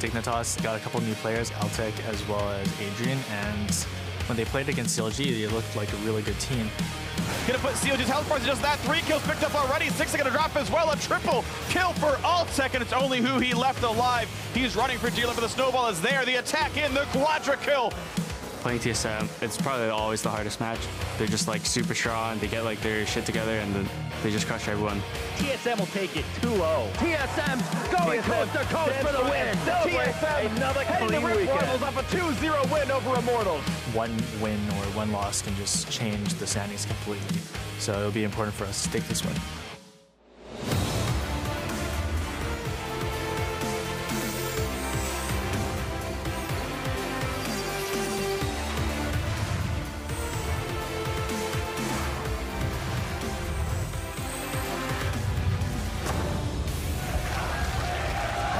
Dignitas got a couple new players, Altec as well as Adrian, and when they played against CLG, they looked like a really good team. Gonna put CLG's health bars, just that. 3 kills picked up already. 6 are gonna drop as well. A triple kill for Altec, and it's only who he left alive. He's running for G-Lip, but the snowball is there. The attack in, the quadra kill. Playing TSM, it's probably always the hardest match. They're just like super strong, they get like their shit together, and then they just crush everyone. TSM will take it 2-0. TSM's going coast to coast for the win. TSM, another clean weekend. Rivals off a 2-0 win over Immortals. One win or one loss can just change the standings completely. So it'll be important for us to take this win.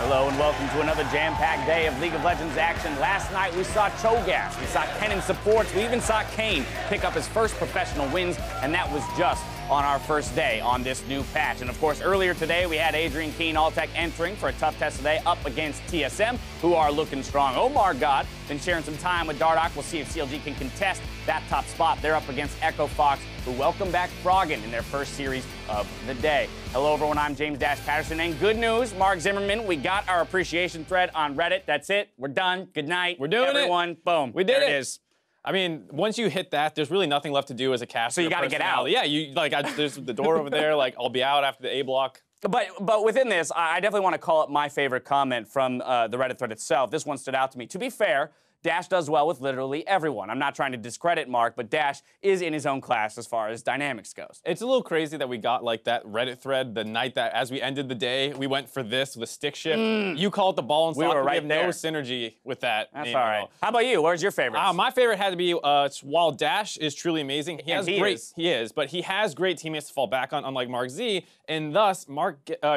Hello and welcome to another jam-packed day of League of Legends action. Last night we saw Cho'Gath, we saw Kennen supports, we even saw Kane pick up his first professional wins, and that was just on our first day on this new patch. And of course, earlier today we had Adrian, Keen, Altec entering for a tough test today up against TSM, who are looking strong. Omar God been sharing some time with Dardoch. We'll see if CLG can contest that top spot. They're up against Echo Fox, who welcome back Froggen in their first series of the day. Hello everyone, I'm James Patterson, and good news, Mark Zimmerman, we got our appreciation thread on Reddit. That's it, we're done, good night. We're doing everyone. it. Boom, We did there it. It is. I mean, once you hit that, there's really nothing left to do as a caster. So you gotta get out. Yeah, you like there's the door over there. Like I'll be out after the A block. But within this, I definitely want to call up my favorite comment from the Reddit thread itself. This one stood out to me. To be fair, Dash does well with literally everyone. I'm not trying to discredit Mark, but Dash is in his own class as far as dynamics goes. It's a little crazy that we got like that Reddit thread the night that as we ended the day, we went for this with stick shift. You called the ball and We were right have there. no synergy with that. That's all right. How about you? Where's your favorite? My favorite had to be while Dash is truly amazing. He is, but he has great teammates to fall back on, unlike Mark Z, and thus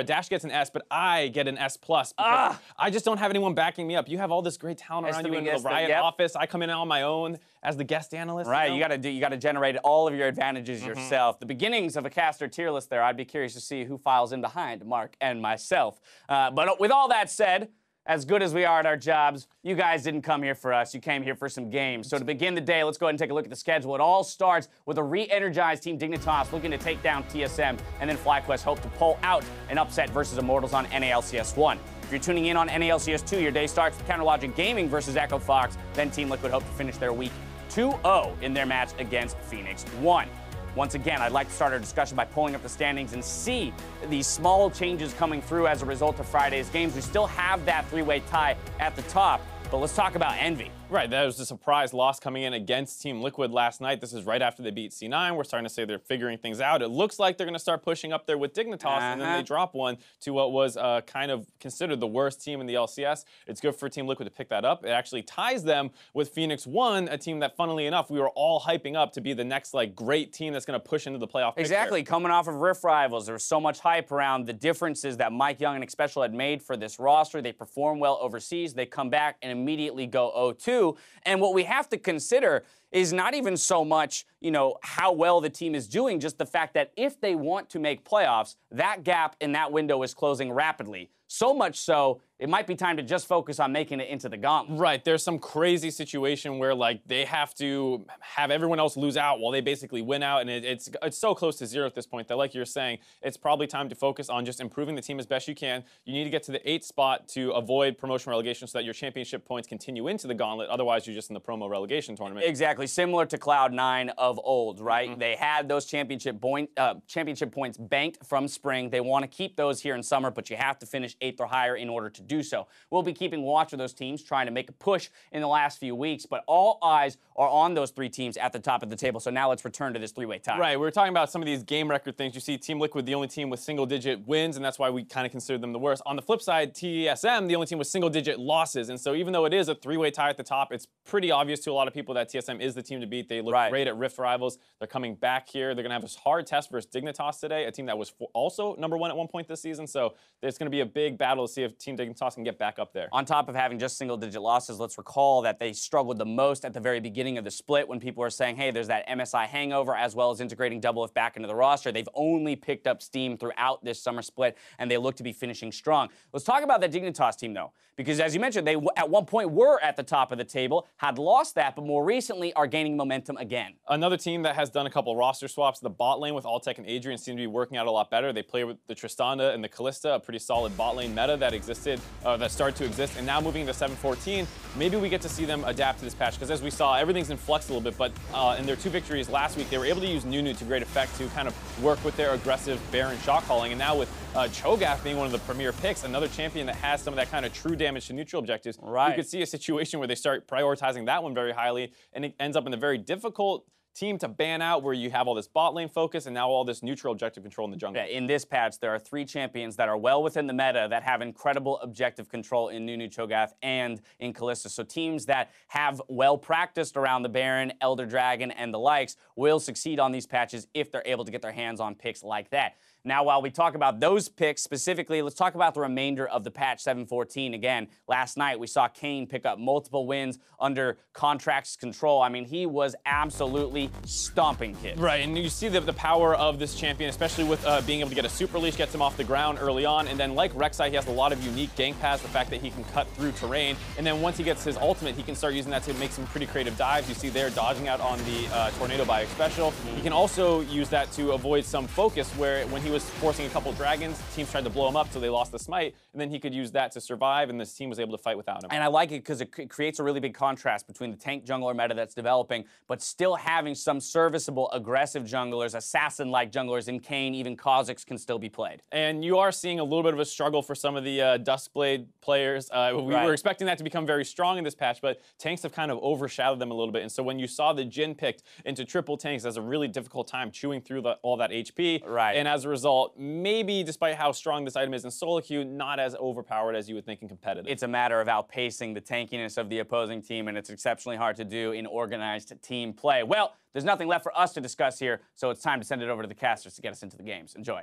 Dash gets an S, but I get an S plus because I just don't have anyone backing me up. You have all this great talent around you in the Riot office. I come in on my own as the guest analyst. Right, you gotta generate all of your advantages yourself. The beginnings of a caster tier list there, I'd be curious to see who files in behind Mark and myself. But with all that said, as good as we are at our jobs, you guys didn't come here for us. You came here for some games. So to begin the day, let's go ahead and take a look at the schedule. It all starts with a re-energized Team Dignitas looking to take down TSM, and then FlyQuest hope to pull out an upset versus Immortals on NALCS1. If you're tuning in on NALCS 2, your day starts with Counterlogic Gaming versus Echo Fox. Then Team Liquid hope to finish their week 2-0 in their match against Phoenix 1. Once again, I'd like to start our discussion by pulling up the standings and see these small changes coming through as a result of Friday's games. We still have that three-way tie at the top, but let's talk about Envy. Right, that was a surprise loss coming in against Team Liquid last night. This is right after they beat C9. We're starting to say they're figuring things out. It looks like they're going to start pushing up there with Dignitas, and then they drop one to what was kind of considered the worst team in the LCS. It's good for Team Liquid to pick that up. It actually ties them with Phoenix 1, a team that, funnily enough, we were all hyping up to be the next like great team that's going to push into the playoff picture. Exactly, coming off of Rift Rivals, there was so much hype around the differences that Mike Young and Xpecial had made for this roster. They perform well overseas. They come back and immediately go 0-2. And what we have to consider is not even so much, you know, how well the team is doing, just the fact that if they want to make playoffs, that gap in that window is closing rapidly. So much so, it might be time to just focus on making it into the gauntlet. Right, there's some crazy situation where like they have to have everyone else lose out while they basically win out, and it's so close to zero at this point that, like you're saying, it's probably time to focus on just improving the team as best you can. You need to get to the 8th spot to avoid promotion relegation so that your championship points continue into the gauntlet. Otherwise, you're just in the promo relegation tournament. Exactly, similar to Cloud9 of old, right? They had those championship points banked from spring. They want to keep those here in summer, but you have to finish 8th or higher in order to do so. We'll be keeping watch of those teams, trying to make a push in the last few weeks, but all eyes are on those 3 teams at the top of the table. So now let's return to this three-way tie. Right, we were talking about some of these game record things. You see Team Liquid, the only team with single-digit wins, and that's why we kind of consider them the worst. On the flip side, TSM, the only team with single-digit losses, and so even though it is a three-way tie at the top, it's pretty obvious to a lot of people that TSM is the team to beat. They look great at Rift Rivals. They're coming back here. They're going to have this hard test versus Dignitas today, a team that was also #1 at one point this season. So there's going to be a big battle to see if Team Dignitas can get back up there. On top of having just single-digit losses, let's recall that they struggled the most at the very beginning of the split when people were saying, hey, there's that MSI hangover, as well as integrating Doublelift back into the roster. They've only picked up steam throughout this summer split, and they look to be finishing strong. Let's talk about that Dignitas team, though, because as you mentioned, they at one point were at the top of the table, had lost that, but more recently are gaining momentum again. Another team that has done a couple roster swaps, the bot lane with Alltech and Adrian seem to be working out a lot better. They play with the Tristanda and the Callista, a pretty solid bot lane meta that existed, that started to exist, and now moving into 7-14, maybe we get to see them adapt to this patch, because as we saw, everything's in flux a little bit, but in their 2 victories last week, they were able to use Nunu to great effect to kind of work with their aggressive Baron shot calling, and now with Cho'Gath being one of the premier picks, another champion that has some of that kind of true damage to neutral objectives, you could see a situation where they start prioritizing that one very highly, and it ends up in a very difficult team to ban out where you have all this bot lane focus and now all this neutral objective control in the jungle. Yeah, in this patch, there are 3 champions that are well within the meta that have incredible objective control in Nunu, Cho'Gath, and in Callista. So teams that have well practiced around the Baron, Elder Dragon, and the likes will succeed on these patches if they're able to get their hands on picks like that. Now, while we talk about those picks specifically, let's talk about the remainder of the patch 7-14. Again, last night we saw Kane pick up multiple wins under Contract's control. I mean, he was absolutely stomping kids. Right, and you see the power of this champion, especially with being able to get a super leash, gets him off the ground early on, and then like Rek'Sai, he has a lot of unique gank paths, the fact that he can cut through terrain, and then once he gets his ultimate, he can start using that to make some pretty creative dives. You see there dodging out on the Tornado Biotic Special. He can also use that to avoid some focus where when he was forcing a couple dragons, teams tried to blow him up so they lost the smite, and then he could use that to survive, and this team was able to fight without him. And I like it because it creates a really big contrast between the tank jungler meta that's developing, but still having some serviceable, aggressive junglers, assassin-like junglers in Kane, even Kha'Zix can still be played. And you are seeing a little bit of a struggle for some of the Duskblade players. We were expecting that to become very strong in this patch, but tanks have kind of overshadowed them a little bit. And so when you saw the Jhin picked into triple tanks, that's a really difficult time chewing through all that HP. And as a result, maybe despite how strong this item is in solo queue, not as overpowered as you would think in competitive. It's a matter of outpacing the tankiness of the opposing team, and it's exceptionally hard to do in organized team play. Well, there's nothing left for us to discuss here, so it's time to send it over to the casters to get us into the games. Enjoy.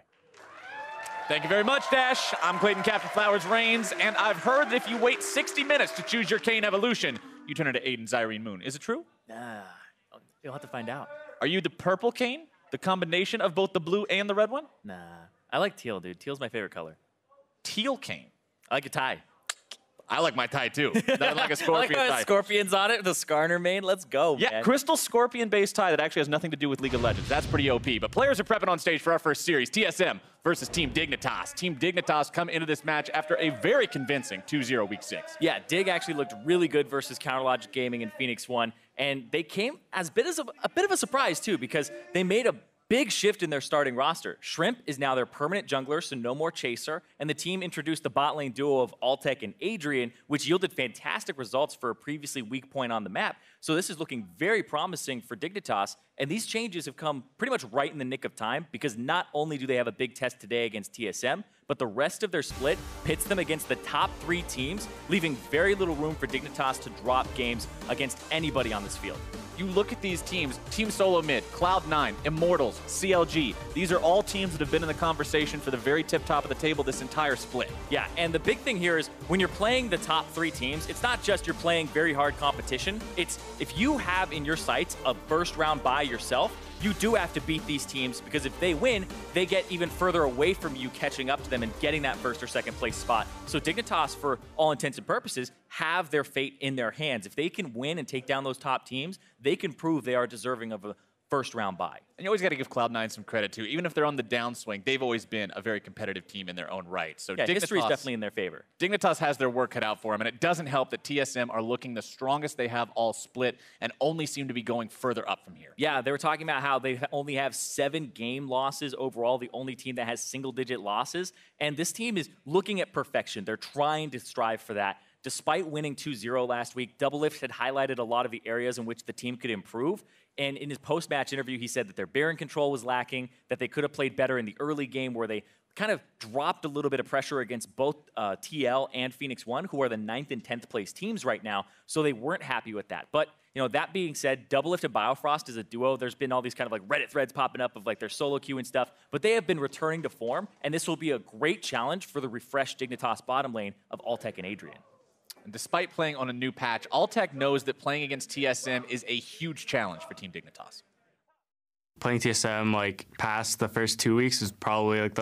Thank you very much, Dash. I'm Clayton Captain Flowers Reigns, and I've heard that if you wait 60 minutes to choose your Kane evolution, you turn into Aiden Zyrene Moon. Is it true? You'll have to find out. Are you the purple Kane? The combination of both the blue and the red one? Nah. I like teal, dude. Teal's my favorite color. Teal Kane. I like a tie. I like my tie, too. I like a scorpion I like tie. Scorpions on it, the Skarner main. Let's go, yeah, man. crystal scorpion-based tie that actually has nothing to do with League of Legends. That's pretty OP. But players are prepping on stage for our first series, TSM versus Team Dignitas. Team Dignitas come into this match after a very convincing 2-0 Week 6. Yeah, Dig actually looked really good versus Counterlogic Gaming and Phoenix 1. And they came as a bit of a surprise, too, because they made a big shift in their starting roster. Shrimp is now their permanent jungler, so no more chaser, and the team introduced the bot lane duo of Alltech and Adrian, which yielded fantastic results for a previously weak point on the map. So this is looking very promising for Dignitas, and these changes have come pretty much right in the nick of time, because not only do they have a big test today against TSM, but the rest of their split pits them against the top 3 teams, leaving very little room for Dignitas to drop games against anybody on this field. You look at these teams, Team Solo Mid, Cloud9, Immortals, CLG. These are all teams that have been in the conversation for the very tip-top of the table this entire split. Yeah, and the big thing here is when you're playing the top 3 teams, it's not just you're playing very hard competition. It's if you have in your sights a first round bye yourself, you do have to beat these teams, because if they win, they get even further away from you catching up to them and getting that first or second place spot. So Dignitas, for all intents and purposes, have their fate in their hands. If they can win and take down those top teams, they can prove they are deserving of a first round bye. And you always got to give Cloud9 some credit, too. Even if they're on the downswing, they've always been a very competitive team in their own right. So yeah, history is definitely in their favor. Dignitas has their work cut out for them, and it doesn't help that TSM are looking the strongest they have all split and only seem to be going further up from here. Yeah, they were talking about how they only have 7 game losses overall, the only team that has single-digit losses. And this team is looking at perfection. They're trying to strive for that. Despite winning 2-0 last week, Doublelift had highlighted a lot of the areas in which the team could improve. And in his post-match interview, he said that their Baron control was lacking, that they could have played better in the early game where they kind of dropped a little bit of pressure against both TL and Phoenix 1, who are the 9th and 10th place teams right now, so they weren't happy with that. But You know, that being said, Doublelift and Biofrost is a duo. There's been all these kind of like Reddit threads popping up of like their solo queue and stuff, but they have been returning to form, and this will be a great challenge for the refreshed Dignitas bottom lane of Altec and Adrian. And despite playing on a new patch, Altec knows that playing against TSM is a huge challenge for Team Dignitas. Playing TSM like past the first 2 weeks is probably like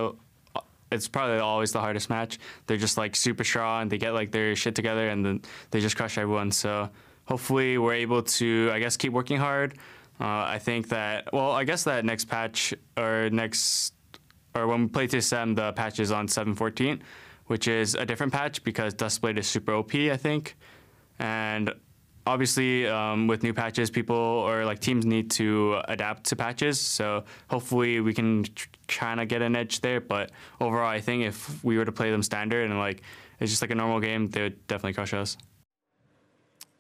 it's probably always the hardest match. They're just like super strong, they get like their shit together, and then they just crush everyone. So hopefully we're able to, I guess, keep working hard. I think that, well, I guess that next patch or when we play TSM, the patch is on 7.14, which is a different patch because Duskblade is super OP, I think. And obviously, with new patches, people or like teams need to adapt to patches. So hopefully we can kind of get an edge there. But overall, I think if we were to play them standard and like it's just like a normal game, they would definitely crush us.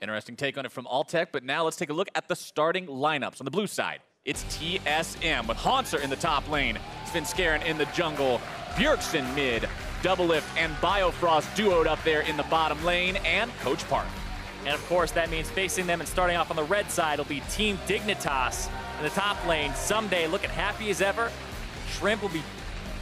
Interesting take on it from Altec, but now let's take a look at the starting lineups. On the blue side, it's TSM with Haunter in the top lane, Svenskeren in the jungle, Bjergsen mid, Doublelift and Biofrost duoed up there in the bottom lane, and Coach Park. And of course, that means facing them and starting off on the red side will be Team Dignitas in the top lane. Someday looking happy as ever. Shrimp will be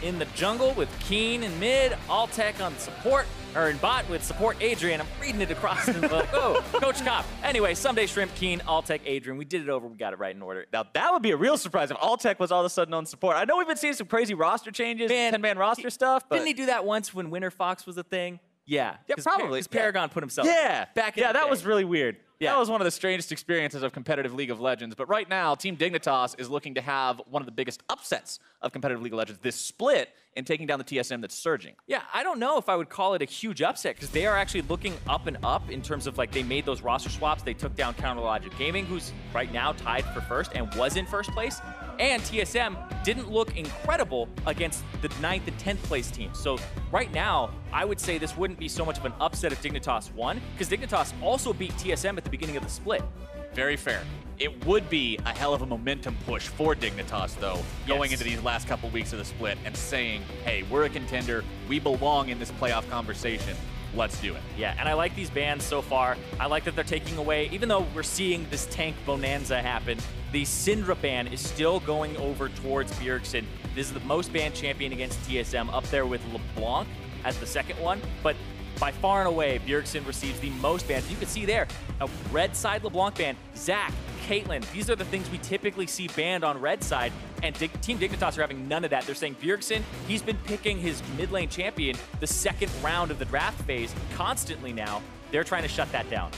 in the jungle with Keen in mid, Altec on support, or in bot with support Adrian. I'm reading it across the book. Oh, Coach Cop. Anyway, someday Shrimp, Keen, Altec, Adrian. We did it over. We got it right in order. Now, that would be a real surprise if Altec was all of a sudden on support. I know we've been seeing some crazy roster changes, 10-man roster stuff, but... Didn't he do that once when Winter Fox was a thing? Yeah, probably. Because Paragon put himself back in Yeah, that was really weird. Yeah. That was one of the strangest experiences of competitive League of Legends. But right now, Team Dignitas is looking to have one of the biggest upsets of competitive League of Legends, this split in taking down the TSM that's surging. Yeah, I don't know if I would call it a huge upset because they are actually looking up and up in terms of like they made those roster swaps. They took down Counterlogic Gaming, who's right now tied for first and was in first place. And TSM didn't look incredible against the 9th and 10th place teams. So right now, I would say this wouldn't be so much of an upset if Dignitas won, because Dignitas also beat TSM at the beginning of the split. Very fair. It would be a hell of a momentum push for Dignitas, though, going into these last couple weeks of the split and saying, hey, we're a contender, we belong in this playoff conversation. Let's do it. Yeah, and I like these bans so far. I like that they're taking away, even though we're seeing this tank bonanza happen, the Syndra ban is still going over towards Bjergsen. This is the most banned champion against TSM, up there with LeBlanc as the second one, but by far and away, Bjergsen receives the most bans. You can see there, a red side LeBlanc ban, Zac, Caitlyn. These are the things we typically see banned on red side, and Team Dignitas are having none of that. They're saying Bjergsen, he's been picking his mid lane champion the second round of the draft phase constantly now. They're trying to shut that down.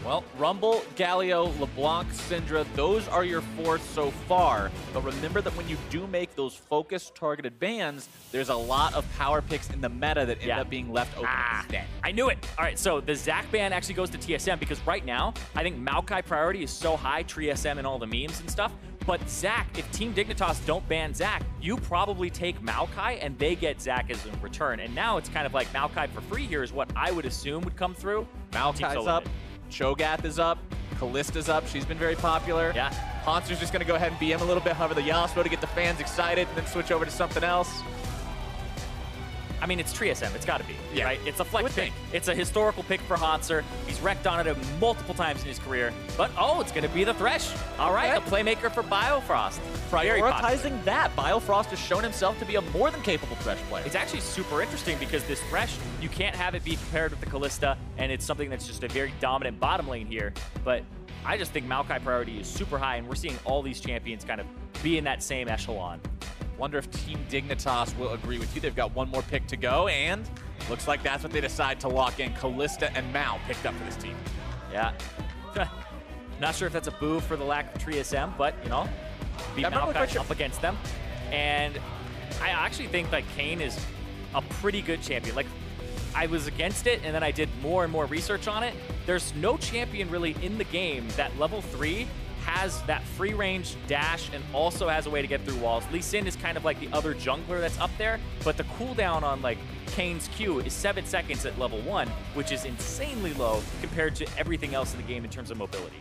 Well, Rumble, Galio, LeBlanc, Syndra, those are your four so far. But remember that when you do make those focused, targeted bans, there's a lot of power picks in the meta that end up being left open instead. I knew it. All right, so the Zac ban actually goes to TSM because right now, I think Maokai priority is so high, TSM and all the memes and stuff. But Zac, if Team Dignitas don't ban Zac, you probably take Maokai and they get Zac as in return. And now it's kind of like Maokai for free here is what I would assume would come through. Maokai's up. Cho'Gath is up. Kallista's up. She's been very popular. Yeah. Haunter's just going to go ahead and BM a little bit, hover the Yasuo to get the fans excited, and then switch over to something else. I mean, it's TSM. It's got to be, right? It's a flex pick. It's a historical pick for Haunter. He's wrecked on it multiple times in his career. But, oh, it's going to be the Thresh. All right, a playmaker for Biofrost. Prioritizing that, Biofrost has shown himself to be a more than capable Thresh player. It's actually super interesting because this Thresh, you can't have it be compared with the Callista, and it's something that's just a very dominant bottom lane here. But I just think Maokai priority is super high, and we're seeing all these champions kind of be in that same echelon. Wonder if Team Dignitas will agree with you. They've got one more pick to go, and looks like that's what they decide to lock in. Callista and Mao picked up for this team. Yeah. Not sure if that's a boo for the lack of TSM, but, you know, beat Maokai up against them. And I actually think, like, Kayn is a pretty good champion. Like, I was against it, and then I did more and more research on it. There's no champion really in the game that level 3 has that free range dash and also has a way to get through walls. Lee Sin is kind of like the other jungler that's up there, but the cooldown on like Kayn's Q is 7 seconds at level 1, which is insanely low compared to everything else in the game in terms of mobility.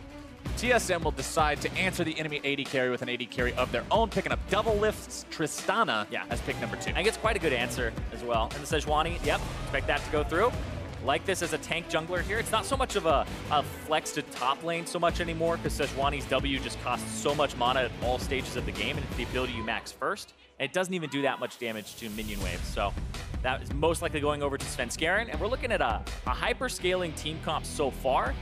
TSM will decide to answer the enemy AD carry with an AD carry of their own, picking up Doublelift's Tristana as pick number 2. I think it's quite a good answer as well. And the Sejuani, yep, expect that to go through. like this as a tank jungler here. It's not so much of a flex to top lane so much anymore, because Sejuani's W just costs so much mana at all stages of the game, and it's the ability you max first. And it doesn't even do that much damage to minion waves. So that is most likely going over to Svenskeren. And we're looking at a hyper-scaling team comp so far.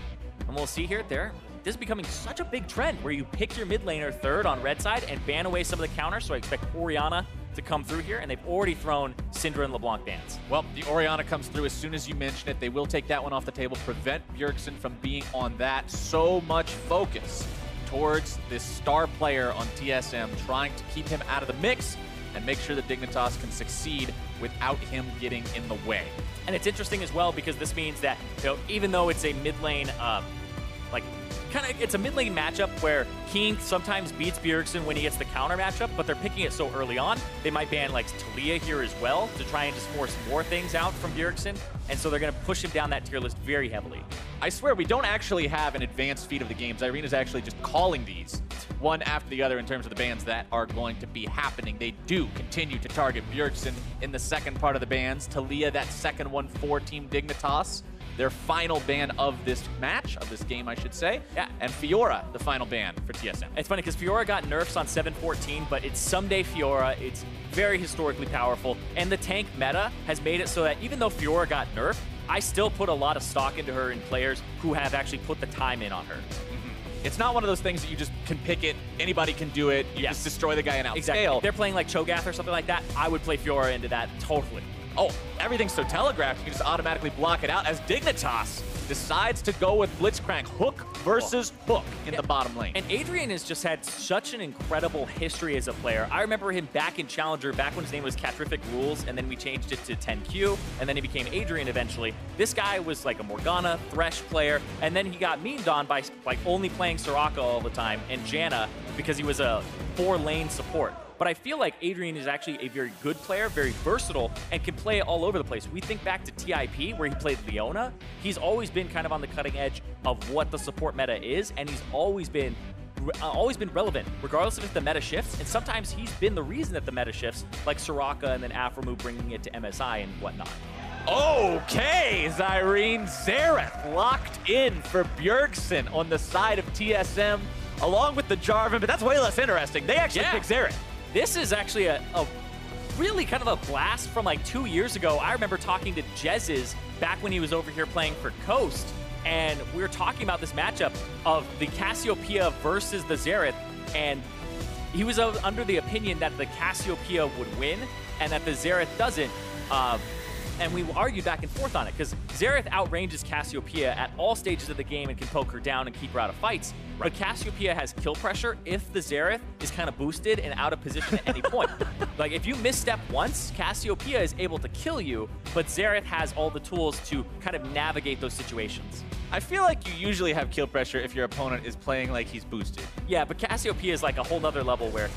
And we'll see here, this is becoming such a big trend where you pick your mid laner third on red side and ban away some of the counters. So I expect Orianna to come through here, and they've already thrown Syndra and LeBlanc bans. Well, the Orianna comes through as soon as you mention it. They will take that one off the table, prevent Bjergsen from being on that. So much focus towards this star player on TSM, trying to keep him out of the mix and make sure that Dignitas can succeed without him getting in the way. And it's interesting as well, because this means that, even though it's a mid lane, it's a mid lane matchup where King sometimes beats Bjergsen when he gets the counter matchup, but they're picking it so early on. They might ban like Talia here as well to try and just force more things out from Bjergsen, and so they're going to push him down that tier list very heavily. I swear, we don't actually have an advanced feed of the games. Irena's actually just calling these one after the other in terms of the bans that are going to be happening. They do continue to target Bjergsen in the second part of the bans. Talia, that second one for Team Dignitas. Their final ban of this match, of this game, I should say. Yeah. And Fiora, the final ban for TSM. It's funny because Fiora got nerfs on 7.14, but it's someday Fiora. It's very historically powerful. And the tank meta has made it so that even though Fiora got nerfed, I still put a lot of stock into her in players who have actually put the time in on her. It's not one of those things that you just can pick it, anybody can do it, you just destroy the guy and outscale. Exactly. If they're playing like Cho'Gath or something like that, I would play Fiora into that totally. Oh, everything's so telegraphed, you can just automatically block it out as Dignitas decides to go with Blitzcrank. Hook versus hook in the bottom lane. And Adrian has just had such an incredible history as a player. I remember him back in Challenger, back when his name was Catrific Rules, and then we changed it to 10Q, and then he became Adrian eventually. This guy was like a Morgana, Thresh player, and then he got memed on by like only playing Soraka all the time and Janna because he was a 4-lane support. But I feel like Adrian is actually a very good player, very versatile, and can play all over the place. We think back to TIP, where he played Leona. He's always been kind of on the cutting edge of what the support meta is, and he's always been relevant, regardless of if the meta shifts. And sometimes he's been the reason that the meta shifts, like Soraka and then Aphromoo bringing it to MSI and whatnot. Okay, Zyrene Xerath locked in for Bjergsen on the side of TSM, along with the Jarvan, but that's way less interesting. They actually pick Xerath. This is actually a really kind of a blast from like 2 years ago. I remember talking to Jez's back when he was over here playing for Coast, and we were talking about this matchup of the Cassiopeia versus the Xerath, and he was under the opinion that the Cassiopeia would win and that the Xerath doesn't. And we argued back and forth on it, because Xerath outranges Cassiopeia at all stages of the game and can poke her down and keep her out of fights. But Cassiopeia has kill pressure if the Xerath is kind of boosted and out of position at any point. Like, if you misstep once, Cassiopeia is able to kill you, but Xerath has all the tools to kind of navigate those situations. I feel like you usually have kill pressure if your opponent is playing like he's boosted. Yeah, but Cassiopeia is like a whole nother level where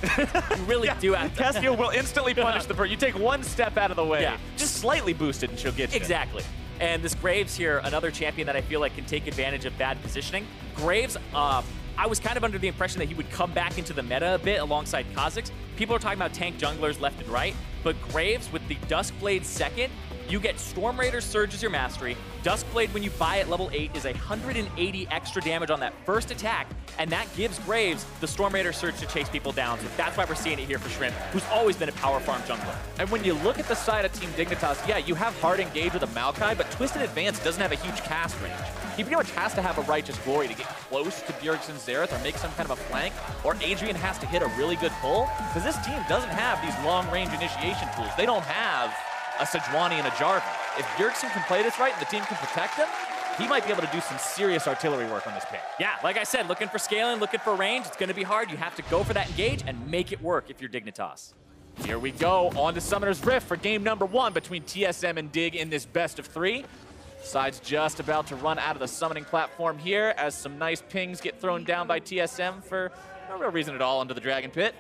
you really do have to... Cassio will instantly punish the person. You take one step out of the way, just slightly boosted, and she'll get you. Exactly. And this Graves here, another champion that I feel like can take advantage of bad positioning. Graves, I was kind of under the impression that he would come back into the meta a bit alongside Kha'Zix. People are talking about tank junglers left and right, but Graves with the Duskblade second, you get Storm Raider Surge as your mastery. Duskblade, when you buy at level 8, is 180 extra damage on that first attack, and that gives Graves the Storm Raider Surge to chase people down. So that's why we're seeing it here for Shrimp, who's always been a power farm jungler. And when you look at the side of Team Dignitas, yeah, you have hard engage with a Maokai, but Twisted Advance doesn't have a huge cast range. He pretty much has to have a Righteous Glory to get close to Bjergsen Xerath or make some kind of a flank, or Adrian has to hit a really good pull, because this team doesn't have these long-range initiation tools. They don't have a Sejuani and a Jarvan. If Bjergsen can play this right and the team can protect him, he might be able to do some serious artillery work on this pick. Yeah, like I said, looking for scaling, looking for range. It's going to be hard. You have to go for that engage and make it work if you're Dignitas. Here we go on to Summoner's Rift for game number 1 between TSM and Dig in this best of 3. Side's just about to run out of the summoning platform here as some nice pings get thrown down by TSM for no real reason at all into the Dragon Pit.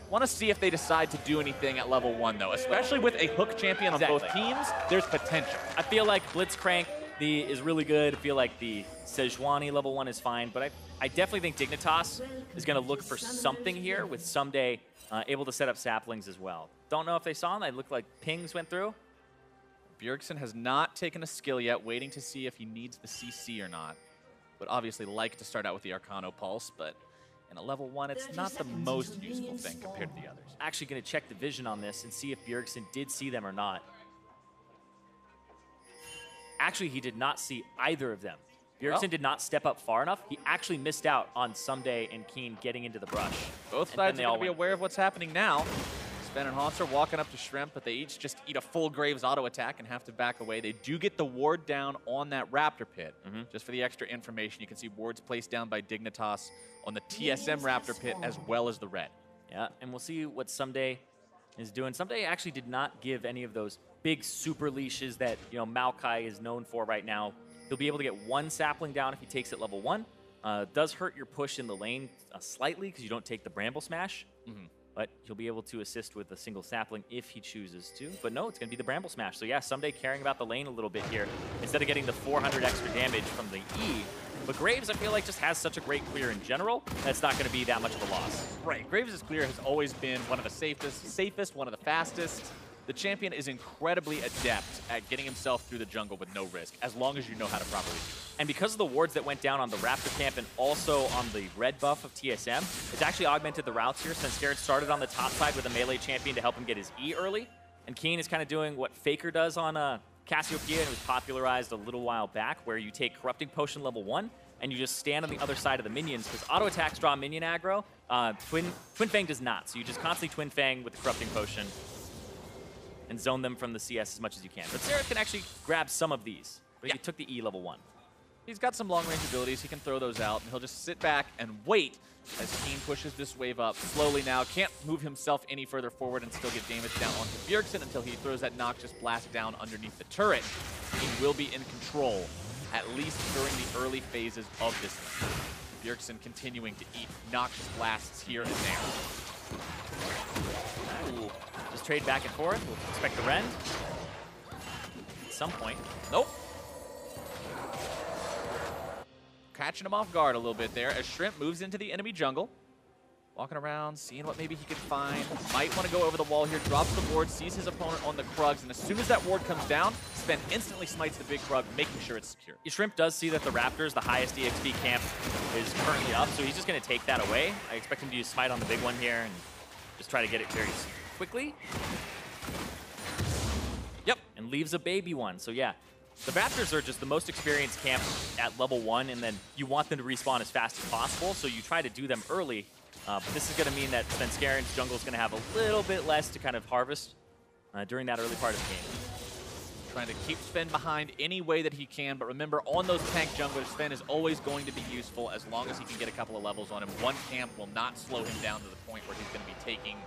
Want to see if they decide to do anything at level 1, though, especially with a hook champion on both teams. There's potential. I feel like Blitzcrank is really good. I feel like the Sejuani level 1 is fine, but I definitely think Dignitas is going to look for something here with someday able to set up saplings as well. Don't know if they saw them. They look like pings went through. Bjergsen has not taken a skill yet, waiting to see if he needs the CC or not. Would obviously like to start out with the Arcano Pulse, but in a level 1, it's not the most useful thing compared to the others. Actually going to check the vision on this and see if Bjergsen did see them or not. Actually, he did not see either of them. Bjergsen did not step up far enough. He actually missed out on Someday and Keen getting into the brush. Both sides are going to be aware of what's happening now. Sven and Hans are walking up to Shrimp, but they each just eat a full Graves auto attack and have to back away. They do get the ward down on that Raptor Pit. Just for the extra information, you can see wards placed down by Dignitas on the TSM Raptor Pit as well as the red. Yeah, and we'll see what Someday is doing. Someday actually did not give any of those big super leashes that, you know, Maokai is known for right now. He'll be able to get one sapling down if he takes it level 1. Does hurt your push in the lane slightly because you don't take the Bramble Smash. But he'll be able to assist with a single sapling if he chooses to. But no, it's going to be the Bramble Smash. So yeah, Someday caring about the lane a little bit here instead of getting the 400 extra damage from the E. But Graves, I feel like, just has such a great clear in general, that's not going to be that much of a loss. Right, Graves' clear has always been one of the safest, one of the fastest. The champion is incredibly adept at getting himself through the jungle with no risk, as long as you know how to properly do it. And because of the wards that went down on the Raptor camp and also on the red buff of TSM, it's actually augmented the routes here since Garrett started on the top side with a melee champion to help him get his E early. And Keen is kind of doing what FLICKR does on Cassiopeia, and it was popularized a little while back, where you take Corrupting Potion level 1, and you just stand on the other side of the minions, because auto attacks draw minion aggro. Twin Fang does not, so you just constantly Twin Fang with the Corrupting Potion and zone them from the CS as much as you can. But Xerath can actually grab some of these, but he took the E level 1. He's got some long-range abilities. He can throw those out, and he'll just sit back and wait as Keen pushes this wave up slowly now. Can't move himself any further forward and still get damage down onto Bjergsen until he throws that Noxious Blast down underneath the turret. Keen will be in control, at least during the early phases of this game. Bjergsen continuing to eat Noxious Blasts here and there. Ooh. Just trade back and forth. We'll expect the rend at some point. Nope. Catching him off guard a little bit there as Shrimp moves into the enemy jungle. Walking around, seeing what maybe he can find. Might want to go over the wall here, drops the ward, sees his opponent on the Krugs, and as soon as that ward comes down, Sven instantly smites the big Krug, making sure it's secure. Shrimp does see that the Raptors, the highest EXP camp, is currently up, so he's just going to take that away. I expect him to use Smite on the big one here and just try to get it cleared quickly. Yep, and leaves a baby one, so yeah. The Raptors are just the most experienced camp at level 1, and then you want them to respawn as fast as possible, so you try to do them early. But this is going to mean that Svenskaren's jungle is going to have a little bit less to kind of harvest during that early part of the game. Trying to keep Sven behind any way that he can, but remember, on those tank junglers, Sven is always going to be useful as long as he can get a couple of levels on him. One camp will not slow him down to the point where he's going to be taking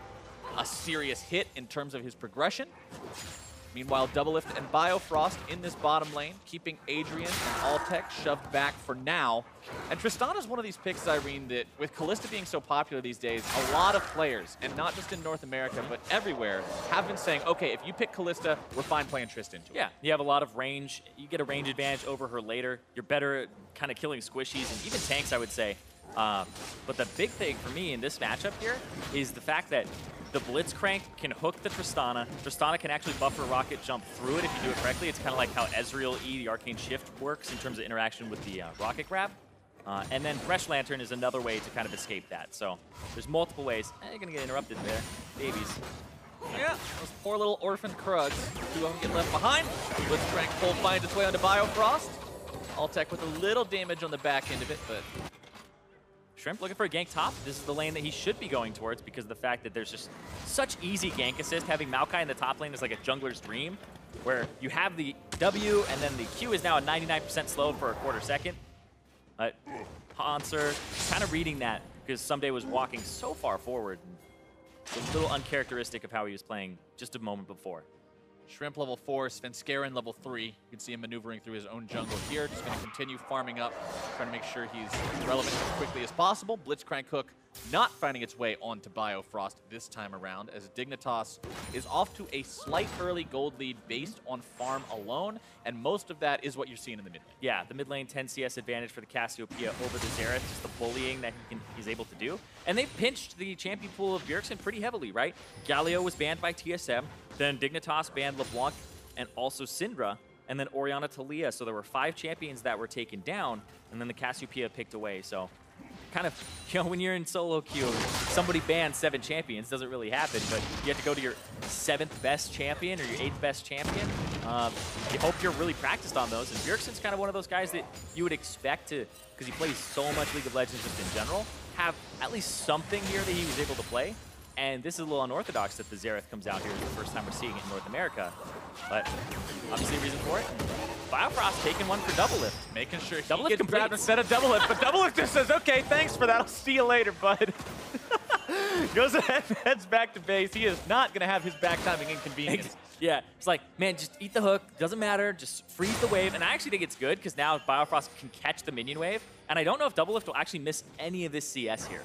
a serious hit in terms of his progression. Meanwhile, Doublelift and Biofrost in this bottom lane, keeping Adrian and Altec shoved back for now. And Tristana's one of these picks, Irene, that with Kalista being so popular these days, a lot of players, and not just in North America, but everywhere, have been saying, okay, if you pick Kalista, we're fine playing Tristan too. Yeah, you have a lot of range. You get a range advantage over her later. You're better at kind of killing squishies and even tanks, I would say. But the big thing for me in this matchup here is the fact that the Blitzcrank can hook the Tristana. Tristana can actually buffer rocket jump through it if you do it correctly. It's kind of like how Ezreal E, the Arcane Shift, works in terms of interaction with the rocket grab. And then Thresh Lantern is another way to kind of escape that. So there's multiple ways. You're going to get interrupted there. Babies. Yeah, those poor little orphan Krugs. Two of them get left behind. Blitzcrank full finds its way onto Biofrost. Altec with a little damage on the back end of it, but Shrimp looking for a gank top. This is the lane that he should be going towards because of the fact that there's just such easy gank assist. Having Maokai in the top lane is like a jungler's dream, where you have the W and then the Q is now a 99% slow for a quarter second. Hanser kind of reading that because Someday was walking so far forward. It's a little uncharacteristic of how he was playing just a moment before. Shrimp level 4, Svenskeren level 3. You can see him maneuvering through his own jungle here. Just going to continue farming up, trying to make sure he's relevant as quickly as possible. Blitzcrank hook not finding its way onto Biofrost this time around, as Dignitas is off to a slight early gold lead based on farm alone, and most of that is what you're seeing in the mid lane. Yeah, the mid lane 10 CS advantage for the Cassiopeia over the Xerath, just the bullying that he's able to do. And they've pinched the champion pool of Bjergsen pretty heavily, right? Galio was banned by TSM, then Dignitas banned LeBlanc and also Syndra, and then Orianna Talia. So there were 5 champions that were taken down, and then the Cassiopeia picked away. So kind of, you know, when you're in solo queue, somebody bans 7 champions, doesn't really happen, but you have to go to your 7th best champion or your 8th best champion. You hope you're really practiced on those, and Bjergsen's kind of one of those guys that you would expect to, because he plays so much League of Legends just in general, have at least something here that he was able to play. And this is a little unorthodox that the Xerath comes out here. It's the first time we're seeing it in North America. But obviously a reason for it. Biofrost taking one for Doublelift. Making sure he Doublelift gets grabbed instead of Doublelift, but Doublelift just says, okay, thanks for that. I'll see you later, bud. Goes ahead and heads back to base. He is not going to have his back timing inconvenience. Yeah, it's like, man, just eat the hook. Doesn't matter. Just freeze the wave. And I actually think it's good because now Biofrost can catch the minion wave. And I don't know if Doublelift will actually miss any of this CS here.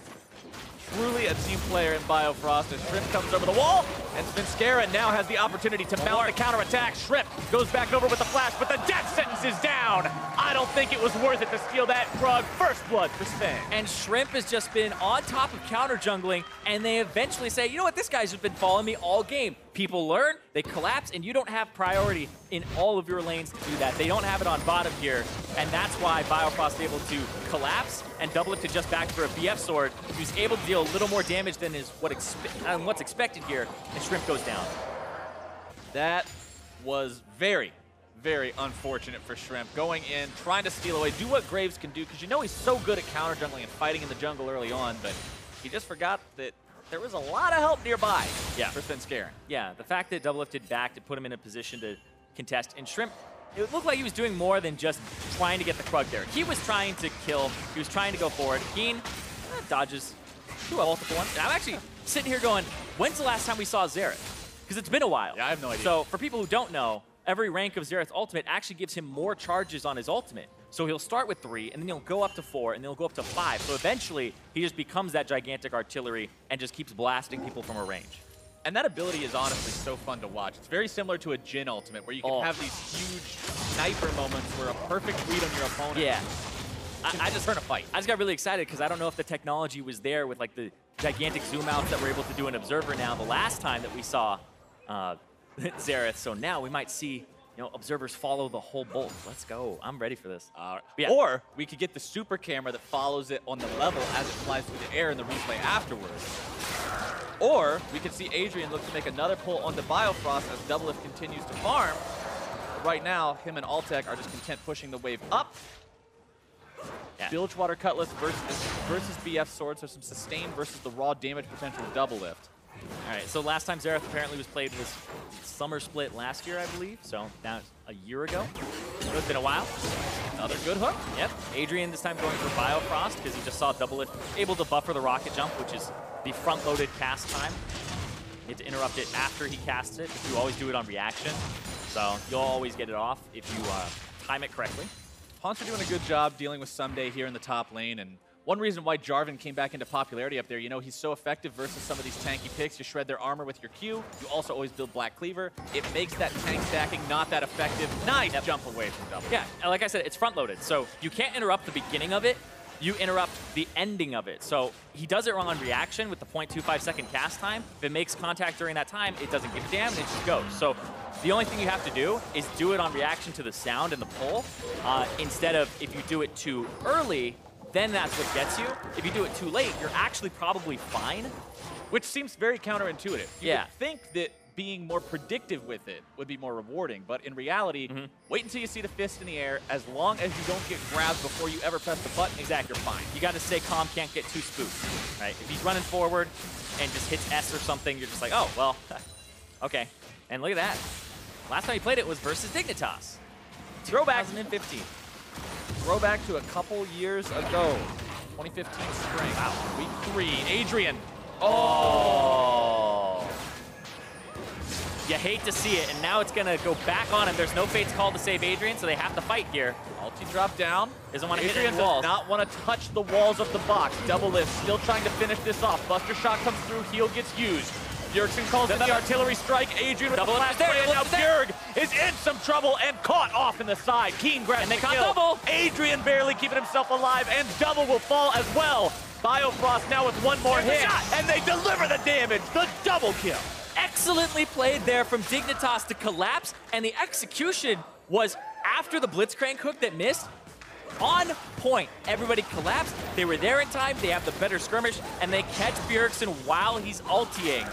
Truly a team player in Biofrost as Shrimp comes over the wall, and FLICKR now has the opportunity to mount the counterattack. Shrimp goes back over with the flash, but the death sentence is down. I don't think it was worth it to steal that Krug. First blood for Sven. And Shrimp has just been on top of counter jungling, and they eventually say, you know what, this guy's just been following me all game. People learn, they collapse, and you don't have priority in all of your lanes to do that. They don't have it on bottom here, and that's why Biofrost is able to collapse and Doublelift to just back for a BF sword. He's able to deal a little more damage than is what's expected here, and Shrimp goes down. That was very, very unfortunate for Shrimp. Going in, trying to steal away, do what Graves can do, because you know he's so good at counter jungling and fighting in the jungle early on, but he just forgot that there was a lot of help nearby for FLICKR. Yeah, the fact that Doublelift did back to put him in a position to contest, and Shrimp, it looked like he was doing more than just trying to get the Krug there. He was trying to kill, he was trying to go forward. Keen dodges multiple ones. And I'm actually sitting here going, when's the last time we saw Xerath? Because it's been a while. Yeah, I have no idea. So for people who don't know, every rank of Xerath's ultimate actually gives him more charges on his ultimate. So he'll start with 3, and then he'll go up to 4, and then he'll go up to 5. So eventually, he just becomes that gigantic artillery and just keeps blasting people from a range. And that ability is honestly so fun to watch. It's very similar to a Jhin ultimate, where you can have these huge sniper moments where a perfect read on your opponent. Yeah. I just turn a fight. I just got really excited because I don't know if the technology was there with like the gigantic zoom outs that we're able to do in Observer now the last time that we saw Xerath. So now we might see, you know, observers follow the whole bolt. Let's go. I'm ready for this. Yeah. Or we could get the super camera that follows it on the level as it flies through the air in the replay afterwards. Or we could see Adrian look to make another pull onto Biofrost as Doublelift continues to farm. But right now, him and Altec are just content pushing the wave up. Yeah. Bilgewater Cutlass versus BF Sword, so some sustain versus the raw damage potential of Doublelift. All right, so last time Xerath apparently was played was Summer Split last year, I believe. So now it's a year ago. So it's been a while. Another good hook. Yep. Adrian this time going for Biofrost because he just saw Doublelift able to buffer the rocket jump, which is the front-loaded cast time. You have to interrupt it after he casts it. You always do it on reaction. So you'll always get it off if you time it correctly. Haunts are doing a good job dealing with Someday here in the top lane, and one reason why Jarvan came back into popularity up there, you know, he's so effective versus some of these tanky picks. You shred their armor with your Q. You also always build Black Cleaver. It makes that tank stacking not that effective. Nice jump away from Double. Yeah, like I said, it's front-loaded, so you can't interrupt the beginning of it. You interrupt the ending of it. So he does it wrong on reaction with the 0.25 second cast time. If it makes contact during that time, it doesn't give a damn and it just goes. So the only thing you have to do is do it on reaction to the sound and the pull, instead of if you do it too early, then that's what gets you. If you do it too late, you're actually probably fine. Which seems very counterintuitive. You would think that being more predictive with it would be more rewarding, but in reality, wait until you see the fist in the air. As long as you don't get grabbed before you ever press the button, exactly, you're fine. You got to stay calm, can't get too spooked, right? If he's running forward and just hits S or something, you're just like, oh, well, okay. And look at that. Last time he played it was versus Dignitas. Throwback. 2015. Throwback to a couple years ago. 2015 spring. Wow. Week 3. Adrian. Oh. You hate to see it, and now it's going to go back on him. There's no Fate's Call to save Adrian, so they have to fight here. Ulti drop down. Doesn't want to hit Adrian any walls. does not want to touch the walls of the box. Doublelift still trying to finish this off. Buster Shot comes through. Heal gets used. Bjergsen calls in the artillery strike. Adrian with the flash spray, and now Bjerg is in some trouble and caught off in the side. Keen grabs and they the caught kill. Double. Adrian barely keeping himself alive, and Double will fall as well. Biofrost now with one more hit, and they deliver the damage. The double kill. Excellently played there from Dignitas to collapse, and the execution was after the Blitzcrank hook that missed. On point. Everybody collapsed. They were there in time. They have the better skirmish, and they catch Bjergsen while he's ultiing.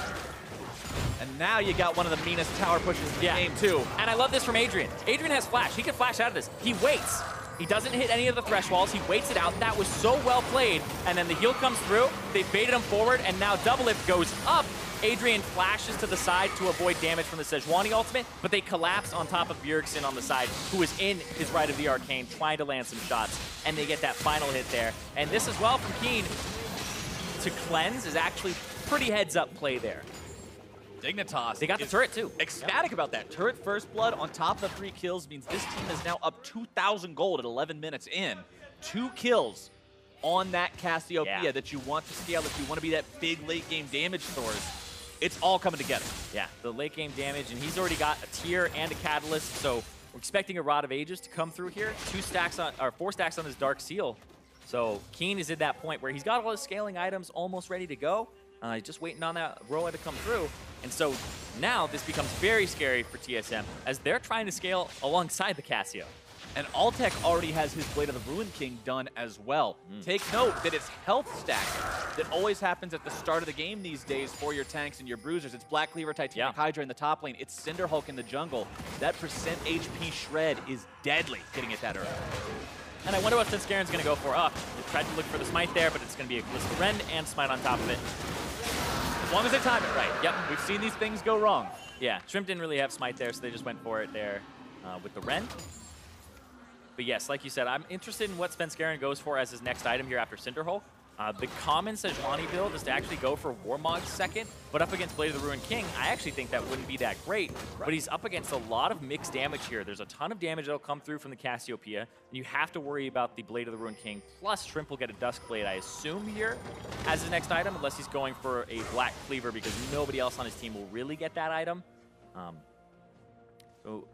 And now you got one of the meanest tower pushes in the game, too. And I love this from Adrian. Adrian has flash. He can flash out of this. He waits. He doesn't hit any of the thresh walls. He waits it out. That was so well played. And then the heal comes through. They baited him forward, and now double lift goes up. Adrian flashes to the side to avoid damage from the Sejuani ultimate, but they collapse on top of Bjergsen on the side, who is in his right of the arcane, trying to land some shots, and they get that final hit there. And this as well from Keen to cleanse is actually pretty heads-up play there. Dignitas. They got the turret, too. Ecstatic about that. Turret first blood on top of the 3 kills means this team is now up 2,000 gold at 11 minutes in. 2 kills on that Cassiopeia that you want to scale if you want to be that big late-game damage source. It's all coming together. Yeah, the late-game damage, and he's already got a tier and a catalyst, so we're expecting a Rod of Ages to come through here. 4 stacks on his Dark Seal. So Keen is at that point where he's got all his scaling items almost ready to go. He's just waiting on that Roa to come through. And so now this becomes very scary for TSM as they're trying to scale alongside the Cassio. And Altec already has his Blade of the Ruin King done as well. Take note that it's health stack that always happens at the start of the game these days for your tanks and your bruisers. It's Black Cleaver, Titanic Hydra in the top lane. It's Cinder Hulk in the jungle. That percent HP shred is deadly hitting it that early. And I wonder what Svenskaren's going to go for. They tried to look for the smite there, but it's going to be a Callisto Rend and smite on top of it. As long as they time it right. Yep, we've seen these things go wrong. Yeah, Shrimp didn't really have smite there, so they just went for it there with the Rend. But yes, like you said, I'm interested in what Svenskeren goes for as his next item here after Cinderhulk. The common Sejuani build is to actually go for Warmog second, but up against Blade of the Ruined King, I actually think that wouldn't be that great. But he's up against a lot of mixed damage here. There's a ton of damage that'll come through from the Cassiopeia, and you have to worry about the Blade of the Ruined King. Plus, Shrimp will get a Duskblade, I assume, here as his next item, unless he's going for a Black Cleaver, because nobody else on his team will really get that item. So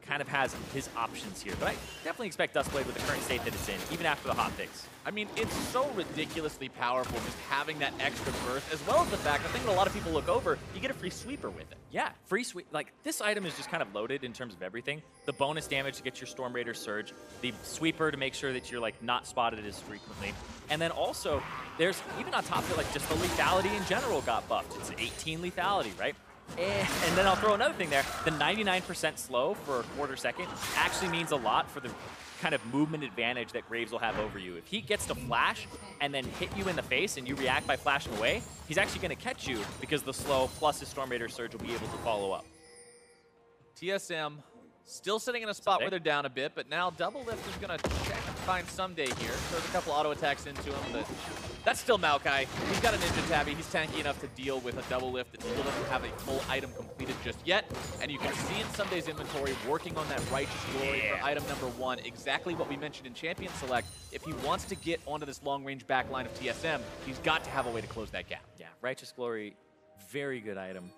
kind of has his options here, but I definitely expect Duskblade with the current state that it's in, even after the hotfix. I mean, it's so ridiculously powerful just having that extra burst, as well as the fact, I think that a lot of people look over, you get a free sweeper with it. Yeah, free sweep. Like, this item is just kind of loaded in terms of everything. The bonus damage to get your Storm Raider Surge, the sweeper to make sure that you're, like, not spotted as frequently. And then also, there's, even on top of it, like, just the lethality in general got buffed. It's 18 lethality, right? And then I'll throw another thing there. The 99% slow for a quarter second actually means a lot for the kind of movement advantage that Graves will have over you. If he gets to flash and then hit you in the face and you react by flashing away, he's actually going to catch you because the slow plus his Storm Raider Surge will be able to follow up. TSM still sitting in a spot where they're down a bit, but now Double Lift is going to check and find Someday here. Throws a couple auto attacks into him, but that's still Maokai. He's got a Ninja Tabby. He's tanky enough to deal with a Double Lift that still doesn't have a full item completed just yet. And you can see in Someday's inventory working on that Righteous Glory for item number 1. Exactly what we mentioned in Champion Select. If he wants to get onto this long-range backline of TSM, he's got to have a way to close that gap. Yeah, Righteous Glory, very good item.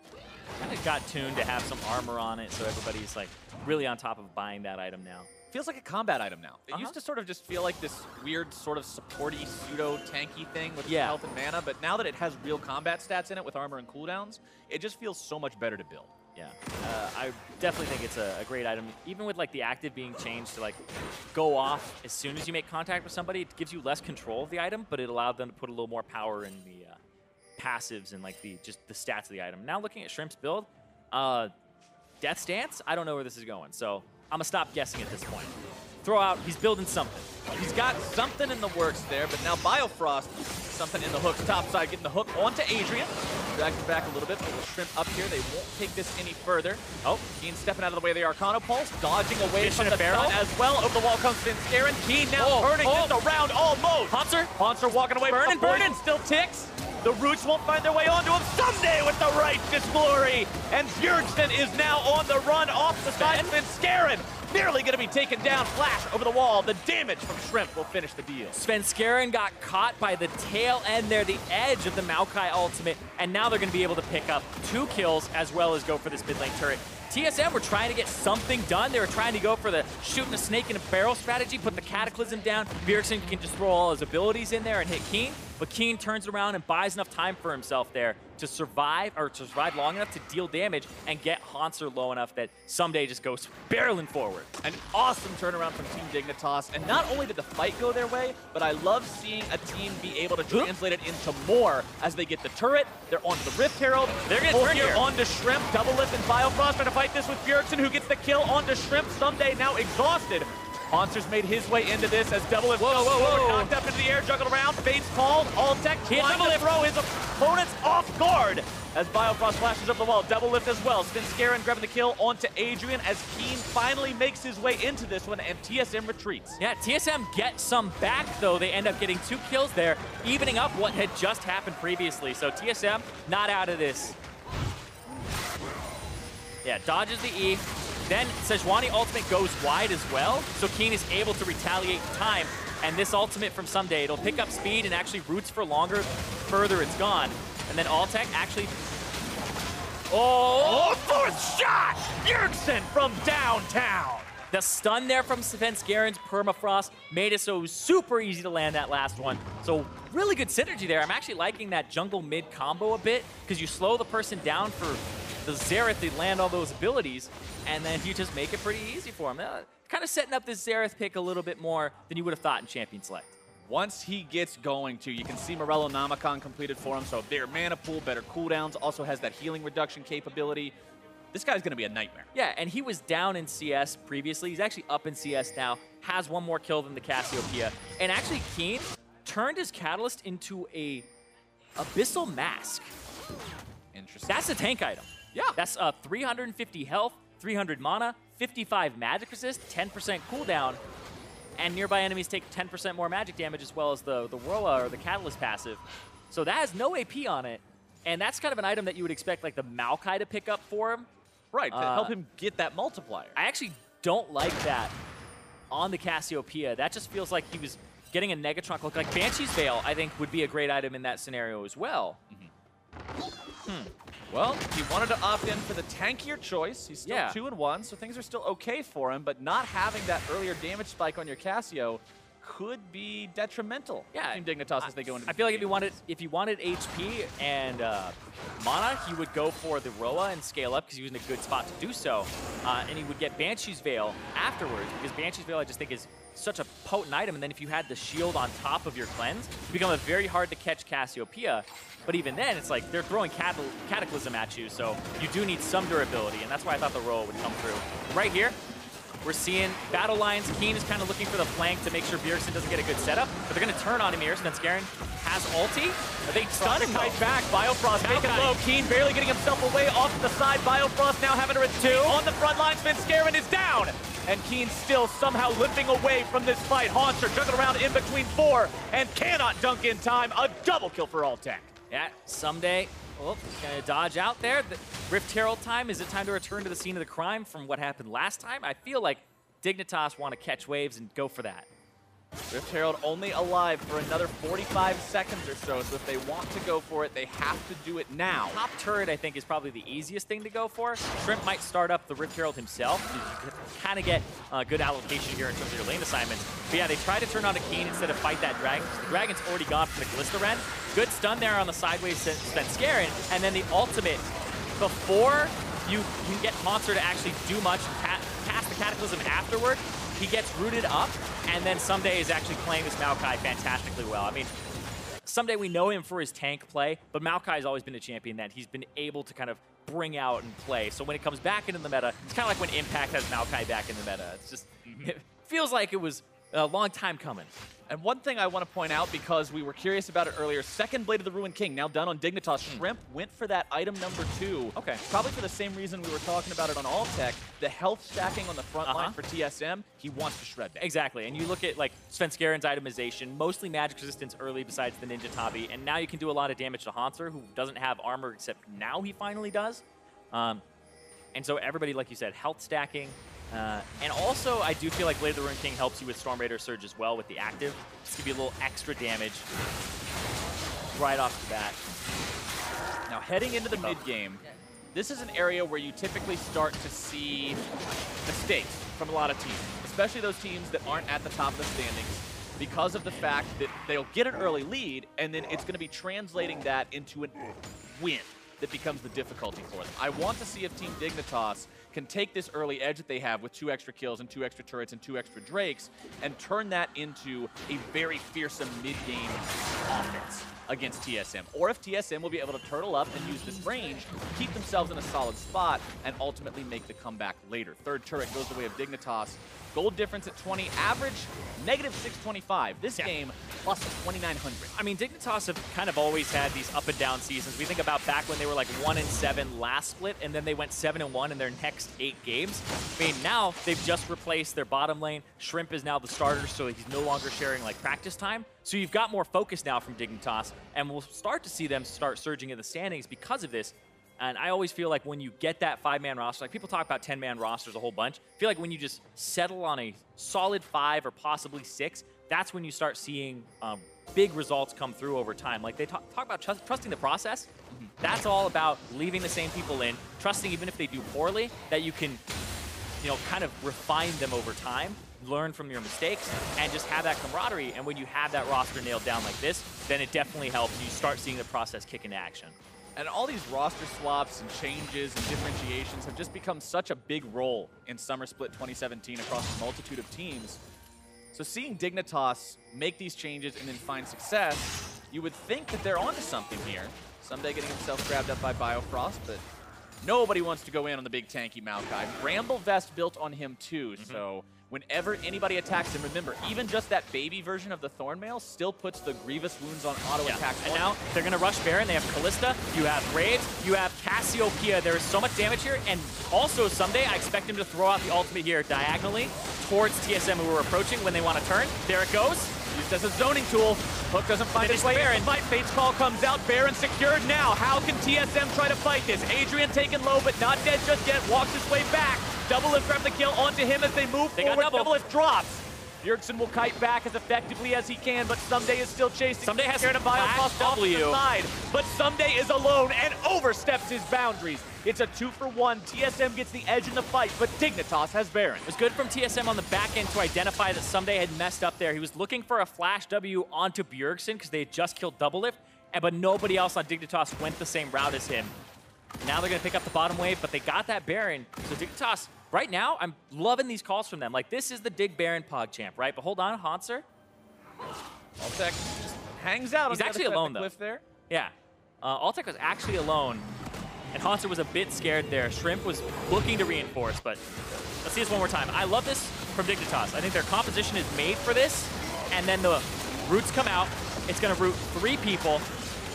Kind of got tuned to have some armor on it, so everybody's like really on top of buying that item now. Feels like a combat item now. It used to sort of just feel like this weird sort of supporty pseudo-tanky thing with health and mana, but now that it has real combat stats in it with armor and cooldowns, it just feels so much better to build. Yeah, I definitely think it's a great item. Even with like the active being changed to like go off as soon as you make contact with somebody, it gives you less control of the item, but it allowed them to put a little more power in the passives and like just the stats of the item. Now looking at Shrimp's build, Death Stance, I don't know where this is going, so I'm gonna stop guessing at this point. Throw out, he's building something. He's got something in the works there, but now Biofrost, something in the hooks, top side, getting the hook onto Adrian. Dragged it back a little bit, but with Shrimp up here, they won't take this any further. Oh, Keen stepping out of the way of the Arcano Pulse, dodging away from the barrel as well. Over the wall comes Svenskeren. Keen now burning just around almost. Hanser walking away from the burning, still ticks. The Roots won't find their way onto him. Someday with the Righteous Glory. And Bjergsen is now on the run off the side. Svenskeren nearly going to be taken down. Flash over the wall. The damage from Shrimp will finish the deal. Svenskeren got caught by the tail end there, the edge of the Maokai ultimate, and now they're going to be able to pick up 2 kills as well as go for this mid lane turret. TSM were trying to get something done. They were trying to go for the shooting a snake in a barrel strategy, put the Cataclysm down. Bjergsen can just throw all his abilities in there and hit Keen. but Keen turns around and buys enough time for himself there to survive, or to survive long enough to deal damage and get Hanser low enough that Someday just goes barreling forward. An awesome turnaround from Team Dignitas, and not only did the fight go their way, but I love seeing a team be able to translate it into more as they get the turret, they're onto the Rift Herald, they're getting turned here. Onto Shrimp, double lift and Biofrost trying to fight this with Bjergsen, who gets the kill onto Shrimp. Someday now exhausted. Hanser's made his way into this as double lift knocked up into the air, juggled around, fade's called, Altec trying to throw his opponents off guard as Biofrost flashes up the wall, double lift as well. Svenskeren grabbing the kill onto Adrian as Keen finally makes his way into this one and TSM retreats. Yeah, TSM get some back though. They end up getting 2 kills there, evening up what had just happened previously. So TSM not out of this. Yeah, dodges the E. Then Sejuani ultimate goes wide as well, so Keen is able to retaliate in time. And this ultimate from Someday, it'll pick up speed and actually roots for longer, further it's gone. And then Altec actually... Oh, fourth shot! Bjergsen from downtown! The stun there from Svenskeren's permafrost made it so super easy to land that last one. So really good synergy there. I'm actually liking that jungle mid combo a bit, because you slow the person down for the Xerath to land all those abilities, and then you just make it pretty easy for him. Kind of setting up this Xerath pick a little bit more than you would have thought in Champion Select. Once he gets going too, you can see Morello Namacon completed for him, so bigger mana pool, better cooldowns, also has that healing reduction capability. This guy's gonna be a nightmare. Yeah, and he was down in CS previously. He's actually up in CS now, has 1 more kill than the Cassiopeia. And actually Keen turned his Catalyst into a Abyssal Mask. Interesting. That's a tank item. Yeah. That's 350 health, 300 mana, 55 magic resist, 10% cooldown, and nearby enemies take 10% more magic damage as well as the Roa or the Catalyst passive. So that has no AP on it, and that's kind of an item that you would expect like the Maokai to pick up for him. Right, to help him get that multiplier. I actually don't like that on the Cassiopeia. That just feels like he was getting a Negatron look. Like Banshee's Veil, I think, would be a great item in that scenario as well. Well, he wanted to opt in for the tankier choice. He's still 2-1, so things are still okay for him, but not having that earlier damage spike on your Cassio could be detrimental. Yeah, Team Dignitas as they go into I feel like if he wanted HP and mana, he would go for the Roa and scale up because he was in a good spot to do so. And he would get Banshee's Veil afterwards, because Banshee's Veil I just think is such a potent item, and then if you had the shield on top of your cleanse, you become a very hard to catch Cassiopeia. But even then, it's like they're throwing Cataclysm at you, so you do need some durability, and that's why I thought the Roa would come through. Right here, we're seeing Battle Lines. Keen is kind of looking for the flank to make sure Bjergsen doesn't get a good setup, but they're going to turn on him here. Svenskeren has ulti. Are they stunning right back? Biofrost making low. Keen barely getting himself away off to the side. Biofrost now having to retreat on the front line. Svenskeren is down. And Keen still somehow limping away from this fight. Hanser juggling around in between 4 and cannot dunk in time. A double kill for Altec. Yeah, Someday, gonna dodge out there. The Rift Herald time, is it time to return to the scene of the crime from what happened last time? I feel like Dignitas want to catch waves and go for that. Rift Herald only alive for another 45 seconds or so, so if they want to go for it, they have to do it now. Top turret, I think, is probably the easiest thing to go for. Shrimp might start up the Rift Herald himself. You kind of get a good allocation here in terms of your lane assignments. But yeah, they try to turn on a Keen instead of fight that Dragon. The Dragon's already gone for the Callista Ren. Good stun there on the sideways Svenskeren, and then the ultimate before you can get Hanser to actually do much and cast the Cataclysm afterward. He gets rooted up, and then Someday is actually playing this Maokai fantastically well. I mean, Someday we know him for his tank play, but Maokai has always been a champion that he's been able to kind of bring out and play. So when it comes back into the meta, it's kind of like when Impact has Maokai back in the meta. It's just, it feels like it was a long time coming. And one thing I want to point out, because we were curious about it earlier, second Blade of the Ruined King, now done on Dignitas. Shrimp went for that item number 2. Okay. Probably for the same reason we were talking about it on Altec. The health stacking on the front line for TSM, he wants to shred that. Exactly, and you look at like Svenskeren's itemization, mostly magic resistance early besides the Ninja Tabi, and now you can do a lot of damage to Hanser, who doesn't have armor except now he finally does. And so everybody, like you said, health stacking. And also, I do feel like Blade of the Ruined King helps you with Storm Raider Surge as well with the active. Just give you a little extra damage right off the bat. Now, heading into the mid-game, this is an area where you typically start to see mistakes from a lot of teams, especially those teams that aren't at the top of the standings. because of the fact that they'll get an early lead, and then it's going to be translating that into a win that becomes the difficulty for them. I want to see if Team Dignitas can take this early edge that they have with 2 extra kills and 2 extra turrets and 2 extra drakes and turn that into a very fearsome mid-game offense against TSM. Or if TSM will be able to turtle up and use this range, keep themselves in a solid spot, and ultimately make the comeback later. 3rd turret goes the way of Dignitas. Gold difference at 20, average -625. This game plus 2,900. I mean, Dignitas have kind of always had these up and down seasons. We think about back when they were like 1-7 last split, and then they went 7-1 in their next 8 games. I mean, now they've just replaced their bottom lane. Shrimp is now the starter, so he's no longer sharing like practice time. So you've got more focus now from Dignitas, and we'll start to see them start surging in the standings because of this. And I always feel like when you get that 5-man roster, like people talk about 10-man rosters a whole bunch, I feel like when you just settle on a solid 5 or possibly 6, that's when you start seeing big results come through over time. Like they talk about trusting the process. That's all about leaving the same people in, trusting even if they do poorly, that you can, you know, kind of refine them over time, learn from your mistakes, and just have that camaraderie. And when you have that roster nailed down like this, then it definitely helps. You start seeing the process kick into action. And all these roster swaps and changes and differentiations have just become such a big role in Summer Split 2017 across a multitude of teams. So seeing Dignitas make these changes and then find success, you would think that they're onto something here. Someday getting himself grabbed up by Biofrost, but nobody wants to go in on the big tanky Maokai. Bramble Vest built on him too, so whenever anybody attacks him, remember, even just that baby version of the Thornmail still puts the Grievous Wounds on auto attack. And now they're going to rush Baron. They have Callista, you have Graves, you have Cassiopeia. There is so much damage here. And also someday I expect him to throw out the ultimate here diagonally towards TSM who are approaching when they want to turn. There it goes. Used as a zoning tool. Hook doesn't find his way in. Fight. Fate's Call comes out. Baron secured now. How can TSM try to fight this? Adrian taken low, but not dead just yet. Walks his way back. Doublelift grab the kill onto him as they move forward. Doublelift drops. Bjergsen will kite back as effectively as he can, but Someday is still chasing. Someday has scared of Biofrost off to the side, but Someday is alone and oversteps his boundaries. It's a 2-for-1. TSM gets the edge in the fight, but Dignitas has Baron. It was good from TSM on the back end to identify that Someday had messed up there. He was looking for a flash W onto Bjergsen because they had just killed Doublelift, but nobody else on Dignitas went the same route as him. Now they're going to pick up the bottom wave, but they got that Baron. So Dignitas, right now, I'm loving these calls from them. Like, this is the Dig Baron PogChamp, right? But hold on, Hanser. Altek just hangs out. He's actually alone, though. There. Yeah. Altek was actually alone, and Hanser was a bit scared there. Shrimp was looking to reinforce, but let's see this one more time. I love this from Dignitas. I think their composition is made for this, and then the roots come out. It's going to root 3 people.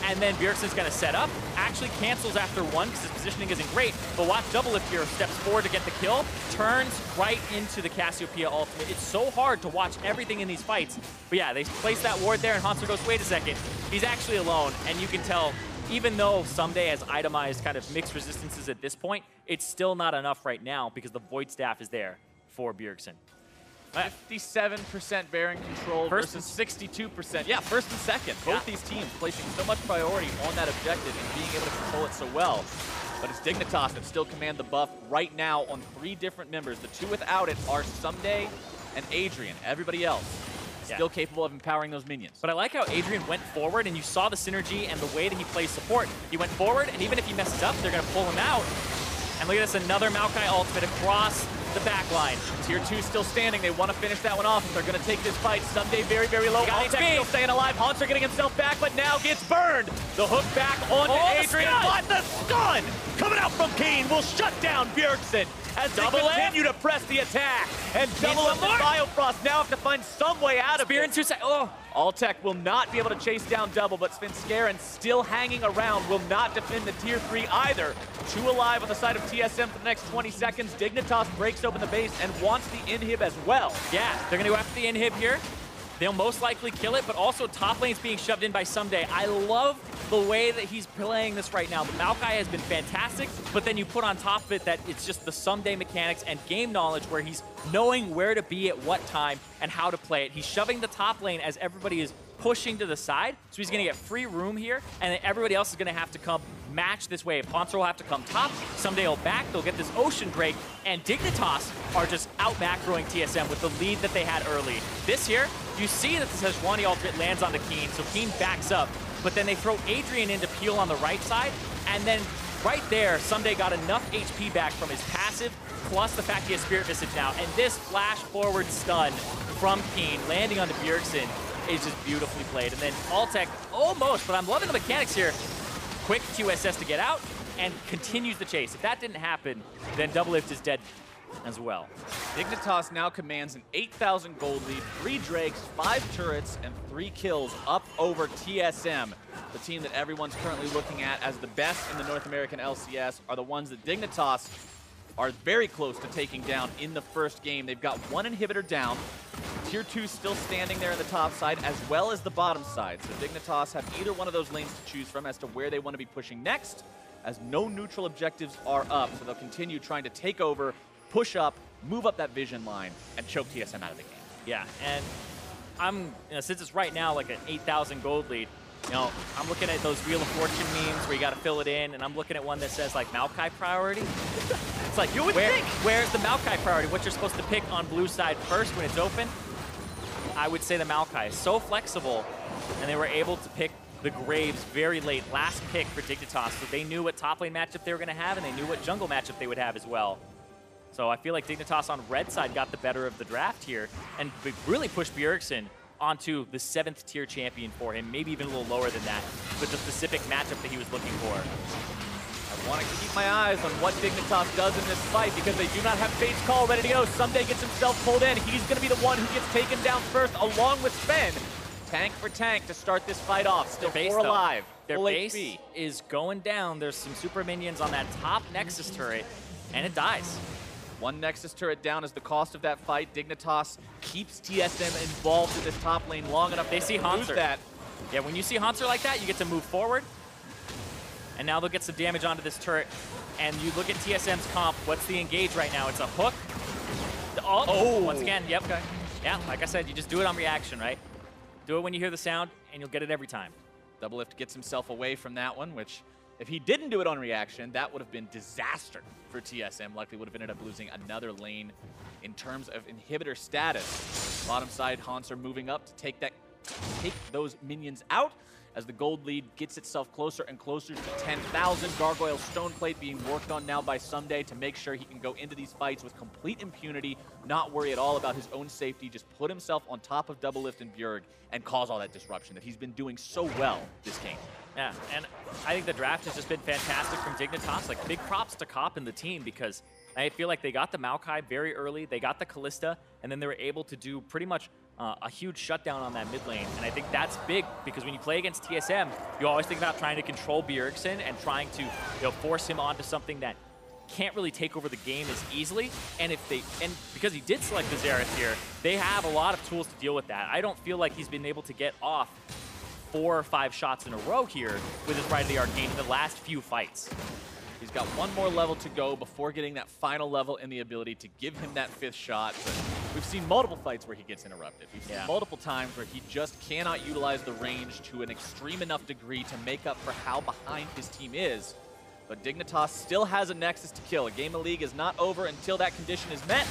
And then Bjergsen's going to set up, actually cancels after 1 because his positioning isn't great, but watch Doublelift here, steps forward to get the kill, turns right into the Cassiopeia ultimate. It's so hard to watch everything in these fights. But yeah, they place that ward there, and Hanser goes, wait a second, he's actually alone, and you can tell, even though Someday has itemized kind of mixed resistances at this point, it's still not enough right now because the Void Staff is there for Bjergsen. 57% Baron control versus 62%. Yeah, first and second. Both these teams placing so much priority on that objective and being able to control it so well. But it's Dignitas that still command the buff right now on 3 different members. The 2 without it are Someday and Adrian. Everybody else still capable of empowering those minions. But I like how Adrian went forward, and you saw the synergy and the way that he plays support. He went forward, and even if he messes up, they're going to pull him out. And look at this, another Maokai ultimate across the back line. Tier 2 still standing. They want to finish that one off. They're going to take this fight. Someday very, very low. Altek still staying alive. Hanser getting himself back, but now gets burned. The hook back onto Adrian. But the stun coming out from Kane will shut down Bjergsen as they continue to press the attack. And Doublelift and Biofrost now have to find some way out of Spear in 2 seconds. Oh. Altek will not be able to chase down Double, but Svenskeren still hanging around, will not defend the Tier 3 either. 2 alive on the side of TSM for the next 20 seconds. Dignitas breaks open the base and wants the inhib as well. Yeah, they're going to go after the inhib here. They'll most likely kill it, but also top lane's being shoved in by Someday. I love the way that he's playing this right now. The Maokai has been fantastic, but then you put on top of it that it's just the Someday mechanics and game knowledge where he's knowing where to be at what time and how to play it. He's shoving the top lane as everybody is pushing to the side, so he's going to get free room here, and then everybody else is going to have to come match this wave. Haunter will have to come top, Someday will back, they'll get this ocean break, and Dignitas are just out macroing TSM with the lead that they had early. This here, you see that the Sejuani ultimate lands onto Keen, so Keen backs up, but then they throw Adrian into Peel on the right side, and then right there, Someday got enough HP back from his passive, plus the fact he has Spirit Visage now, and this flash forward stun from Keen landing onto Bjergsen is just beautifully played. And then Altec almost, but I'm loving the mechanics here. Quick QSS to get out and continues the chase. If that didn't happen, then Doublelift is dead as well. Dignitas now commands an 8,000 gold lead, 3 Drakes, 5 turrets, and 3 kills up over TSM. The team that everyone's currently looking at as the best in the North American LCS are the ones that Dignitas are very close to taking down in the first game. They've got 1 inhibitor down. Tier 2 still standing there in the top side as well as the bottom side. So Dignitas have either one of those lanes to choose from as to where they want to be pushing next, as no neutral objectives are up. So they'll continue trying to take over, push up, move up that vision line, and choke TSM out of the game. Yeah, and since it's right now like an 8,000 gold lead, I'm looking at those Wheel of Fortune memes where you got to fill it in, and I'm looking at one that says like Maokai priority. It's like, you would think, where's the Maokai priority? What you're supposed to pick on blue side first when it's open? I would say the Maokai is so flexible, and they were able to pick the Graves very late, last pick for Dignitas, so they knew what top lane matchup they were going to have, and they knew what jungle matchup they would have as well. So I feel like Dignitas on red side got the better of the draft here, and really pushed Bjergsen onto the 7th tier champion for him, maybe even a little lower than that, with the specific matchup that he was looking for. I want to keep my eyes on what Dignitas does in this fight because they do not have Fate's Call ready to go. Someday gets himself pulled in. He's going to be the one who gets taken down first along with Sven. Tank for tank to start this fight off. Still 4 alive. Their Full base HP. is going down. There's some super minions on that top Nexus turret, and it dies. 1 Nexus turret down is the cost of that fight. Dignitas keeps TSM involved in this top lane long enough. They see Haunter. That. Yeah, when you see Haunter like that, you get to move forward. And now they'll get some damage onto this turret. And you look at TSM's comp. What's the engage right now? It's a hook. Oh, once again, yep. Okay. Yeah, like I said, you just do it on reaction, right? Do it when you hear the sound, and you'll get it every time. Doublelift gets himself away from that one, which if he didn't do it on reaction, that would have been disaster for TSM. Likely would have ended up losing another lane in terms of inhibitor status. Bottom side, Haunts are moving up to take those minions out as the gold lead gets itself closer and closer to 10,000. Gargoyle Stoneplate being worked on now by Someday to make sure he can go into these fights with complete impunity, not worry at all about his own safety, just put himself on top of Doublelift and Bjerg and cause all that disruption that he's been doing so well this game. Yeah, and I think the draft has just been fantastic from Dignitas. Like, big props to Cop and the team because I feel like they got the Maokai very early, they got the Kalista, and then they were able to do pretty much a huge shutdown on that mid lane. And I think that's big because when you play against TSM, you always think about trying to control Bjergsen and trying to force him onto something that can't really take over the game as easily. And because he did select the Xerath here, they have a lot of tools to deal with that. I don't feel like he's been able to get off 4 or 5 shots in a row here with his Rite of the Arcane in the last few fights. He's got 1 more level to go before getting that final level and the ability to give him that 5th shot. But we've seen multiple fights where he gets interrupted. We've seen multiple times where he just cannot utilize the range to an extreme enough degree to make up for how behind his team is. But Dignitas still has a Nexus to kill. A game of League is not over until that condition is met.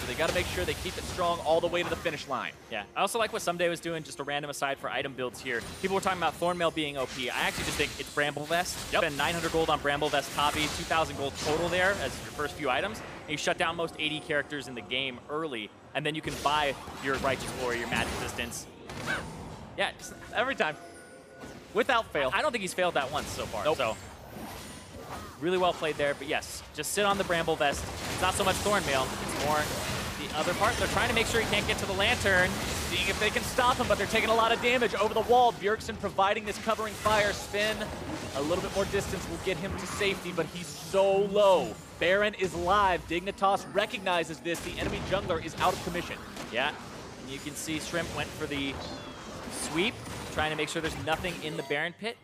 So they got to make sure they keep it strong all the way to the finish line. Yeah, I also like what Someday was doing, just a random aside for item builds here. People were talking about Thornmail being OP. I actually just think it's Bramble Vest. Spend 900 gold on Bramble Vest Tabi, 2,000 gold total there as your first few items. And you shut down most 80 characters in the game early, and then you can buy your Righteous Glory, your Magic Distance. Yeah, just every time. Without fail. I don't think he's failed that once so far. Nope. So really well played there, but yes, just sit on the Bramble Vest. It's not so much Thornmail, it's more the other part. They're trying to make sure he can't get to the Lantern. Seeing if they can stop him, but they're taking a lot of damage over the wall. Bjergsen providing this covering fire. Spin, a little bit more distance will get him to safety, but he's so low. Baron is live. Dignitas recognizes this. The enemy jungler is out of commission. Yeah, and you can see Shrimp went for the sweep, trying to make sure there's nothing in the Baron pit.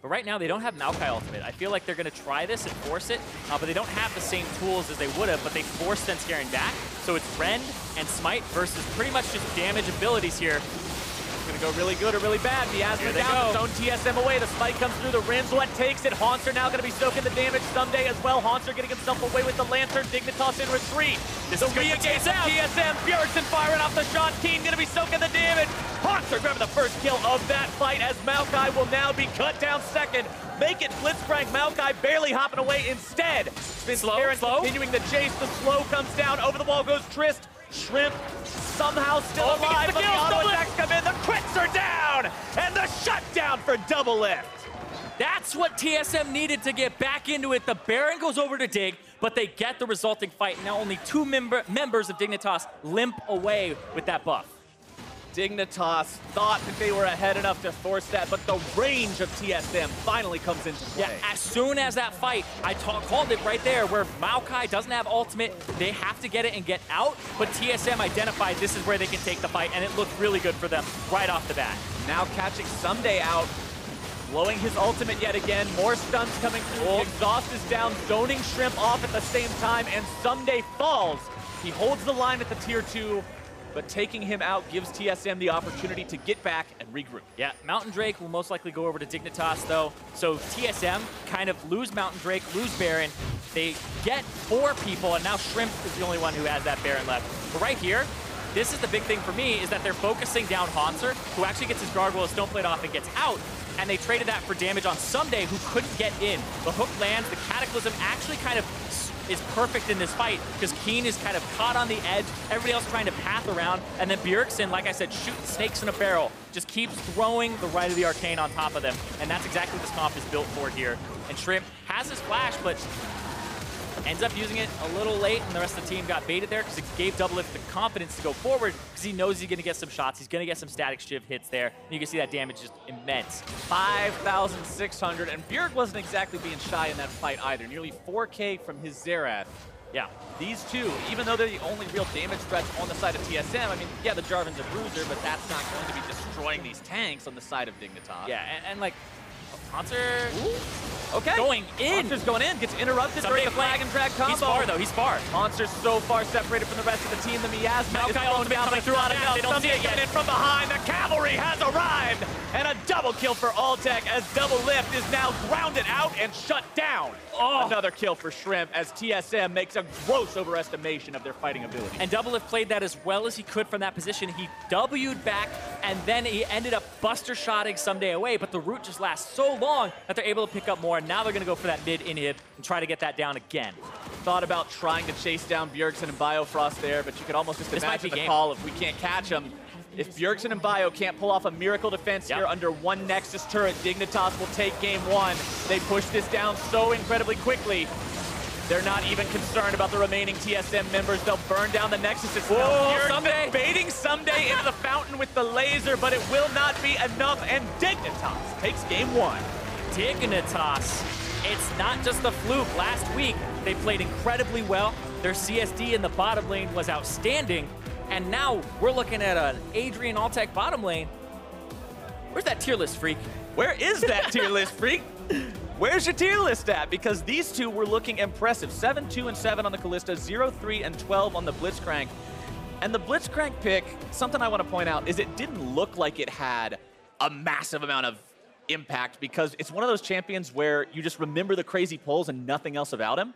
But right now, they don't have Maokai ultimate. I feel like they're going to try this and force it, but they don't have the same tools as they would have, but they forced Senscaring back. So it's Rend and Smite versus pretty much just damage abilities here. Gonna go really good or really bad. Miasma down, zone TSM away. The spike comes through. The Rinzlet takes it. Haunter now gonna be soaking the damage someday as well. Haunter getting himself away with the Lantern. Dignitas in retreat. This is re-engage TSM. Bjergsen firing off the shot. Keen gonna be soaking the damage. Haunter grabbing the first kill of that fight as Maokai will now be cut down second. Make it Blitzcrank. Maokai barely hopping away instead. Spin slow. Continuing the chase. The slow comes down. Over the wall goes Trist. Shrimp somehow still alive, but the auto attacks come in. The crits are down, and the shutdown for Double Lift. That's what TSM needed to get back into it. The Baron goes over to Dig, but they get the resulting fight. Now only two members of Dignitas limp away with that buff. Dignitas thought that they were ahead enough to force that, but the range of TSM finally comes into play. Yeah, as soon as that fight, I called it right there, where Maokai doesn't have ultimate, they have to get it and get out, but TSM identified this is where they can take the fight, and it looked really good for them right off the bat. Now catching Someday out, blowing his ultimate yet again, more stuns coming through, the exhaust is down, zoning Shrimp off at the same time, and Someday falls. He holds the line at the tier 2, but taking him out gives TSM the opportunity to get back and regroup. Yeah, Mountain Drake will most likely go over to Dignitas, though. So TSM kind of lose Mountain Drake, lose Baron. They get 4 people, and now Shrimp is the only one who has that Baron left. But right here, this is the big thing for me, is that they're focusing down Haunter, who actually gets his Gargoyle Stone Plate off and gets out, and they traded that for damage on Someday, who couldn't get in. The hook lands, the Cataclysm actually kind of is perfect in this fight because Keen is kind of caught on the edge, everybody else trying to path around, and then Bjergsen, like I said, shooting snakes in a barrel, just keeps throwing the Rite of the Arcane on top of them, and that's exactly what this comp is built for here. And Shrimp has his flash, but ends up using it a little late, and the rest of the team got baited there because it gave Double Lift the confidence to go forward because he knows he's going to get some shots. He's going to get some static shiv hits there. And you can see that damage is immense. 5,600, and Bjerg wasn't exactly being shy in that fight either. Nearly 4K from his Xerath. Yeah. These two, even though they're the only real damage threats on the side of TSM, I mean, yeah, the Jarvan's a bruiser, but that's not going to be destroying these tanks on the side of Dignitas. Yeah, and like, Haunter... Okay. Going in. Haunter's going in. Gets interrupted during the flag and drag combo. He's far, though. He's far. Haunter's so far separated from the rest of the team. The Miasma is ultimate coming through on it. They don't see it yet. In from behind. The cavalry has arrived. And a double kill for Altec as Double Lift is now grounded out and shut down. Oh. Another kill for Shrimp as TSM makes a gross overestimation of their fighting ability. And Double Lift played that as well as he could from that position. He W'd back, and then he ended up buster shotting Someday away, but the root just lasts so long that they're able to pick up more, and now they're going to go for that mid inhib and try to get that down again. Thought about trying to chase down Bjergsen and Biofrost there, but you could almost just imagine the call if we can't catch him. If Bjergsen and Bio can't pull off a miracle defense here under one Nexus turret, Dignitas will take game 1. They push this down so incredibly quickly. They're not even concerned about the remaining TSM members. They'll burn down the Nexus itself. Someday baiting Someday into the fountain with the laser, but it will not be enough, and Dignitas takes game 1. Dignitas, it's not just the fluke. Last week, they played incredibly well. Their CSD in the bottom lane was outstanding. And now we're looking at an Adrian Altec bottom lane. Where's that tier list, Freak? Where is that tier list, Freak? Where's your tier list at? Because these two were looking impressive. 7, 2, and 7 on the Kalista, 0, 3, and 12 on the Blitzcrank. And the Blitzcrank pick, something I want to point out, is it didn't look like it had a massive amount of impact because it's one of those champions where you just remember the crazy pulls and nothing else about him.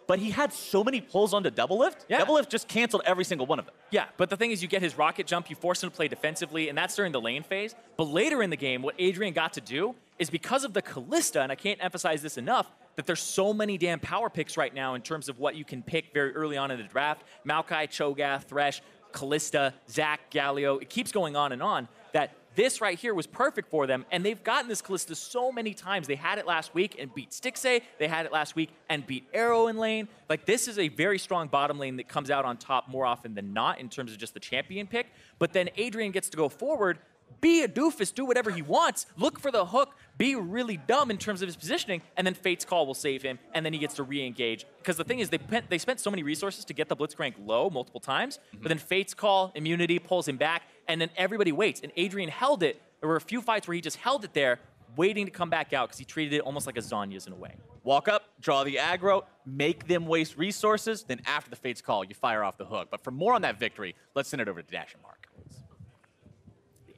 But he had so many pulls onto Double Lift. Yeah. Double Lift just canceled every single one of them. Yeah, but the thing is you get his rocket jump, you force him to play defensively, and that's during the lane phase. But later in the game, what Adrian got to do is because of the Kalista, and I can't emphasize this enough, that there's so many damn power picks right now in terms of what you can pick very early on in the draft. Maokai, Cho'Gath, Thresh, Kalista, Zac, Galio. It keeps going on, that this right here was perfect for them, and they've gotten this Kalista so many times. They had it last week and beat Stixxay. They had it last week and beat Arrow in lane. Like, this is a very strong bottom lane that comes out on top more often than not in terms of just the champion pick. But then Adrian gets to go forward, be a doofus, do whatever he wants, look for the hook, be really dumb in terms of his positioning, and then Fate's Call will save him, and then he gets to re-engage. Because the thing is, they spent so many resources to get the Blitzcrank low multiple times, but then Fate's Call, immunity, pulls him back, and then everybody waits. And Adrian held it. There were a few fights where he just held it there, waiting to come back out, because he treated it almost like a Zhonya's in a way. Walk up, draw the aggro, make them waste resources, then after the Fate's Call, you fire off the hook. But for more on that victory, let's send it over to Dash and Mark.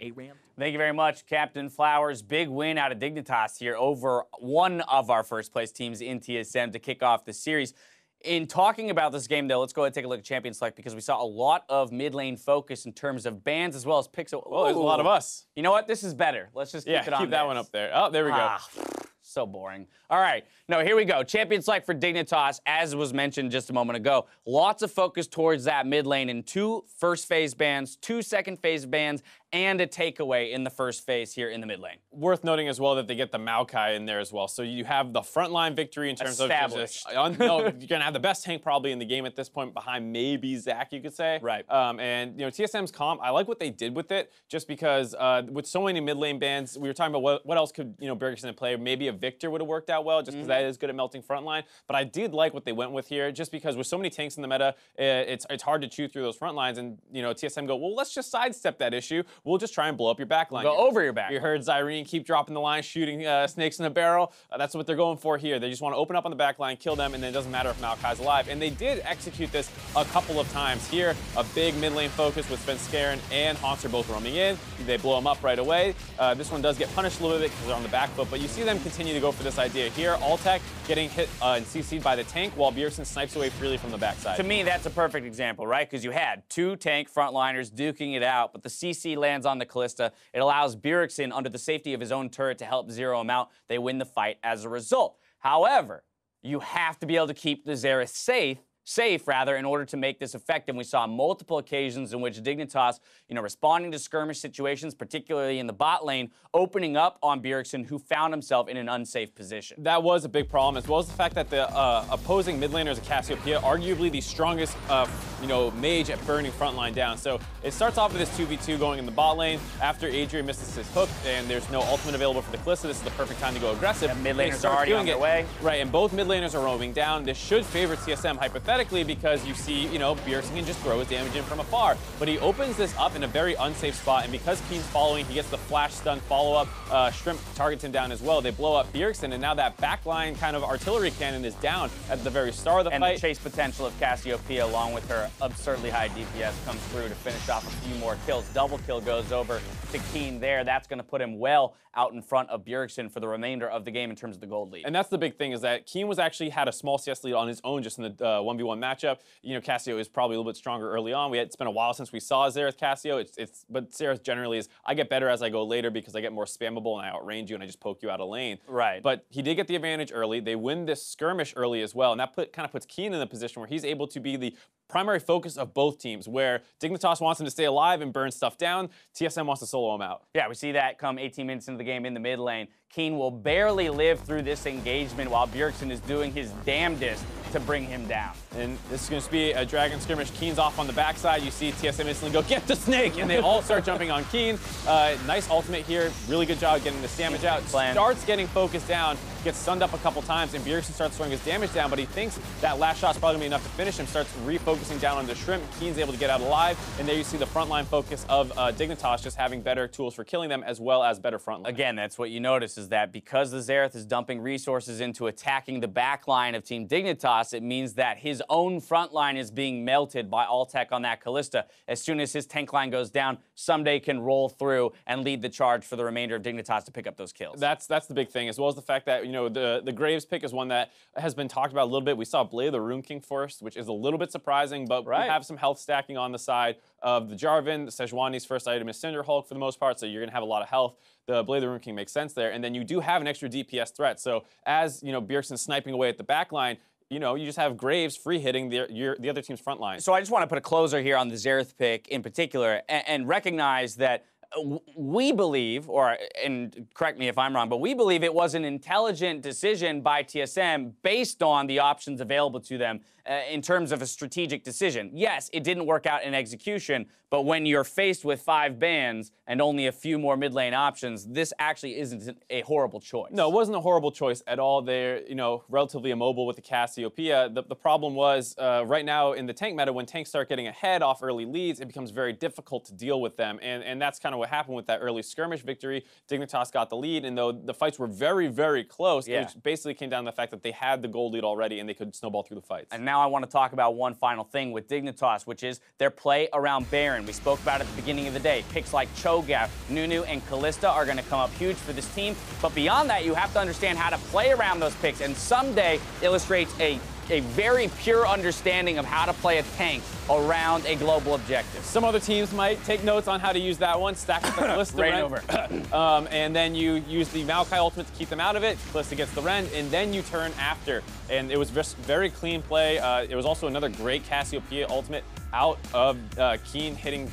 ARAM. Thank you very much, Captain Flowers. Big win out of Dignitas here over one of our first-place teams in TSM to kick off the series. In talking about this game, though, let's go ahead and take a look at Champion Select because we saw a lot of mid-lane focus in terms of bans as well as picks. Well, there's a lot of us. You know what? This is better. Let's just keep it on keep that one up there. Oh, there we go. So boring. All right. No, here we go. Champion Select for Dignitas, as was mentioned just a moment ago. Lots of focus towards that mid lane in 2 first phase bans, 2 second phase bans, and a takeaway in the first phase here in the mid lane. Worth noting as well that they get the Maokai in there as well. So you have the frontline victory in terms of established. No, you're gonna have the best tank probably in the game at this point, behind maybe Zach, you could say. Right. And TSM's comp, I like what they did with it, just because with so many mid lane bans, we were talking about what else could Bjergsen play. Maybe a Victor would have worked out well, just because that is good at melting frontline. But I did like what they went with here, just because with so many tanks in the meta, it's hard to chew through those front lines. And TSM go, well, let's just sidestep that issue. We'll just try and blow up your back line. Go over your back. You heard Zyrene keep dropping the line, shooting snakes in a barrel. That's what they're going for here. They just want to open up on the back line, kill them, and then it doesn't matter if Maokai's alive. And they did execute this a couple of times here. A big mid lane focus with FlyQuest and Haunter both roaming in. They blow them up right away. This one does get punished a little bit because they're on the back foot, but you see them continue to go for this idea here. Alltech getting hit and CC'd by the tank while Bjergsen snipes away freely from the backside. To me, that's a perfect example, right? Because you had 2 tank frontliners duking it out, but the CC lands on the Kalista. It allows Bjergsen, under the safety of his own turret, to help zero him out. They win the fight as a result. However, you have to be able to keep the Xerath safe in order to make this effective. We saw multiple occasions in which Dignitas, responding to skirmish situations, particularly in the bot lane, opening up on Bjergsen, who found himself in an unsafe position. That was a big problem, as well as the fact that the opposing mid laners of Cassiopeia, arguably the strongest, mage at burning frontline down. So it starts off with this 2v2 going in the bot lane after Adrian misses his hook, and there's no ultimate available for the Kalista. This is the perfect time to go aggressive. And mid laners are already on their way. Right, and both mid laners are roaming down. This should favor TSM hypothetically, because you see, Bjergsen can just throw his damage in from afar. But he opens this up in a very unsafe spot, and because Keen's following, he gets the flash stun follow-up. Shrimp targets him down as well. They blow up Bjergsen, and now that backline kind of artillery cannon is down at the very start of the fight. And the chase potential of Cassiopeia, along with her absurdly high DPS, comes through to finish off a few more kills. Double kill goes over to Keen there. That's going to put him well out in front of Bjergsen for the remainder of the game in terms of the gold lead. And that's the big thing, is that Keen was actually had a small CS lead on his own just in the 1v1 matchup. Cassio is probably a little bit stronger early on. It's been a while since we saw Xerath Cassio. But Xerath generally is, I get better as I go later because I get more spammable and I outrange you and I just poke you out of lane. Right. But he did get the advantage early. They win this skirmish early as well, and that kind of puts Keen in the position where he's able to be the primary focus of both teams, where Dignitas wants him to stay alive and burn stuff down. TSM wants to solo him out. Yeah, we see that come 18 minutes into the game in the mid lane. Keen will barely live through this engagement while Bjergsen is doing his damnedest to bring him down. And this is going to be a dragon skirmish. Keen's off on the backside. You see TSM instantly go, get the snake! And they all start jumping on Keen. Nice ultimate here. Really good job getting this damage out. Starts getting focused down, gets stunned up a couple times, and Bjergsen starts throwing his damage down, but he thinks that last shot's probably going to be enough to finish him. Starts refocusing down on the Shrimp. Keen's able to get out alive, and there you see the frontline focus of Dignitas just having better tools for killing them, as well as better frontline. Again, that's what you notice, is that because the Xerath is dumping resources into attacking the back line of Team Dignitas, it means that his own front line is being melted by Alltech on that Kalista. As soon as his tank line goes down, Someday can roll through and lead the charge for the remainder of Dignitas to pick up those kills. That's the big thing, as well as the fact that, the Graves pick is one that has been talked about a little bit. We saw Blade of the Rune King first, which is a little bit surprising, but we have some health stacking on the side of the Jarvan. The Sejuani's first item is Cinder Hulk for the most part, so you're going to have a lot of health. The Blade of the Rune King makes sense there, and then you do have an extra DPS threat. So as, Bjergsen's sniping away at the back line, you just have Graves free hitting the other team's front line. So I just want to put a closer here on the Xerath pick in particular and recognize that we believe, and correct me if I'm wrong, but we believe it was an intelligent decision by TSM based on the options available to them in terms of a strategic decision. Yes, it didn't work out in execution, but when you're faced with 5 bans and only a few more mid lane options, this actually isn't a horrible choice. No, it wasn't a horrible choice at all. They're, relatively immobile with the Cassiopeia. The problem was, right now in the tank meta, when tanks start getting ahead off early leads, it becomes very difficult to deal with them, and that's kind of of what happened with that early skirmish victory. Dignitas got the lead, and though the fights were very, very close, it basically came down to the fact that they had the gold lead already and they could snowball through the fights. And now I want to talk about one final thing with Dignitas, which is their play around Baron. We spoke about it at the beginning of the day. Picks like Cho'Gath, Nunu, and Kalista are going to come up huge for this team. But beyond that, you have to understand how to play around those picks, and someday illustrates a very pure understanding of how to play a tank around a global objective. Some other teams might take notes on how to use that one. Stack with the Kalista Rain Rend. over. And then you use the Maokai ultimate to keep them out of it. Kalista gets the Rend, and then you turn after. And it was just very clean play. It was also another great Cassiopeia ultimate out of Keen hitting,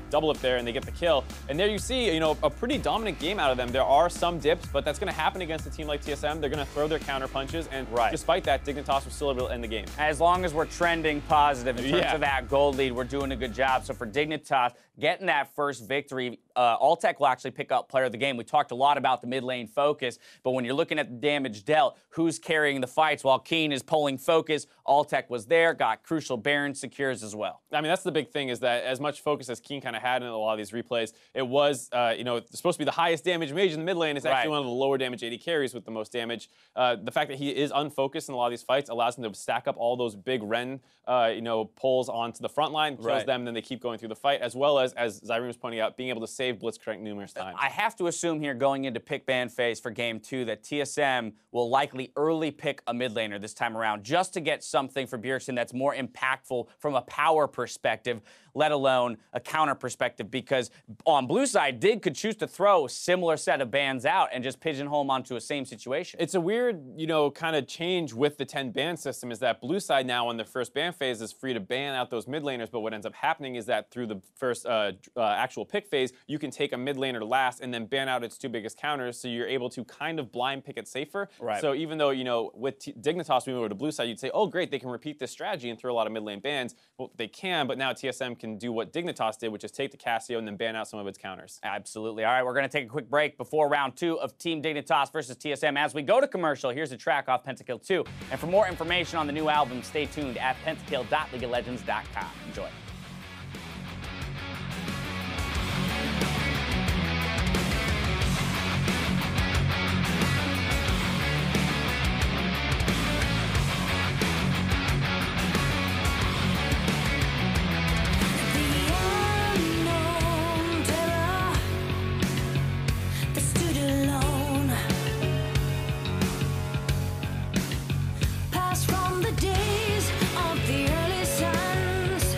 double up there, and they get the kill. And there you see, you know, a pretty dominant game out of them. There are some dips, but that's going to happen against a team like TSM. They're going to throw their counter punches, and despite that, Dignitas was still able to end the game. As long as we're trending positive in terms of that gold lead, we're doing a good job. So for Dignitas, getting that first victory, Alltech will actually pick up player of the game. We talked a lot about the mid lane focus, but when you're looking at the damage dealt, who's carrying the fights while Keen is pulling focus? Alltech was there, got crucial Baron secures as well. I mean, that's the big thing, is that as much focus as Keen kind of had in a lot of these replays, it was, you know, supposed to be the highest damage mage in the mid lane. Is actually one of the lower damage AD carries with the most damage. The fact that he is unfocused in a lot of these fights allows him to stack up all those big Ren, you know, pulls onto the front line, kills them, then they keep going through the fight, as well as Zyrene was pointing out, being able to save Blitzcrank numerous times. I have to assume here going into pick ban phase for game 2 that TSM will likely early pick a mid laner this time around, just to get something for Bjergsen that's more impactful from a power perspective, let alone a counter perspective, because on blue side, Dig could choose to throw a similar set of bans out and just pigeonhole them onto a same situation. It's a weird, you know, kind of change with the 10 ban system, is that blue side now on the first ban phase is free to ban out those mid laners, but what ends up happening is that through the first actual pick phase, you can take a mid laner last and then ban out its 2 biggest counters, so you're able to kind of blind pick it safer. So even though, you know, with Dignitas moving over to blue side, you'd say, oh great, they can repeat this strategy and throw a lot of mid lane bans. Well, they can, but now TSM can do what Dignitas did, which is take the Cassio and then ban out some of its counters. Absolutely. All right, we're going to take a quick break before round 2 of Team Dignitas versus TSM. As we go to commercial, here's a track off Pentakill 2. And for more information on the new album, stay tuned at pentakill.leagueoflegends.com. Enjoy. From the days of the early suns,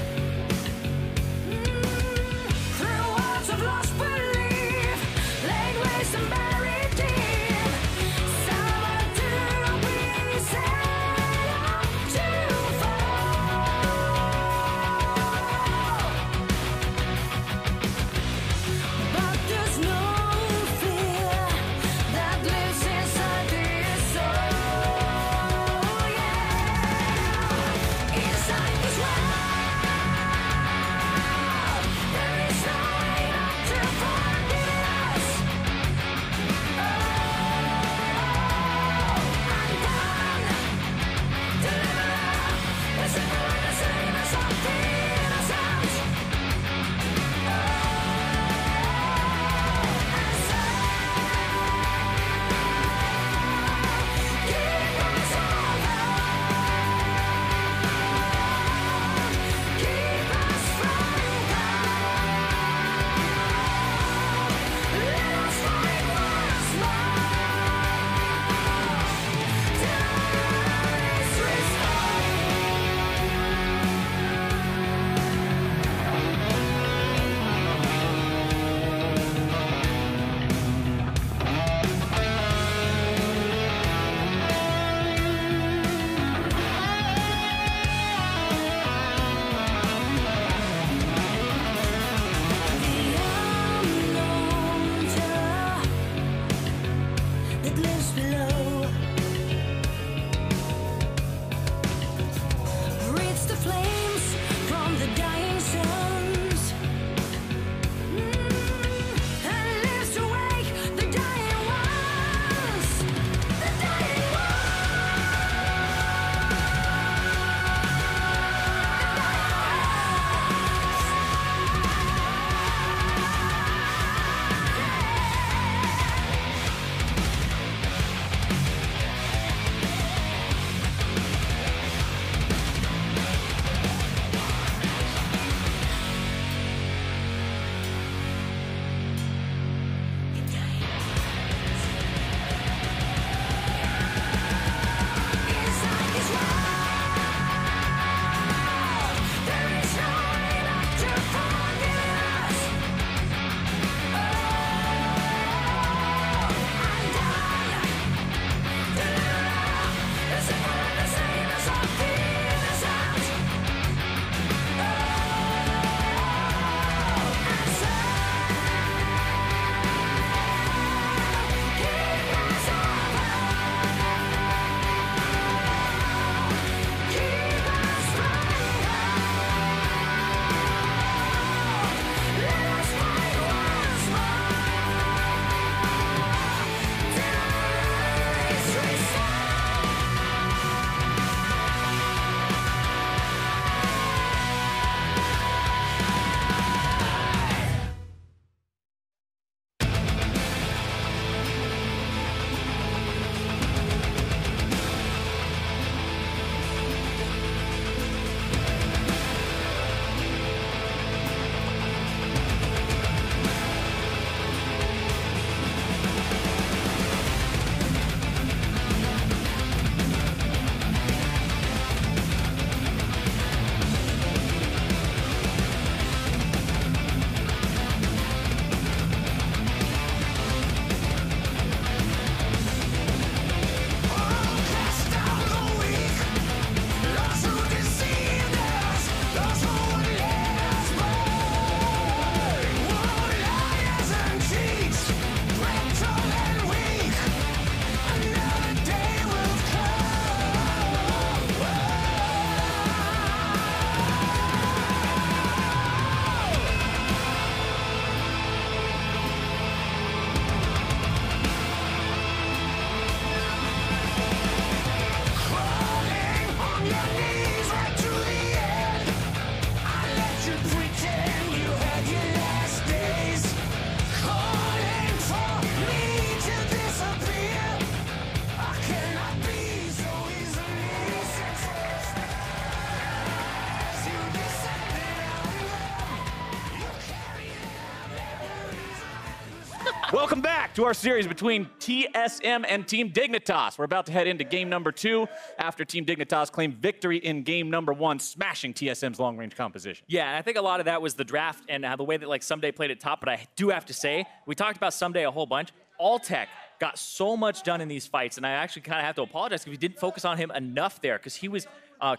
Welcome back to our series between TSM and Team Dignitas. We're about to head into game number 2 after Team Dignitas claimed victory in game number 1, smashing TSM's long-range composition. Yeah, and I think a lot of that was the draft and the way that like Someday played it top, but I do have to say, we talked about Someday a whole bunch. Alltech got so much done in these fights, and I actually kind of have to apologize because we didn't focus on him enough there because he was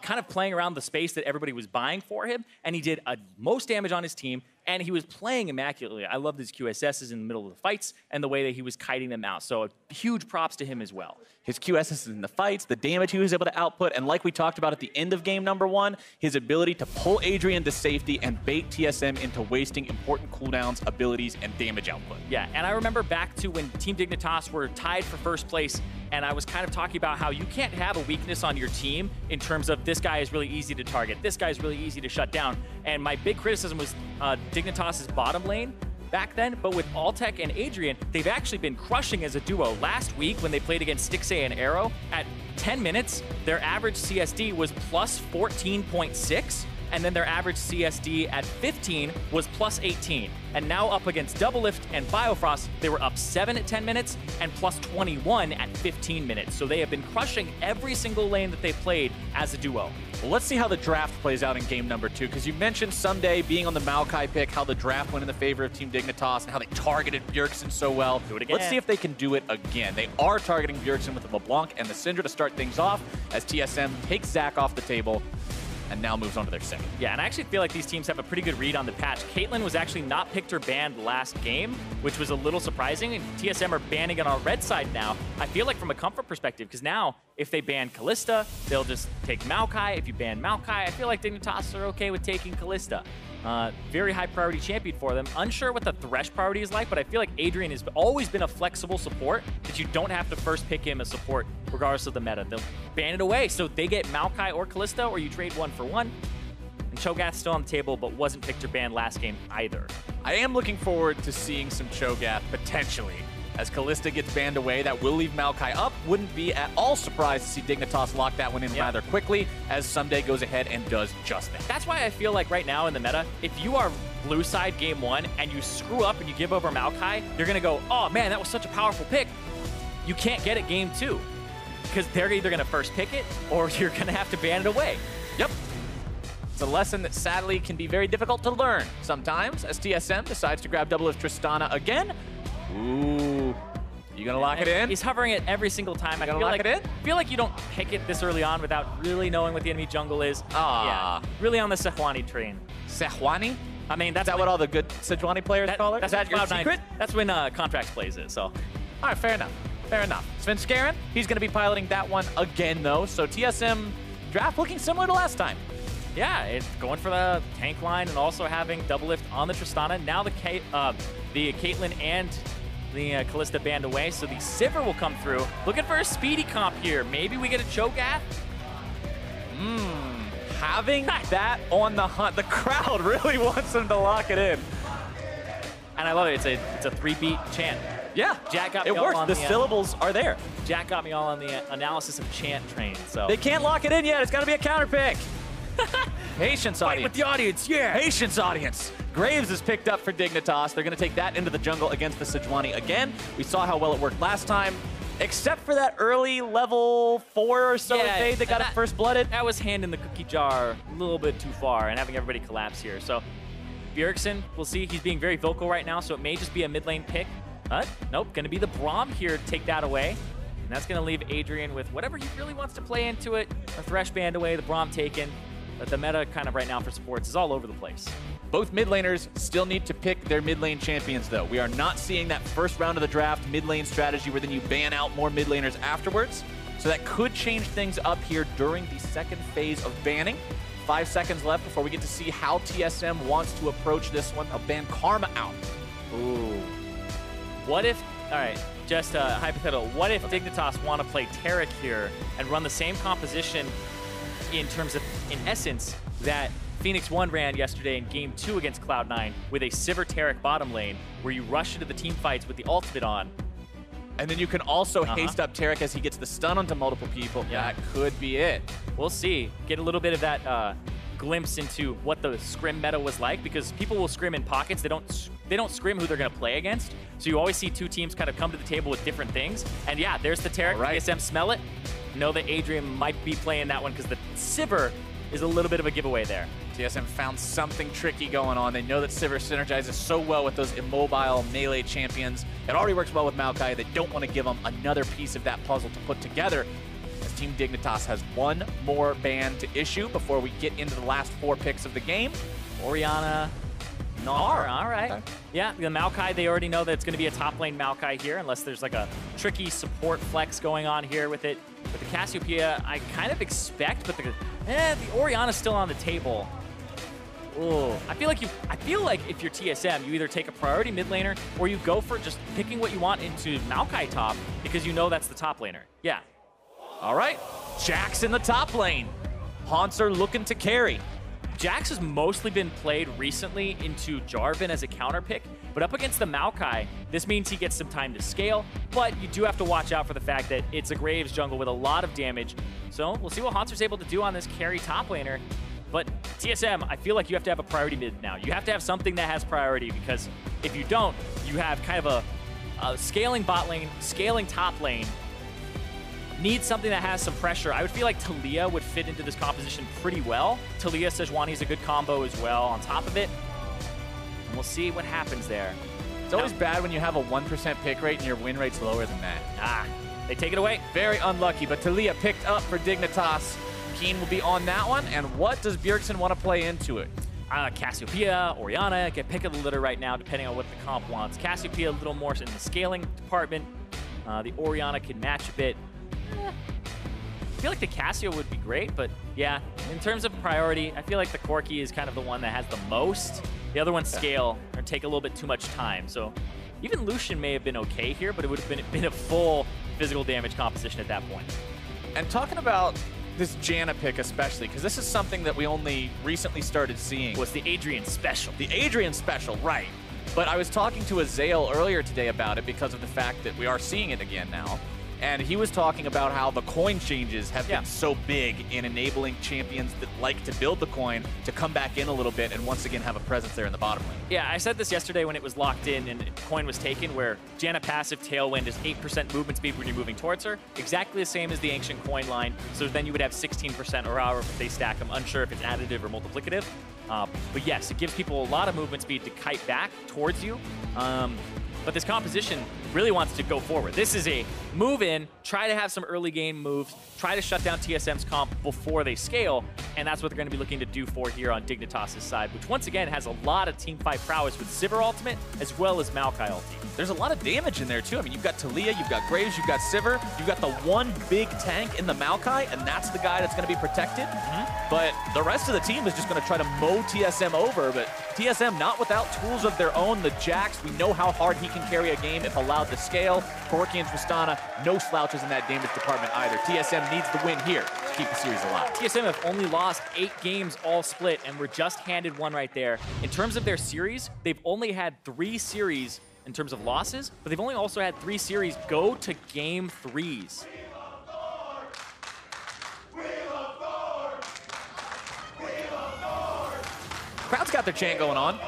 kind of playing around the space that everybody was buying for him, and he did most damage on his team, and he was playing immaculately. I loved his QSSs in the middle of the fights and the way that he was kiting them out, so huge props to him as well. His QSS in the fights, the damage he was able to output, and like we talked about at the end of game number 1, his ability to pull Adrian to safety and bait TSM into wasting important cooldowns, abilities, and damage output. Yeah, and I remember back to when Team Dignitas were tied for first place, and I was kind of talking about how you can't have a weakness on your team in terms of this guy is really easy to target, this guy is really easy to shut down, and my big criticism was Dignitas' bottom lane back then, but with Alltech and Adrian, they've actually been crushing as a duo. Last week, when they played against Stixxay and Arrow, at 10 minutes, their average CSD was plus 14.6, and then their average CSD at 15 was plus 18. And now up against Doublelift and Biofrost, they were up 7 at 10 minutes and plus 21 at 15 minutes. So they have been crushing every single lane that they played as a duo. Well, let's see how the draft plays out in game number 2, because you mentioned Someday being on the Maokai pick, how the draft went in the favor of Team Dignitas, and how they targeted Bjergsen so well. Do it again. Let's see if they can do it again. They are targeting Bjergsen with the LeBlanc and the Syndra to start things off, as TSM takes Zach off the table and now moves on to their second. Yeah, and I actually feel like these teams have a pretty good read on the patch. Caitlyn was actually not picked or banned last game, which was a little surprising, and TSM are banning it on red side now. I feel like from a comfort perspective, because now, if they ban Kalista, they'll just take Maokai. If you ban Maokai, I feel like Dignitas are okay with taking Kalista. Very high priority champion for them. Unsure what the Thresh priority is like, but I feel like Adrian has always been a flexible support that you don't have to first pick him as support regardless of the meta. They'll ban it away, so they get Maokai or Kalista, or you trade 1 for 1. And Cho'Gath's still on the table, but wasn't picked or banned last game either. I am looking forward to seeing some Cho'Gath potentially. As Kalista gets banned away, that will leave Maokai up. Wouldn't be at all surprised to see Dignitas lock that one in rather quickly, as Someday goes ahead and does just that. That's why I feel like right now in the meta, if you are blue side game 1 and you screw up and you give over Maokai, you're gonna go, oh man, that was such a powerful pick. You can't get it game 2, because they're either gonna first pick it or you're gonna have to ban it away. Yep. It's a lesson that sadly can be very difficult to learn sometimes, as TSM decides to grab Doublelift Tristana again. Ooh. You gonna lock it in? He's hovering it every single time. I lock it in? feel like you don't pick it this early on without really knowing what the enemy jungle is. Ah. Yeah, really on the Sejuani train. Sejuani? I mean, that's Is that what all the good Sejuani players call it? That's Is that your Cloud9. secret? That's when Contracts plays it, so. All right, fair enough. Fair enough. Svenskeren, he's going to be piloting that one again, though. So TSM draft looking similar to last time. Yeah, it's going for the tank line and also having Doublelift on the Tristana. Now the Caitlyn and the Kalista banned away, so the Sivir will come through. Looking for a speedy comp here. Maybe we get a Cho'Gath? Having that on the hunt. The crowd really wants him to lock it in. And I love it. It's a 3-beat chant. Yeah, Jack got me it all works. on The syllables are there. Jack got me all on the analysis of chant train, so. They can't lock it in yet. It's got to be a counter pick. Patience, Fight audience. with the audience, yeah! Patience, audience. Graves is picked up for Dignitas. They're going to take that into the jungle against the Sejuani again. We saw how well it worked last time, except for that early level 4 or so invade that got it first blooded. That was hand in the cookie jar a little bit too far and having everybody collapse here. So Bjergsen, we'll see. He's being very vocal right now, so it may just be a mid lane pick. But nope, going to be the Braum here to take that away. And that's going to leave Adrian with whatever he really wants to play into it. A Thresh banned away, the Braum taken. But the meta kind of right now for supports is all over the place. Both mid laners still need to pick their mid lane champions, though. We are not seeing that first round of the draft mid lane strategy where then you ban out more mid laners afterwards. So that could change things up here during the second phase of banning. 5 seconds left before we get to see how TSM wants to approach this one. They'll ban Karma out. Ooh. What if, all right, just hypothetical, what if Dignitas want to play Taric here and run the same composition in terms of, in essence, that Phoenix 1 ran yesterday in Game 2 against Cloud9 with a Sivir Taric bottom lane where you rush into the team fights with the ultimate on. And then you can also haste up Taric as he gets the stun onto multiple people. Yeah. That could be it. We'll see. Get a little bit of that glimpse into what the scrim meta was like, because people will scrim in pockets. They don't scrim who they're going to play against. So you always see two teams kind of come to the table with different things. And yeah, there's the Tarek. Right. TSM smell it. Know that Adrian might be playing that one because the Sivir is a little bit of a giveaway there. TSM found something tricky going on. They know that Sivir synergizes so well with those immobile melee champions. It already works well with Maokai. They don't want to give them another piece of that puzzle to put together, as Team Dignitas has one more ban to issue before we get into the last 4 picks of the game. Orianna, Gnar, all right. Okay. Yeah, the Maokai, they already know that it's going to be a top lane Maokai here, unless there's like a tricky support flex going on here with it. With the Cassiopeia, I kind of expect, but the Orianna's still on the table. Ooh, I feel like if you're TSM, you either take a priority mid laner or you go for just picking what you want into Maokai top because you know that's the top laner. Yeah. All right, Jax in the top lane. Haunter looking to carry. Jax has mostly been played recently into Jarvan as a counter pick, but up against the Maokai, this means he gets some time to scale, but you do have to watch out for the fact that it's a Graves jungle with a lot of damage. So we'll see what Haunter's able to do on this carry top laner. But TSM, I feel like you have to have a priority mid now. You have to have something that has priority, because if you don't, you have kind of a scaling bot lane, scaling top lane. Need something that has some pressure. I would feel like Taliyah would fit into this composition pretty well. Taliyah, Sejuani is a good combo as well on top of it. And we'll see what happens there. It's always bad when you have a 1% pick rate and your win rate's lower than that. They take it away. Very unlucky, but Taliyah picked up for Dignitas. Keen will be on that one, and what does Bjergsen want to play into it? Cassiopeia, Orianna, get pick of the litter right now, depending on what the comp wants. Cassiopeia a little more in the scaling department. The Orianna can match a bit. I feel like the Cassio would be great, but yeah, in terms of priority, I feel like the Corki is kind of the one that has the most. The other ones scale or take a little bit too much time. So even Lucian may have been okay here, but it would have been a full physical damage composition at that point. And talking about this Janna pick especially, because this is something that we only recently started seeing. Was the Adrian special. The Adrian special, right. But I was talking to Azael earlier today about it because of the fact that we are seeing it again now. And he was talking about how the coin changes have been so big in enabling champions that like to build the coin to come back in a little bit and once again have a presence there in the bottom lane. Yeah, I said this yesterday when it was locked in and coin was taken, where Janna passive Tailwind is 8% movement speed when you're moving towards her. Exactly the same as the Ancient Coin line. So then you would have 16% or however they stack them. Unsure if it's additive or multiplicative. But yes, it gives people a lot of movement speed to kite back towards you. But this composition really wants to go forward. This is a move in, try to have some early game moves, try to shut down TSM's comp before they scale, and that's what they're going to be looking to do for here on Dignitas' side, which once again has a lot of teamfight prowess with Sivir ultimate as well as Maokai ulti. There's a lot of damage in there too. I mean, you've got Taliyah, you've got Graves, you've got Sivir, you've got the one big tank in the Maokai, and that's the guy that's going to be protected. But the rest of the team is just going to try to mow TSM over, but TSM not without tools of their own. The Jax, we know how hard he can carry a game if allowed to scale. Corki and Tristana, no slouches in that damage department either. TSM needs the win here to keep the series alive. TSM have only lost 8 games all split, and we're just handed one right there. In terms of their series, they've only had 3 series in terms of losses, but they've only also had 3 series go to game 3s. Crowd's got their chant going on.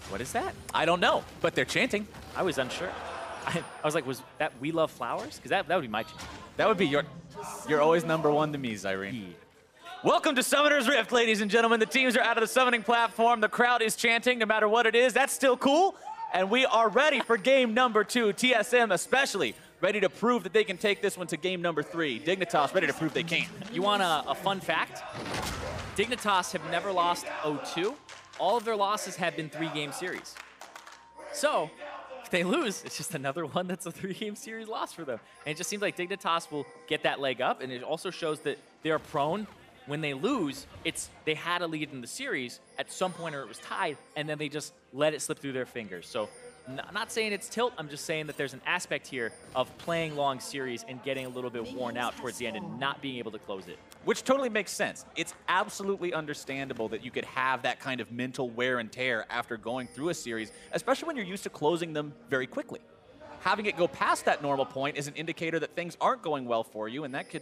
What is that? I don't know, but they're chanting. I was unsure. I was like, was that We Love Flowers? Because that would be my chant. That would be you're always #1 to me, Zyrene. Welcome to Summoner's Rift, ladies and gentlemen. The teams are out of the summoning platform. The crowd is chanting no matter what it is. That's still cool. And we are ready for game number 2. TSM especially ready to prove that they can take this one to game number 3. Dignitas ready to prove they can. You want a fun fact? Dignitas have never lost 0-2. All of their losses have been 3-game series. So if they lose, it's just another one that's a 3-game series loss for them. And it just seems like Dignitas will get that leg up, and it also shows that they are prone. When they lose, they had a lead in the series at some point, or it was tied, and then they just let it slip through their fingers. So I'm not saying it's tilt, I'm just saying that there's an aspect here of playing long series and getting a little bit worn out towards the end and not being able to close it. Which totally makes sense. It's absolutely understandable that you could have that kind of mental wear and tear after going through a series, especially when you're used to closing them very quickly. Having it go past that normal point is an indicator that things aren't going well for you, and that could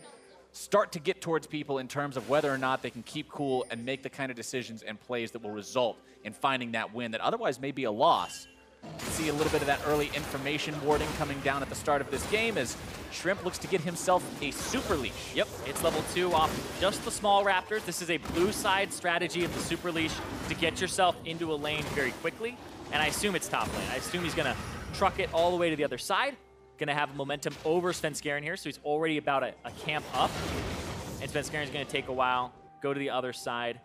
start to get towards people in terms of whether or not they can keep cool and make the kind of decisions and plays that will result in finding that win that otherwise may be a loss. See a little bit of that early information warding coming down at the start of this game as Shrimp looks to get himself a super leash. Yep, it's level 2 off just the small Raptors. This is a blue side strategy of the super leash to get yourself into a lane very quickly. And I assume it's top lane. I assume he's going to truck it all the way to the other side. Going to have momentum over Svenskeren here, so he's already about a camp up. And Svenskeren's going to take a while, go to the other side,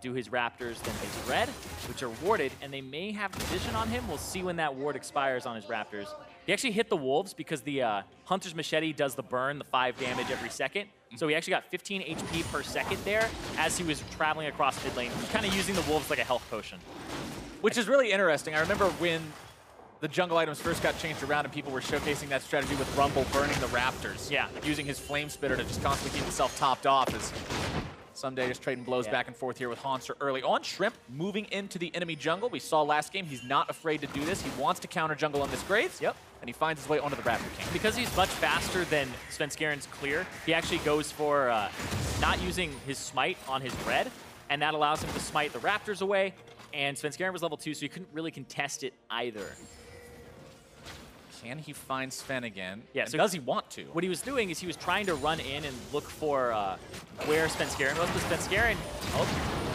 do his Raptors, then his red, which are warded, and they may have vision on him. We'll see when that ward expires on his Raptors. He actually hit the Wolves because the Hunter's Machete does the burn, the 5 damage every second. So he actually got 15 HP per second there as he was traveling across mid lane. He's kind of using the Wolves like a health potion. Which is really interesting. I remember when the jungle items first got changed around and people were showcasing that strategy with Rumble burning the Raptors. Yeah. Using his Flame Spitter to just constantly keep himself topped off as Someday just trading blows back and forth here with Hanser early on. Shrimp moving into the enemy jungle. We saw last game, he's not afraid to do this. He wants to counter jungle on this Graves. Yep. And he finds his way onto the Raptor King. Because he's much faster than Svenskeren's clear, he actually goes for not using his smite on his red, and that allows him to smite the Raptors away. And Svenskeren was level 2, so he couldn't really contest it either. Can he find Sven again? Yeah, and so does he want to? What he was doing is he was trying to run in and look for where Svenskeren was, but Svenskeren...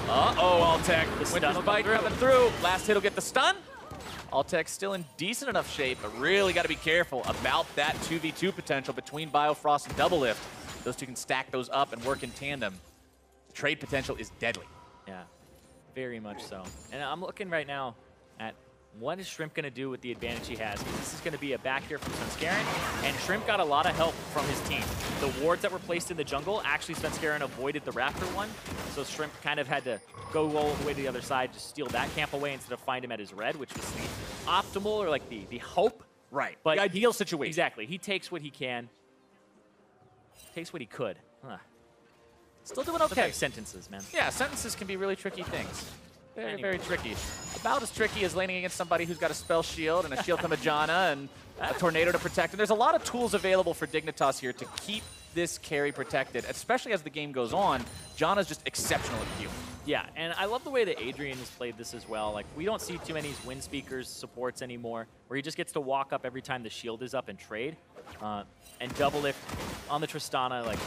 Altec. Winter's Bite coming through. Last hit will get the stun. Altec still in decent enough shape, but really got to be careful about that 2v2 potential between Biofrost and Double Lift. Those two can stack those up and work in tandem. The trade potential is deadly. Yeah, very much so. And I'm looking right now at what is Shrimp going to do with the advantage he has? Because this is going to be a back here from Svenskeren, and Shrimp got a lot of help from his team. The wards that were placed in the jungle, actually Svenskeren avoided the Raptor one, so Shrimp kind of had to go all the way to the other side to steal that camp away instead of find him at his red, which was the optimal, or like the hope. Right, but the ideal situation. Exactly. He takes what he can. Takes what he could. Huh. Still doing okay. Like sentences, man. Yeah, sentences can be really tricky things. Very, very tricky. About as tricky as laning against somebody who's got a spell shield and a shield from a Janna and a tornado to protect. And there's a lot of tools available for Dignitas here to keep this carry protected, especially as the game goes on. Janna's just exceptional at healing. Yeah, and I love the way that Adrian has played this as well. Like, we don't see too many Wind Speakers supports anymore, where he just gets to walk up every time the shield is up and trade. And Double Lift on the Tristana, like,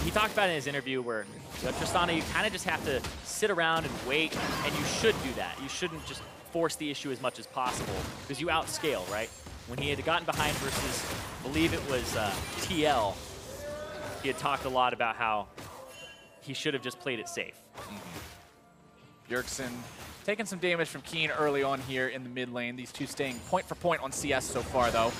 he talked about in his interview where Tristana, you kind of just have to sit around and wait, and you should do that. You shouldn't just force the issue as much as possible, because you outscale, right? When he had gotten behind versus, I believe it was TL, he had talked a lot about how he should have just played it safe. Bjergsen taking some damage from Keen early on here in the mid lane. These two staying point for point on CS so far, though.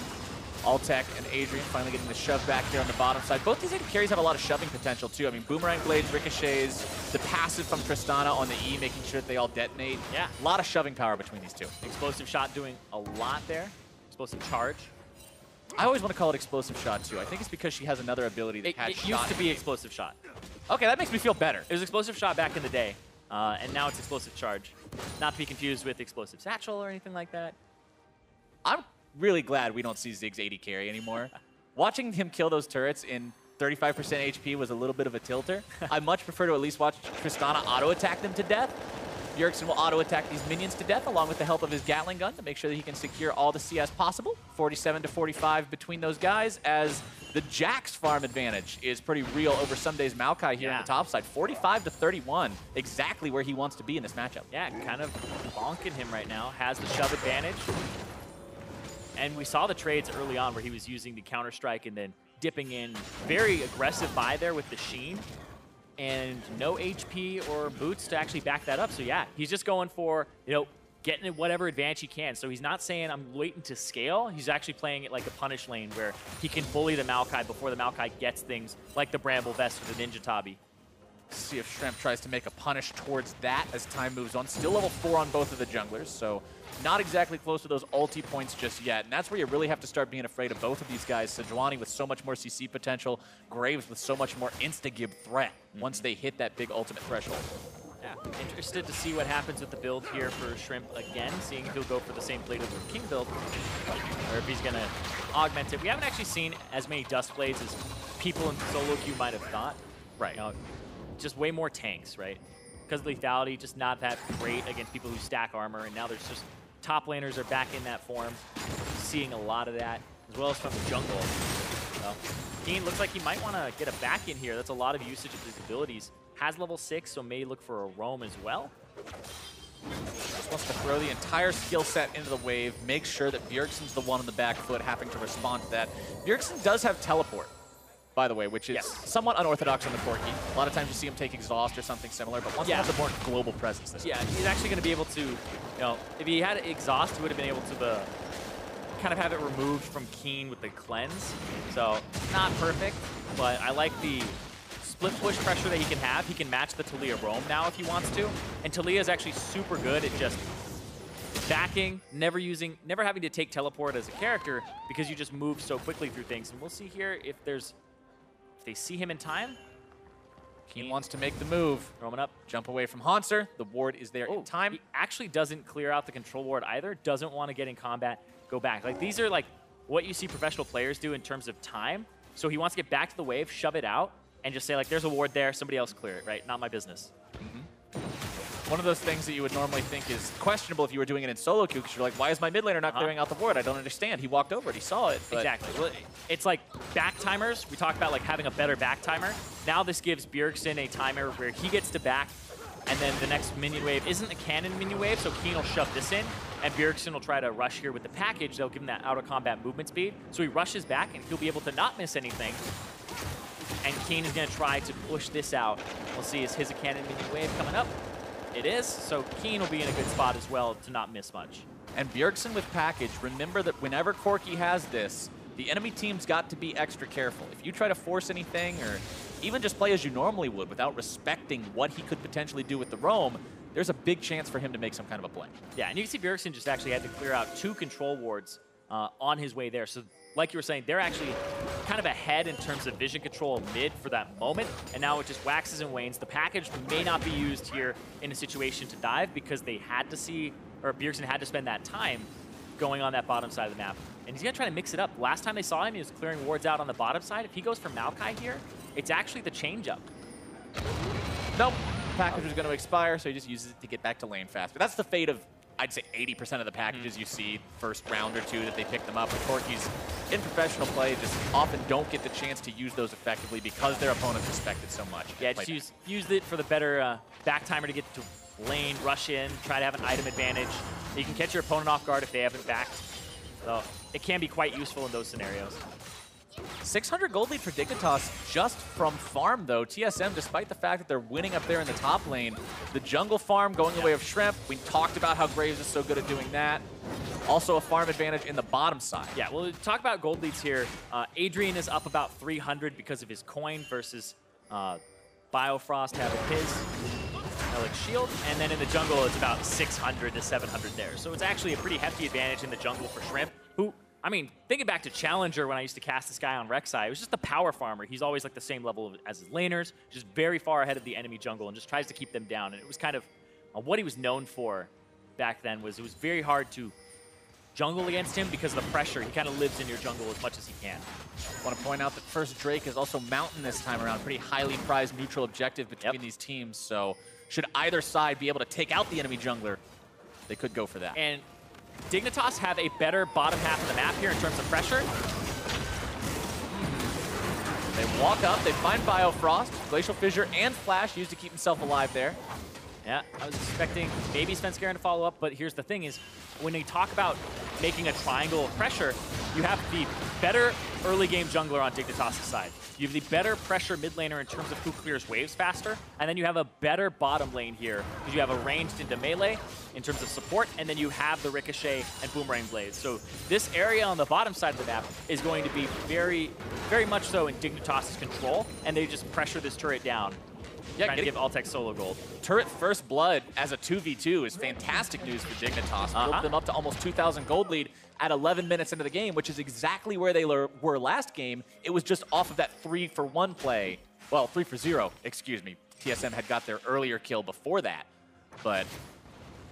Altec and Adrian finally getting the shove back here on the bottom side. Both these carries have a lot of shoving potential, too. I mean, Boomerang Blades, Ricochets, the passive from Tristana on the E, making sure that they all detonate. Yeah. A lot of shoving power between these two. Explosive Shot doing a lot there. Explosive Charge. I always want to call it Explosive Shot, too. I think it's because she has another ability that has It used to be Explosive Shot. Okay, that makes me feel better. It was Explosive Shot back in the day, and now it's Explosive Charge. Not to be confused with Explosive Satchel or anything like that. I'm really glad we don't see Ziggs 80 carry anymore. Watching him kill those turrets in 35% HP was a little bit of a tilter. I much prefer to at least watch Tristana auto-attack them to death. Bjergsen will auto-attack these minions to death along with the help of his Gatling gun to make sure that he can secure all the CS possible. 47 to 45 between those guys as the Jax farm advantage is pretty real over Sunday's Maokai here on the top side. 45 to 31, exactly where he wants to be in this matchup. Yeah, kind of bonking him right now. Has the shove advantage. And we saw the trades early on where he was using the Counter-Strike and then dipping in. Very aggressive buy there with the Sheen. And no HP or boots to actually back that up. So yeah, he's just going for, getting whatever advantage he can. So he's not saying I'm waiting to scale. He's actually playing it like a punish lane where he can bully the Maokai before the Maokai gets things like the Bramble Vest or the Ninja Tabi. See if Shrimp tries to make a punish towards that as time moves on. Still level 4 on both of the junglers, so not exactly close to those ulti points just yet. And that's where you really have to start being afraid of both of these guys. Sejuani with so much more CC potential, Graves with so much more insta-gib threat once they hit that big ultimate threshold. Yeah, interested to see what happens with the build here for Shrimp again, seeing if he'll go for the same Blade of the King build, or if he's going to augment it. We haven't actually seen as many Dust Blades as people in solo queue might have thought. Right. You know, just way more tanks, right? Because lethality just not that great against people who stack armor, and now there's just top laners are back in that form. Seeing a lot of that, as well as from the jungle. So, Keen looks like he might want to get a back in here. That's a lot of usage of his abilities. Has level 6, so may look for a roam as well. Just wants to throw the entire skill set into the wave, make sure that Bjergsen's the one on the back foot having to respond to that. Bjergsen does have teleport, by the way, which is somewhat unorthodox on the Corki. A lot of times you see him take exhaust or something similar, but once he has a more global presence this time. He's actually going to be able to, you know, if he had exhaust, he would have been able to kind of have it removed from Keen with the cleanse. So not perfect, but I like the split push pressure that he can have. He can match the Taliyah roam now if he wants to. And Taliyah is actually super good at just backing, never having to take teleport as a character because you just move so quickly through things. And we'll see here if they see him in time. Keen wants to make the move. Roaming up. Jump away from Hanser. The ward is there in time. He actually doesn't clear out the control ward either. Doesn't want to get in combat, go back. Like, these are like what you see professional players do in terms of time. So he wants to get back to the wave, shove it out, and just say, like, there's a ward there, somebody else clear it, right? Not my business. One of those things that you would normally think is questionable if you were doing it in solo queue, because you're like, why is my mid laner not clearing out the ward? I don't understand. He walked over it, he saw it. Exactly. Well, it's like back timers. We talked about like having a better back timer. Now this gives Bjergsen a timer where he gets to back, and then the next minion wave isn't a cannon minion wave, so Keen will shove this in, and Bjergsen will try to rush here with the package. They'll give him that out-of-combat movement speed. So he rushes back, and he'll be able to not miss anything. And Keen is going to try to push this out. We'll see, is his a cannon minion wave coming up? It is, so Keen will be in a good spot as well to not miss much. And Bjergsen with package, remember that whenever Corki has this, the enemy team's got to be extra careful. If you try to force anything or even just play as you normally would without respecting what he could potentially do with the roam, there's a big chance for him to make some kind of a play. Yeah, and you can see Bjergsen just actually had to clear out 2 control wards on his way there. So like you were saying, they're actually kind of ahead in terms of vision control mid for that moment, and now it just waxes and wanes. The package may not be used here in a situation to dive because they had to see, or Bjergsen had to spend that time going on that bottom side of the map. And he's going to try to mix it up. Last time they saw him, he was clearing wards out on the bottom side. If he goes for Maokai here, it's actually the change-up. Nope. Package was going to expire, so he just uses it to get back to lane fast. But that's the fate of, I'd say, 80% of the packages you see first round or two that they pick them up. The Corkis in professional play just often don't get the chance to use those effectively because their opponents respect it so much. Yeah, just use it for the better back timer to get to lane, rush in, try to have an item advantage. You can catch your opponent off guard if they haven't backed. So it can be quite useful in those scenarios. 600 gold lead for Dignitas just from farm, though. TSM, despite the fact that they're winning up there in the top lane, the jungle farm going the way of Shrimp. We talked about how Graves is so good at doing that. Also a farm advantage in the bottom side. Yeah, well, talk about gold leads here. Adrian is up about 300 because of his coin versus Biofrost having his Relic Shield. And then in the jungle, it's about 600 to 700 there. So it's actually a pretty hefty advantage in the jungle for Shrimp, who, I mean, thinking back to Challenger when I used to cast this guy on Rek'Sai, it was just a power farmer. He's always like the same level as his laners, just very far ahead of the enemy jungle and just tries to keep them down. And it was kind of what he was known for back then was it was very hard to jungle against him because of the pressure. He kind of lives in your jungle as much as he can. I want to point out that first Drake is also Mountain this time around. Pretty highly prized neutral objective between these teams. So should either side be able to take out the enemy jungler, they could go for that. And Dignitas have a better bottom half of the map here in terms of pressure. They walk up, they find Biofrost, Glacial Fissure, and Flash used to keep himself alive there. Yeah, I was expecting maybe Svenskeren to follow up, but here's the thing is, when they talk about making a triangle of pressure, you have the better early game jungler on Dignitas' side. You have the better pressure mid laner in terms of who clears waves faster, and then you have a better bottom lane here, because you have a ranged into melee in terms of support, and then you have the Ricochet and Boomerang Blades. So this area on the bottom side of the map is going to be very, very much so in Dignitas' control, and they just pressure this turret down. Yeah, trying to give Altec solo gold. Turret first blood as a 2v2 is fantastic news for Dignitas. Built them up to almost 2,000 gold lead at 11 minutes into the game, which is exactly where they were last game. It was just off of that 3-for-1 play. Well, 3-for-0, excuse me. TSM had got their earlier kill before that. But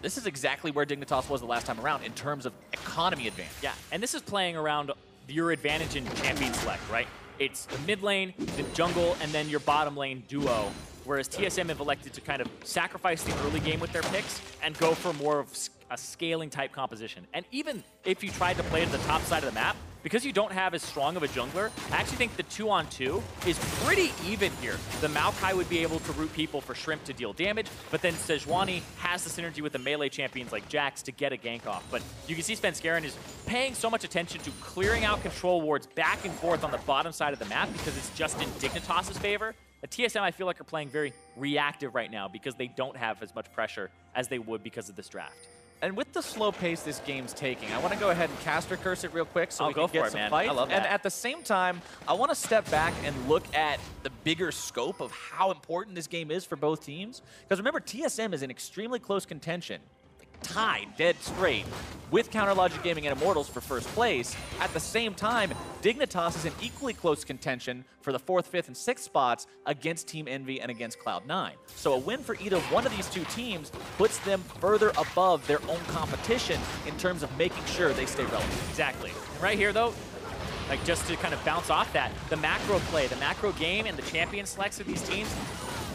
this is exactly where Dignitas was the last time around in terms of economy advantage. Yeah, and this is playing around your advantage in champion select, right? it's the mid lane, the jungle, and then your bottom lane duo. Whereas TSM have elected to kind of sacrifice the early game with their picks and go for more of a scaling type composition. And even if you tried to play to the top side of the map, because you don't have as strong of a jungler, I actually think the 2-on-2 is pretty even here. The Maokai would be able to root people for Shrimp to deal damage, but then Sejuani has the synergy with the melee champions like Jax to get a gank off. But you can see Svenskeren is paying so much attention to clearing out control wards back and forth on the bottom side of the map because it's just in Dignitas' favor. At TSM, I feel like are playing very reactive right now because they don't have as much pressure as they would because of this draft. And with the slow pace this game's taking, I want to go ahead and caster curse it real quick so we can get some fights. I love that. And at the same time, I want to step back and look at the bigger scope of how important this game is for both teams. Because remember, TSM is in extremely close contention, tied, dead straight, with Counterlogic Gaming and Immortals for first place. At the same time, Dignitas is in equally close contention for the 4th, 5th, and 6th spots against Team Envy and against Cloud9. So a win for either one of these two teams puts them further above their own competition in terms of making sure they stay relevant. Exactly. Right here, though, like just to kind of bounce off that, the macro play, the macro game, and the champion selects of these teams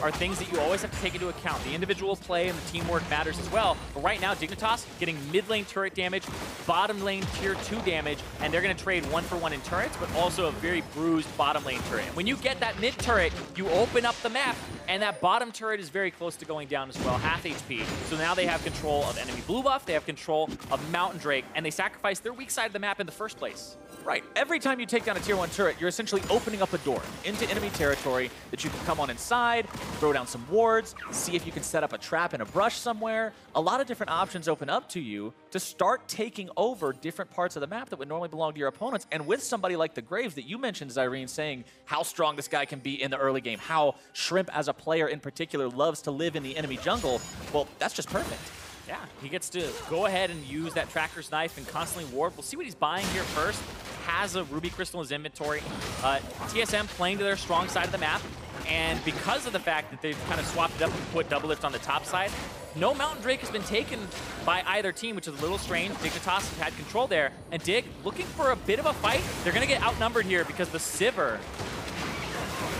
are things that you always have to take into account. The individual play and the teamwork matters as well. But right now, Dignitas getting mid lane turret damage, bottom lane tier 2 damage, and they're going to trade 1-for-1 in turrets, but also a very bruised bottom lane turret. And when you get that mid turret, you open up the map, and that bottom turret is very close to going down as well, half HP. So now they have control of enemy blue buff, they have control of Mountain Drake, and they sacrifice their weak side of the map in the first place. Right. Every time you take down a tier 1 turret, you're essentially opening up a door into enemy territory that you can come on inside, throw down some wards, see if you can set up a trap in a brush somewhere. A lot of different options open up to you to start taking over different parts of the map that would normally belong to your opponents. And with somebody like the Graves that you mentioned, Zyrene, saying how strong this guy can be in the early game, how Shrimp as a player in particular loves to live in the enemy jungle, well, that's just perfect. Yeah, he gets to go ahead and use that Tracker's Knife and constantly ward. We'll see what he's buying here first. Has a Ruby Crystal in his inventory. TSM playing to their strong side of the map. And because of the fact that they've kind of swapped it up and put Double Lift on the top side, no Mountain Drake has been taken by either team, which is a little strange. Dignitas has had control there. And Dig looking for a bit of a fight. They're going to get outnumbered here because the Sivir.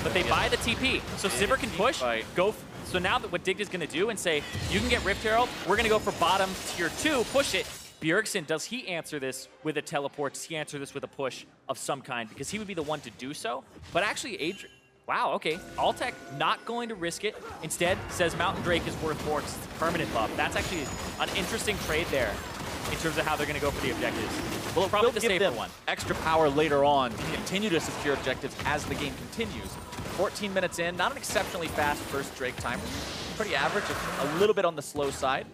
But they buy the TP. So Sivir can push, go. So now that what Dig is going to do and say, you can get Rift Herald, we're going to go for bottom tier 2, push it. Bjergsen, does he answer this with a teleport? Does he answer this with a push of some kind? Because he would be the one to do so. But actually, Adrian, wow, okay. Altec not going to risk it. Instead, says Mountain Drake is worth more because it's a permanent buff. That's actually an interesting trade there in terms of how they're going to go for the objectives. Well, probably the safer one. Extra power later on to continue to secure objectives as the game continues. 14 minutes in, not an exceptionally fast first Drake timer. Pretty average, a little bit on the slow side.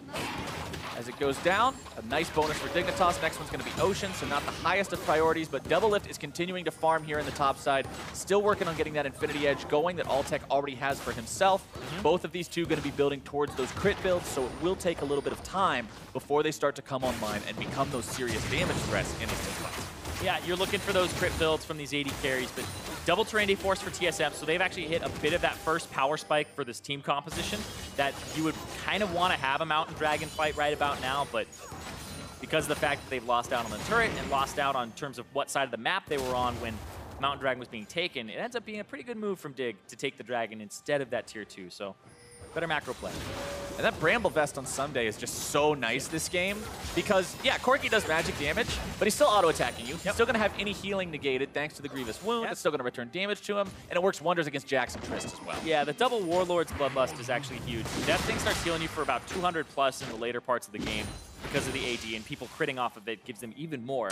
As it goes down, a nice bonus for Dignitas. Next one's going to be Ocean, so not the highest of priorities, but Double Lift is continuing to farm here in the top side. Still working on getting that Infinity Edge going that Altec already has for himself. Both of these two going to be building towards those crit builds, so it will take a little bit of time before they start to come online and become those serious damage threats in these fights. Yeah, you're looking for those crit builds from these AD carries, but double Terrain Force for TSM, so they've actually hit a bit of that first power spike for this team composition that you would kind of want to have a Mountain Dragon fight right about now, but because of the fact that they've lost out on the turret and lost out on terms of what side of the map they were on when Mountain Dragon was being taken, it ends up being a pretty good move from Dig to take the Dragon instead of that tier 2, so better macro play. And that Bramble Vest on Sunday is just so nice this game because, yeah, Corki does magic damage, but he's still auto-attacking you. He's still going to have any healing negated thanks to the Grievous Wound. It's still going to return damage to him, and it works wonders against Jax and Trist as well. Yeah, the double Warlord's Bloodlust is actually huge. That thing starts healing you for about 200 plus in the later parts of the game because of the AD, and people critting off of it gives them even more.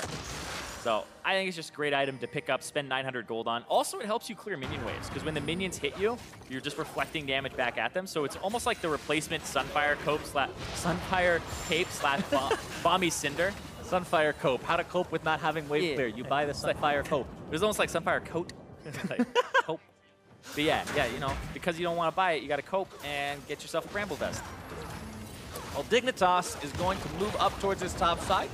So I think it's just a great item to pick up, spend 900 gold on. Also, it helps you clear minion waves, because when the minions hit you, you're just reflecting damage back at them. So it's almost like the replacement Sunfire Cape slash Bomby Cinder. Sunfire Cope. How to cope with not having wave clear. You buy the Sunfire Cope. It was almost like Sunfire Coat. Like, cope. But yeah, you know, because you don't want to buy it, you got to cope and get yourself a Bramble Vest. Well, Dignitas is going to move up towards his top side.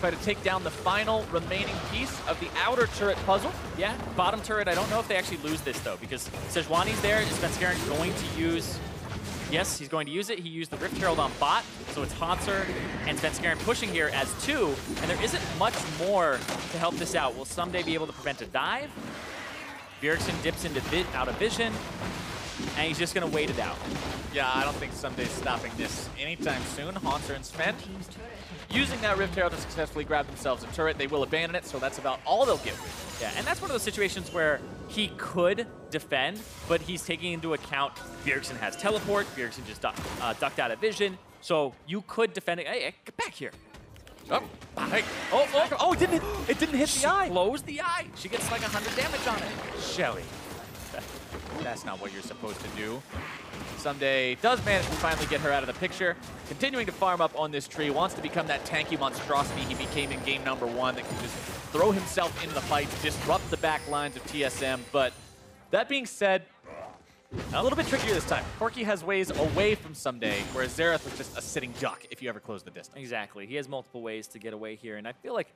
Try to take down the final remaining piece of the outer turret puzzle. Yeah, bottom turret, I don't know if they actually lose this though, because Sejuani's there, is Svenskeren going to use... Yes, he's going to use it. He used the Rift Herald on bot, so it's Hanser and Svenskeren pushing here as 2, and there isn't much more to help this out. Will someday be able to prevent a dive? Bjergsen dips out of vision, and he's just going to wait it out. Yeah, I don't think Sunday's stopping this anytime soon. Haunter and Sven using that Rift Herald to successfully grab themselves a turret. They will abandon it, so that's about all they'll get with. Yeah, and that's one of those situations where he could defend, but he's taking into account Bjergsen has teleport, Bjergsen just ducked out of vision, so you could defend it. Hey, get back here. Oh, hey. Oh, it didn't hit the eye. Blows the eye. She gets like 100 damage on it. Shelly. That's not what you're supposed to do. Someday does manage to finally get her out of the picture. Continuing to farm up on this tree, wants to become that tanky monstrosity he became in game number 1 that can just throw himself into the fight, disrupt the back lines of TSM. But that being said, a little bit trickier this time. Corki has ways away from Someday, whereas Xerath was just a sitting duck if you ever close the distance. Exactly. He has multiple ways to get away here, and I feel like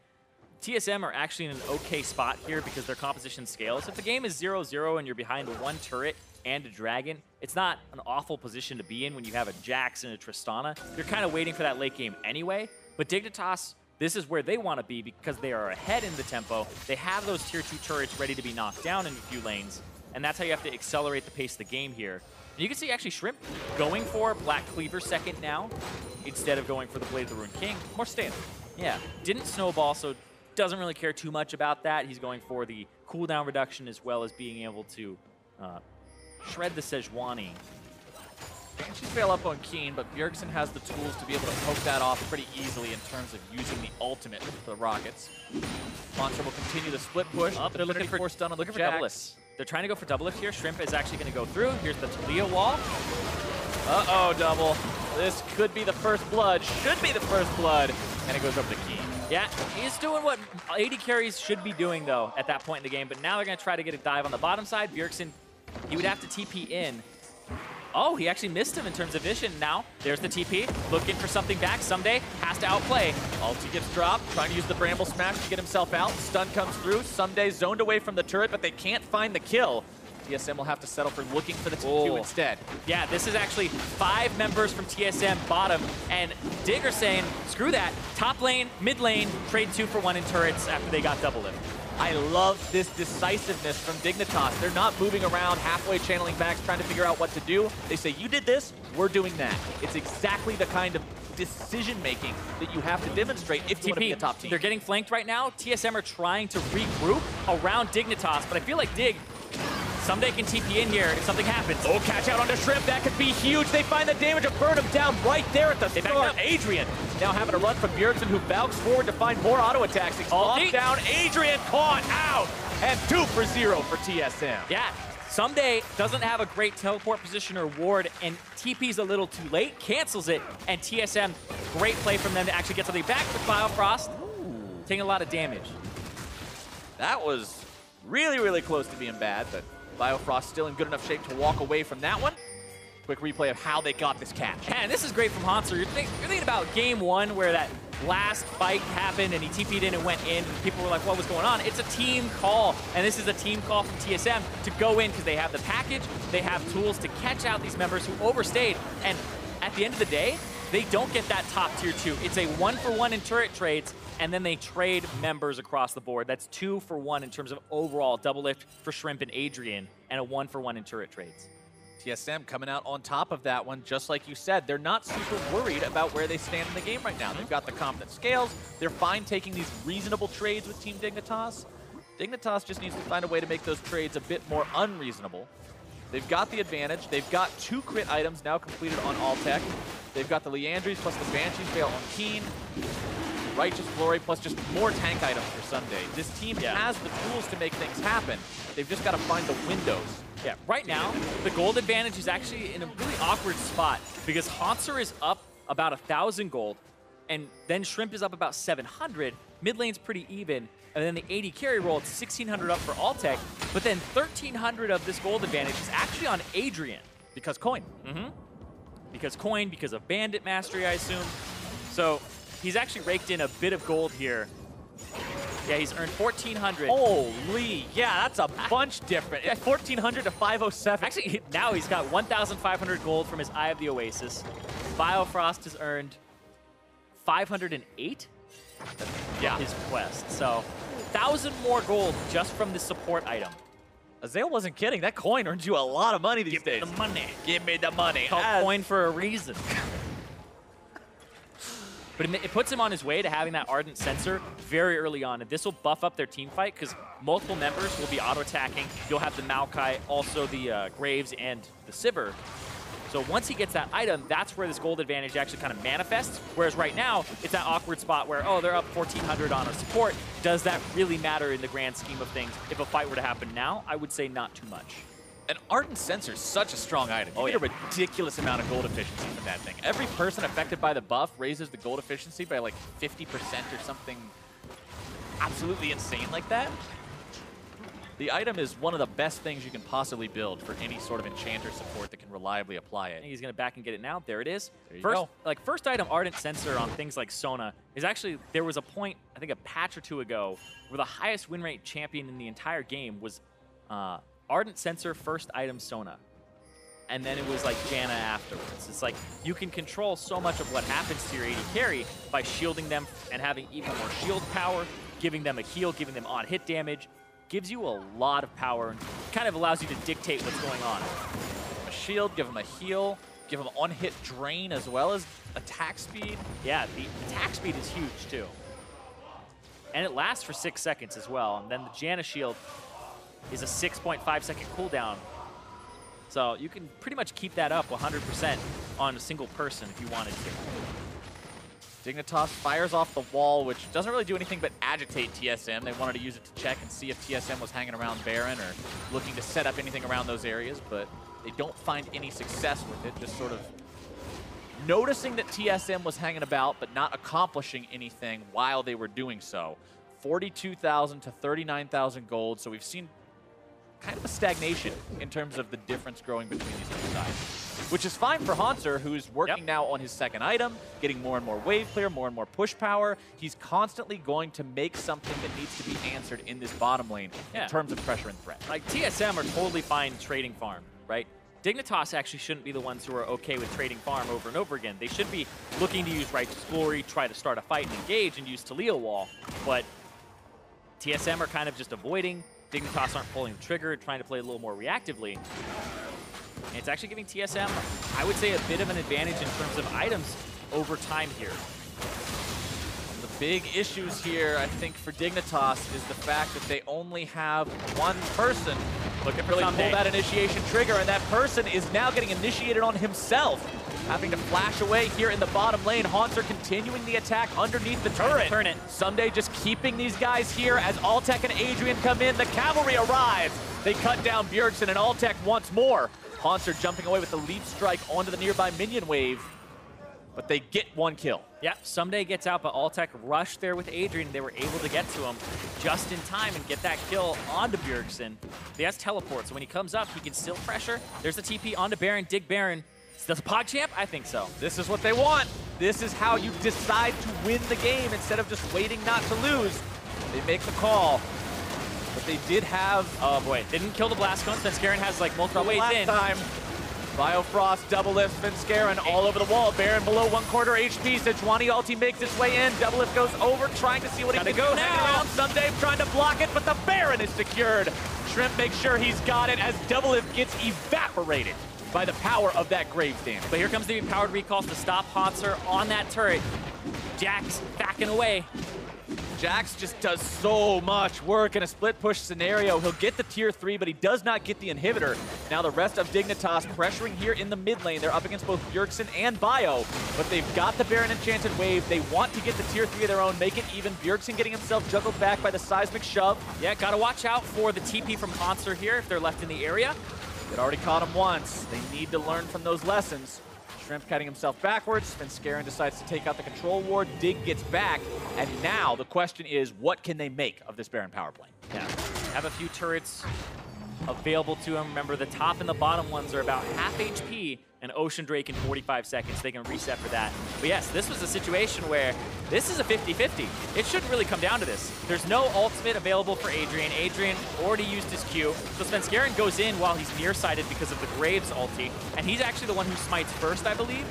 TSM are actually in an okay spot here because their composition scales. If the game is 0-0 and you're behind one turret and a dragon, it's not an awful position to be in when you have a Jax and a Tristana. You're kind of waiting for that late game anyway, but Dignitas, this is where they want to be because they are ahead in the tempo. They have those tier 2 turrets ready to be knocked down in a few lanes, and that's how you have to accelerate the pace of the game here. And you can see actually Shrimp going for Black Cleaver second now instead of going for the Blade of the Ruined King. More standard. Yeah, didn't snowball, so doesn't really care too much about that. He's going for the cooldown reduction as well as being able to shred the Sejuani. Banshees fail up on Keen, but Bjergsen has the tools to be able to poke that off pretty easily in terms of using the ultimate for the Rockets. Monster will continue the split push. They're looking for stun on the double lift. They're trying to go for double lift here. Shrimp is actually going to go through. Here's the Talia wall. Uh-oh, double. This could be the first blood. Should be the first blood. And it goes up to Keen. Yeah, he's doing what AD carries should be doing, though, at that point in the game. But now they're going to try to get a dive on the bottom side. Bjergsen, he would have to TP in. Oh, he actually missed him in terms of vision. Now, there's the TP. Looking for something back. Someday has to outplay. Ulti gets dropped, trying to use the Bramble Smash to get himself out. Stun comes through. Someday zoned away from the turret, but they can't find the kill. TSM will have to settle for looking for the T2 instead. Yeah, this is actually 5 members from TSM bottom, and Dig are saying, screw that. Top lane, mid lane, trade 2 for 1 in turrets after they got double lift. I love this decisiveness from Dignitas. They're not moving around, halfway channeling backs, trying to figure out what to do. They say, you did this, we're doing that. It's exactly the kind of decision-making that you have to demonstrate if you want to be a top team. They're getting flanked right now. TSM are trying to regroup around Dignitas, but I feel like Dig someday can TP in here if something happens. Oh, catch out onto Shrimp. That could be huge. They find the damage of burn him down right there at the start. Adrian now having a run from Bjergsen, who bounced forward to find more auto attacks. Off down. Adrian caught out. And 2 for 0 for TSM. Yeah. Someday doesn't have a great teleport position or ward, and TP's a little too late, cancels it, and TSM, great play from them to actually get something back with Biofrost. Taking a lot of damage. That was really, really close to being bad, but Biofrost still in good enough shape to walk away from that one. Quick replay of how they got this catch. Yeah, and this is great from Haunter. You're thinking about game 1 where that last fight happened and he TP'd in and went in, and people were like, what was going on? It's a team call, and this is a team call from TSM to go in because they have the package, they have tools to catch out these members who overstayed, and at the end of the day, they don't get that top tier 2. It's a 1-for-1 in turret trades, and then they trade members across the board. That's 2 for 1 in terms of overall double lift for Shrimp and Adrian, and a 1-for-1 in turret trades. TSM coming out on top of that one, just like you said. They're not super worried about where they stand in the game right now. They've got the confident scales. They're fine taking these reasonable trades with Team Dignitas. Dignitas just needs to find a way to make those trades a bit more unreasonable. They've got the advantage. They've got 2 crit items now completed on Altec. They've got the Leandries plus the Banshees fail on Keen. Righteous Glory plus just more tank items for Sunday. This team has the tools to make things happen. They've just got to find the windows. Yeah, right now, the gold advantage is actually in a really awkward spot because Haunter is up about 1,000 gold, and then Shrimp is up about 700. Mid lane's pretty even, and then the AD carry roll, it's 1,600 up for Altec, but then 1,300 of this gold advantage is actually on Adrian. Because coin. Because coin, because of bandit mastery, I assume. So he's actually raked in a bit of gold here. Yeah, he's earned 1,400. Holy, yeah, that's a bunch different. Yeah, 1,400 to 507. Actually, now he's got 1,500 gold from his Eye of the Oasis. Biofrost has earned 508 from his quest. So 1,000 more gold just from the support item. Azale wasn't kidding. That coin earns you a lot of money these days. Give me the money. Give me the money. Called coin for a reason. But it puts him on his way to having that Ardent Sensor very early on, and this will buff up their team fight because multiple members will be auto-attacking. You'll have the Maokai, also the Graves, and the Sivir. So once he gets that item, that's where this gold advantage actually kind of manifests. Whereas right now, it's that awkward spot where, oh, they're up 1,400 on a support. Does that really matter in the grand scheme of things? If a fight were to happen now, I would say not too much. An Ardent Sensor is such a strong item. You get a ridiculous amount of gold efficiency from that thing. Every person affected by the buff raises the gold efficiency by like 50% or something absolutely insane like that. The item is one of the best things you can possibly build for any sort of enchanter support that can reliably apply it. He's going to back and get it now. There it is. There you go. First item Ardent Sensor on things like Sona is actually, there was a point, I think a patch or two ago, where the highest win rate champion in the entire game was Ardent Sensor first item Sona. And then it was like Janna afterwards. It's like you can control so much of what happens to your AD carry by shielding them and having even more shield power, giving them a heal, giving them odd hit damage. Gives you a lot of power and kind of allows you to dictate what's going on. Give him a shield, give him a heal, give him on-hit drain as well as attack speed. Yeah, the attack speed is huge too. And it lasts for 6 seconds as well. And then the Janna shield is a 6.5 second cooldown. So you can pretty much keep that up 100% on a single person if you wanted to. Dignitas fires off the wall, which doesn't really do anything but agitate TSM. They wanted to use it to check and see if TSM was hanging around Baron or looking to set up anything around those areas, but they don't find any success with it, just sort of noticing that TSM was hanging about but not accomplishing anything while they were doing so. 42,000 to 39,000 gold, so we've seen kind of a stagnation in terms of the difference growing between these two sides. Which is fine for Hanser, who's working now on his second item, getting more and more wave clear, more and more push power. He's constantly going to make something that needs to be answered in this bottom lane in terms of pressure and threat. Like TSM are totally fine trading farm, right? Dignitas actually shouldn't be the ones who are okay with trading farm over and over again. They should be looking to use Righteous Glory, try to start a fight and engage, and use Taliyah Wall. But TSM are kind of just avoiding. Dignitas aren't pulling the trigger, trying to play a little more reactively. And it's actually giving TSM, I would say, a bit of an advantage in terms of items over time here. One of the big issues here, I think, for Dignitas is the fact that they only have one person looking to really pull that initiation trigger, and that person is now getting initiated on himself, having to flash away here in the bottom lane. Hanser continuing the attack underneath the turret. Turn it. Someday just keeping these guys here as Altec and Adrian come in. The cavalry arrives. They cut down Bjergsen and Altec once more. Hanser jumping away with the leap strike onto the nearby minion wave, but they get one kill. Yeah, Someday gets out, but Altec rushed there with Adrian. They were able to get to him just in time and get that kill onto Bjergsen. He has teleport, so when he comes up, he can still pressure. There's the TP onto Baron, dig Baron. Does a PogChamp? I think so. This is what they want. This is how you decide to win the game instead of just waiting not to lose. They make the call. But they did have... Oh boy, didn't kill the Blast Cone. Svenskeren has like multiple ways in. Time. Biofrost, double lift, Svenskeren all over the wall. Baron below 1/4 HP. Sejuani ulti makes its way in. Double lift goes over, trying to see what he can go now. Someday trying to block it, but the Baron is secured. Shrimp makes sure he's got it as double lift gets evaporated by the power of that Graves dance. But here comes the powered recalls to stop Hanser on that turret. Jax backing away. Jax just does so much work in a split push scenario. He'll get the tier 3, but he does not get the inhibitor. Now the rest of Dignitas pressuring here in the mid lane. They're up against both Bjergsen and Bio, but they've got the Baron Enchanted Wave. They want to get the tier 3 of their own, make it even. Bjergsen getting himself juggled back by the seismic shove. Yeah, gotta watch out for the TP from Hanser here if they're left in the area. It already caught him once. They need to learn from those lessons. Shrimp cutting himself backwards, Svenskeren decides to take out the control ward, Dig gets back, and now the question is, what can they make of this Baron power play? Yeah, have a few turrets available to him. Remember, the top and the bottom ones are about half HP, and Ocean Drake in 45 seconds. They can reset for that. But yes, this was a situation where this is a 50-50. It shouldn't really come down to this. There's no ultimate available for Adrian. Adrian already used his Q. So Svenskeren goes in while he's nearsighted because of the Graves ulti. And he's actually the one who smites first, I believe.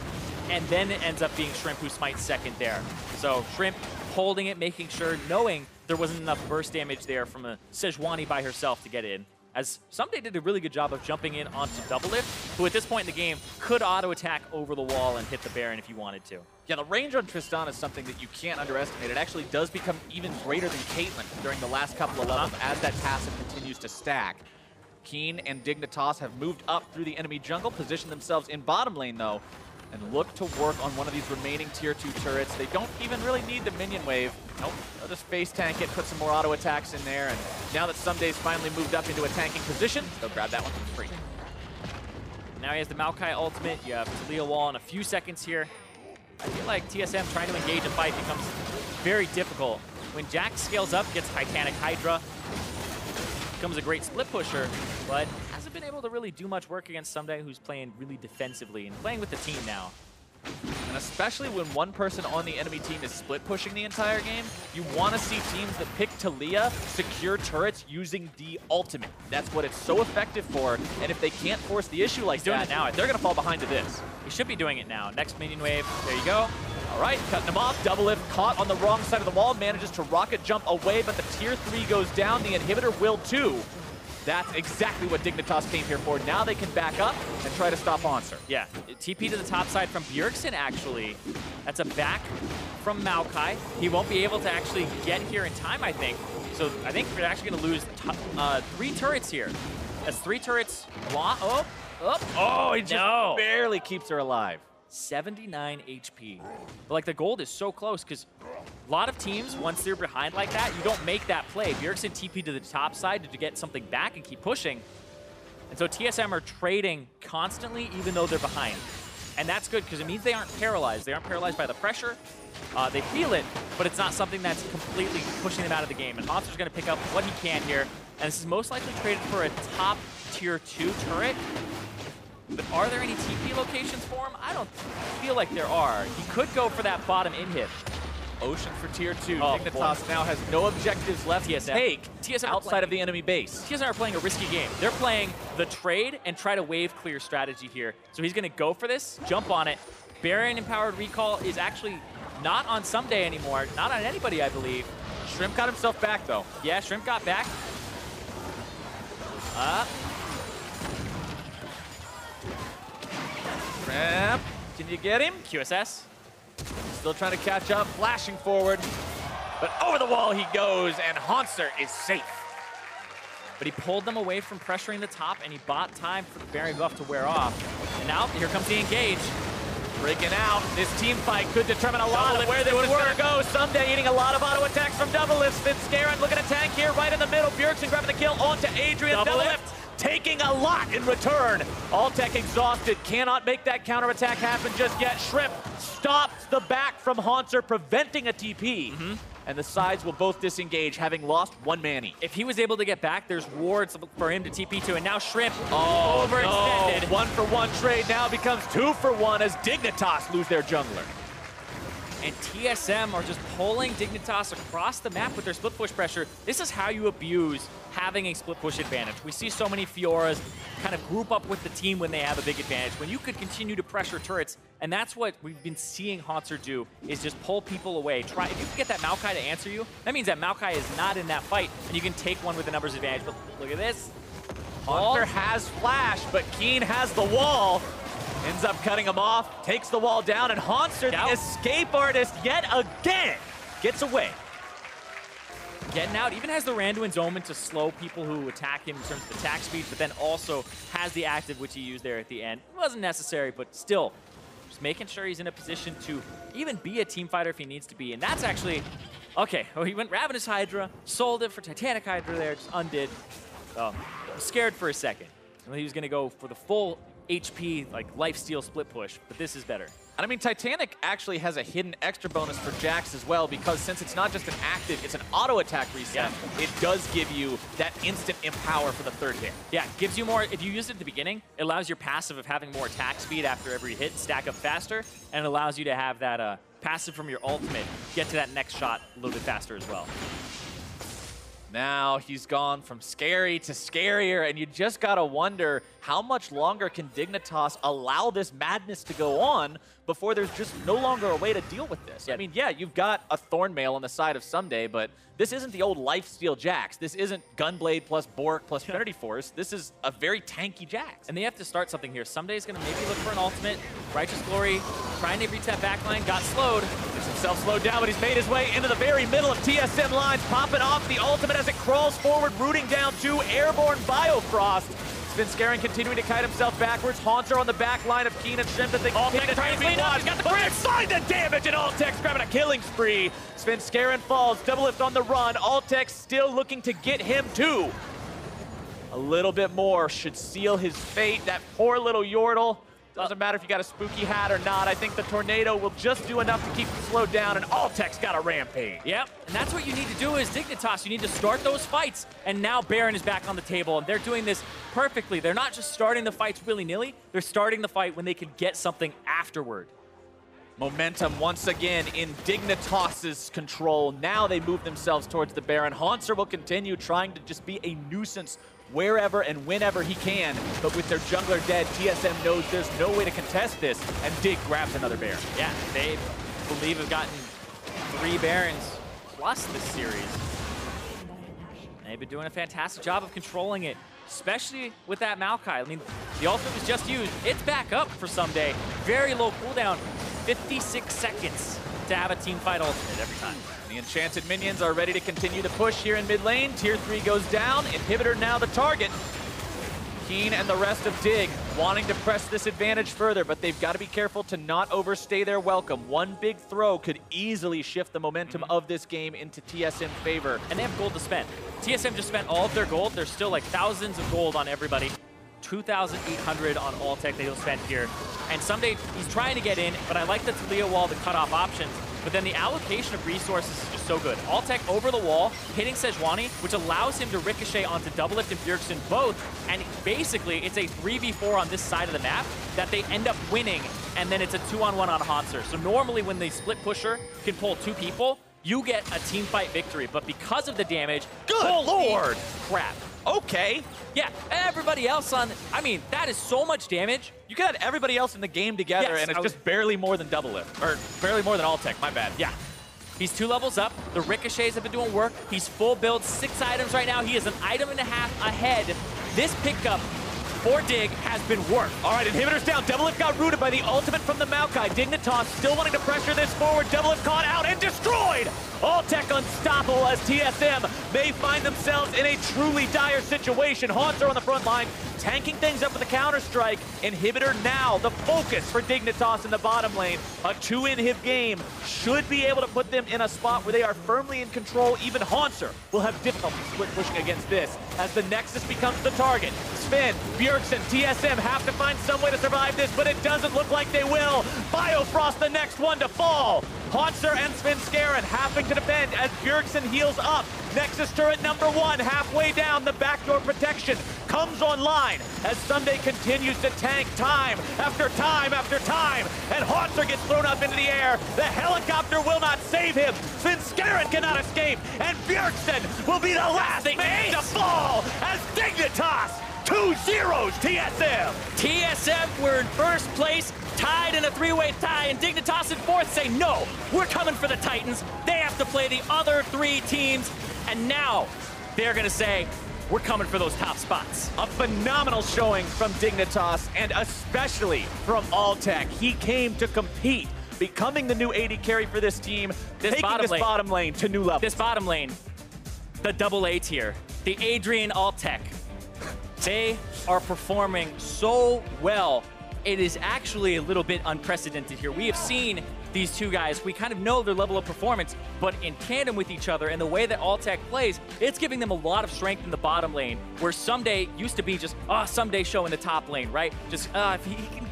And then it ends up being Shrimp who smites second there. So Shrimp holding it, making sure, knowing there wasn't enough burst damage there from a Sejuani by herself to get in. as Someday did a really good job of jumping in onto Doublelift, who at this point in the game could auto-attack over the wall and hit the Baron if he wanted to. Yeah, the range on Tristan is something that you can't underestimate. It actually does become even greater than Caitlyn during the last couple of levels as that passive continues to stack. Keen and Dignitas have moved up through the enemy jungle, positioned themselves in bottom lane though, and look to work on one of these remaining tier 2 turrets. They don't even really need the minion wave. Nope, they'll just face tank it, put some more auto attacks in there, and now that Someday's finally moved up into a tanking position, they'll grab that one for free. Now he has the Maokai ultimate. You have Talia wall in a few seconds here. I feel like TSM trying to engage a fight becomes very difficult. When Jack scales up, gets Titanic Hydra, becomes a great split pusher, but hasn't been able to really do much work against Someday, who's playing really defensively and playing with the team now. And especially when one person on the enemy team is split pushing the entire game, you want to see teams that pick Talia secure turrets using the ultimate. That's what it's so effective for, and if they can't force the issue like that, now they're going to fall behind to this. He should be doing it now. Next minion wave, there you go. All right, cutting him off. Doublelift caught on the wrong side of the wall, manages to rocket jump away, but the tier 3 goes down. The inhibitor will too. That's exactly what Dignitas came here for. Now they can back up and try to stop Hanser. Yeah, TP to the top side from Bjergsen, actually. That's a back from Maokai. He won't be able to actually get here in time, I think. So I think we're actually going to lose 3 turrets here. That's 3 turrets. Oh, He just barely keeps her alive. 79 HP. But like the gold is so close because a lot of teams, once they're behind like that, you don't make that play. Bjergsen TP to the top side to get something back and keep pushing. And so TSM are trading constantly even though they're behind. And that's good because it means they aren't paralyzed. They aren't paralyzed by the pressure. They feel it, but it's not something that's completely pushing them out of the game. And Hanser's going to pick up what he can here. And this is most likely traded for a top tier 2 turret. But are there any TP locations for him? I don't feel like there are. He could go for that bottom in-hit. Ocean for tier 2. Dignitas now has no objectives left to take TSM outside of the enemy base. TSM are playing a risky game. They're playing the trade and try to wave clear strategy here. So he's going to go for this, jump on it. Baron Empowered Recall is actually not on Someday anymore. Not on anybody, I believe. Shrimp got himself back, though. Yeah, Shrimp got back. Shrimp, can you get him? QSS. Still trying to catch up, flashing forward. But over the wall he goes, and Hanser is safe. But he pulled them away from pressuring the top, and he bought time for the Baron buff to wear off. And now, here comes the engage. Breaking out. This team fight could determine a lot of where this is going to go. Someday eating a lot of auto attacks from Doublelift. Scarin looking at tank here right in the middle. Bjergsen grabbing the kill onto Adrian. Doublelift taking a lot in return. Altec exhausted. Cannot make that counterattack happen just yet. Shrimp stops the back from Hanser, preventing a TP. And the sides will both disengage, having lost one manny. If he was able to get back, there's wards for him to TP to, and now Shrimp overextended. No. 1-for-1 trade now becomes 2-for-1 as Dignitas lose their jungler. And TSM are just pulling Dignitas across the map with their split push pressure. This is how you abuse having a split push advantage. We see so many Fioras kind of group up with the team when they have a big advantage, when you could continue to pressure turrets, and that's what we've been seeing Hanser do, is just pull people away. If you can get that Maokai to answer you, that means that Maokai is not in that fight, and you can take one with the numbers advantage. But look at this. Hanser has flash, but Keen has the wall. Ends up cutting him off, takes the wall down, and Hanser, the escape artist, yet again, gets away. Getting out, even has the Randuin's Omen to slow people who attack him in terms of attack speed, but then also has the active, which he used there at the end. It wasn't necessary, but still, just making sure he's in a position to even be a team fighter if he needs to be. And that's actually, okay, well, he went Ravenous Hydra, sold it for Titanic Hydra there, just undid. I was scared for a second. He was going to go for the full HP, like lifesteal split push, but this is better. And I mean, Titanic actually has a hidden extra bonus for Jax as well, because since it's not just an active, it's an auto attack reset, it does give you that instant empower for the third hit. Yeah, it gives you more, if you use it at the beginning, it allows your passive of having more attack speed after every hit stack up faster, and it allows you to have that passive from your ultimate get to that next shot a little bit faster as well. now he's gone from scary to scarier, and you just gotta wonder how much longer can Dignitas allow this madness to go on before there's just no longer a way to deal with this. I mean, yeah, you've got a Thornmail on the side of Someday, but this isn't the old Lifesteal Jax. This isn't Gunblade plus Bork plus Trinity Force. This is a very tanky Jax. And they have to start something here. Someday's gonna maybe look for an ultimate. Righteous Glory trying to reach that backline, got slowed. Gets himself slowed down, but he's made his way into the very middle of TSM lines, popping off the ultimate as it crawls forward, rooting down to Airborne Biofrost. FLICKR continuing to kite himself backwards. Haunter on the back line of Keen and Shrimp as they continue to try to clean up. He's got the grip. Inside the damage, and Altec's grabbing a killing spree. FLICKR falls, double lift on the run. Altec still looking to get him too. A little bit more should seal his fate. That poor little Yordle. Doesn't matter if you got a spooky hat or not. I think the tornado will just do enough to keep him slowed down, and Altec's got a rampage. Yep, and that's what you need to do as Dignitas. You need to start those fights, and now Baron is back on the table, and they're doing this perfectly. They're not just starting the fights willy-nilly. They're starting the fight when they can get something afterward. Momentum once again in Dignitas' control. Now they move themselves towards the Baron. Haunter will continue trying to just be a nuisance wherever and whenever he can. But with their jungler dead, TSM knows there's no way to contest this, and Dig grabs another Baron. Yeah, they believe have gotten 3 Barons plus this series. They've been doing a fantastic job of controlling it, especially with that Maokai. I mean, the ultimate was just used. It's back up for Someday. Very low cooldown, 56 seconds to have a team fight ultimate every time. The Enchanted minions are ready to continue to push here in mid lane. Tier 3 goes down. Inhibitor now the target. Keen and the rest of Dig wanting to press this advantage further, but they've got to be careful to not overstay their welcome. One big throw could easily shift the momentum of this game into TSM favor. And they have gold to spend. TSM just spent all of their gold. There's still like thousands of gold on everybody. 2,800 on Altec that he'll spend here. And Someday, he's trying to get in, but I like the Talia wall, the cutoff options. But then the allocation of resources is just so good. Altec over the wall, hitting Sejuani, which allows him to ricochet onto Doublelift and Bjergsen both. And basically, it's a 3v4 on this side of the map that they end up winning, and then it's a 2-on-1 on Haunter. So normally when the split pusher can pull 2 people, you get a team fight victory. But because of the damage, good lord, crap. Okay. Yeah, everybody else on, I mean, that is so much damage. You got everybody else in the game together, Yes, and it's just barely more than Doublelift. Or barely more than Altec, my bad. Yeah. He's 2 levels up. The ricochets have been doing work. He's full build, 6 items right now. He is an item and a half ahead. This pickup for Dig has been worked. All right, Inhibitor's down. Doublelift got rooted by the ultimate from the Maokai. Dignitas still wanting to pressure this forward. Doublelift caught out and destroyed. Altec unstoppable as TSM may find themselves in a truly dire situation. Haunter on the front line, tanking things up with a counter-strike. Inhibitor now the focus for Dignitas in the bottom lane. A 2-inhib game should be able to put them in a spot where they are firmly in control. Even Haunter will have difficulty split pushing against this as the Nexus becomes the target. Sven, Bjergsen, TSM have to find some way to survive this, but it doesn't look like they will. Biofrost the next one to fall. Haunter and FLICKR having to defend as Bjergsen heals up. Nexus turret number 1 halfway down. The backdoor protection comes online as Someday continues to tank time after time after time. And Haunter gets thrown up into the air. The helicopter will not save him. FLICKR cannot escape. And Bjergsen will be the last man to fall as Dignitas 2-0 TSM. TSM, we're in first place, tied in a 3-way tie, and Dignitas in 4th say, no, we're coming for the Titans. They have to play the other 3 teams, and now they're gonna say, we're coming for those top spots. A phenomenal showing from Dignitas, and especially from Altec. He came to compete, becoming the new AD carry for this team, taking this bottom lane to new levels. This bottom lane, the AA tier, the Adrian Altec. They are performing so well. It is actually a little bit unprecedented here. We have seen these 2 guys. We kind of know their level of performance, but in tandem with each other and the way that Altec plays, it's giving them a lot of strength in the bottom lane, where Someday used to be just, Someday show in the top lane, right? Just, if he can,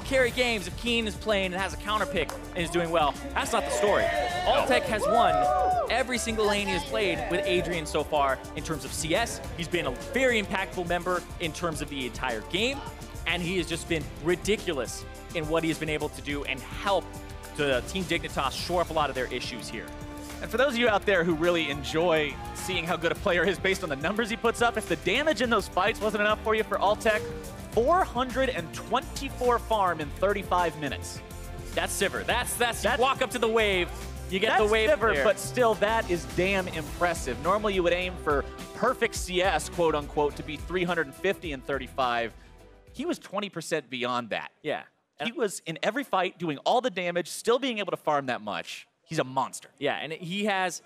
carry games, if Keen is playing and has a counter pick and is doing well. That's not the story. Altec has won every single lane he has played with Adrian so far in terms of CS. He's been a very impactful member in terms of the entire game, and he has just been ridiculous in what he has been able to do and help the Team Dignitas shore up a lot of their issues here. And for those of you out there who really enjoy seeing how good a player is based on the numbers he puts up, if the damage in those fights wasn't enough for you for Altec, 424 farm in 35 minutes. That's Sivir. That's you walk up to the wave, you get the wave Sivir, there. but still, that is damn impressive. Normally, you would aim for perfect CS, quote unquote, to be 350 and 35. He was 20% beyond that. Yeah. He was in every fight doing all the damage, still being able to farm that much. He's a monster. Yeah, and he has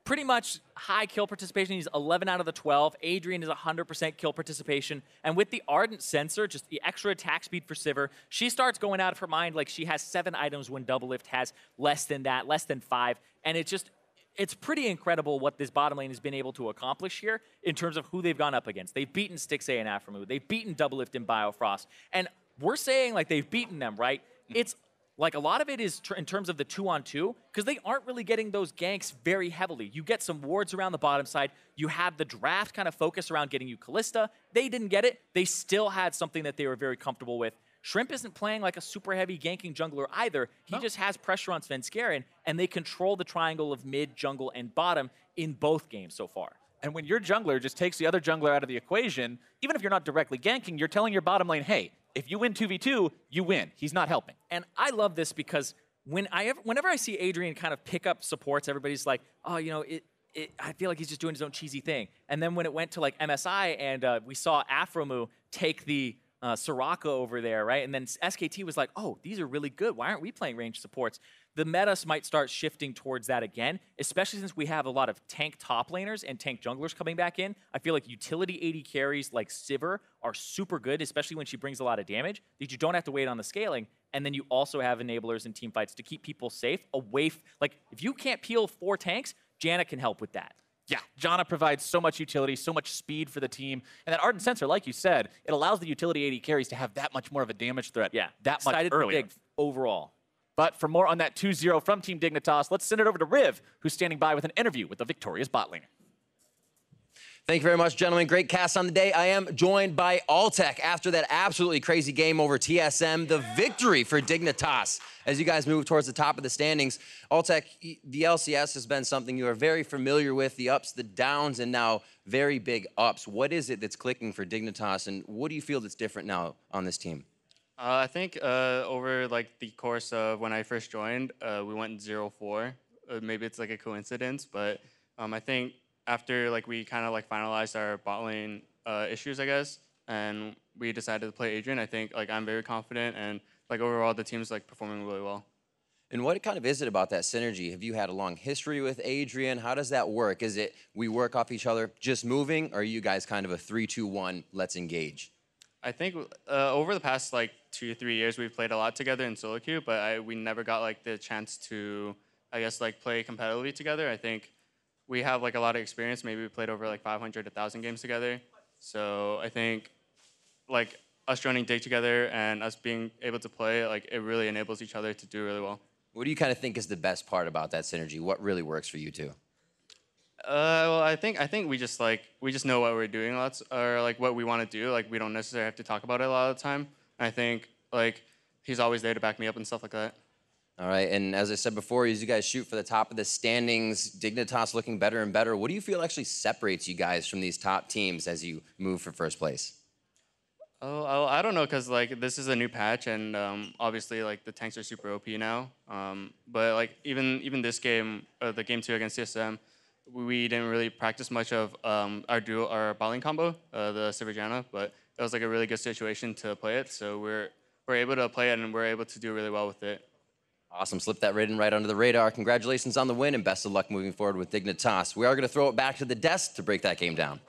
pretty much high kill participation. He's 11 out of the 12. Adrian is 100% kill participation. And with the Ardent Sensor, just the extra attack speed for Sivir, she starts going out of her mind like she has 7 items when Double Lift has less than that, less than 5. And it's pretty incredible what this bottom lane has been able to accomplish here in terms of who they've gone up against. They've beaten Stixxay and Aframu. They've beaten Double Lift and Biofrost. And we're saying like they've beaten them, right? It's like a lot of it is in terms of the 2-on-2, because they aren't really getting those ganks very heavily. You get some wards around the bottom side. You have the draft kind of focus around getting you Kalista. They didn't get it. They still had something that they were very comfortable with. Shrimp isn't playing like a super heavy ganking jungler either. He just has pressure on Svenskeren, and they control the triangle of mid, jungle, and bottom in both games so far. And when your jungler just takes the other jungler out of the equation, even if you're not directly ganking, you're telling your bottom lane, hey, if you win 2v2, you win. He's not helping. And I love this because whenever I see Adrian kind of pick up supports, everybody's like, oh, you know, I feel like he's just doing his own cheesy thing. And then when it went to like MSI and we saw Aframu take the Soraka over there, right? And then SKT was like, oh, these are really good. Why aren't we playing ranged supports? The metas might start shifting towards that again, especially since we have a lot of tank top laners and tank junglers coming back in. I feel like utility AD carries like Sivir are super good, especially when she brings a lot of damage, that you don't have to wait on the scaling. And then you also have enablers in team fights to keep people safe away. Like, if you can't peel 4 tanks, Janna can help with that. Yeah, Janna provides so much utility, so much speed for the team. And that Ardent Sensor, like you said, it allows the utility AD carries to have that much more of a damage threat. Yeah, that much earlier. Big overall. But for more on that 2-0 from Team Dignitas, let's send it over to Riv, who's standing by with an interview with the victorious bot laner. Thank you very much, gentlemen. Great cast on the day. I am joined by Altec after that absolutely crazy game over TSM, the victory for Dignitas as you guys move towards the top of the standings. Altec, the LCS has been something you are very familiar with, the ups, the downs, and now very big ups. What is it that's clicking for Dignitas, and what do you feel that's different now on this team? I think over like the course of when I first joined, we went 0-4. Maybe it's like a coincidence, but I think after like we kind of like finalized our bot lane issues, I guess, and we decided to play Adrian, I think like I'm very confident, and like overall the team's like performing really well. And what kind of is it about that synergy? Have you had a long history with Adrian? How does that work? Is it we work off each other just moving, or are you guys kind of a 3-2-1, let's engage? I think over the past like 2 or 3 years, we've played a lot together in solo queue, but we never got like the chance to, I guess, like play competitively together. I think we have like a lot of experience. Maybe we played over like 500 to 1,000 games together. So I think like us joining Dig together and us being able to play, like it really enables each other to do really well. What do you kind of think is the best part about that synergy? What really works for you two? Well, I think we just know what we're doing lots, or like what we want to do. Like we don't necessarily have to talk about it a lot of the time. I think like he's always there to back me up and stuff like that. All right, and as I said before, as you guys shoot for the top of the standings, Dignitas looking better and better. What do you feel actually separates you guys from these top teams as you move for first place? Oh, I don't know, because like this is a new patch, and obviously like the tanks are super OP now. But like even this game, the game 2 against TSM, we didn't really practice much of our bot lane combo, the Sivir Janna, but it was like a really good situation to play it. So we're able to play it, and we're able to do really well with it. Awesome, slip that right in right under the radar. Congratulations on the win, and best of luck moving forward with Dignitas. We are going to throw it back to the desk to break that game down.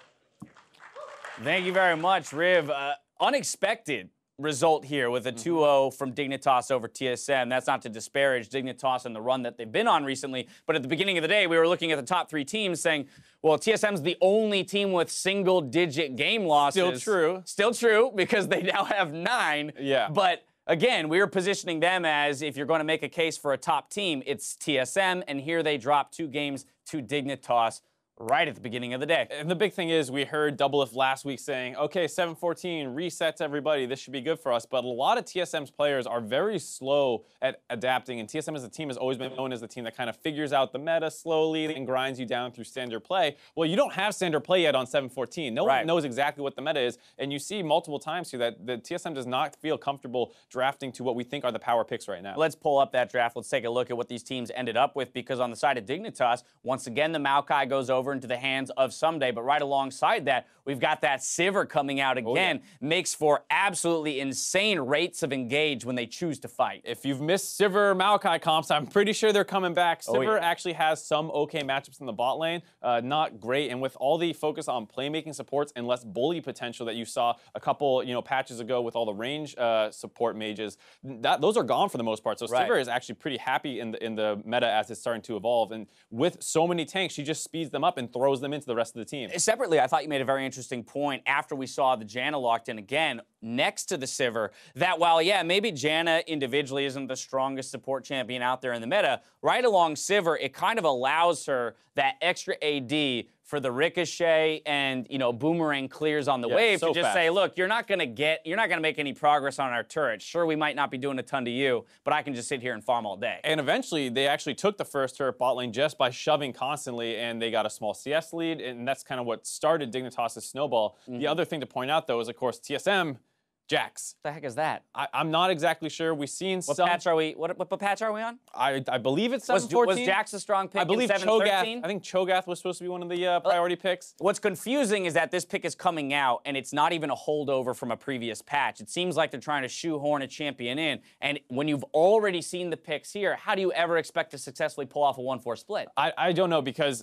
Thank you very much, Riv. Unexpected result here with a 2-0 from Dignitas over TSM. That's not to disparage Dignitas and the run that they've been on recently, but at the beginning of the day, we were looking at the top 3 teams saying, well, TSM's the only team with single-digit game losses. Still true. Still true, because they now have 9. Yeah. But again, we were positioning them as, if you're going to make a case for a top team, it's TSM, and here they drop 2 games to Dignitas. right at the beginning of the day. And the big thing is, we heard Doublelift last week saying, okay, 7-14 resets everybody. This should be good for us. But a lot of TSM's players are very slow at adapting. And TSM as a team has always been known as the team that kind of figures out the meta slowly and grinds you down through standard play. Well, you don't have standard play yet on 7-14. No one knows exactly what the meta is. And you see multiple times here that the TSM does not feel comfortable drafting to what we think are the power picks right now. Let's pull up that draft. Let's take a look at what these teams ended up with, because on the side of Dignitas, once again, the Maokai goes over into the hands of Someday, but right alongside that, we've got that Sivir coming out again. Makes for absolutely insane rates of engage when they choose to fight. If you've missed Sivir Maokai comps, I'm pretty sure they're coming back. Sivir actually has some okay matchups in the bot lane, not great, and with all the focus on playmaking supports and less bully potential that you saw a couple, patches ago with all the range support mages, those are gone for the most part. So Sivir is actually pretty happy in the meta as it's starting to evolve, and with so many tanks, she just speeds them up and throws them into the rest of the team. Separately, I thought you made a very interesting point after we saw the Janna locked in again next to the Sivir, that while, maybe Janna individually isn't the strongest support champion out there in the meta, right along Sivir, it kind of allows her that extra AD for the ricochet and, boomerang clears on the wave to just say, look, you're not gonna make any progress on our turret. Sure, we might not be doing a ton to you, but I can just sit here and farm all day. And eventually, they actually took the first turret bot lane just by shoving constantly, and they got a small CS lead, and that's kind of what started Dignitas' snowball. The other thing to point out, though, is, of course, TSM, Jax. What the heck is that? I'm not exactly sure. We've seen what patch are we? What patch are we on? I believe it's 7-14. Was Jax a strong pick? I believe in 7-13? I think Cho'Gath was supposed to be one of the priority picks. What's confusing is that this pick is coming out, and it's not even a holdover from a previous patch. It seems like they're trying to shoehorn a champion in, and when you've already seen the picks here, how do you ever expect to successfully pull off a 1-4 split? I don't know, because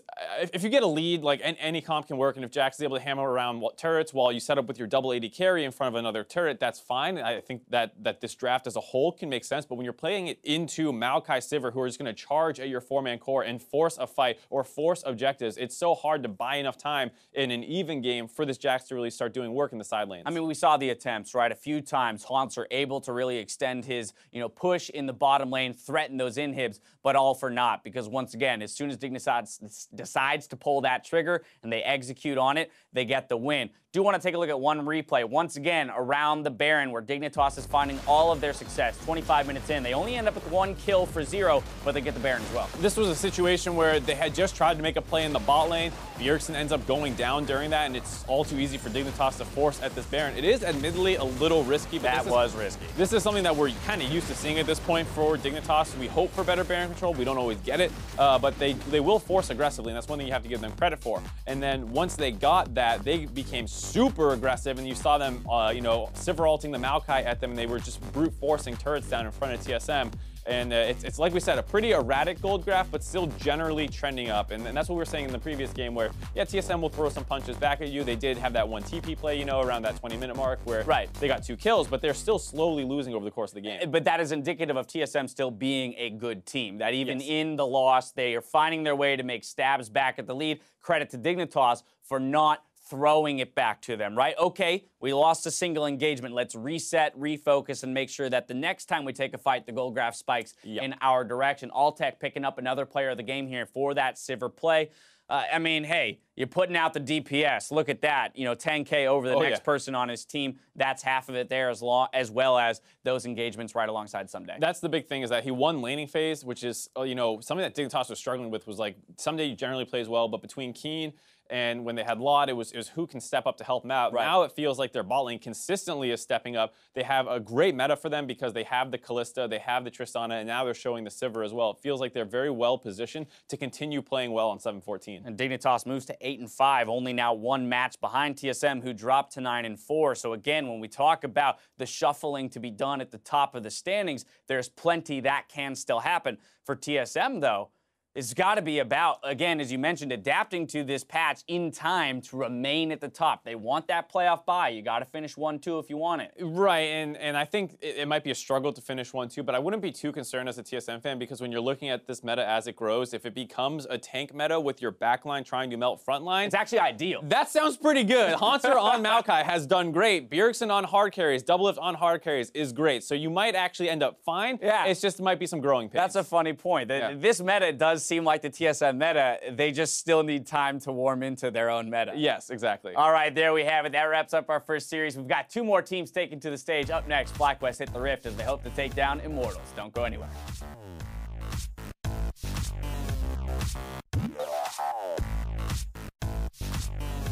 if you get a lead, like any comp can work, and if Jax is able to hammer around turrets while you set up with your double AD carry in front of another turret, that's fine. I think that this draft as a whole can make sense, but when you're playing it into Maokai Sivir, who are just going to charge at your 4-man core and force a fight or force objectives, it's so hard to buy enough time in an even game for this Jax to really start doing work in the side lanes. I mean, we saw the attempts, right? A few times, Haunter able to really extend his, push in the bottom lane, threaten those inhibs, but all for naught, because once again, as soon as Dignitas decides to pull that trigger and they execute on it, they get the win. Do want to take a look at one replay, once again, around the Baron, where Dignitas is finding all of their success. 25 minutes in, they only end up with 1 kill for 0, but they get the Baron as well. This was a situation where they had just tried to make a play in the bot lane. Bjergsen ends up going down during that, and it's all too easy for Dignitas to force at this Baron. It is admittedly a little risky, but that was risky. This is something that we're kind of used to seeing at this point for Dignitas. We hope for better Baron control. We don't always get it, but they will force aggressively, and that's one thing you have to give them credit for. And then once they got that, they became super aggressive, and you saw them, Sivir ulting the Maokai at them, and they were just brute forcing turrets down in front of TSM. And it's like we said, a pretty erratic gold graph, but still generally trending up. And that's what we were saying in the previous game where, TSM will throw some punches back at you. They did have that one TP play, around that 20-minute mark where they got 2 kills, but they're still slowly losing over the course of the game. But that is indicative of TSM still being a good team, that even in the loss, they are finding their way to make stabs back at the lead. Credit to Dignitas for not throwing it back to them, right? Okay, we lost a single engagement. Let's reset, refocus, and make sure that the next time we take a fight, the gold graph spikes in our direction. Altec picking up another player of the game here for that Sivir play. I mean, hey, you're putting out the DPS. Look at that. 10K over the next person on his team. That's half of it there, as well as those engagements right alongside Someday. That's the big thing, is that he won laning phase, which is, something that Dignitas was struggling with. Was like, Someday generally plays well, but between Keen and when they had Laud, it was who can step up to help them out. Now it feels like their bot lane consistently is stepping up. They have a great meta for them because they have the Kalista, they have the Tristana, and now they're showing the Sivir as well. It feels like they're very well positioned to continue playing well on 7-14. And Dignitas moves to 8-5, only now 1 match behind TSM, who dropped to 9-4. So again, when we talk about the shuffling to be done at the top of the standings, there's plenty that can still happen. For TSM, though, it's got to be about, again, as you mentioned, adapting to this patch in time to remain at the top. They want that playoff bye. You got to finish 1-2 if you want it. Right, and I think it might be a struggle to finish 1-2, but I wouldn't be too concerned as a TSM fan, because when you're looking at this meta as it grows, if it becomes a tank meta with your backline trying to melt frontline, it's actually ideal. That sounds pretty good. Haunter on Maokai has done great. Bjergsen on hard carries, Doublelift on hard carries is great. So you might actually end up fine. Yeah. It's just might be some growing pains. That's a funny point. This meta does does seem like the TSM meta, they just still need time to warm into their own meta. Yes, exactly. All right, there we have it. That wraps up our first series. We've got 2 more teams taken to the stage. Up next, FlyQuest hit the Rift as they hope to take down Immortals. Don't go anywhere.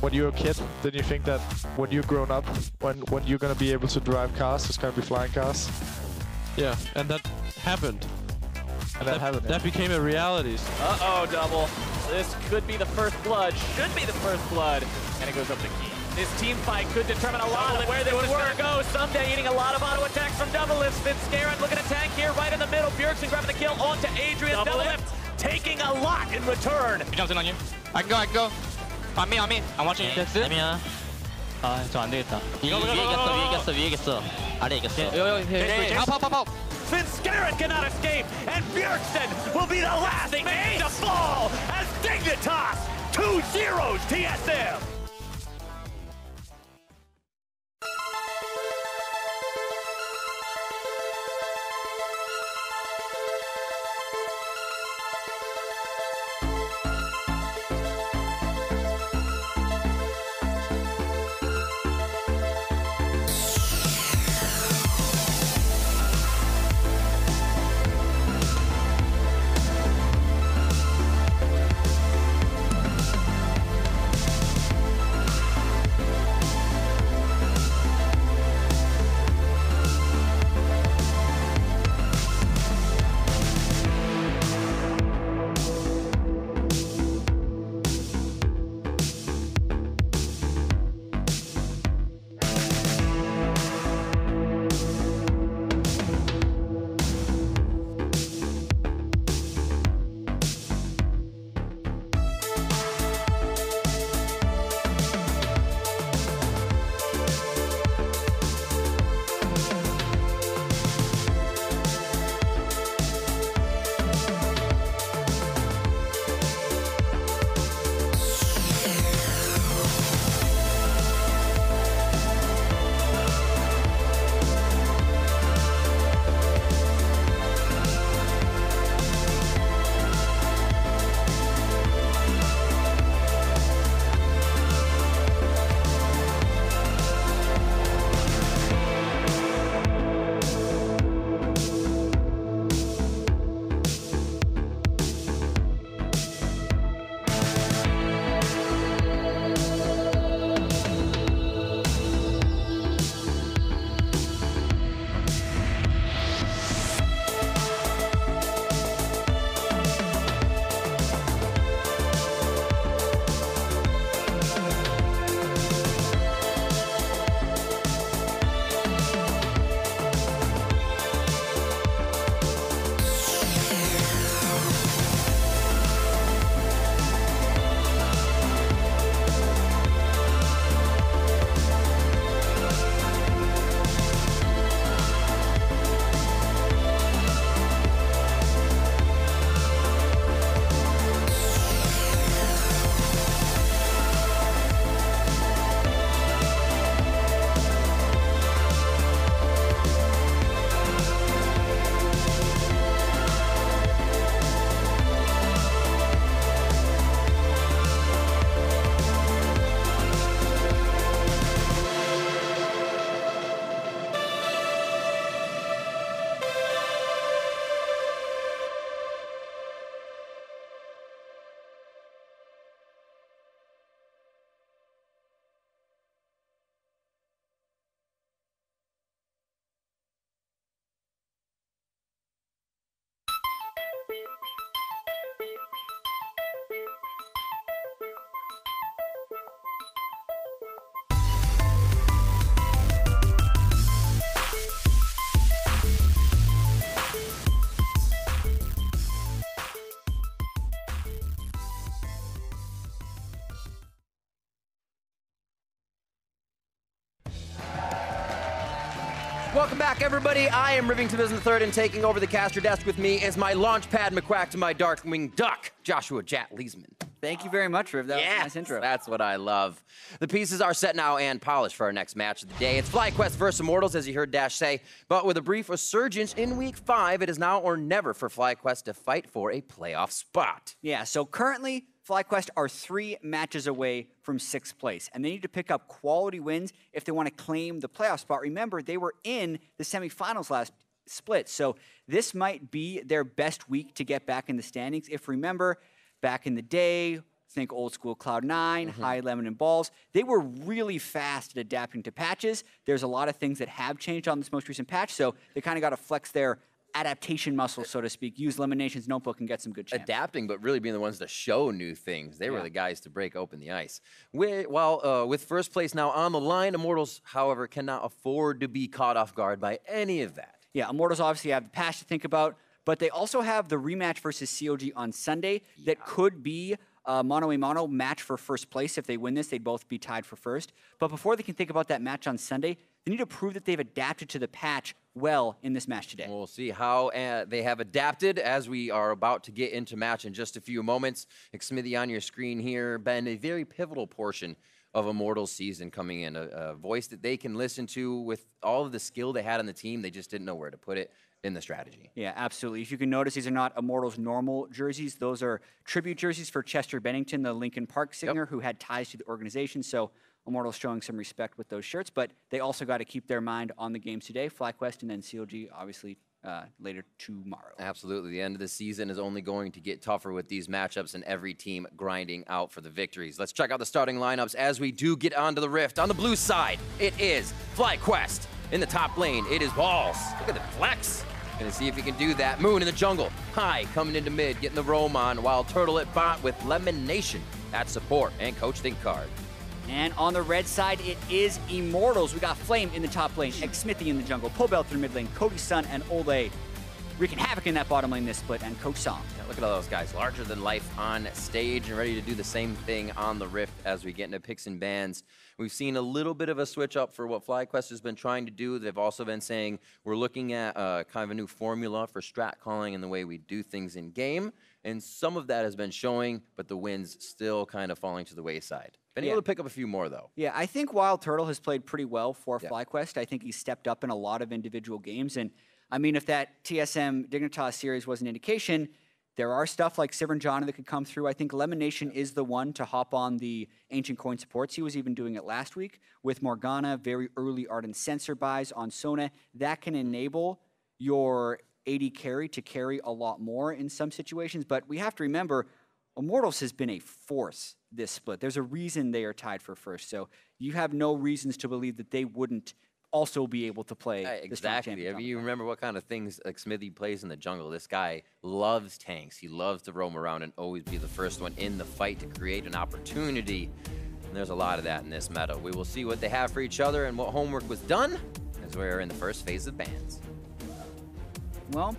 When you were a kid, did you think that when you're grown up, when you're gonna be able to drive cars, it's gonna be flying cars? Yeah, and that happened. And that became a reality. Uh-oh, double. This could be the first blood. Should be the first blood. And it goes up to Key. This team fight could determine a lot of where they would go. Someday eating a lot of auto attacks from Double Lift. Scarin looking to tank here right in the middle. Bjergsen grabbing the kill onto Adrian. Double Lift taking a lot in return. He jumps in on you. I can go. On me. I'm watching you. 아니야. 아, 저 안 되겠다. 위에 이겼어. 아래 이겼어. Help. Scarin cannot escape, and Bjergsen will be the last man to fall as Dignitas 2-0 TSM. Welcome back, everybody. I am Rivington III, and taking over the caster desk with me is my launchpad McQuack to my Darkwing Duck, Joshua Jat Leesman. Thank you very much, Riv. That was a nice intro. That's what I love. The pieces are set now and polished for our next match of the day. It's FlyQuest versus Immortals, as you heard Dash say. But with a brief resurgence in Week 5, it is now or never for FlyQuest to fight for a playoff spot. Yeah, so currently, FlyQuest are 3 matches away from 6th place, and they need to pick up quality wins if they want to claim the playoff spot. Remember, they were in the semifinals last split, so this might be their best week to get back in the standings. If remember, back in the day, think old school Cloud9, High Lemon and Balls, they were really fast at adapting to patches. There's a lot of things that have changed on this most recent patch, so they kind of got to flex their adaptation muscle, so to speak, use Lemonation's notebook and get some good champs. Adapting, but really being the ones to show new things. They were the guys to break open the ice. With first place now on the line, Immortals, however, cannot afford to be caught off guard by any of that. Yeah, Immortals obviously have the patch to think about, but they also have the rematch versus COG on Sunday that could be a mano-a-mano match for first place. If they win this, they'd both be tied for first. But before they can think about that match on Sunday, they need to prove that they've adapted to the patch well in this match today. We'll see how they have adapted as we are about to get into match in just a few moments. Smithy on your screen here, been a very pivotal portion of Immortals season coming in, a voice that they can listen to with all of the skill they had on the team. They just didn't know where to put it in the strategy. Yeah, absolutely. If you can notice, these are not Immortals normal jerseys. Those are tribute jerseys for Chester Bennington, the Lincoln Park singer who had ties to the organization. So Immortals showing some respect with those shirts, but they also got to keep their mind on the games today. FlyQuest and then COG, obviously, later tomorrow. Absolutely. The end of the season is only going to get tougher with these matchups and every team grinding out for the victories. Let's check out the starting lineups as we do get onto the Rift. On the blue side, it is FlyQuest. In the top lane, it is Balls. Look at the flex. Gonna see if he can do that. Moon in the jungle. High coming into mid, getting the roam on, while Turtle at bot with Lemonation at support and Coach Thinkcard. And on the red side, it is Immortals. We got Flame in the top lane, Smithy in the jungle, Pobel through mid lane, Cody Sun and Ole wreaking havoc in that bottom lane this split, and Coach Song. Yeah, look at all those guys, larger than life on stage and ready to do the same thing on the Rift as we get into picks and bans. We've seen a little bit of a switch up for what FlyQuest has been trying to do. They've also been saying we're looking at kind of a new formula for strat calling and the way we do things in game. And some of that has been showing, but the wins still kind of falling to the wayside. Been able to pick up a few more, though. Yeah, I think Wild Turtle has played pretty well for FlyQuest. I think he's stepped up in a lot of individual games. And, I mean, if that TSM Dignitas series was an indication, there are stuff like Sivern Johnny that could come through. I think Lemonation is the one to hop on the Ancient Coin supports. He was even doing it last week with Morgana, very early Ardent Sensor buys on Sona. That can enable your AD carry to carry a lot more in some situations. But we have to remember, Immortals has been a force this split. There's a reason they are tied for first. So you have no reasons to believe that they wouldn't also be able to play exactly. I mean, you remember what kind of things like Smithy plays in the jungle. This guy loves tanks. He loves to roam around and always be the first one in the fight to create an opportunity. And there's a lot of that in this meta. We will see what they have for each other and what homework was done as we're in the first phase of bans. Well,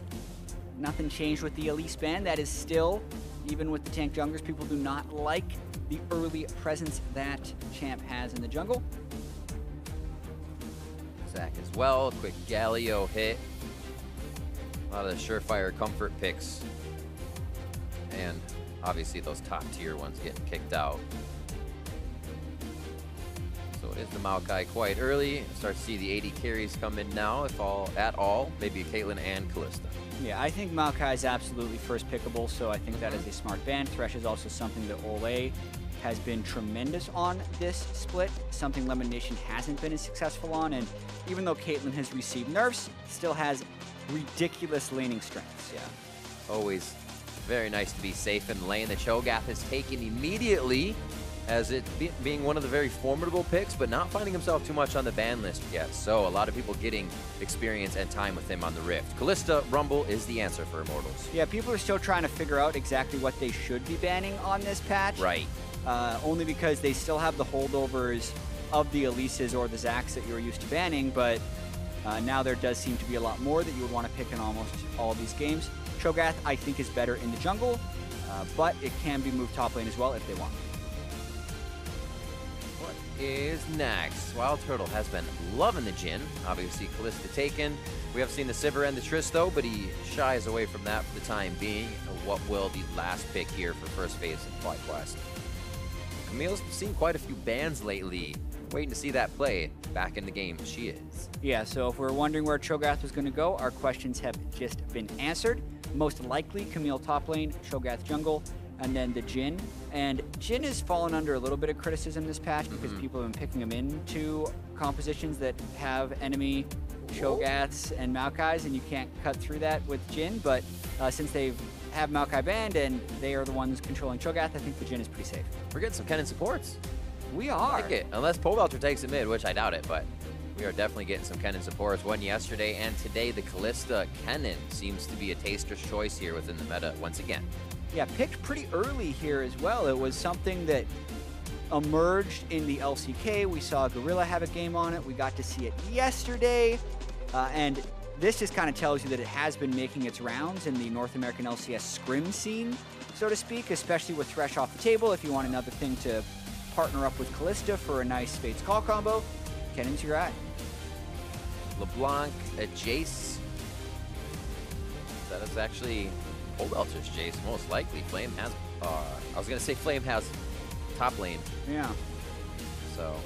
nothing changed with the Elise ban. That is still, even with the tank junglers, people do not like the early presence that champ has in the jungle. Zach as well, quick Galio hit. A lot of the surefire comfort picks. And obviously those top tier ones getting kicked out. So it is the Maokai quite early. Start to see the AD carries come in now, if at all. Maybe Caitlyn and Kalista. Yeah, I think Maokai is absolutely first pickable, so I think that is a smart ban. Thresh is also something that Ole has been tremendous on this split, something Lemonation hasn't been as successful on, and even though Caitlyn has received nerfs, still has ridiculous laning strengths. Yeah, always very nice to be safe in lane. The Cho'Gath is taken immediately as it being one of the very formidable picks, but not finding himself too much on the ban list yet. So a lot of people getting experience and time with him on the Rift. Kalista Rumble is the answer for Immortals. Yeah, people are still trying to figure out exactly what they should be banning on this patch. Right. Only because they still have the holdovers of the Elises or the Zacs that you were used to banning, but now there does seem to be a lot more that you would want to pick in almost all of these games. Cho'Gath, I think, is better in the jungle, but it can be moved top lane as well if they want. is next. Wild Turtle has been loving the Jhin. Obviously, Callista taken. We have seen the Sivir and the Tristo, but he shies away from that for the time being. What will the last pick here for first phase in FlyQuest? Camille's seen quite a few bans lately. Waiting to see that play. Back in the game, she is. Yeah, so if we're wondering where Cho'Gath was going to go, our questions have just been answered. Most likely, Camille top lane, Cho'Gath jungle, and then the Jhin. And Jhin has fallen under a little bit of criticism this patch because people have been picking him into compositions that have enemy Cho'Gaths and Maokais, and you can't cut through that with Jhin. But since they have Maokai banned and they are the ones controlling Cho'Gath, I think the Jhin is pretty safe. We're getting some Kennen supports. We are. I like it. Unless Pobelter takes it mid, which I doubt it, but we are definitely getting some Kennen supports. One yesterday and today, the Callista Kennen seems to be a taster's choice here within the meta once again. Yeah, picked pretty early here as well. It was something that emerged in the LCK. We saw Gorilla have a game on it. We got to see it yesterday. And this just kind of tells you that it has been making its rounds in the North American LCS scrim scene, so to speak, especially with Thresh off the table. If you want another thing to partner up with Callista for a nice Fates call combo, Kennen's your eye. LeBlanc, a Jace. That is actually Pobelter's Jace, most likely. Flame has, I was going to say Flame has top lane. Yeah. So,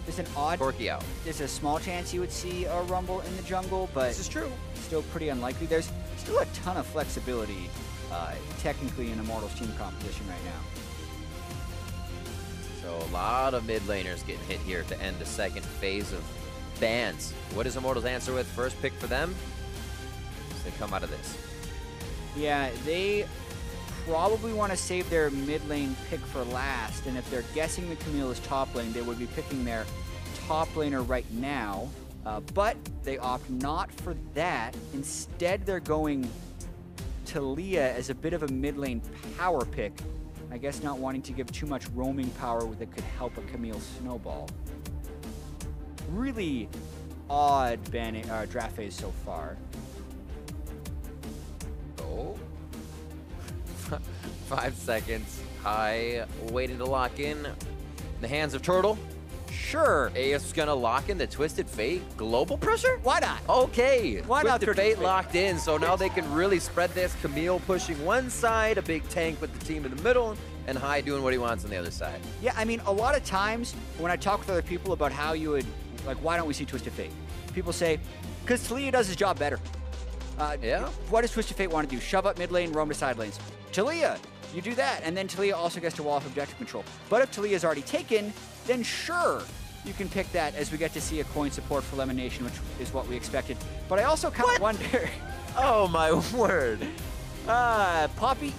there's an odd, Corki out. There's a small chance you would see a Rumble in the jungle, but this is true. Still pretty unlikely. There's still a ton of flexibility, technically, in Immortals team composition right now. So a lot of mid laners getting hit here to end the second phase of bans. What does Immortals answer with? First pick for them as they come out of this. Yeah, they probably want to save their mid lane pick for last, and if they're guessing the Camille is top lane, they would be picking their top laner right now, but they opt not for that. Instead, they're going Taliyah as a bit of a mid lane power pick. I guess not wanting to give too much roaming power that could help a Camille snowball. Really odd draft phase so far. Oh. 5 seconds. High waiting to lock in. The hands of Turtle. Sure. AS gonna lock in the Twisted Fate global pressure? Why not? Okay. Why not? Twisted Fate locked in, so now they can really spread this. Camille pushing one side, a big tank with the team in the middle, and High doing what he wants on the other side. Yeah, I mean, a lot of times when I talk with other people about how you would, like, why don't we see Twisted Fate? People say, because Taliyah does his job better. Yeah? What does Twisted Fate want to do? Shove up mid lane, roam to side lanes. Taliyah, you do that, and then Taliyah also gets to wall off objective control. But if Taliyah's already taken, then sure, you can pick that as we get to see a coin support for Elimination, which is what we expected. But I also kind of wonder... Oh my word. Poppy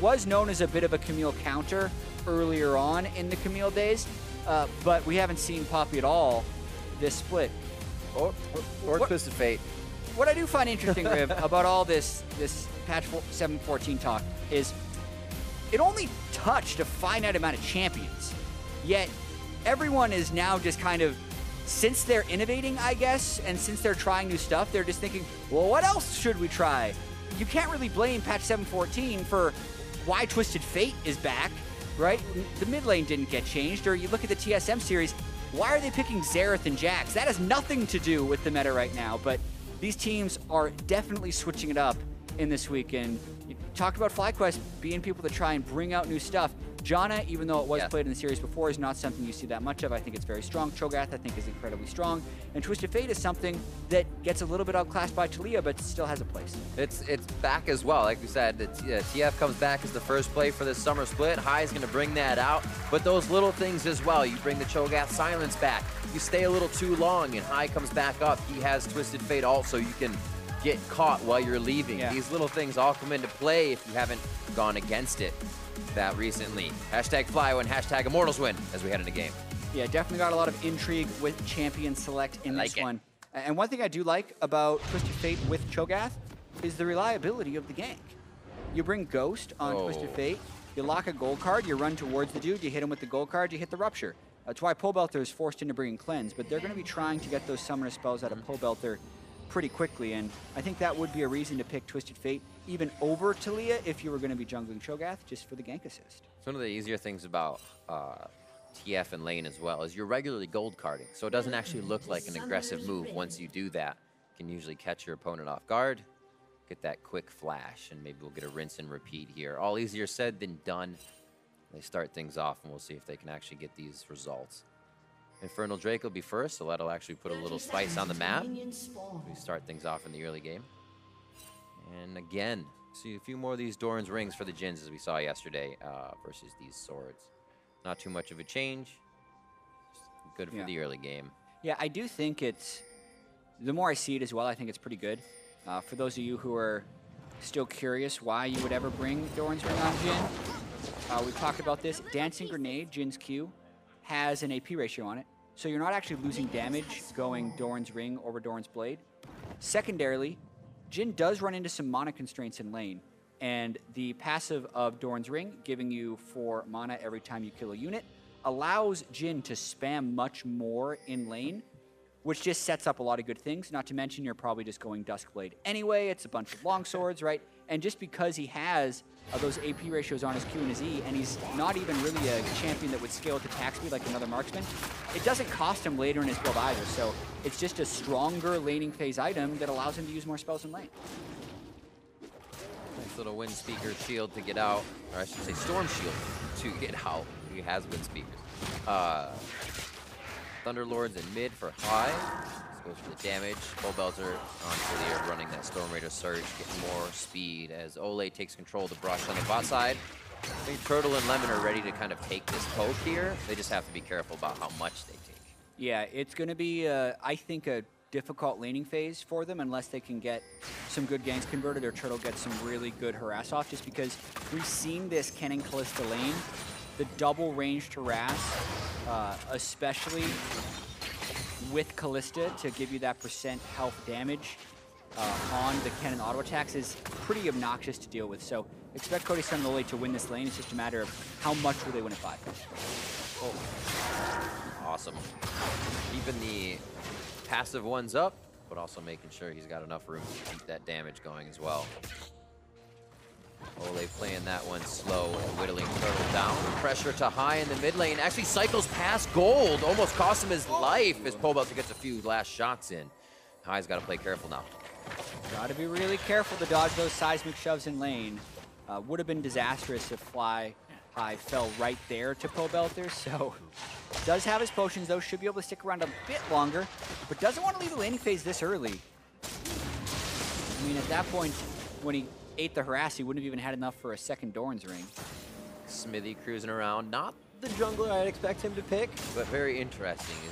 was known as a bit of a Camille counter earlier on in the Camille days, but we haven't seen Poppy at all this split. Or Twisted Fate. What I do find interesting, Riv, about all this patch 7.14 talk is it only touched a finite amount of champions, yet everyone is now just kind of, since they're innovating, I guess, and since they're trying new stuff, they're just thinking, well, what else should we try? You can't really blame patch 7.14 for why Twisted Fate is back, right? The mid lane didn't get changed, or you look at the TSM series, why are they picking Xerath and Jax? That has nothing to do with the meta right now, but these teams are definitely switching it up in this week, and you talked about FlyQuest being people that try and bring out new stuff. Janna, even though it was played in the series before, is not something you see that much of. I think it's very strong. Cho'Gath, I think, is incredibly strong. And Twisted Fate is something that gets a little bit outclassed by Taliyah, but still has a place. It's back as well. Like we said, the TF comes back as the first play for this summer split. High is going to bring that out. But those little things as well. You bring the Cho'Gath silence back. You stay a little too long, and High comes back up. He has Twisted Fate also. You can get caught while you're leaving. Yeah. These little things all come into play if you haven't gone against it that recently. Hashtag FlyWin, hashtag Immortals win as we head into game. Yeah, definitely got a lot of intrigue with champion select in this one. And one thing I do like about Twisted Fate with Cho'Gath is the reliability of the gank. You bring Ghost on Twisted Fate, you lock a gold card, you run towards the dude, you hit him with the gold card, you hit the Rupture. That's why Pobelter is forced into bringing Cleanse, but they're going to be trying to get those summoner spells out of Pobelter pretty quickly, and I think that would be a reason to pick Twisted Fate even over Taliyah if you were going to be jungling Cho'Gath just for the gank assist. It's one of the easier things about TF in lane as well, is you're regularly gold carding. So it doesn't actually look like an aggressive move once you do that. You can usually catch your opponent off guard, get that quick flash, and maybe we'll get a rinse and repeat here. All easier said than done. They start things off, and we'll see if they can actually get these results. Infernal Drake will be first, so that'll actually put a little spice on the map. We start things off in the early game. And again, see a few more of these Doran's rings for the Jins as we saw yesterday versus these swords. Not too much of a change. Just good for the early game. Yeah, I do think it's, the more I see it as well, I think it's pretty good. For those of you who are still curious why you would ever bring Doran's ring on Jin, we've talked about this. Dancing Grenade, Jin's Q, has an AP ratio on it. So you're not actually losing damage going Doran's ring over Doran's blade. Secondarily, Jin does run into some mana constraints in lane. And the passive of Doran's ring, giving you 4 mana every time you kill a unit, allows Jin to spam much more in lane, which just sets up a lot of good things. Not to mention you're probably just going Duskblade anyway. It's a bunch of long swords, right? And just because he has those AP ratios on his Q and his E, and he's not even really a champion that would scale with attack speed like another marksman, it doesn't cost him later in his build either. So it's just a stronger laning phase item that allows him to use more spells in lane. Nice little Wind Speaker shield to get out, or I should say Storm Shield to get out. He has Wind Speakers. Thunderlords in mid for high. This goes for the damage. Bullbelter on clear, running that Storm Raider Surge, getting more speed as Ole takes control of the brush on the bot side. I think Turtle and Lemon are ready to kind of take this poke here. They just have to be careful about how much they take. Yeah, it's going to be, I think, a difficult laning phase for them unless they can get some good ganks converted or Turtle gets some really good harass off, just because we've seen this Ken and Kalista lane. The double ranged harass, especially with Kalista to give you that % health damage on the Ken and auto attacks is pretty obnoxious to deal with. So expect Cody Sun and Ole to win this lane. It's just a matter of how much will they win at 5. Oh. Awesome. Keeping the passive ones up, but also making sure he's got enough room to keep that damage going as well. Ole playing that one slow and whittling Turtle down. Pressure to high in the mid lane. Actually cycles past gold. Almost cost him his life as Pobelter gets a few last shots in. High's got to play careful now. Got to be really careful to dodge those seismic shoves in lane. Would have been disastrous if Fly High fell right there to Pobelter. So does have his potions though. Should be able to stick around a bit longer, but doesn't want to leave the laning phase this early. I mean, at that point, when he ate the harass, he wouldn't have even had enough for a second Doran's ring. Smithy cruising around. Not the jungler I'd expect him to pick, but very interesting. He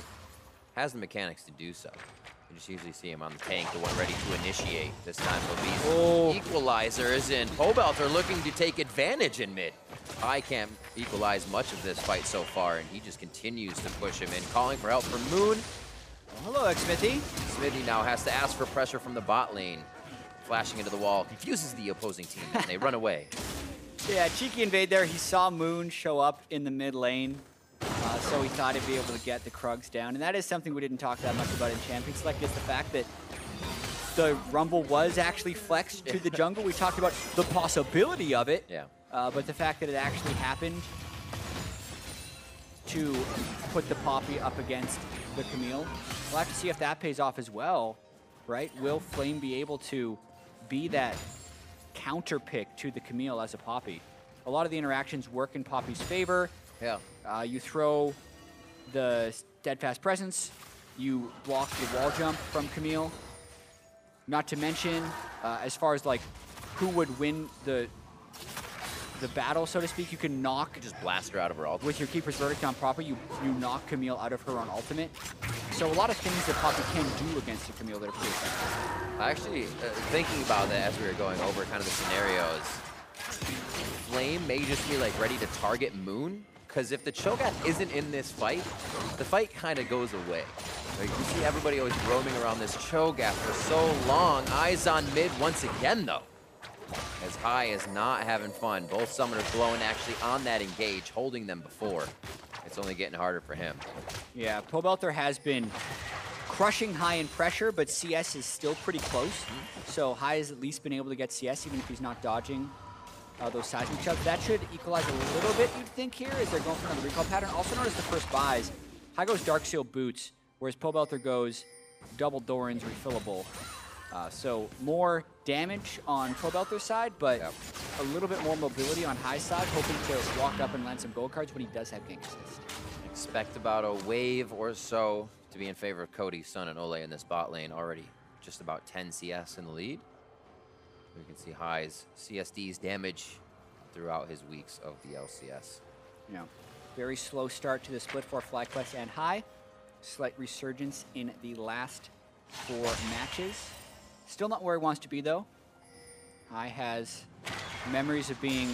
has the mechanics to do so. You just usually see him on the tank, the one ready to initiate. This time will be equalizers, and Pobelter looking to take advantage in mid. I can't equalize much of this fight so far, and he just continues to push him in, calling for help from Moon. Well, hello, Smithy. Smithy now has to ask for pressure from the bot lane. Flashing into the wall, confuses the opposing team, and they run away. Yeah, cheeky invade there. He saw Moon show up in the mid lane, so he thought he'd be able to get the Krugs down. And that is something we didn't talk that much about in Champion Select, is the fact that the Rumble was actually flexed to the jungle. We talked about the possibility of it, but the fact that it actually happened to put the Poppy up against the Camille, we'll have to see if that pays off as well, right? Will Flame be able to be that counter pick to the Camille as a Poppy? A lot of the interactions work in Poppy's favor. Yeah. You throw the Steadfast Presence, you block the wall jump from Camille. Not to mention, as far as like who would win the battle, so to speak, you can knock. Just blast her out of her ultimate. With your Keeper's Verdict on proper, you knock Camille out of her on ultimate. So a lot of things that Poppy can do against a Camille that are pretty effective. Actually, thinking about that as we were going over kind of the scenarios, Flame may just be like ready to target Moon, because if the Cho'Gath isn't in this fight, the fight kind of goes away. Like, you see everybody always roaming around this Cho'Gath for so long. Eyes on mid once again, though. As High is not having fun. Both summoners blowing actually on that engage, holding them before. It's only getting harder for him. Yeah, Pobelter has been crushing High in pressure, but CS is still pretty close. So High has at least been able to get CS, even if he's not dodging those seismic shoves. That should equalize a little bit, you'd think, here, as they're going for another recall pattern. Also notice the first buys. High goes Dark Seal Boots, whereas Pobelter goes double Doran's refillable. So more damage on Pobelter's side, but a little bit more mobility on High's side, hoping to walk up and land some gold cards when he does have gank assist. Expect about a wave or so to be in favor of Cody, Sun, and Ole in this bot lane. Already just about 10 CS in the lead. We can see High's CSD's damage throughout his weeks of the LCS. Yeah, very slow start to the split for FlyQuest and High. Slight resurgence in the last 4 matches. Still not where he wants to be, though. High has memories of being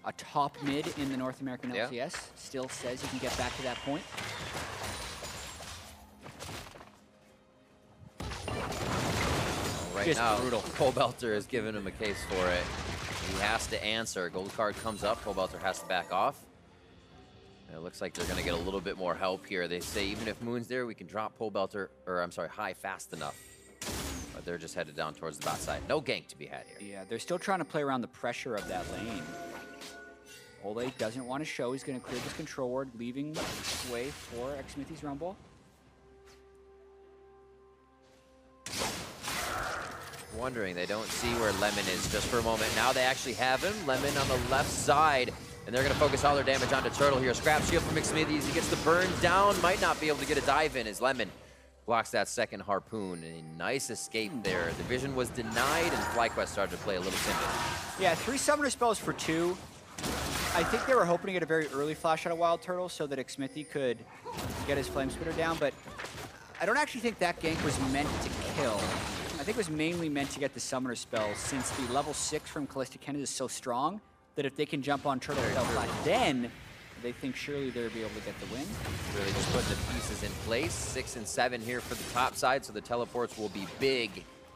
a top mid in the North American LCS. Still says he can get back to that point. Right Just now, brutal. Pobelter has given him a case for it. He has to answer. Gold card comes up. Pobelter has to back off. And it looks like they're going to get a little bit more help here. They say even if Moon's there, we can drop Pobelter, or I'm sorry, High fast enough. But they're just headed down towards the bot side. No gank to be had here. Yeah, they're still trying to play around the pressure of that lane. Ole doesn't want to show. He's going to clear this control ward, leaving way for Xmithy's Rumble. Wondering, they don't see where Lemon is just for a moment. Now they actually have him. Lemon on the left side. And they're going to focus all their damage onto Turtle here. Scrap shield from McSmithies. He gets the burn down. Might not be able to get a dive in as Lemon blocks that second harpoon. A nice escape there. The vision was denied, and FlyQuest started to play a little timid. Yeah, 3 summoner spells for 2. I think they were hoping to get a very early flash out of Wild Turtle so that Xmithy could get his Flame Spitter down, but I don't actually think that gank was meant to kill. I think it was mainly meant to get the summoner spells, since the level 6 from Callista Kennedy is so strong that if they can jump on Turtle without flash, then they think surely they'll be able to get the win. Really just putting the pieces in place. 6 and 7 here for the top side, so the teleports will be big.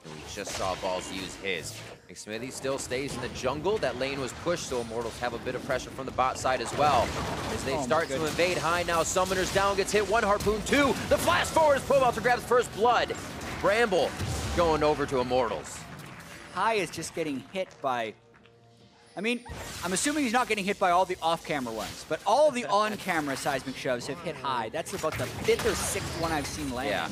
And we just saw Balls use his. McSmithy still stays in the jungle. That lane was pushed, so Immortals have a bit of pressure from the bot side as well. As they start to invade High now, Summoner's down, gets hit, 1 harpoon, 2. The flash forward as Pobelter grabs first blood. Bramble going over to Immortals. High is just getting hit by... I mean, I'm assuming he's not getting hit by all the off-camera ones, but all of the on-camera seismic shoves have hit High. That's about the 5th or 6th one I've seen land. Yeah,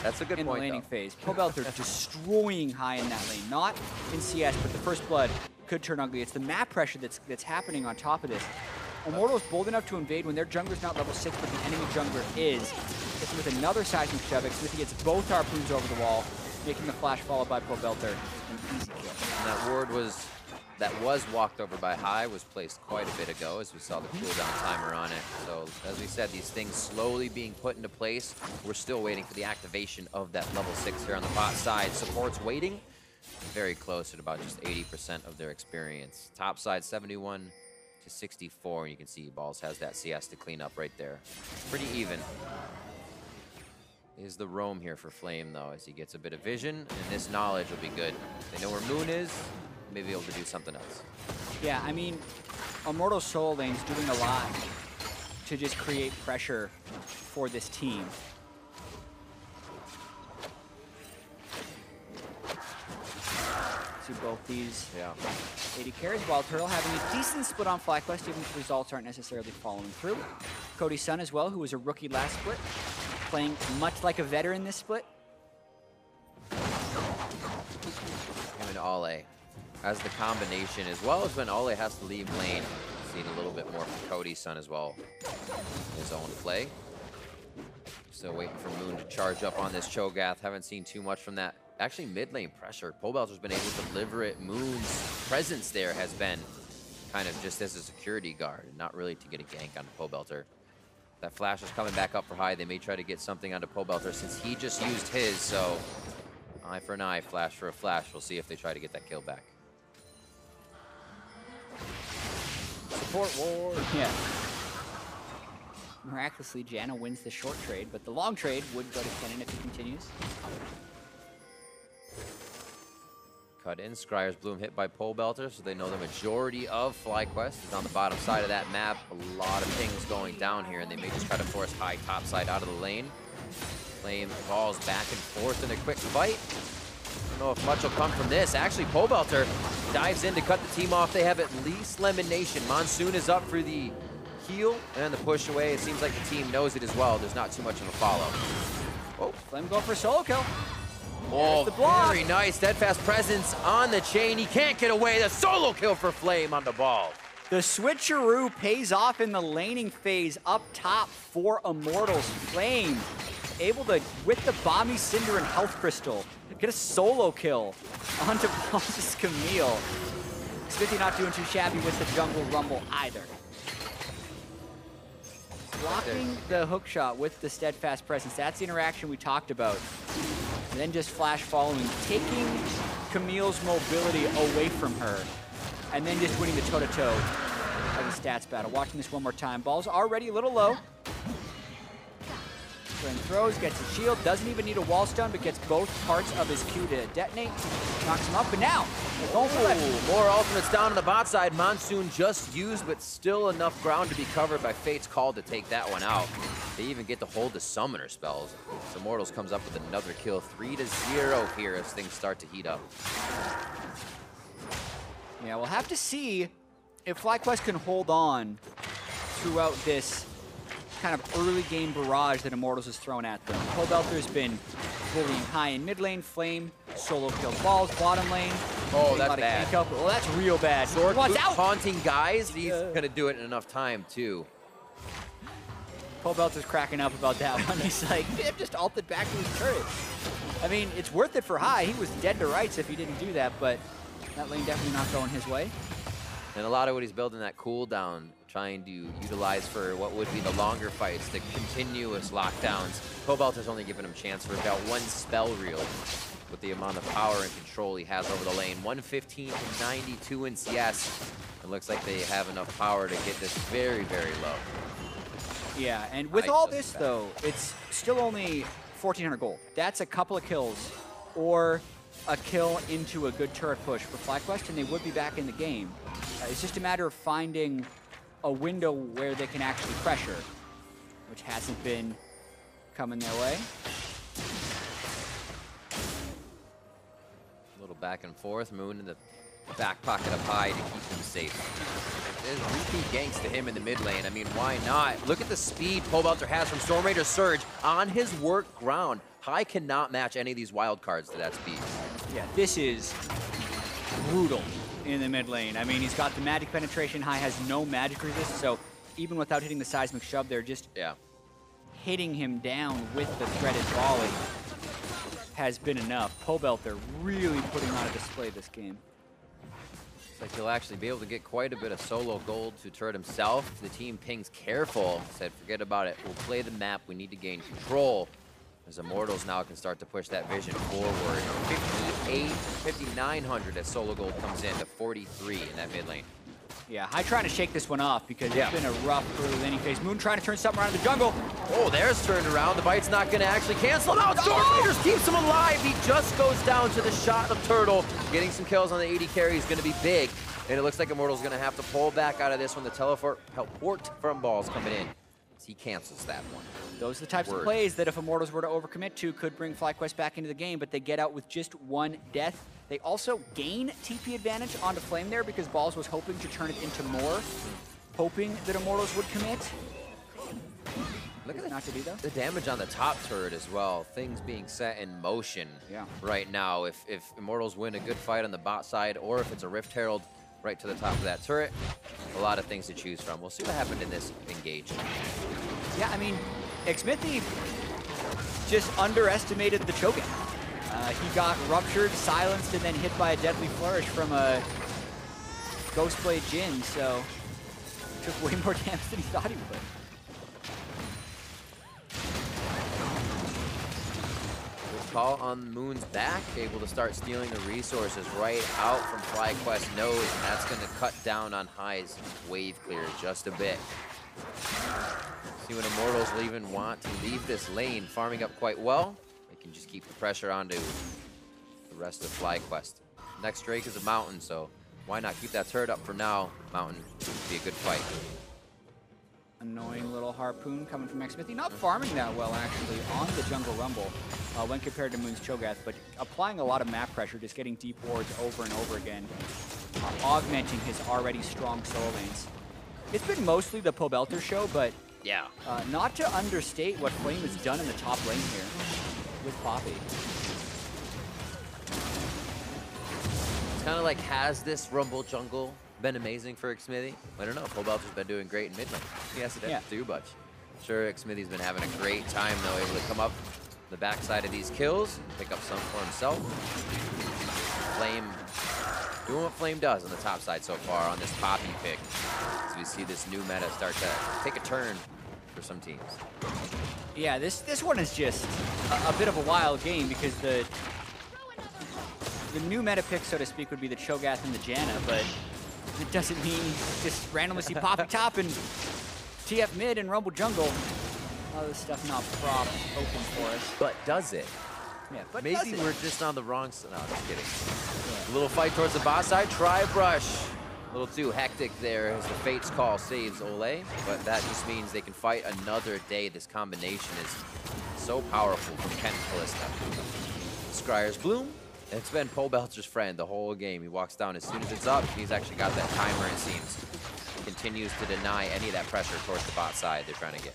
that's a good in point, the laning though. phase. Pobelter destroying High in that lane. Not in CS, but the first blood could turn ugly. It's the map pressure that's happening on top of this. Immortals bold enough to invade when their jungler's not level 6, but the enemy jungler is. It's with another seismic shove. Xmithy gets both harpoons over the wall, making the flash followed by Pobelter. An easy kill. And that ward that was walked over by High was placed quite a bit ago, as we saw the cooldown timer on it. So, as we said, these things slowly being put into place. We're still waiting for the activation of that level 6 here on the bot side. Support's waiting. Very close at about just 80% of their experience. Top side 71 to 64, and you can see Balls has that CS to clean up right there. Pretty even. Is the roam here for Flame, though, as he gets a bit of vision, and this knowledge will be good. They know where Moon is, maybe able to do something else. Yeah, I mean, Immortal Soul Lane's doing a lot to just create pressure for this team. See both these 80 carries, while Turtle having a decent split on FlyQuest, even if the results aren't necessarily following through. Cody Sun as well, who was a rookie last split, playing much like a veteran this split. Him and Ole as the combination, as well as when Ole has to leave lane. Seen a little bit more from Cody's Son as well. His own play. Still waiting for Moon to charge up on this Cho'Gath. Haven't seen too much from that. Actually, mid lane pressure. Pobelter's been able to deliver it. Moon's presence there has been kind of just as a security guard, and not really to get a gank onto Pobelter. That flash is coming back up for High. They may try to get something onto Pobelter since he just used his, so eye for an eye, flash for a flash. We'll see if they try to get that kill back. Support war. Yeah. Miraculously, Janna wins the short trade, but the long trade would go to Kennen if he continues. Cut in, Scryer's Bloom hit by Pobelter, so they know the majority of FlyQuest is on the bottom side of that map. A lot of pings going down here, and they may just try to force High top side out of the lane. Flame Balls back and forth in a quick fight. don't know if much will come from this. Actually, Pobelter dives in to cut the team off. They have at least elimination. Monsoon is up for the heal and the push away. It seems like the team knows it as well. There's not too much of a follow. Oh, Flame going for a solo kill. Oh, the block. Very nice. Steadfast presence on the chain. He can't get away. The solo kill for Flame on the ball. The switcheroo pays off in the laning phase up top for Immortals. Flame able to, with the Bomby Cinder and Health Crystal, get a solo kill onto Balls' Camille. Smithy not doing too shabby with the jungle rumble either. Blocking the hook shot with the steadfast presence. That's the interaction we talked about. And then just flash following, taking Camille's mobility away from her. And then just winning the toe-to-toe of the stats battle. Watching this one more time. Ball's already a little low. Flame throws, gets a shield, doesn't even need a wall stun, but gets both parts of his Q to detonate. Knocks him up, but now, they're going for it. More ultimates down on the bot side. Monsoon just used, but still enough ground to be covered by Fate's Call to take that one out. They even get to hold the summoner spells. So Immortals comes up with another kill. 3-0 here as things start to heat up. Yeah, we'll have to see if FlyQuest can hold on throughout this kind of early game barrage that Immortals has thrown at them. Pobelter's been bullying high in mid lane, Flame solo kill Balls, bottom lane. Oh, that's bad. Oh, that's real bad. Sword What's boot out? taunting guys. He's gonna do it in enough time too. Pobelter's cracking up about that one. He's like, Bib just ulted back to his turret. I mean, it's worth it for high. He was dead to rights if he didn't do that, but that lane definitely not going his way. And a lot of what he's building that cooldown, trying to utilize for what would be the longer fights, the continuous lockdowns. Pobelter's only given him chance for about one spell reel with the amount of power and control he has over the lane. 115 to 92 in CS. It looks like they have enough power to get this very, very low. Yeah, and with all this, though, it's still only 1,400 gold. That's a couple of kills or a kill into a good turret push for FlyQuest, and they would be back in the game. It's just a matter of finding a window where they can actually pressure, which hasn't been coming their way. A little back and forth. Moon in the back pocket up high to keep him safe. There's repeat ganks to him in the mid lane. I mean, why not? Look at the speed Pobelter has from Storm Raider Surge on his work ground. High cannot match any of these wild cards to that speed. Yeah, this is brutal in the mid lane. I mean, he's got the magic penetration. High has no magic resist, so even without hitting the seismic shove, they're just hitting him down with the threaded volley has been enough. Pobelter really putting on a display this game. Looks like he'll actually be able to get quite a bit of solo gold to turret himself. The team pings careful, said forget about it. We'll play the map. We need to gain control. As Immortals now can start to push that vision forward. 5,900 as solo gold comes in to 43 in that mid lane. Yeah, High trying to shake this one off because it's been a rough early laning phase. Moon trying to turn something around in the jungle. Oh, there's turned around. The bite's not going to actually cancel him out. Storm Raiders keeps him alive. He just goes down to the shot of Turtle. Getting some kills on the 80 carry is going to be big. And it looks like Immortals going to have to pull back out of this when the teleport from Balls coming in. He cancels that one. Those are the types of plays that if Immortals were to overcommit to could bring FlyQuest back into the game, but they get out with just one death. They also gain TP advantage onto Flame there because Balls was hoping to turn it into more, hoping that Immortals would commit. Look at the damage on the top turret as well. Things being set in motion right now. If Immortals win a good fight on the bot side or if it's a Rift Herald right to the top of that turret, a lot of things to choose from. We'll see what happened in this engage. Yeah, I mean, Xmithy just underestimated the choking. He got ruptured, silenced, and then hit by a deadly flourish from a Ghostblade Jhin, so took way more damage than he thought he would. Good call on Moon's back, able to start stealing the resources right out from FlyQuest nose, and that's going to cut down on High's wave clear just a bit. See what Immortals will even want to leave this lane, farming up quite well. They can just keep the pressure onto the rest of FlyQuest. Next Drake is a Mountain, so why not keep that turret up for now? Mountain would be a good fight. Annoying little harpoon coming from Xmithy. Not farming that well, actually, on the jungle rumble when compared to Moon's Cho'Gath, but applying a lot of map pressure, just getting deep wards over and over again, augmenting his already strong solo lanes. It's been mostly the Pobelter show, but yeah, not to understate what Flame has done in the top lane here with Poppy. It's kind of like, has this Rumble jungle been amazing for Xmithy? I don't know. Pobelter's been doing great in mid lane. He hasn't had to do much. Sure, Xmithy's been having a great time, though, able to come up the backside of these kills, pick up some for himself. Flame doing what Flame does on the top side so far on this Poppy pick, as we see this new meta start to take a turn for some teams. Yeah, this one is just a bit of a wild game because the new meta pick, so to speak, would be the Cho'Gath and the Janna, but it doesn't mean just randomly see Poppy top and TF mid and Rumble jungle. All this stuff not prop open for us. But does it? Yeah, but maybe we're just on the wrong side. No, just kidding. Yeah. A little fight towards the bot side. Try brush. A little too hectic there as the Fate's Call saves Ole, but that just means they can fight another day. This combination is so powerful from Kent and Kalista. Scryer's Bloom. It's been Pobelter's friend the whole game. He walks down as soon as it's up. He's actually got that timer, it seems. Continues to deny any of that pressure towards the bot side they're trying to get.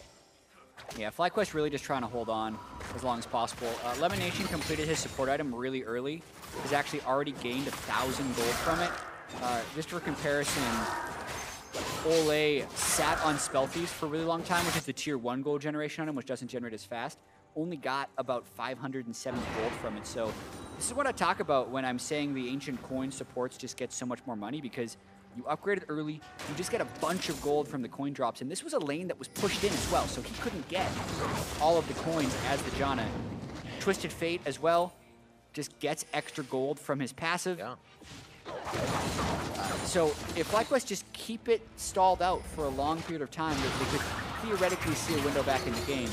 Yeah, FlyQuest really just trying to hold on as long as possible. Lemon Nation completed his support item really early. He's actually already gained 1,000 gold from it. Just for comparison, Ole sat on Spell Thieves for a really long time, which is the tier 1 gold generation item, which doesn't generate as fast. Only got about 570 gold from it. So this is what I talk about when I'm saying the Ancient Coin supports just get so much more money, because you upgrade it early, you just get a bunch of gold from the coin drops, and this was a lane that was pushed in as well, so he couldn't get all of the coins as the Janna. Twisted Fate as well, just gets extra gold from his passive. Yeah. So if FlyQuest just keep it stalled out for a long period of time, they could theoretically see a window back in the game.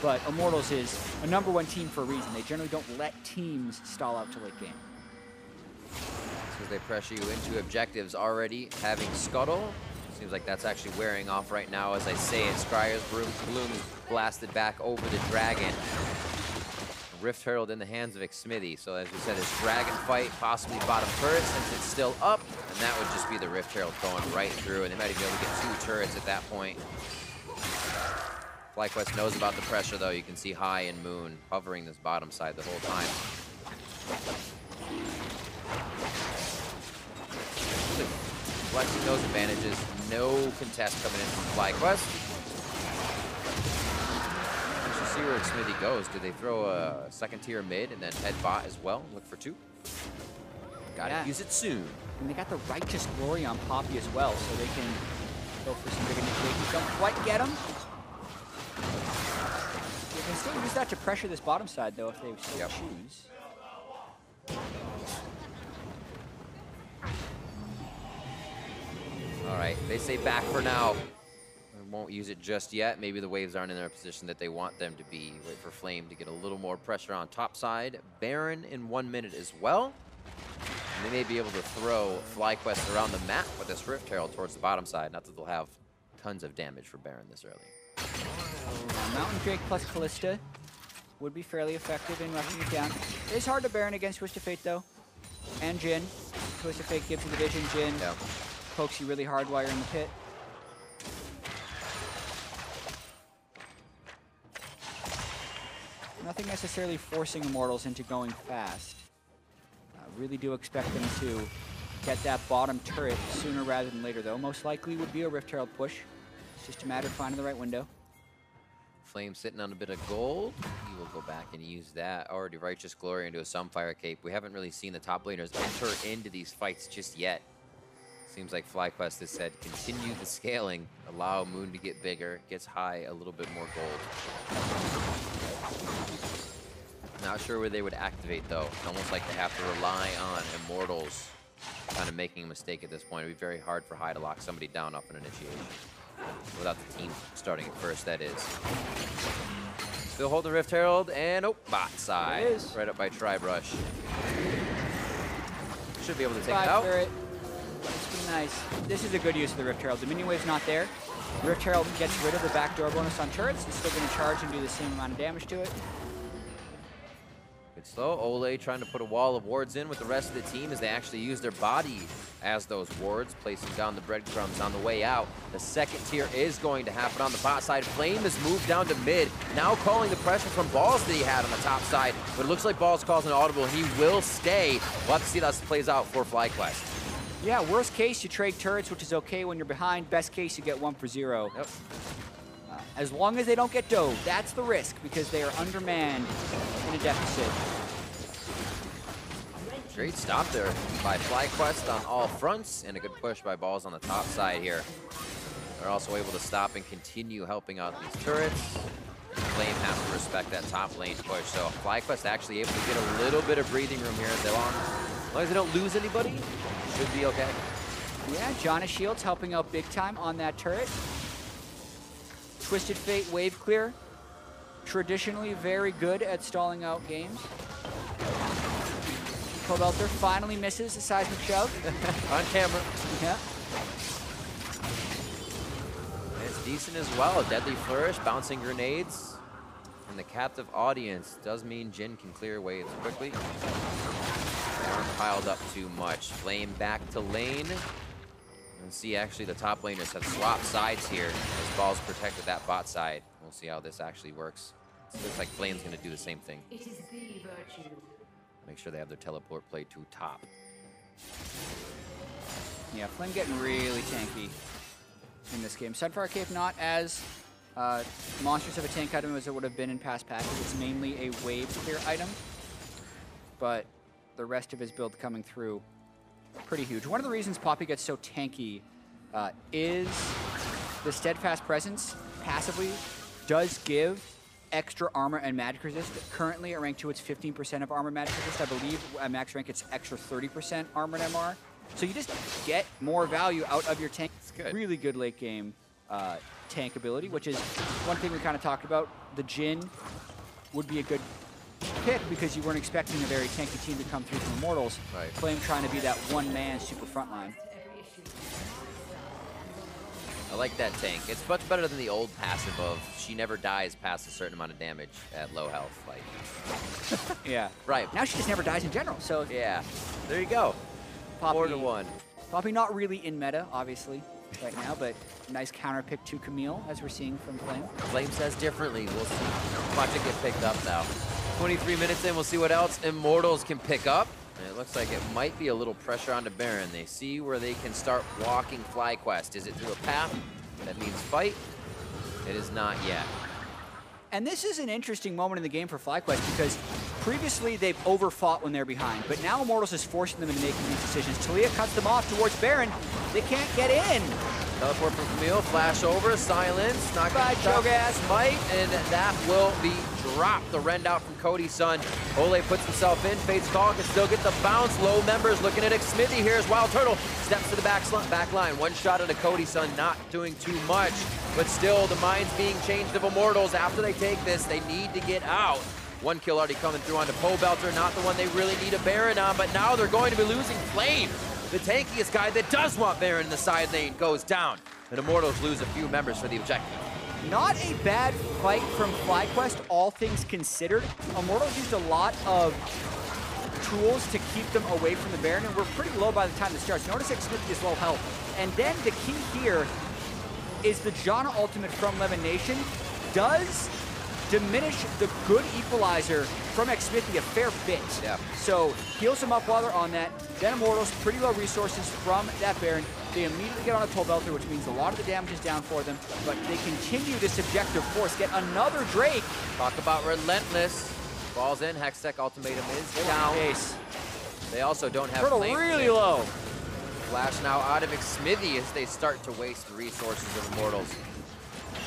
But Immortals is a #1 team for a reason. They generally don't let teams stall out to late game. As they pressure you into objectives already, having Scuttle. Seems like that's actually wearing off right now as I say it. Scryer's Bloom is blasted back over the Dragon. Rift Herald in the hands of Xmithy. So as we said, this Dragon fight, possibly bottom turret since it's still up. And that would just be the Rift Herald going right through. And they might even be able to get 2 turrets at that point. FlyQuest knows about the pressure though. You can see High and Moon hovering this bottom side the whole time. Flexing those advantages. No contest coming in from FlyQuest. See where Xmithy goes. Do they throw a second tier mid and then head bot as well? Look for 2. Gotta use it soon. And they got the Righteous Glory on Poppy as well, so they can go for some big initiations. Don't quite get him. They can still use that to pressure this bottom side, though, if they so choose. All right, they say back for now. Won't use it just yet. Maybe the waves aren't in their position that they want them to be. Wait for Flame to get a little more pressure on top side. Baron in 1 minute as well. And they may be able to throw FlyQuest around the map with this Rift Herald towards the bottom side. Not that they'll have tons of damage for Baron this early. Mountain Drake plus Kalista would be fairly effective in rushing it down. It is hard to Baron against Twisted Fate though. And Jhin. Twisted Fate gives you the vision. Jhin pokes you really hard while you're in the pit. Nothing necessarily forcing Immortals into going fast. I really do expect them to get that bottom turret sooner rather than later, though. Most likely would be a Rift Herald push. It's just a matter of finding the right window. Flame sitting on a bit of gold. He will go back and use that. Already Righteous Glory into a Sunfire Cape. We haven't really seen the top laners enter into these fights just yet. Seems like FlyQuest has said continue the scaling, allow Moon to get bigger, gets High a little bit more gold. Not sure where they would activate though. It's almost like they have to rely on Immortals kind of making a mistake at this point. It'd be very hard for High to lock somebody down off an initiation. Without the team starting at first, that is. Still holding Rift Herald, and bot side. It is. Right up by Tribrush. Should be able to take it out. It's been Nice. This is a good use of the Rift Herald. Dominion Wave's not there. Rift Herald gets rid of the backdoor bonus on turrets. It's still going to charge and do the same amount of damage to it. Good slow. Ole trying to put a wall of wards in with the rest of the team as they actually use their body as those wards, placing down the breadcrumbs on the way out. The second tier is going to happen on the bot side. Flame has moved down to mid, now calling the pressure from Balls that he had on the top side, but it looks like Balls calls an audible. He will stay. We'll have to see how this plays out for FlyQuest. Yeah, worst case, you trade turrets, which is okay when you're behind. Best case, you get 1 for 0. Yep. As long as they don't get dove, that's the risk, because they are undermanned in a deficit. Great stop there by FlyQuest on all fronts, and a good push by Balls on the top side here. They're also able to stop and continue helping out these turrets. Flame has to respect that top lane push, so FlyQuest actually able to get a little bit of breathing room here. As long as they don't lose anybody, should be okay. Yeah, Jana Shields helping out big time on that turret. Twisted Fate wave clear. Traditionally very good at stalling out games. Cobelter finally misses a seismic shove. On camera. Yeah. It's decent as well. Deadly Flourish, bouncing grenades. And the captive audience does mean Jin can clear waves quickly. They aren't piled up too much. Flame back to lane. And see, actually, the top laners have swapped sides here as Balls protected that bot side. We'll see how this actually works. It looks like Flame's going to do the same thing. It is the virtue. Make sure they have their teleport played to top. Yeah, Flame getting really tanky in this game. Sunfire Cape not as monstrous of a tank item as it would have been in past patches. It's mainly a wave clear item, but the rest of his build coming through pretty huge. One of the reasons Poppy gets so tanky is the Steadfast Presence passively does give extra armor and magic resist. Currently at rank 2, it's 15% of armor magic resist. I believe at max rank it's extra 30% armor and MR. So you just get more value out of your tank. It's good. Really good late game tank ability, which is one thing we kind of talked about. The Jhin would be a good pick because you weren't expecting a very tanky team to come through from Immortals. Right. Flame trying to be that one-man super frontline. I like that tank. It's much better than the old passive of she never dies past a certain amount of damage at low health. Like, yeah. Right. Now she just never dies in general, so... Yeah. There you go. Poppy, 4-1. Poppy not really in meta, obviously, right now, but nice counter pick to Camille, as we're seeing from Flame. Flame says differently. We'll see. Watch it get picked up now. 23 minutes in, we'll see what else Immortals can pick up. And it looks like it might be a little pressure onto Baron. They see where they can start walking FlyQuest. Is it through a path that means fight? It is not yet. And this is an interesting moment in the game for FlyQuest because previously they've overfought when they're behind, but now Immortals is forcing them into making these decisions. Talia cuts them off towards Baron. They can't get in. Teleport from Camille, flash over, silence, knock by Cho'Gath, might, and that will be dropped. The rend out from Cody's son. Ole puts himself in, Fate's Call can still get the bounce. Low members looking at Xmithy here as Wild Turtle steps to the back line. One shot at a Cody's son, not doing too much, but still the minds being changed of Immortals. After they take this, they need to get out. One kill already coming through onto Pobelter, not the one they really need a Baron on, but now they're going to be losing Flame. The tankiest guy that does want Baron in the side lane goes down, and Immortals lose a few members for the objective. Not a bad fight from FlyQuest, all things considered. Immortals used a lot of tools to keep them away from the Baron, and we're pretty low by the time this starts. Notice Xmithy is low health. And then the key here is the Janna ultimate from Lemon Nation does diminish the good equalizer from Xmithy a fair bit. Yeah. So heals him up while they're on that. Then Immortals, pretty low resources from that Baron. They immediately get on a Pobelter, which means a lot of the damage is down for them, but they continue this objective force. Get another Drake. Talk about relentless. Balls in, Hextech ultimatum is down. Ace. They also don't have Turtle Flame really Kick. low. Flash now out of Xmithy as they start to waste the resources of Immortals.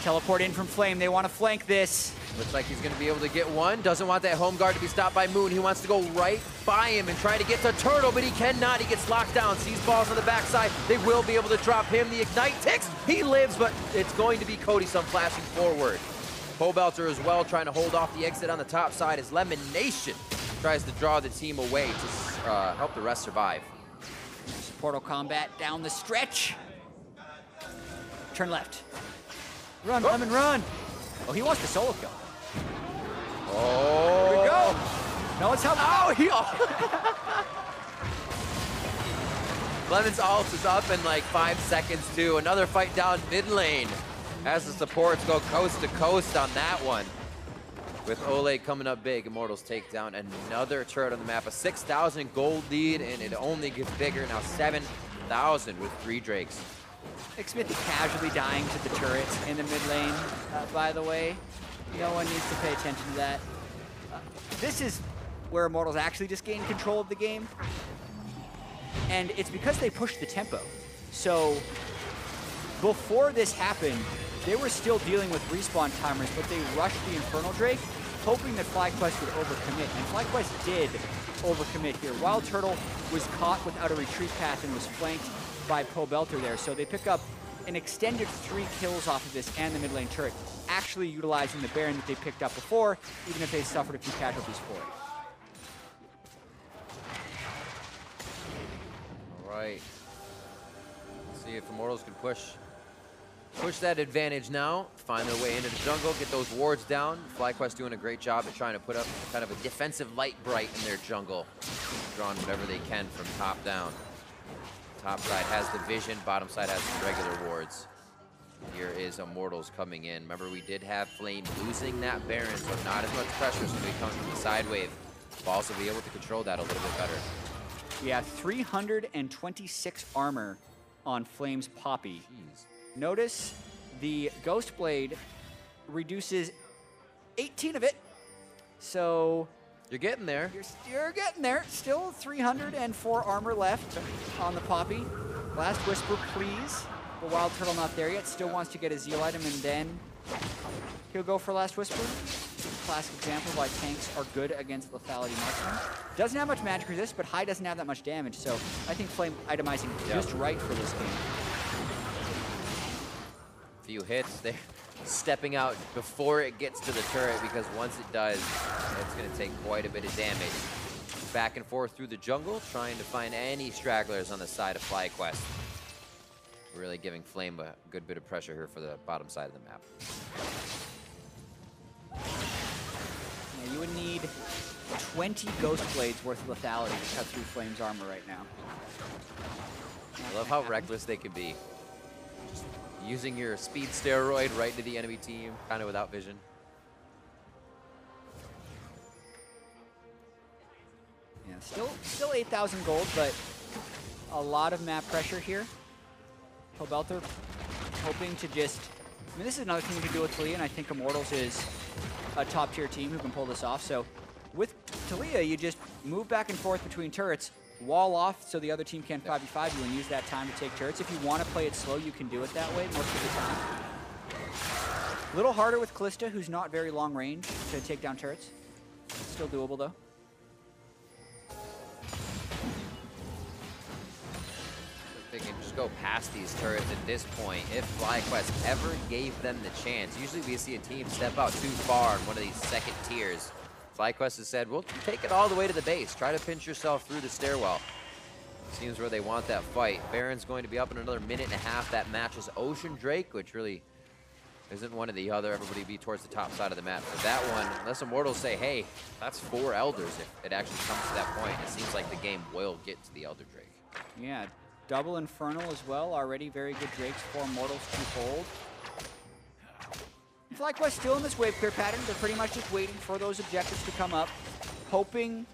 Teleport in from Flame. They want to flank this. Looks like he's going to be able to get one. Doesn't want that home guard to be stopped by Moon. He wants to go right by him and try to get to Turtle, but he cannot. He gets locked down. Sees Balls on the backside. They will be able to drop him. The Ignite ticks. He lives, but it's going to be Cody Sun flashing forward. Pobelter as well trying to hold off the exit on the top side as Lemon Nation tries to draw the team away to help the rest survive. Portal combat down the stretch. Turn left. Run, Lemon, run. Oh, he wants the solo kill. Oh. Here we go. No one's helping. Oh, he... Lemon's ult is up in like 5 seconds too. Another fight down mid lane as the supports go coast to coast on that one. With Ole coming up big, Immortals take down another turret on the map. A 6,000 gold lead, and it only gets bigger. Now 7,000 with 3 Drakes. Xmithie casually dying to the turrets in the mid lane, by the way. No one needs to pay attention to that. This is where Immortals actually just gained control of the game. And it's because they pushed the tempo. So before this happened, they were still dealing with respawn timers, but they rushed the Infernal Drake, hoping that FlyQuest would overcommit. And FlyQuest did overcommit here. Wild Turtle was caught without a retreat path and was flanked by Pobelter there. So they pick up an extended 3 kills off of this and the mid lane turret, actually utilizing the Baron that they picked up before, even if they suffered a few casualties for it. All right. Let's see if Immortals can push that advantage now, find their way into the jungle, get those wards down. FlyQuest doing a great job at trying to put up kind of a defensive light bright in their jungle, drawing whatever they can from top down. Top side has the vision, bottom side has some regular wards. Here is Immortals coming in. Remember, we did have Flame losing that Baron, so not as much pressure so we come from the side wave. We'll also be able to control that a little bit better. We have 326 armor on Flame's Poppy. Jeez. Notice the Ghost Blade reduces 18 of it. So you're getting there. You're getting there. Still 304 armor left on the Poppy. Last Whisper, please. The Wild Turtle not there yet. Still wants to get a Zeal item, and then he'll go for Last Whisper. Classic example of why tanks are good against lethality marksman. Doesn't have much magic resist, but High doesn't have that much damage, so I think Flame itemizing just right for this game. Few hits. They're stepping out before it gets to the turret, because once it does, it's going to take quite a bit of damage. Back and forth through the jungle, trying to find any stragglers on the side of FlyQuest. Really giving Flame a good bit of pressure here for the bottom side of the map. Yeah, you would need 20 Ghost Blades worth of lethality to cut through Flame's armor right now. I love how reckless they can be. Just using your speed steroid right into the enemy team, kind of without vision. Yeah, still 8,000 gold, but a lot of map pressure here. Pobelter hoping to just, I mean, this is another thing you can do with Talia, and I think Immortals is a top-tier team who can pull this off. So with Talia, you just move back and forth between turrets, wall off so the other team can't 5v5 you, and use that time to take turrets. If you want to play it slow, you can do it that way most of the time. A little harder with Callista, who's not very long range to take down turrets. Still doable, though. They can just go past these turrets at this point. If FlyQuest ever gave them the chance, usually we see a team step out too far in one of these second tiers. FlyQuest has said, we'll take it all the way to the base. Try to pinch yourself through the stairwell. Seems where they want that fight. Baron's going to be up in another minute and a half. That matches Ocean Drake, which really isn't one or the other. Everybody be towards the top side of the map for that one. Unless Immortals say, hey, that's 4 Elders. If it actually comes to that point, it seems like the game will get to the Elder Drake. Yeah. Double Infernal as well. Already very good Drakes for Immortals to hold. FlyQuest still in this wave clear pattern. They're pretty much just waiting for those objectives to come up, hoping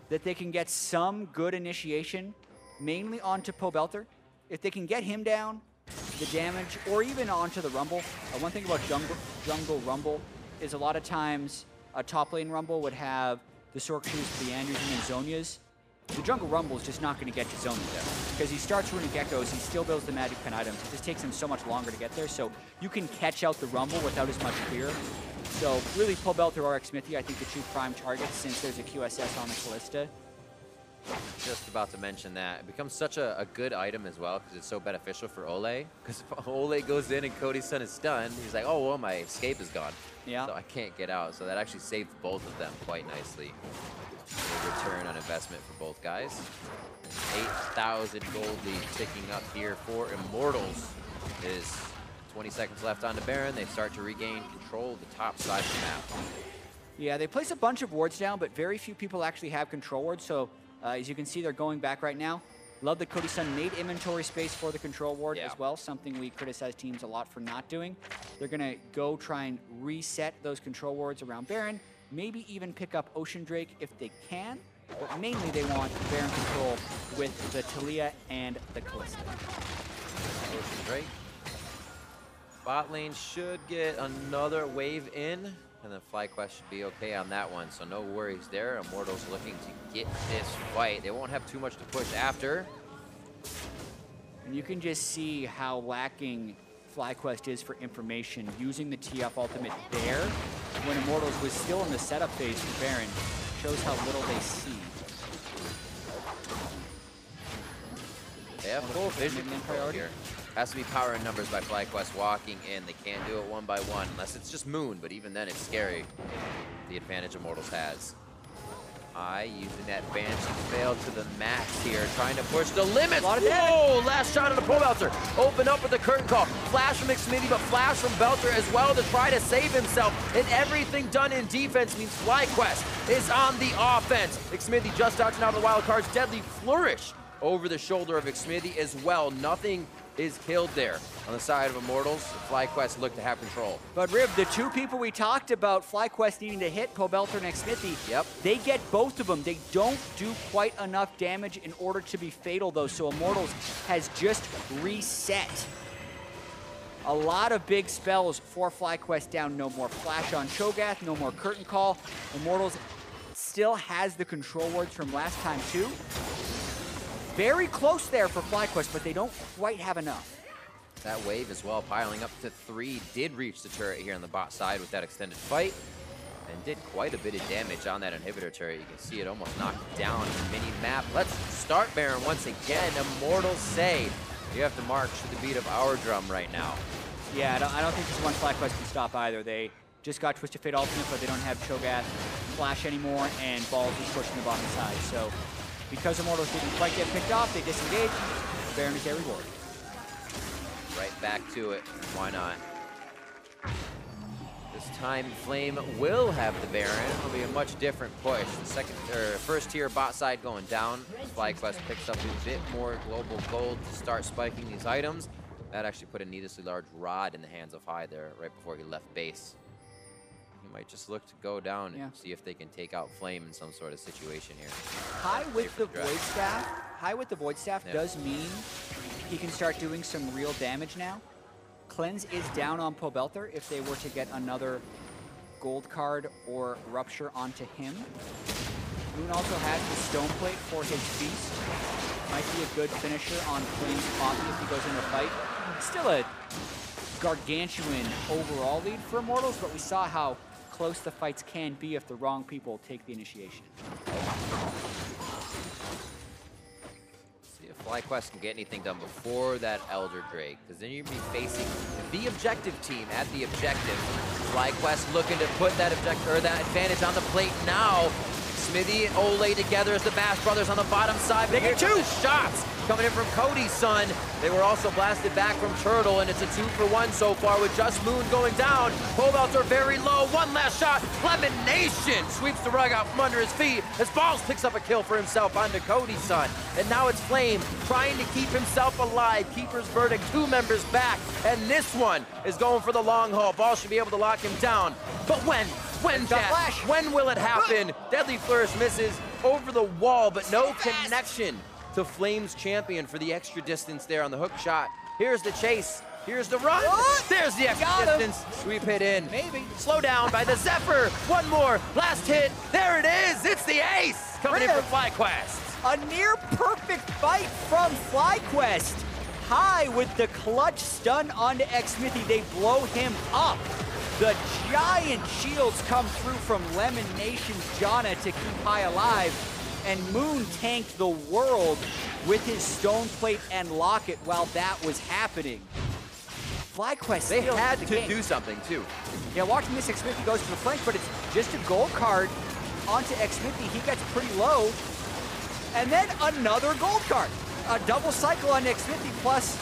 that they can get some good initiation, mainly onto Pobelter. If they can get him down, the damage, or even onto the Rumble. One thing about jungle Rumble is a lot of times a top lane Rumble would have the Sork Shoes, the Andrews, and the Zonias. The jungle Rumble is just not going to get to Zonia there, because he starts ruining Geckos, he still builds the magic pen items. It just takes him so much longer to get there, so you can catch out the Rumble without as much clear. So really, Pobelter or Xmithie, I think the 2 prime targets, since there's a QSS on the Callista. Just about to mention that. It becomes such a good item as well because it's so beneficial for Ole. Because if Ole goes in and Cody's son is stunned, he's like, oh, well, my escape is gone. Yeah. So I can't get out. So that actually saved both of them quite nicely. A return on investment for both guys. 8,000 gold lead ticking up here for Immortals. Is 20 seconds left on the Baron. They start to regain control of the top side of the map. Yeah, they place a bunch of wards down, but very few people actually have control wards. So as you can see, they're going back right now. Love that Cody's son made inventory space for the control ward as well, something we criticize teams a lot for not doing. They're going to go try and reset those control wards around Baron, maybe even pick up Ocean Drake if they can, but mainly they want Baron control with the Talia and the Kalista. Ocean Drake. Bot lane should get another wave in. And then FlyQuest should be okay on that one, so no worries there. Immortals looking to get this fight. They won't have too much to push after. And you can just see how lacking FlyQuest is for information. Using the TF ultimate there, when Immortals was still in the setup phase for Baron, shows how little they see. They have full vision priority here. Has to be power in numbers by FlyQuest walking in. They can't do it one by one unless it's just Moon, but even then it's scary. The advantage Immortals has. Using that Banshee fail to the max here, trying to push the limits. Whoa, last shot on the Pro Belter. Open up with the curtain call. Flash from Xmithy, but flash from Belter as well to try to save himself. And everything done in defense means FlyQuest is on the offense. Xmithy just dodging out of the wild cards. Deadly flourish over the shoulder of Xmithy as well. Nothing is killed there. On the side of Immortals, FlyQuest look to have control. But Rib, the two people we talked about, FlyQuest needing to hit Pobelter and Xmithy, they get both of them. They don't do quite enough damage in order to be fatal, though, so Immortals has just reset. A lot of big spells for FlyQuest down. No more flash on Cho'Gath, no more curtain call. Immortals still has the control wards from last time, too. Very close there for FlyQuest, but they don't quite have enough. That wave as well, piling up to 3, did reach the turret here on the bot side with that extended fight, and did quite a bit of damage on that inhibitor turret. You can see it almost knocked down the mini-map. Let's start Baron once again. Immortals say you have to march to the beat of our drum right now. Yeah, I don't think this is one FlyQuest can stop either. They just got Twisted Fate Ultimate, but they don't have Cho'Gath Flash anymore, and Balls is pushing the bottom side. So because Immortals didn't quite get picked off, they disengaged. Baron is their reward. Right back to it. Why not? This time, Flame will have the Baron. It'll be a much different push. The first tier bot side going down. FlyQuest picks up a bit more global gold to start spiking these items. That actually put a needlessly large rod in the hands of High there right before he left base. He might just look to go down and see if they can take out Flame in some sort of situation here. High with the Void Staff. High with the Void Staff does mean he can start doing some real damage now. Cleanse is down on Pobelter if they were to get another gold card or Rupture onto him. Moon also has the Stone Plate for his Feast. Might be a good finisher on Flame's Poppy if he goes into a fight. Still a gargantuan overall lead for Immortals, but we saw how close the fights can be if the wrong people take the initiation. See if FlyQuest can get anything done before that Elder Drake, because then you'd be facing the objective team at the objective. FlyQuest looking to put that advantage on the plate now. Smithy and Ole together as the Bash Brothers on the bottom side. They get 2 shots coming in from Cody's son. They were also blasted back from Turtle, and it's a 2-for-1 so far with just Moon going down. Pobelter very low. One last shot. Lemonation sweeps the rug out from under his feet as Balls picks up a kill for himself onto Cody's son. And now it's Flame trying to keep himself alive. Keeper's verdict, 2 members back, and this one is going for the long haul. Balls should be able to lock him down. But when, Jack? When will it happen? Deadly Flourish misses over the wall, but no connection to Flame's champion for the extra distance there on the hook shot. Here's the chase. Here's the run. There's the extra distance. Sweep hit in. Maybe. Slow down by the Zephyr. One more. Last hit. There it is. It's the ace coming in from FlyQuest. A near perfect fight from FlyQuest. High with the clutch stun onto Xmithy. They blow him up. The giant shields come through from Lemon Nation's Janna to keep High alive. And Moon tanked the world with his stone plate and locket while that was happening. FlyQuest They still had the to game. do something too. Yeah, watching this, Xmithy goes to the flank, but it's just a gold card onto Xmithy. He gets pretty low. And then another gold card. A double cycle on Xmithy plus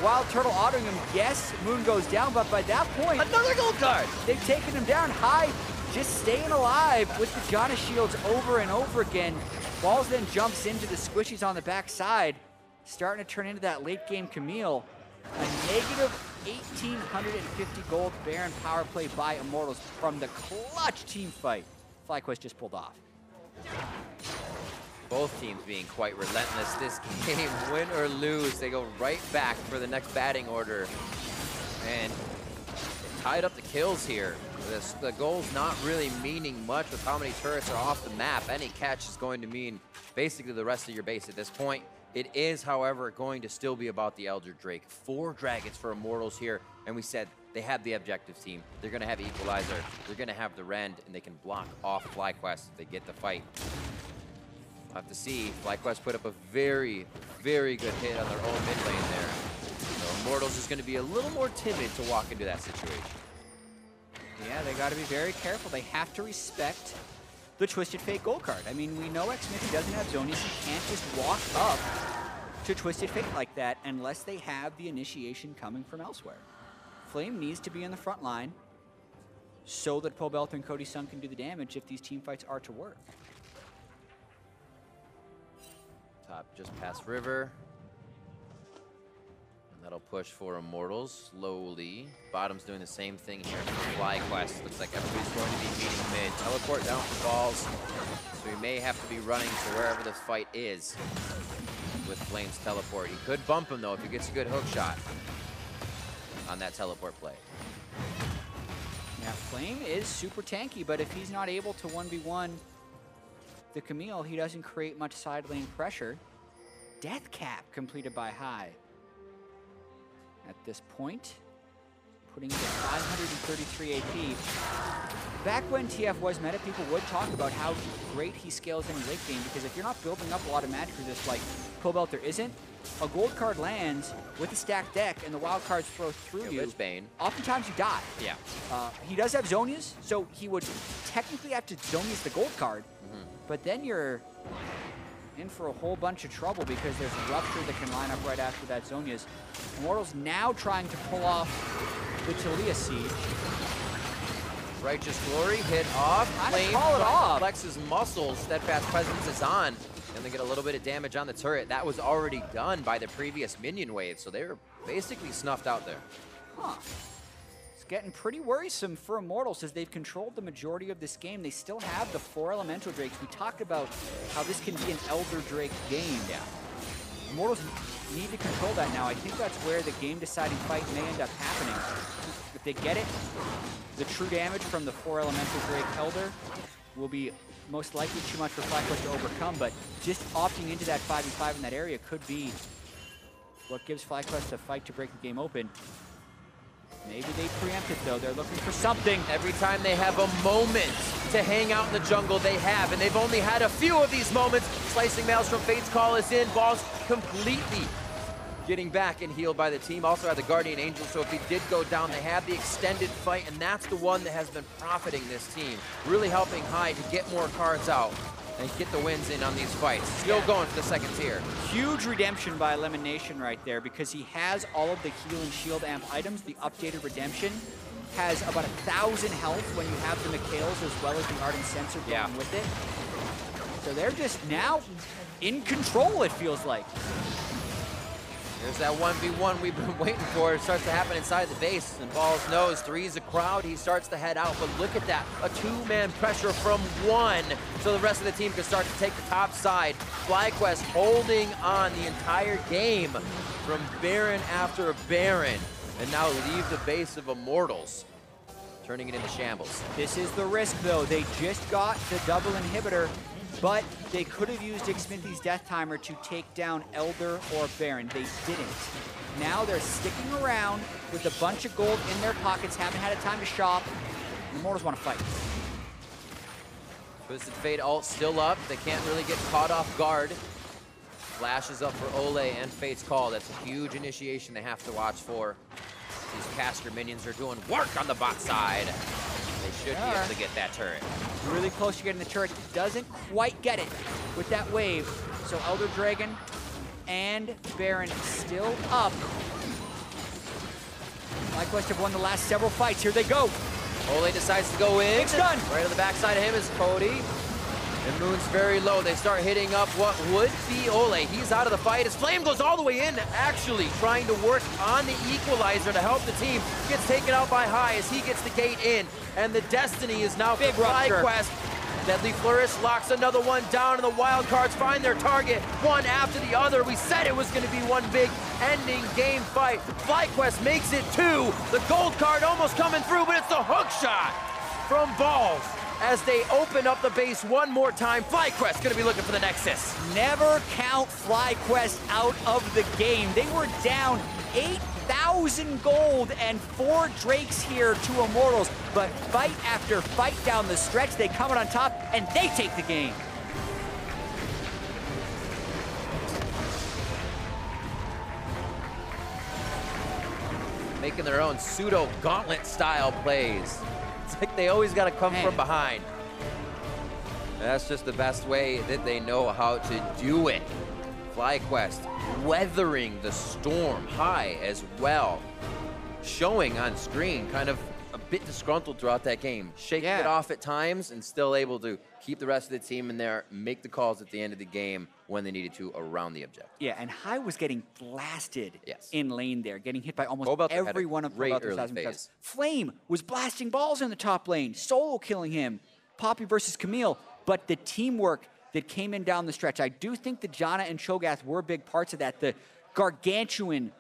Wild Turtle autoing him. Yes, Moon goes down, but by that point, another gold card. They've taken him down. High just staying alive with the Jonas shields over and over again. Balls then jumps into the squishies on the backside, starting to turn into that late game Camille. A negative 1,850 gold Baron power play by Immortals from the clutch team fight FlyQuest just pulled off. Both teams being quite relentless this game. Win or lose, they go right back for the next batting order. And tied up the kills here. The goal's not really meaning much with how many turrets are off the map. Any catch is going to mean basically the rest of your base at this point. It is, however, going to still be about the Elder Drake. 4 dragons for Immortals here, and we said they have the objective team. They're going to have Equalizer, they're going to have the Rend, and they can block off FlyQuest if they get the fight. We'll have to see. FlyQuest put up a very, very good hit on their own mid lane there. So Immortals is going to be a little more timid to walk into that situation. Yeah, they got to be very careful. They have to respect the Twisted Fate gold card. I mean, we know Xmithy doesn't have Zonies. He can't just walk up to Twisted Fate like that unless they have the initiation coming from elsewhere. Flame needs to be in the front line so that Pobelter and Cody Sun can do the damage if these team fights are to work. Top just past river. And that'll push for Immortals slowly. Bottom's doing the same thing here for FlyQuest. Looks like everybody's going to be meeting mid. Teleport down for balls. So he may have to be running to wherever the fight is with Flame's teleport. He could bump him though if he gets a good hook shot on that teleport play. Yeah, Flame is super tanky, but if he's not able to 1v1 the Camille, he doesn't create much side lane pressure. Death cap completed by High. At this point, putting it at 533 AP. Back when TF was meta, people would talk about how great he scales in late game, because if you're not building up a lot of magic for this like Pobelter isn't, a gold card lands with a stacked deck and the wild cards throw through you. Bane. Oftentimes you die. Yeah. He does have Zonias, so he would technically have to Zonias the gold card, but then you're in for a whole bunch of trouble because there's a Rupture that can line up right after that Zonias. Immortals now trying to pull off the Talia siege. Righteous Glory hit off. Flame call it off. Flex's muscles. Steadfast Presence is on. And they get a little bit of damage on the turret. That was already done by the previous minion wave, so they were basically snuffed out there. Huh. It's getting pretty worrisome for Immortals as they've controlled the majority of this game. They still have the 4 Elemental Drakes. We talked about how this can be an Elder Drake game. Yeah. Immortals need to control that now. I think that's where the game-deciding fight may end up happening. If they get it, the true damage from the 4 Elemental Drake Elder will be most likely too much for FlyQuest to overcome, but just opting into that 5v5 in that area could be what gives FlyQuest a fight to break the game open. Maybe they preempt it though. They're looking for something. Every time they have a moment to hang out in the jungle, they have, and they've only had a few of these moments. Slicing Maelstrom, Fate's Call is in. Balls completely getting back and healed by the team. Also had the Guardian Angel, so if he did go down, they have the extended fight, and that's the one that has been profiting this team. Really helping High to get more cards out and get the wins in on these fights. Still going for the second tier. Huge redemption by Elimination right there, because he has all of the heal and shield amp items. The updated redemption has about 1,000 health when you have the Mikhails as well as the Ardent Sensor going with it. So they're just now in control, it feels like. There's that 1v1 we've been waiting for. It starts to happen inside the base, and Balls knows 3's a crowd. He starts to head out, but look at that. A 2-man pressure from 1, so the rest of the team can start to take the top side. FlyQuest holding on the entire game from Baron after Baron, and now leave the base of Immortals, turning it into shambles. This is the risk, though. They just got the double inhibitor, but they could have used Xmithy's Death Timer to take down Elder or Baron. They didn't. Now they're sticking around with a bunch of gold in their pockets, haven't had a time to shop. The Immortals want to fight. Twisted Fate ult still up. They can't really get caught off guard. Flash is up for Ole and Fate's Call. That's a huge initiation they have to watch for. These caster minions are doing work on the bot side. They should be able to get that turret. Really close to getting the turret. Doesn't quite get it with that wave. So Elder Dragon and Baron still up. FlyQuest have won the last several fights. Here they go. Ole decides to go in. It's done. Right on the backside of him is Cody. And Moon's very low. They start hitting up what would be Ole. He's out of the fight. His flame goes all the way in, actually trying to work on the equalizer to help the team. Gets taken out by High as he gets the gate in. And the destiny is now Big for FlyQuest. Deadly Flourish locks another one down, and the Wildcards find their target one after the other. We said it was going to be one big ending game fight. FlyQuest makes it 2. The gold card almost coming through, but it's the hook shot from Balls. As they open up the base one more time, FlyQuest gonna be looking for the Nexus. Never count FlyQuest out of the game. They were down 8,000 gold and 4 Drakes here to Immortals. But fight after fight down the stretch, they come out on top and they take the game. Making their own pseudo gauntlet style plays. It's like they always got to come from behind. That's just the best way that they know how to do it. FlyQuest weathering the storm. High as well. Showing on screen kind of a bit disgruntled throughout that game. Shaking it off at times and still able to keep the rest of the team in there, make the calls at the end of the game when they needed to around the objective. Yeah, and High was getting blasted in lane there, getting hit by almost every one of Phase. Flame was blasting balls in the top lane, solo killing him. Poppy versus Camille, but the teamwork that came in down the stretch, I do think that Janna and Cho'Gath were big parts of that. The gargantuan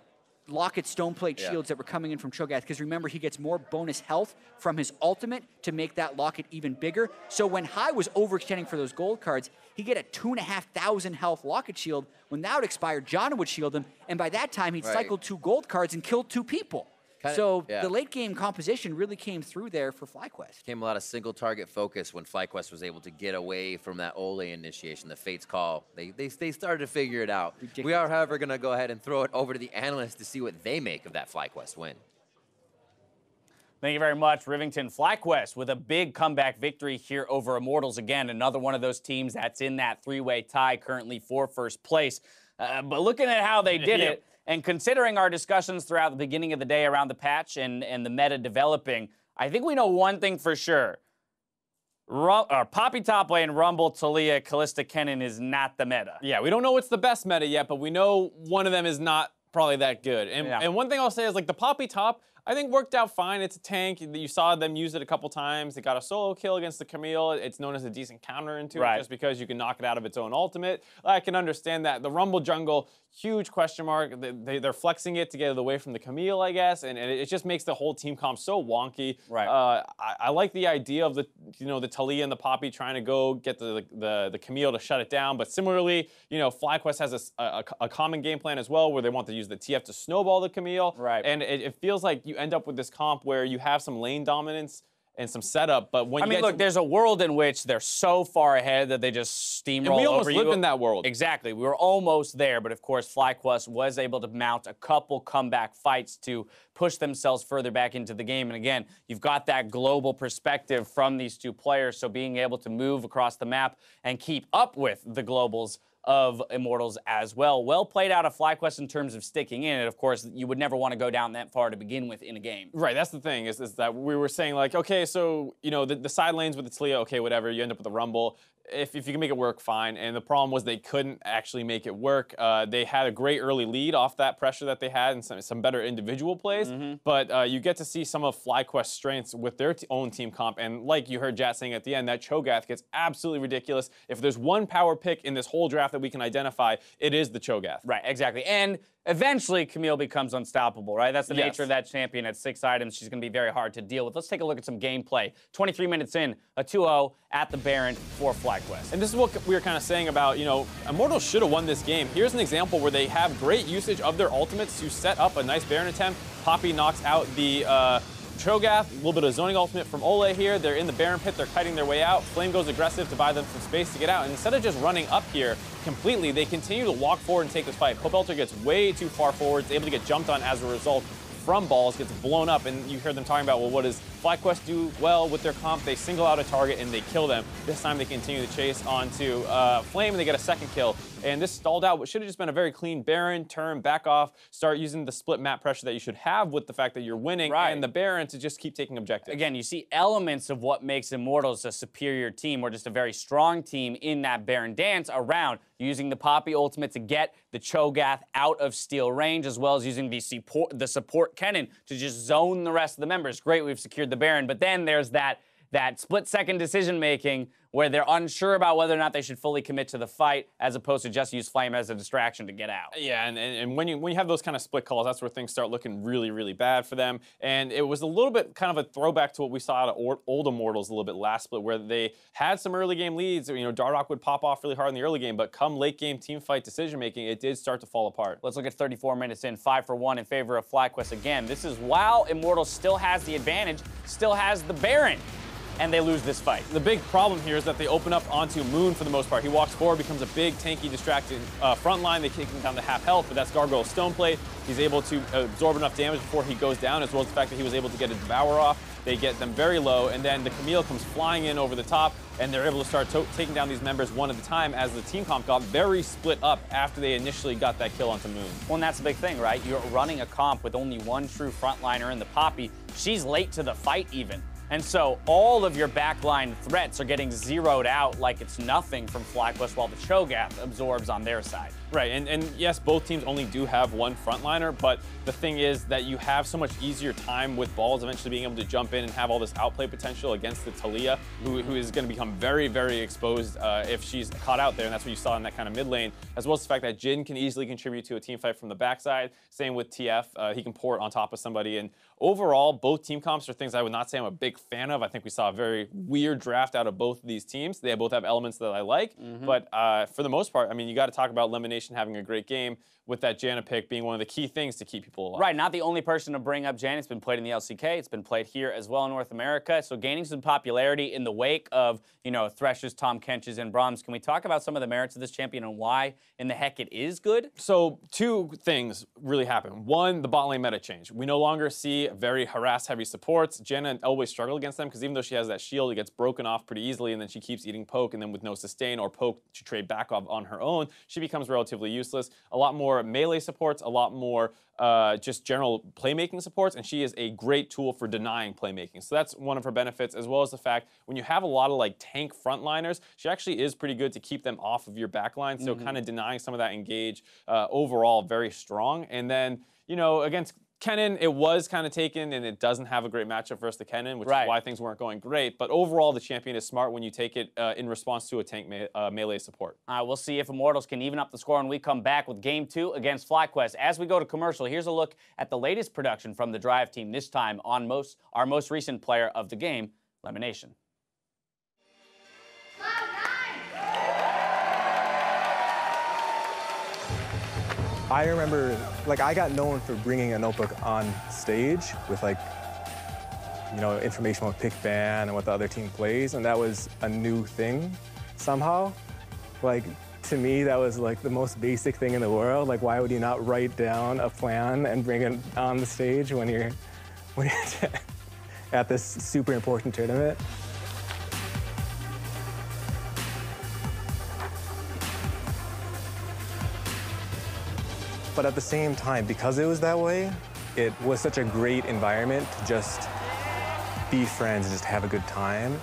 Locket Stoneplate shields that were coming in from Cho'Gath, because remember, he gets more bonus health from his ultimate to make that Locket even bigger. So when High was overextending for those gold cards, he'd get a 2,500 health Locket shield. When that would expire, Janna would shield him, and by that time, he'd cycled 2 gold cards and killed 2 people. The late game composition really came through there for FlyQuest. Came a lot of single target focus when FlyQuest was able to get away from that Ole initiation, the Fate's Call. They started to figure it out. Ridiculous. We are, however, going to go ahead and throw it over to the analysts to see what they make of that FlyQuest win. Thank you very much, Rivington. FlyQuest with a big comeback victory here over Immortals. Again, another one of those teams that's in that 3-way tie currently for first place. But looking at how they did it, and considering our discussions throughout the beginning of the day around the patch and the meta developing, I think we know one thing for sure. Poppy top lane, Rumble, Taliyah, Kalista, Kennen is not the meta. Yeah, we don't know what's the best meta yet, but we know one of them is not probably that good. And one thing I'll say is, like, the Poppy top, I think worked out fine. It's a tank. You saw them use it a couple times. They got a solo kill against the Camille. It's known as a decent counter into it just because you can knock it out of its own ultimate. I can understand that. The Rumble jungle, huge question mark. They're flexing it to get it away from the Camille, I guess, and it just makes the whole team comp so wonky. I like the idea of the Taliyah and the Poppy trying to go get the Camille to shut it down, but similarly, FlyQuest has a common game plan as well, where they want to use the TF to snowball the Camille, and it feels like you end up with this comp where you have some lane dominance and some setup, but when look, there's a world in which they're so far ahead that they just steamroll over you. And we almost live in that world. Exactly. We were almost there, but of course, FlyQuest was able to mount a couple comeback fights to push themselves further back into the game. And again, you've got that global perspective from these 2 players, so being able to move across the map and keep up with the globals of Immortals as well. Well played out of FlyQuest in terms of sticking in it. Of course, you would never want to go down that far to begin with in a game. Right, that's the thing, is that we were saying, like, okay, so, the side lanes with the Taliyah, okay, whatever, you end up with a Rumble. If you can make it work, fine. And the problem was they couldn't actually make it work. They had a great early lead off that pressure that they had and some better individual plays. But you get to see some of FlyQuest's strengths with their own team comp. And like you heard Jat saying at the end, that Cho'Gath gets absolutely ridiculous. If there's one power pick in this whole draft that we can identify, it is the Cho'Gath. Right, exactly. And eventually, Camille becomes unstoppable, right? That's the nature of that champion. At 6 items, she's going to be very hard to deal with. Let's take a look at some gameplay. 23 minutes in, a 2-0 at the Baron for FlyQuest. And this is what we were kind of saying about, Immortals should have won this game. Here's an example where they have great usage of their ultimates to set up a nice Baron attempt. Poppy knocks out the Cho'Gath, a little bit of zoning ultimate from Ole here. They're in the Baron pit. They're kiting their way out. Flame goes aggressive to buy them some space to get out. And instead of just running up here completely, they continue to walk forward and take this fight. Cobelter gets way too far forward. Is able to get jumped on as a result from balls, gets blown up, and you hear them talking about, well, what does FlyQuest do well with their comp? They single out a target and they kill them. This time they continue to chase onto Flame and they get a second kill. And this stalled out what should have just been a very clean Baron, turn, back off, start using the split map pressure that you should have with the fact that you're winning, and the Baron to just keep taking objectives. Again, you see elements of what makes Immortals a superior team, or just a very strong team in that Baron dance around using the Poppy ultimate to get the Cho'Gath out of steal range, as well as using the support Kennen to just zone the rest of the members. Great, we've secured the Baron, but then there's that split-second decision-making where they're unsure about whether or not they should fully commit to the fight, as opposed to just use Flame as a distraction to get out. Yeah, and when you have those kind of split calls, that's where things start looking really, really bad for them. And it was a little bit kind of a throwback to what we saw out of old Immortals a little bit last split, where they had some early game leads. You know, Dardoch would pop off really hard in the early game, but come late game team fight decision-making, it did start to fall apart. Let's look at 34 minutes in, 5-for-1 in favor of FlyQuest again. This is while Immortals still has the advantage, still has the Baron, and they lose this fight. The big problem here is that they open up onto Moon for the most part. He walks forward, becomes a big, tanky, distracted front line. They kick him down to half health, but that's Gargoyle Stone Plate. He's able to absorb enough damage before he goes down, as well as the fact that he was able to get a Devour off. They get them very low, and then the Camille comes flying in over the top, and they're able to start taking down these members one at a time as the team comp got very split up after they initially got that kill onto Moon. Well, and that's the big thing, right? You're running a comp with only one true frontliner in the Poppy. She's late to the fight even. And so all of your backline threats are getting zeroed out like it's nothing from FlyQuest, while the Cho'Gath absorbs on their side. Right, and yes, both teams only do have one frontliner, but the thing is that you have so much easier time with balls eventually being able to jump in and have all this outplay potential against the Talia, who is going to become very, very exposed if she's caught out there, and that's what you saw in that kind of mid lane, as well as the fact that Jhin can easily contribute to a team fight from the backside. Same with TF, he can pour it on top of somebody, and overall, both team comps are things I would not say I'm a big fan of. I think we saw a very weird draft out of both of these teams. They both have elements that I like, but for the most part, I mean, you got to talk about Elimination having a great game, with that Janna pick being one of the key things to keep people alive. Right, not the only person to bring up Janna. It's been played in the LCK. It's been played here as well in North America. So gaining some popularity in the wake of, you know, Thresh's, Tom Kench's, and Brahms. Can we talk about some of the merits of this champion and why in the heck it is good? So two things really happen. One, the bot lane meta change. We no longer see very harass-heavy supports. Janna always struggle against them because even though she has that shield, it gets broken off pretty easily, and then she keeps eating poke, and then with no sustain or poke to trade back off on her own, she becomes relatively useless. A lot more melee supports, a lot more just general playmaking supports, and she is a great tool for denying playmaking. So that's one of her benefits, as well as the fact when you have a lot of like tank frontliners, she actually is pretty good to keep them off of your backline. So kind of denying some of that engage overall, very strong. And then, you know, against Kennen, it was kind of taken, and it doesn't have a great matchup versus the Kennen, which is why things weren't going great. But overall, the champion is smart when you take it in response to a tank melee support. We'll see if Immortals can even up the score when we come back with Game 2 against FlyQuest. As we go to commercial, here's a look at the latest production from the Drive team, this time on our most recent player of the game, Elimination. I remember, like, I got known for bringing a notebook on stage with, like, you know, information about pick ban and what the other team plays, and that was a new thing somehow. Like, to me, that was, like, the most basic thing in the world. Like, why would you not write down a plan and bring it on the stage when you're at this super important tournament? But at the same time, because it was that way, it was such a great environment to just be friends and just have a good time.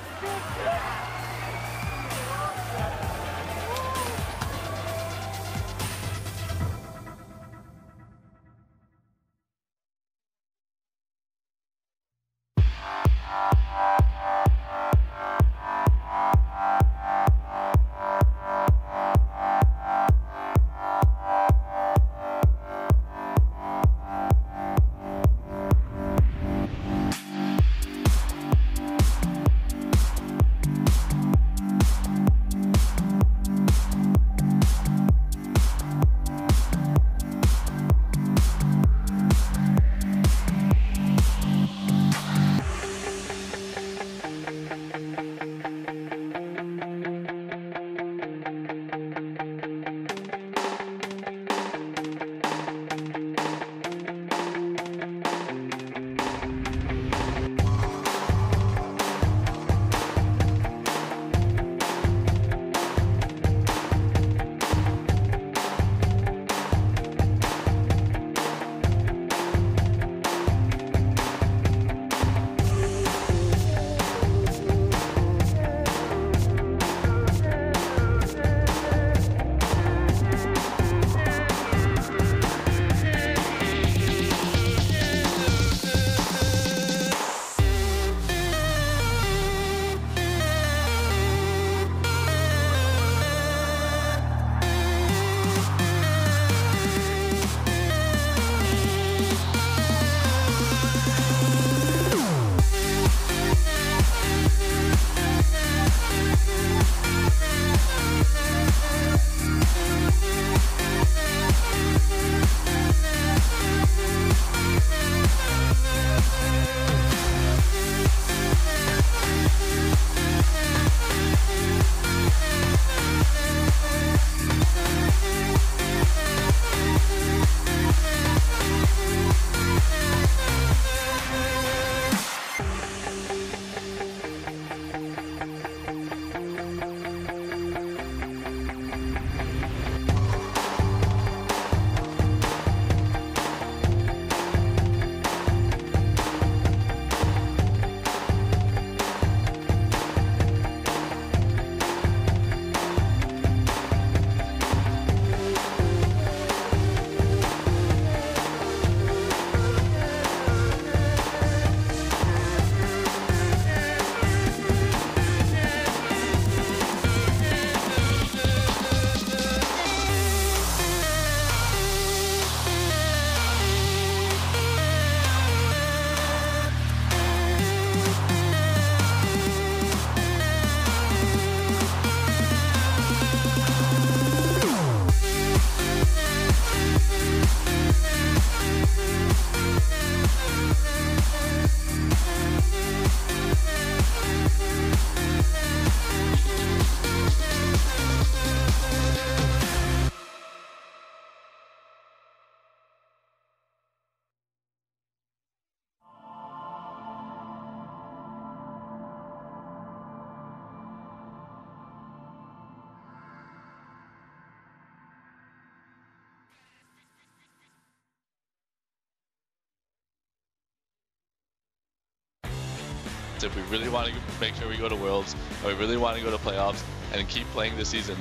if we really want to make sure we go to Worlds, and we really want to go to playoffs and keep playing this season,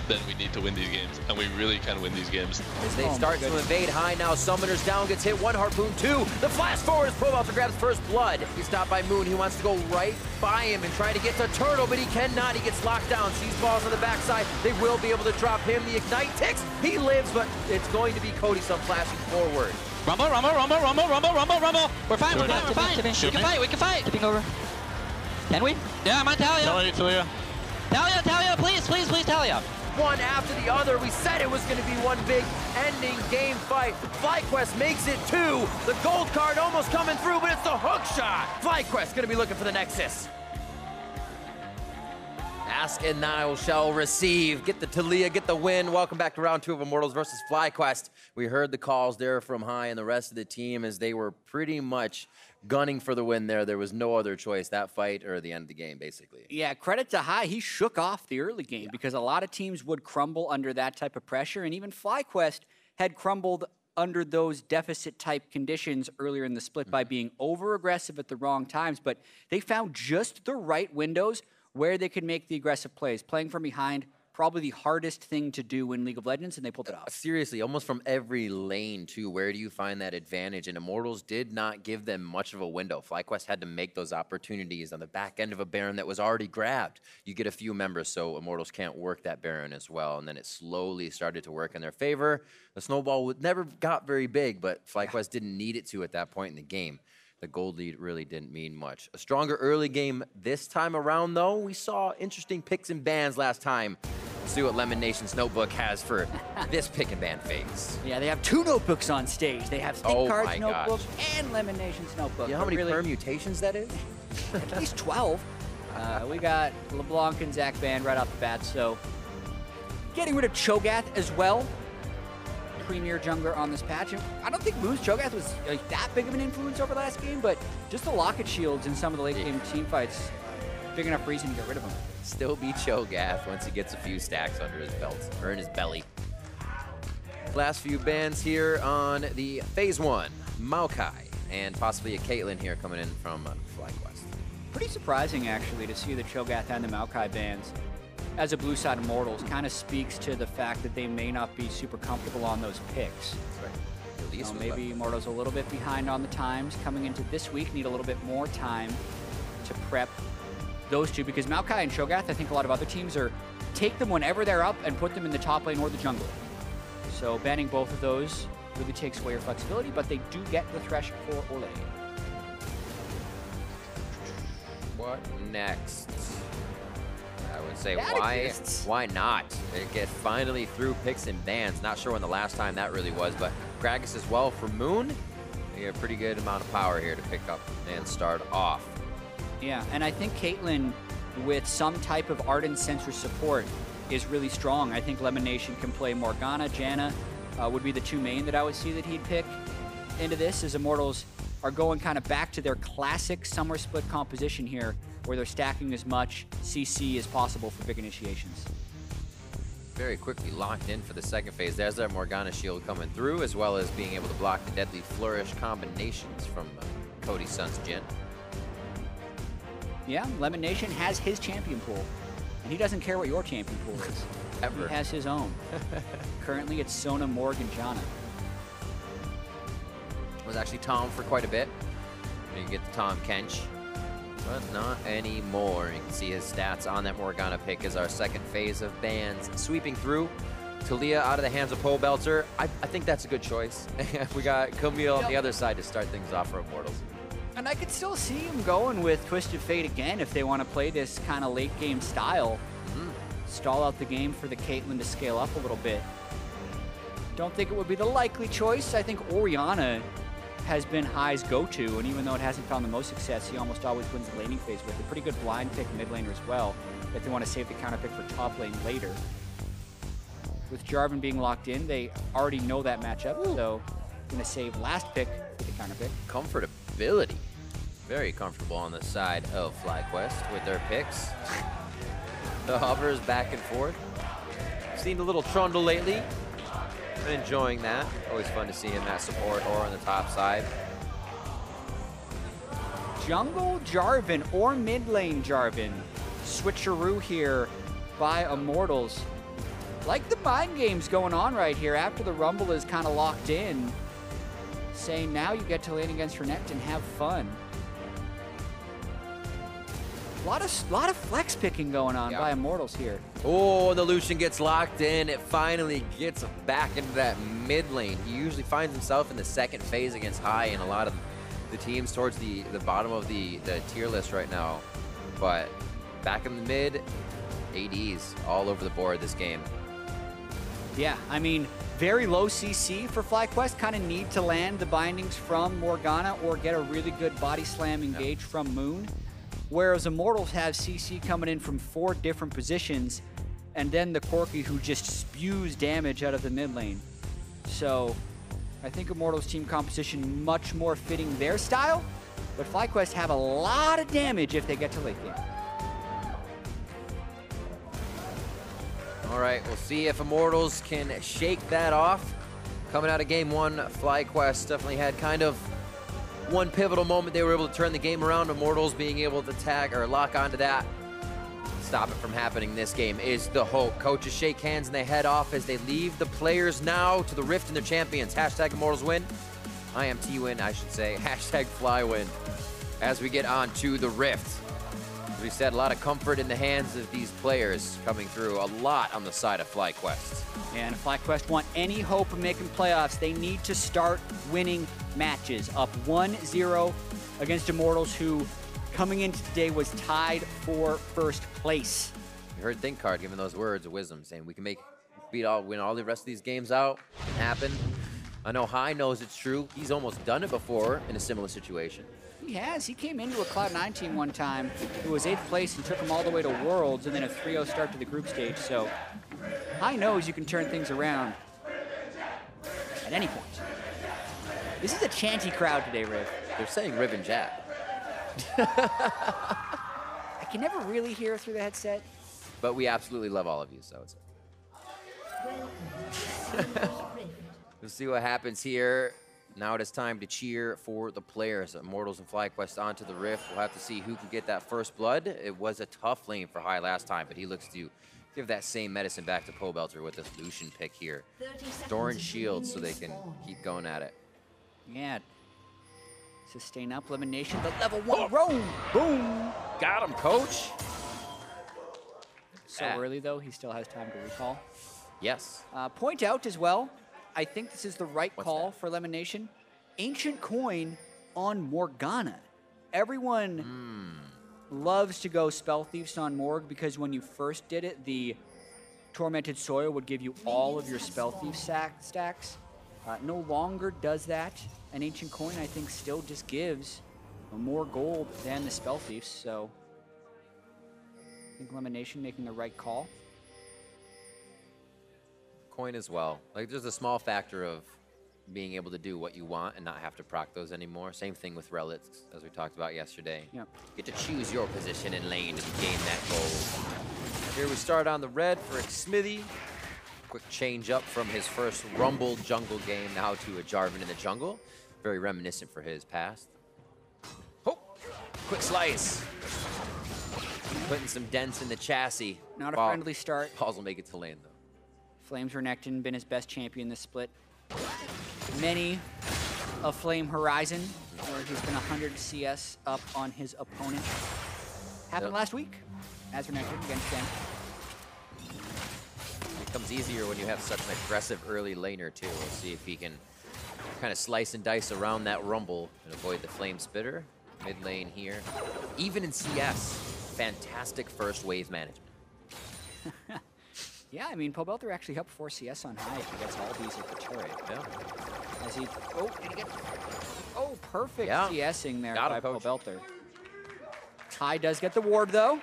then we need to win these games, and we really can win these games. As they start to invade high now, Summoner's down, gets hit, one harpoon, two. The flash forward is Pro grabs first blood. He's stopped by Moon. He wants to go right by him and try to get to Turtle, but he cannot. He gets locked down, sees balls on the backside. They will be able to drop him. The Ignite ticks. He lives, but it's going to be Cody Sun flashing forward. Rumble. We're fine, we're fine. We can fight. Tipping over. Can we? Yeah, I'm on Talia. Talia, please, Talia. One after the other. We said it was going to be one big ending game fight. FlyQuest makes it two. The gold card almost coming through, but it's the hook shot. FlyQuest going to be looking for the Nexus. Ask and Nile shall receive. Get the Talia, get the win. Welcome back to round 2 of Immortals versus FlyQuest. We heard the calls there from High and the rest of the team as they were pretty much gunning for the win there. There was no other choice, that fight or the end of the game, basically. Yeah, credit to High. He shook off the early game because a lot of teams would crumble under that type of pressure, and even FlyQuest had crumbled under those deficit-type conditions earlier in the split by being over-aggressive at the wrong times, but they found just the right windows where they could make the aggressive plays. Playing from behind, probably the hardest thing to do in League of Legends, and they pulled it off. Seriously, almost from every lane, too. Where do you find that advantage? And Immortals did not give them much of a window. FlyQuest had to make those opportunities on the back end of a Baron that was already grabbed. You get a few members, so Immortals can't work that Baron as well, and then it slowly started to work in their favor. The snowball never got very big, but FlyQuest didn't need it to at that point in the game. The gold lead really didn't mean much. A stronger early game this time around, though. We saw interesting picks and bans last time. Let's see what Lemon Nation's notebook has for this pick and ban phase. Yeah, they have 2 notebooks on stage. They have Stink Card's notebook and Lemon Nation's notebook. You know how many permutations that is? At least 12. We got LeBlanc and Zach banned right off the bat, so getting rid of Cho'Gath as well. Premier jungler on this patch. And I don't think Moon's Cho'Gath was that big of an influence over last game, but just the Locket shields in some of the late game team fights, big enough reason to get rid of him. Still be Cho'Gath once he gets a few stacks under his belt, or in his belly. Last few bans here on the phase 1. Maokai, and possibly a Caitlyn here coming in from FlyQuest. Pretty surprising, actually, to see the Cho'Gath and the Maokai bans. As a blue side Immortals, kind of speaks to the fact that they may not be super comfortable on those picks. Right. So maybe Immortals a little bit behind on the times. Coming into this week, need a little bit more time to prep those two, because Maokai and Cho'Gath, I think a lot of other teams are take them whenever they're up and put them in the top lane or the jungle. So banning both of those really takes away your flexibility, but they do get the Thresh for Ole. What next? I would say that why not? They get finally through picks and bans. Not sure when the last time that really was, but Gragas as well for Moon. They have a pretty good amount of power here to pick up and start off. Yeah, and I think Caitlyn with some type of Ardent Sensor support is really strong. I think Lemon Nation can play Morgana, Janna would be the 2 main that I would see that he'd pick into this, as Immortals are going kind of back to their classic summer split composition here, where they're stacking as much CC as possible for big initiations. Very quickly locked in for the second phase. There's that Morgana shield coming through, as well as being able to block the deadly flourish combinations from Cody Sun's Jhin. Yeah, Lemon Nation has his champion pool, and he doesn't care what your champion pool is. Ever. He has his own. Currently, it's Sona, Morgan, Janna. It was actually Tom for quite a bit. You get the Tom Kench, but not anymore. You can see his stats on that Morgana pick as our second phase of bans sweeping through. Talia out of the hands of Pole Belter. I think that's a good choice. We got Camille on the other side to start things off for Immortals. And I could still see him going with Twisted Fate again if they want to play this kind of late game style. Stall out the game for the Caitlyn to scale up a little bit. Don't think it would be the likely choice. I think Orianna has been High's go-to, and even though it hasn't found the most success, he almost always wins the laning phase with a pretty good blind pick mid laner as well, if they want to save the counter pick for top lane later. With Jarvan being locked in, they already know that matchup, so going to save last pick for the counter pick. Comfortability. Very comfortable on the side of FlyQuest with their picks. The hovers back and forth. Seen a little trundle lately. Been enjoying that. Always fun to see him at support or on the top side. jungle Jarvan or mid lane Jarvan. Switcheroo here by Immortals. Like the mind games going on right here after the Rumble is kind of locked in. Saying now you get to lane against Renekton and have fun. A lot of flex picking going on by Immortals here. Oh, the Lucian gets locked in. It finally gets back into that mid lane. He usually finds himself in the second phase against high in a lot of the teams towards the bottom of the tier list right now. But back in the mid, ADs all over the board this game. Yeah, I mean, very low CC for FlyQuest. Kind of need to land the bindings from Morgana or get a really good body slam engage from Moon. Whereas Immortals have CC coming in from 4 different positions, and then the Corki who just spews damage out of the mid lane. So I think Immortals team composition much more fitting their style, but FlyQuest have a lot of damage if they get to late game. All right, we'll see if Immortals can shake that off. Coming out of game 1, FlyQuest definitely had kind of one pivotal moment. They were able to turn the game around. Immortals being able to tag or lock onto that, stop it from happening this game is the hope. Coaches shake hands and they head off as they leave the players now to the rift and their champions. Hashtag Immortals win. IMT win, I should say. Hashtag Fly win. As we get on to the rift. As we said, a lot of comfort in the hands of these players coming through. A lot on the side of FlyQuest. And if FlyQuest want any hope of making playoffs, they need to start winning matches. Up 1-0 against Immortals, who coming into today was tied for first place. You heard Think Card giving those words of wisdom, saying we can win all the rest of these games out. It can happen. I know High knows it's true. He's almost done it before in a similar situation. He has. He came into a Cloud9 team one time who was 8th place and took him all the way to Worlds and then a 3-0 start to the group stage. So High knows you can turn things around at any point. This is a chanty crowd today, Riv. They're saying Riv and Jab. I can never really hear through the headset. But we absolutely love all of you, so it's we'll see what happens here. Now it is time to cheer for the players. Immortals and FlyQuest onto the rift. We'll have to see who can get that first blood. It was a tough lane for High last time, but he looks to give that same medicine back to Pobelter with this Lucian pick here. Storing shields so they can keep going at it. Yeah. Sustain up, elimination, the level 1 roam. Boom. Got him, coach. So early, though, he still has time to recall. Yes. Point out as well, I think this is the right call for elimination. Ancient Coin on Morgana. Everyone loves to go Spell Thieves on Morg because when you first did it, the Tormented Soil would give you all of your Spell Thief stacks. No longer does that. An Ancient Coin, I think, still just gives more gold than the Spell Thieves, so I think elimination making the right call. Coin as well. Like, there's a small factor of being able to do what you want and not have to proc those anymore. Same thing with relics, as we talked about yesterday. Yep. Get to choose your position in lane to gain that gold. Here we start on the red for Smithy. Quick change up from his first Rumble jungle game now to a Jarvan in the jungle. Very reminiscent for his past. Oh, quick slice. Putting some dents in the chassis. Not a friendly start. Paws will make it to lane, though. Flames Renekton been his best champion this split. Many a Flame Horizon, where he's been 100 CS up on his opponent. Happened last week, as Renekton against Jen. It becomes easier when you have such an aggressive early laner, too. We'll see if he can kind of slice and dice around that Rumble and avoid the Flame Spitter. Mid lane here. Even in CS, fantastic first wave management. Yeah, I mean, Pobelter actually helped 4 CS on High if he gets all these at the turret. Yeah. As he, oh, did he get, oh, perfect CSing there by Pobelter. High does get the ward, though.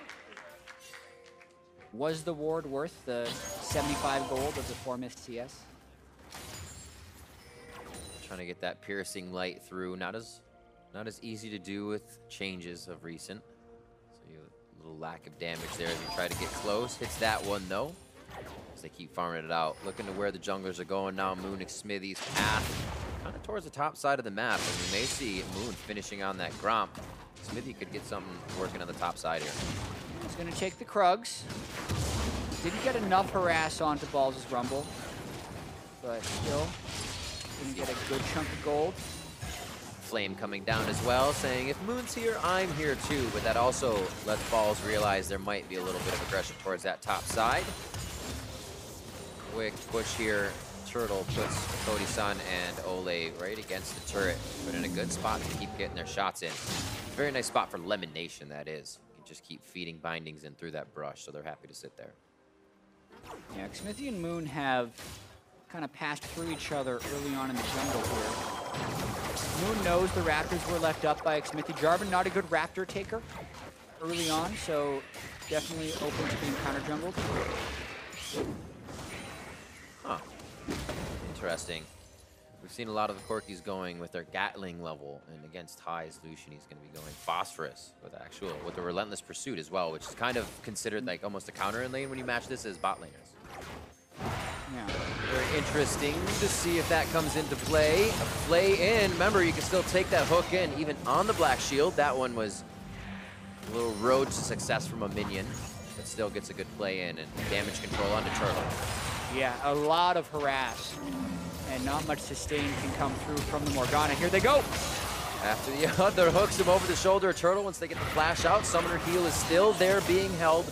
Was the ward worth the 75 gold of the 4 missed CS? Trying to get that piercing light through. Not as easy to do with changes of recent. So you have a little lack of damage there as you try to get close. Hits that one, though. As they keep farming it out. Looking to where the junglers are going now. Moon and Smithy's path kind of towards the top side of the map. And we may see Moon finishing on that Gromp. Smithy could get something working on the top side here. He's going to take the Krugs. Didn't get enough harass onto Balls' Rumble, but still going to get a good chunk of gold. Flame coming down as well, saying, if Moon's here, I'm here too. But that also lets Balls realize there might be a little bit of aggression towards that top side. Quick push here. Turtle puts Cody-san and Ole right against the turret, but in a good spot to keep getting their shots in. Very nice spot for Lemon Nation, that is. You can just keep feeding bindings in through that brush, so they're happy to sit there. Yeah, Smithy and Moon have kind of passed through each other early on in the jungle here. Moon knows the Raptors were left up by Smithy. Jarvan, not a good Raptor taker early on, so definitely open to being counter-jungled. Huh. Interesting. We've seen a lot of the Corkies going with their Gatling level, and against Ty's Lucian, he's going to be going Phosphorus with the Relentless Pursuit as well, which is kind of considered like almost a counter in lane when you match this as bot laners. Yeah. Very interesting to see if that comes into play. A play in. Remember, you can still take that hook in even on the Black Shield. That one was a little road to success from a minion, but still gets a good play in and damage control onto Turtle. Yeah, a lot of harass, and not much sustain can come through from the Morgana. Here they go. After the other hooks him over the shoulder, Turtle, once they get the flash out, Summoner Heal is still there being held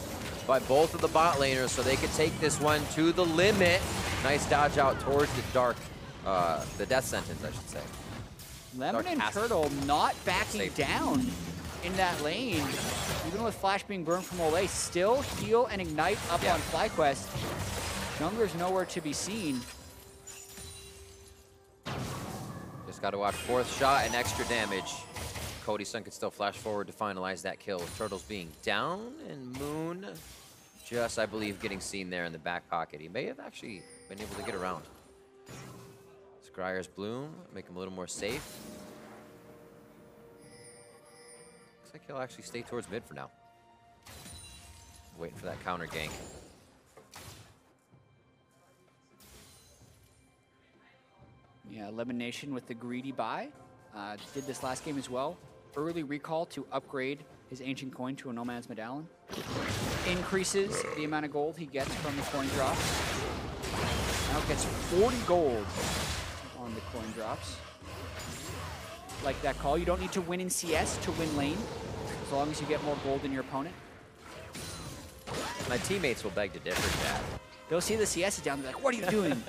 by both of the bot laners, so they could take this one to the limit. Nice dodge out towards the the Death Sentence, I should say. Lemon and Turtle not backing down in that lane. Even with Flash being burned from Ole, still heal and ignite up on FlyQuest. Jungler's nowhere to be seen. Just got to watch fourth shot and extra damage. Cody-san could still flash forward to finalize that kill with Turtles being down, and Moon just, I believe, getting seen there in the back pocket. He may have actually been able to get around. Scryer's Bloom, make him a little more safe. Looks like he'll actually stay towards mid for now. Waiting for that counter gank. Yeah, Lemon Nation with the greedy buy. Did this last game as well. Early recall to upgrade his Ancient Coin to a Nomad's Medallion. Increases the amount of gold he gets from the coin drops. Now gets 40 gold on the coin drops. Like that call. You don't need to win in CS to win lane, as long as you get more gold than your opponent. My teammates will beg to differ, Chad. They'll see the CS is down, they're like, what are you doing?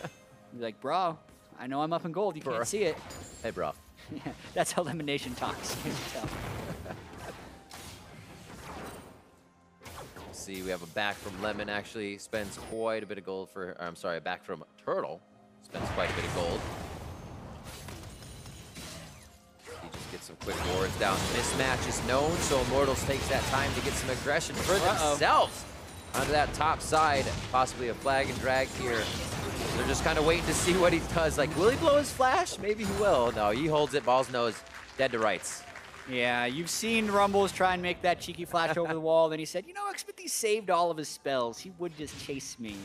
You're like, bro, I know I'm up in gold, you can't see it. Hey, bro. Yeah, that's how Lemon Nation talks, you can tell. See, we have a back from Lemon, actually spends quite a bit of gold for, or I'm sorry, a back from Turtle, spends quite a bit of gold. He just gets some quick wards down. Mismatch is known, so Immortals takes that time to get some aggression for themselves onto that top side. Possibly a flag and drag here. They're just kind of waiting to see what he does. Like, will he blow his flash? Maybe he will. No, he holds it, Balls nose, dead to rights. Yeah, you've seen Rumbles try and make that cheeky flash over the wall. Then he said, you know, Smithy saved all of his spells. He would just chase me.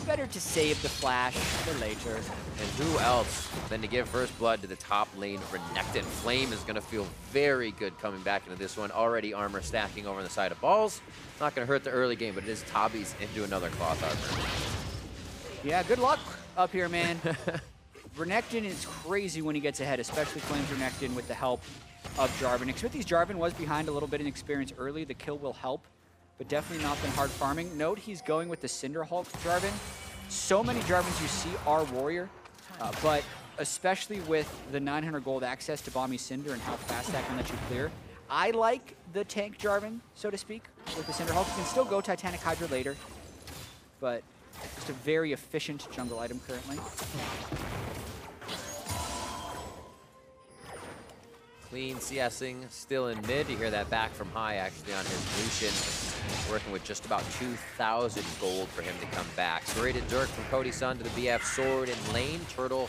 Better to save the flash for later. And who else than to give first blood to the top lane for Renekton? Flame is going to feel very good coming back into this one. Already armor stacking over on the side of Balls. Not going to hurt the early game, but it is Tabby's into another cloth armor. Yeah, good luck up here, man. Renekton is crazy when he gets ahead, especially Flames Renekton with the help of Jarvan. Smithy's Jarvan was behind a little bit in experience early. The kill will help, but definitely not been hard farming. Note he's going with the Cinder Hulk Jarvan. So many Jarvans you see are Warrior, but especially with the 900 gold access to Bomby Cinder and how fast that can let you clear. I like the tank Jarvan, so to speak, with the Cinder Hulk. You can still go Titanic Hydra later, but just a very efficient jungle item currently. Clean CSing still in mid. You hear that back from high actually on his Lucian. Working with just about 2,000 gold for him to come back. Serrated Dirk from Cody-san to the BF sword in lane. Turtle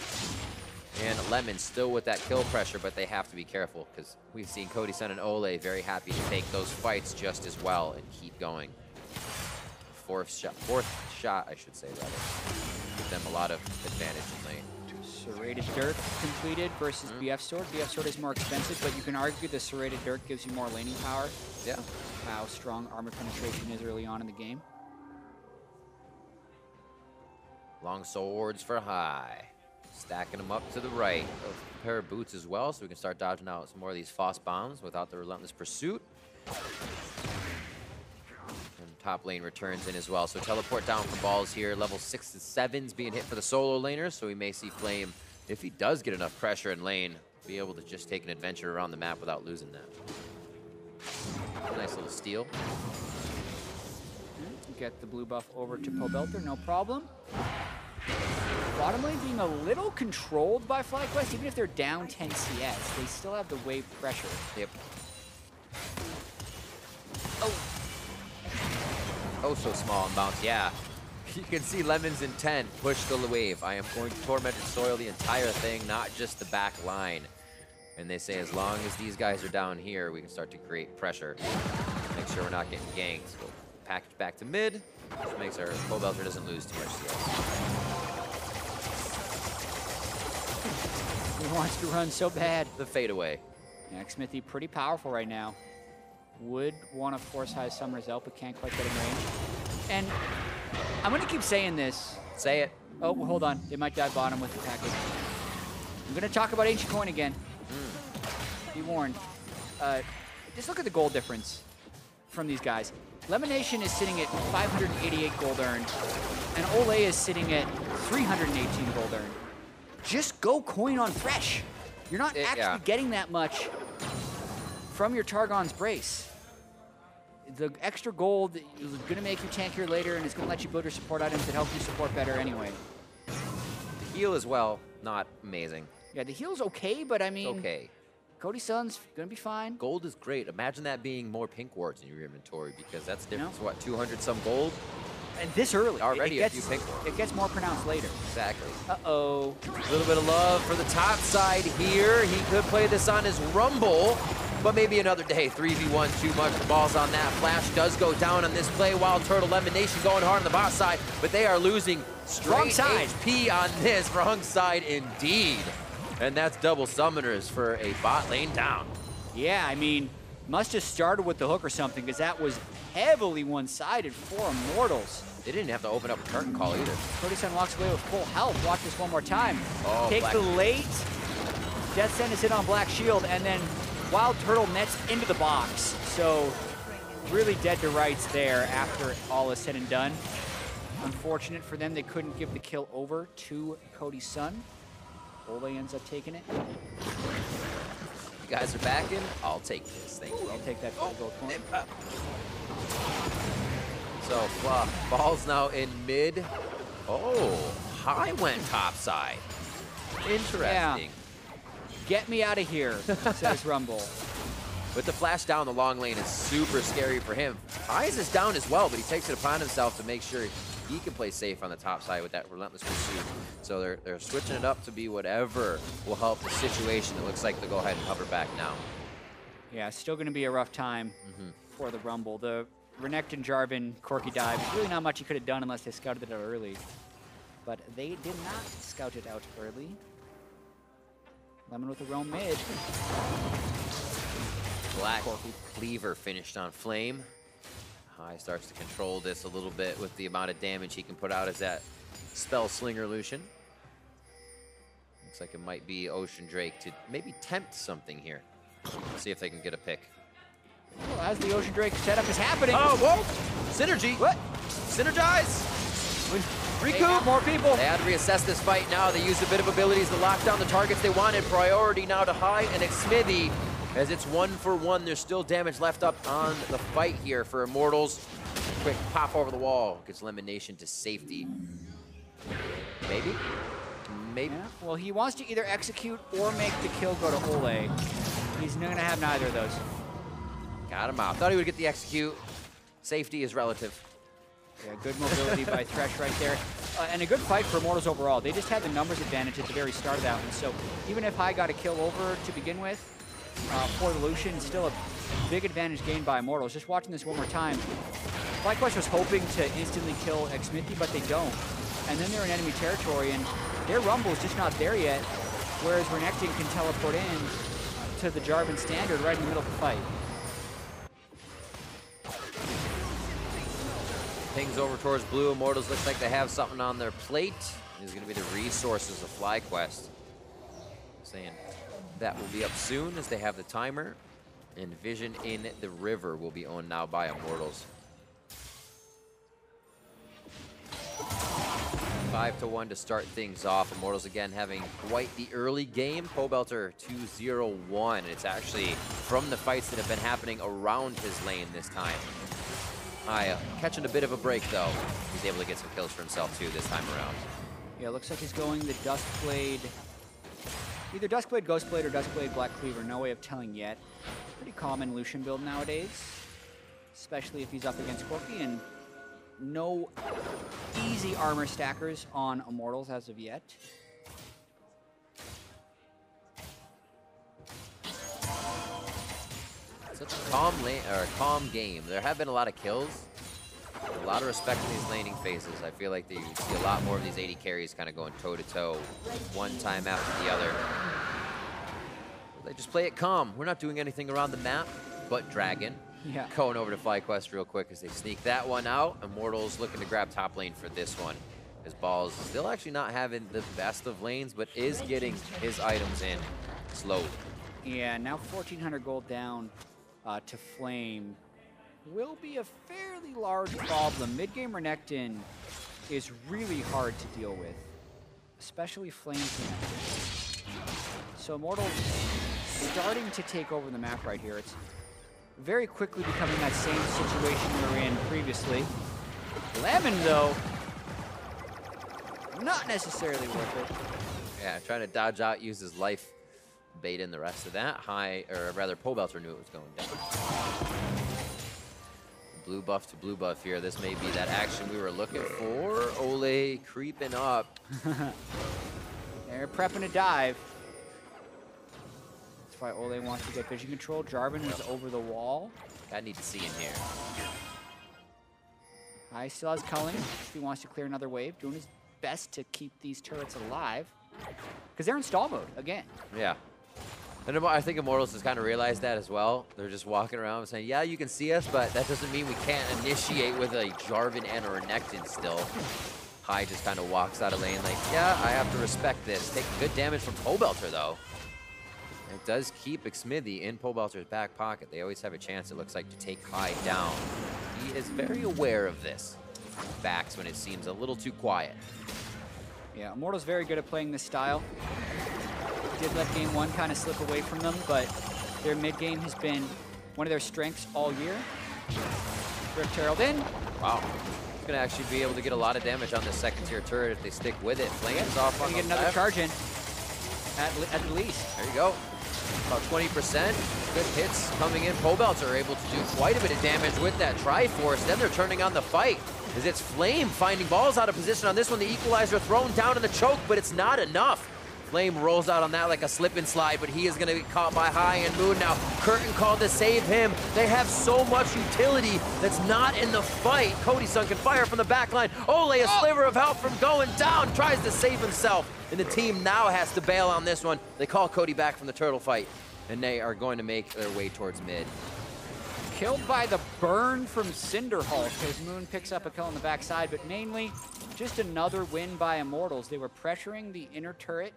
and Lemon still with that kill pressure, but they have to be careful because we've seen Cody-san and Ole very happy to take those fights just as well and keep going. Fourth shot, I should say, rather. Give them a lot of advantage in lane. So Serrated Dirk completed versus BF Sword. BF Sword is more expensive, but you can argue the Serrated Dirk gives you more laning power. Yeah. How strong armor penetration is early on in the game. Long swords for high. Stacking them up to the right. A pair of boots as well, so we can start dodging out some more of these false bombs without the relentless pursuit. And top lane returns in as well. So teleport down for balls here. Level 6 and 7's being hit for the solo laners, so we may see Flame, if he does get enough pressure in lane, be able to just take an adventure around the map without losing that. Nice little steal. Get the blue buff over to Pobelter, no problem. Bottom lane being a little controlled by FlyQuest. Even if they're down 10 CS, they still have the wave pressure. Yep. Oh, so small and bounce, yeah. You can see Lemon's intent, push the wave. I am going to Tormented Soil the entire thing, not just the back line. And they say as long as these guys are down here, we can start to create pressure. Make sure we're not getting ganked. So package back to mid, which makes our Pobelter doesn't lose too much CS. He wants to run so bad. The fadeaway. Yeah, Smithy pretty powerful right now. Would want to force high Summer's out, but can't quite get in range. And I'm going to keep saying this. Say it. Oh, well, hold on. They might dive bottom with the package. I'm going to talk about Ancient Coin again. Be warned. Just look at the gold difference from these guys. Lemonation is sitting at 588 gold earned, and Ole is sitting at 318 gold earned. Just go coin on Thresh. You're not actually getting that much from your Targon's Brace. The extra gold is going to make you tankier later, and it's going to let you build your support items that help you support better anyway. The heal as well, not amazing. Yeah, the heal's okay, but I mean... It's okay. Cody Sun's going to be fine. Gold is great. Imagine that being more pink wards in your inventory, because that's the difference. What, 200 some gold? And this early. Already a few pink wards. It gets more pronounced later. Exactly. Uh-oh. A little bit of love for the top side here. He could play this on his Rumble, but maybe another day. 3v1 too much. The ball's on that. Flash does go down on this play. Wild Turtle Lemonation going hard on the bot side, but they are losing straight HP on this. Wrong side indeed. And that's double summoners for a bot lane down. Yeah, I mean, must have started with the hook or something, because that was heavily one-sided for Immortals. They didn't have to open up a curtain call either. Cody Sun walks away with full health. Watch this one more time. Oh, takes the late. Death Sentence hit on Black Shield, and then Wild Turtle nets into the box. So really dead to rights there after all is said and done. Unfortunate for them, they couldn't give the kill over to Cody Sun. Ole ends up taking it. You guys are back in. I'll take this. Thank you. I'll take that gold coin. So ball's now in mid. Oh, High went topside. Interesting. Yeah. Get me out of here, says Rumble. With the flash down, the long lane is super scary for him. Eyes is down as well, but he takes it upon himself to make sure he can play safe on the top side with that relentless pursuit. So they're switching it up to be whatever will help the situation. It looks like they'll go ahead and hover back now. Yeah, still going to be a rough time for the Rumble. The Renekton, Jarvan, Corki dive, really not much he could have done unless they scouted it out early. But they did not scout it out early. Lemon with a roam mid. Black Cleaver finished on Flame. High starts to control this a little bit with the amount of damage he can put out as that Spell Slinger Lucian. Looks like it might be Ocean Drake to maybe tempt something here. See if they can get a pick. Well, as the Ocean Drake setup is happening. Oh, whoa! Synergy! What? Synergize! Recoup! More people! They had to reassess this fight now. They used a bit of abilities to lock down the targets they wanted. Priority now to High and Xmithy. As it's 1-for-1, there's still damage left up on the fight here for Immortals. Quick pop over the wall. Gets Lemonation to safety. Maybe? Maybe. Yeah. Well, he wants to either execute or make the kill go to Ole. He's not going to have neither of those. Got him out. Thought he would get the execute. Safety is relative. Yeah, good mobility by Thresh right there. And a good fight for Immortals overall. They just had the numbers advantage at the very start of that one. So even if High got a kill over to begin with, for the Lucian, still a big advantage gained by Immortals. Just watching this one more time, FlyQuest was hoping to instantly kill Xmithy, but they don't. And then they're in enemy territory, and Their Rumble is just not there yet, whereas Renekton can teleport in to the Jarvan standard right in the middle of the fight. Pings over towards blue. Immortals looks like they have something on their plate. It's going to be the resources of FlyQuest. Saying that will be up soon as they have the timer. And Vision in the River will be owned now by Immortals. 5-1 to start things off. Immortals again having quite the early game. Pobelter 2-0-1. It's actually from the fights that have been happening around his lane this time. Catching a bit of a break though. He's able to get some kills for himself too this time around. Yeah, looks like he's going the Duskblade, either Duskblade Ghostblade or Duskblade Black Cleaver. No way of telling yet. Pretty common Lucian build nowadays, especially if he's up against Corki, and no easy armor stackers on Immortals as of yet. Such a calm game. There have been a lot of kills, a lot of respect in these laning phases. I feel like you see a lot more of these 80 carries kind of going toe-to-toe, one time after the other. They just play it calm. We're not doing anything around the map but Dragon. Yeah. Going over to FlyQuest real quick as they sneak that one out. Immortals looking to grab top lane for this one. His Balls still actually not having the best of lanes, but is getting his items in slowly. Yeah, now 1,400 gold down to Flame will be a fairly large problem. Mid-game Renekton is really hard to deal with, especially Flame's Renekton. So Immortals starting to take over the map right here. It's very quickly becoming that same situation we were in previously. Lemon, though, not necessarily worth it. Yeah, trying to dodge out, use his life, bait in the rest of that. Pobelter knew it was going down. Blue buff to blue buff here. This may be that action we were looking for. Ole creeping up. They're prepping a dive. That's why Ole wants to get vision control. Jarvan is over the wall. I need to see in here. Hai still has culling. He wants to clear another wave, doing his best to keep these turrets alive. Because they're in stall mode again. Yeah. And I think Immortals has kind of realized that as well. They're just walking around saying, yeah, you can see us, but that doesn't mean we can't initiate with a Jarvan and a Renekton still. Hai just kind of walks out of lane like, yeah, I have to respect this. Taking good damage from Pobelter, though. It does keep Xmithie in Pobelter's back pocket. They always have a chance, it looks like, to take Hai down. He is very aware of this. Backs when it seems a little too quiet. Yeah, Immortals very good at playing this style. Did let game one kind of slip away from them, but their mid game has been one of their strengths all year. Rift Herald in. Wow. He's going to actually be able to get a lot of damage on this second tier turret if they stick with it. Flames off on the get another left. charge in at the least. There you go. About 20%. Good hits coming in. Pobelter are able to do quite a bit of damage with that Triforce. Then they're turning on the fight as it's Flame finding balls out of position on this one. The equalizer thrown down in the choke, but it's not enough. Flame rolls out on that like a slip and slide, but he is going to be caught by Hai and Moon now. Curtain called to save him. They have so much utility that's not in the fight. Cody Sun can fire from the back line. Ole, a sliver of help from going down, tries to save himself. And the team now has to bail on this one. They call Cody back from the turtle fight, and they are going to make their way towards mid. Killed by the burn from Cinderhulk as Moon picks up a kill on the backside, but mainly just another win by Immortals. They were pressuring the inner turret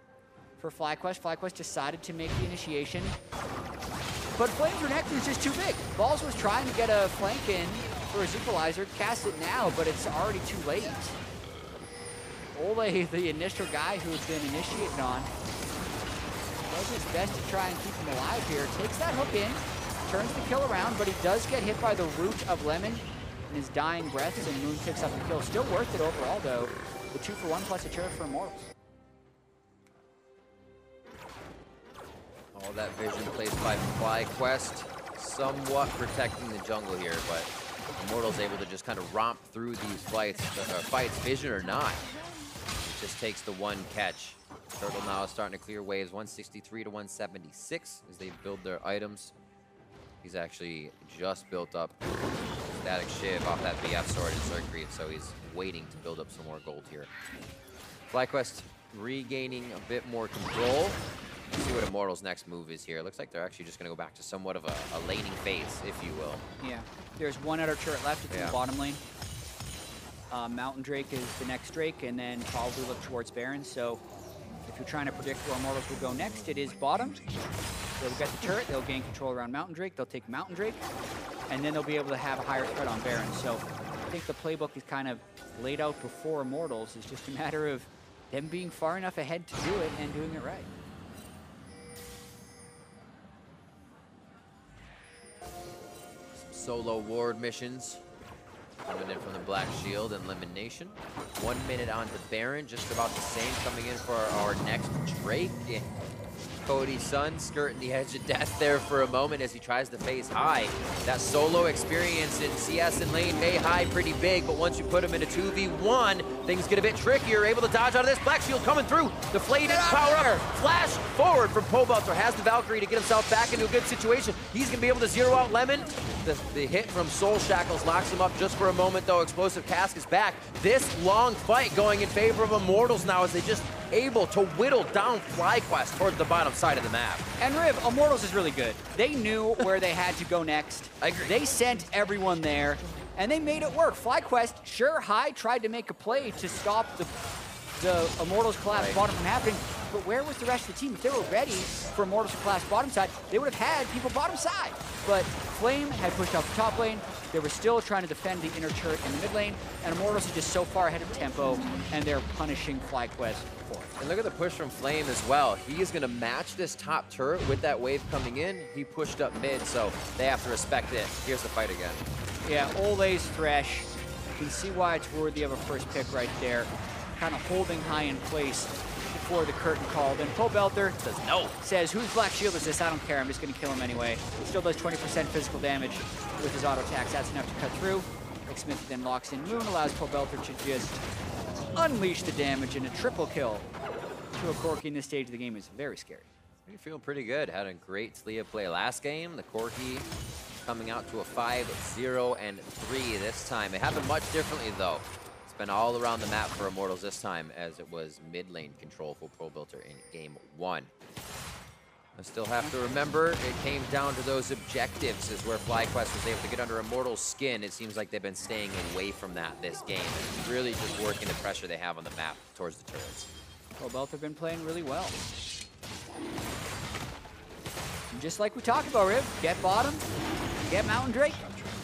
for FlyQuest. FlyQuest decided to make the initiation, but Flame's Renekton is just too big. Balls was trying to get a flank in for his equalizer, cast it now, but it's already too late. Ole, the initial guy who has been initiated on, does his best to try and keep him alive here. Takes that hook in, turns the kill around, but he does get hit by the root of Lemon in his dying breaths, and Moon picks up the kill. Still worth it overall, though. The 2-for-1 plus a turret for Immortals. All that vision placed by FlyQuest, somewhat protecting the jungle here, but Immortals able to just kind of romp through these fights, vision or not. It just takes the one catch. Turtle now is starting to clear waves, 163 to 176 as they build their items. He's actually just built up Static Shiv off that BF sword and Circuit, so he's waiting to build up some more gold here. FlyQuest regaining a bit more control. Let's see what Immortals' next move is here. It looks like they're actually just going to go back to somewhat of a laning phase, if you will. Yeah, there's one outer turret left. It's in the bottom lane. Mountain Drake is the next Drake, and then probably look towards Baron. So if you're trying to predict where Immortals will go next, it is bottom. They'll get the turret, they'll gain control around Mountain Drake, they'll take Mountain Drake, and then they'll be able to have a higher threat on Baron. So I think the playbook is kind of laid out before Immortals. It's just a matter of them being far enough ahead to do it and doing it right. Some solo ward missions coming in from the Black Shield and Lemon Nation. 1 minute on to Baron, just about the same coming in for our next Drake. Cody's son skirting the edge of death there for a moment as he tries to phase high. That solo experience in CS and lane may high pretty big, but once you put him in a 2v1, things get a bit trickier. Able to dodge out of this. Black Shield coming through. Deflated, power up, flash forward from Pobelter. Has the Valkyrie to get himself back into a good situation. He's going to be able to zero out Lemon. The hit from Soul Shackles locks him up just for a moment, though. Explosive Cask is back. This long fight going in favor of Immortals now as they just able to whittle down FlyQuest towards the bottom side of the map. And Riv, Immortals is really good. They knew where they had to go next. I agree. They sent everyone there, and they made it work. FlyQuest, sure, High tried to make a play to stop the Immortals collapse bottom from happening, but where was the rest of the team? If they were ready for Immortals to collapse bottom side, they would have had people bottom side. But Flame had pushed out the top lane. They were still trying to defend the inner turret in the mid lane, and Immortals are just so far ahead of tempo, and they're punishing FlyQuest for it. And look at the push from Flame as well. He is going to match this top turret with that wave coming in. He pushed up mid, so they have to respect it. Here's the fight again. Yeah, Ole's Thresh. You can see why it's worthy of a first pick right there. Kind of holding High in place before the curtain called. And Pobelter says no. Says, whose Black Shield is this? I don't care. I'm just going to kill him anyway. He still does 20% physical damage with his auto attacks. That's enough to cut through. Smith then locks in Moon, allows Pobelter to just unleash the damage, and a triple kill to a Corki in this stage of the game is very scary. You're feeling pretty good. Had a great Slia play last game. The Corki coming out to a 5-0-3 this time. It happened much differently, though. It's been all around the map for Immortals this time, as it was mid lane control for Pobelter in game 1. I still have to remember, it came down to those objectives is where FlyQuest was able to get under Immortals' skin. It seems like they've been staying away from that this game, and really just working the pressure they have on the map towards the turrets. Pobelter been playing really well. And just like we talked about, Riv, get bottom, get Mountain Drake.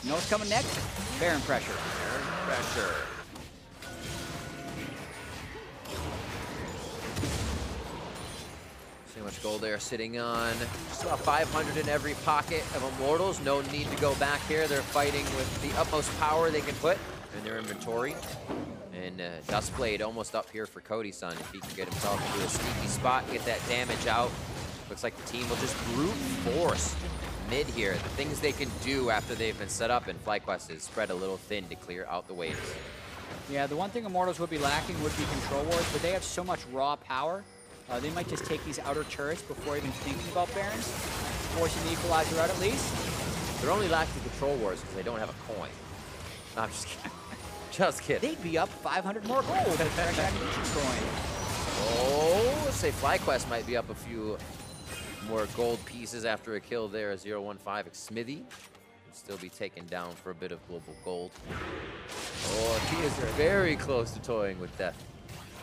You know what's coming next? Baron pressure. Baron pressure. See how much gold they're sitting on. Just about 500 in every pocket of Immortals. No need to go back here. They're fighting with the utmost power they can put in their inventory. And Dustblade almost up here for Cody's son. If he can get himself into a sneaky spot, get that damage out. Looks like the team will just brute force mid here. The things they can do after they've been set up, and FlyQuest is spread a little thin to clear out the waves. Yeah, the one thing Immortals would be lacking would be control wards, but they have so much raw power. They might just take these outer turrets before even thinking about Barons, forcing the equalizer out at least. They're only lacking control wards because they don't have a coin. No, I'm just kidding. Just kidding. They'd be up 500 more gold with fresh ammunition coin. Oh, let's say FlyQuest might be up a few more gold pieces after a kill there. 0-1-5 Smithy will still be taken down for a bit of global gold. Oh, he is very close to toying with death.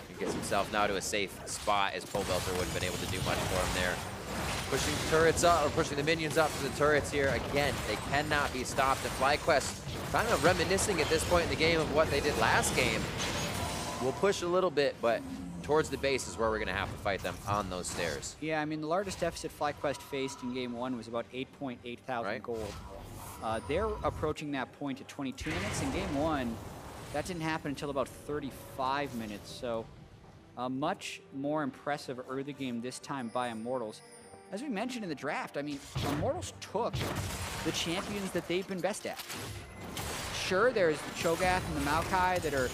He gets himself now to a safe spot, as Pobelter would have been able to do much for him there. Pushing turrets up, or pushing the minions up to the turrets here. Again, they cannot be stopped. And FlyQuest kind of reminiscing at this point in the game of what they did last game. We'll push a little bit, but towards the base is where we're going to have to fight them on those stairs. Yeah, I mean, the largest deficit FlyQuest faced in game 1 was about 8.8 thousand gold. They're approaching that point at 22 minutes. In game 1, that didn't happen until about 35 minutes. So a much more impressive early game this time by Immortals. As we mentioned in the draft, I mean, Immortals took the champions that they've been best at. Sure, there's the Cho'Gath and the Maokai that are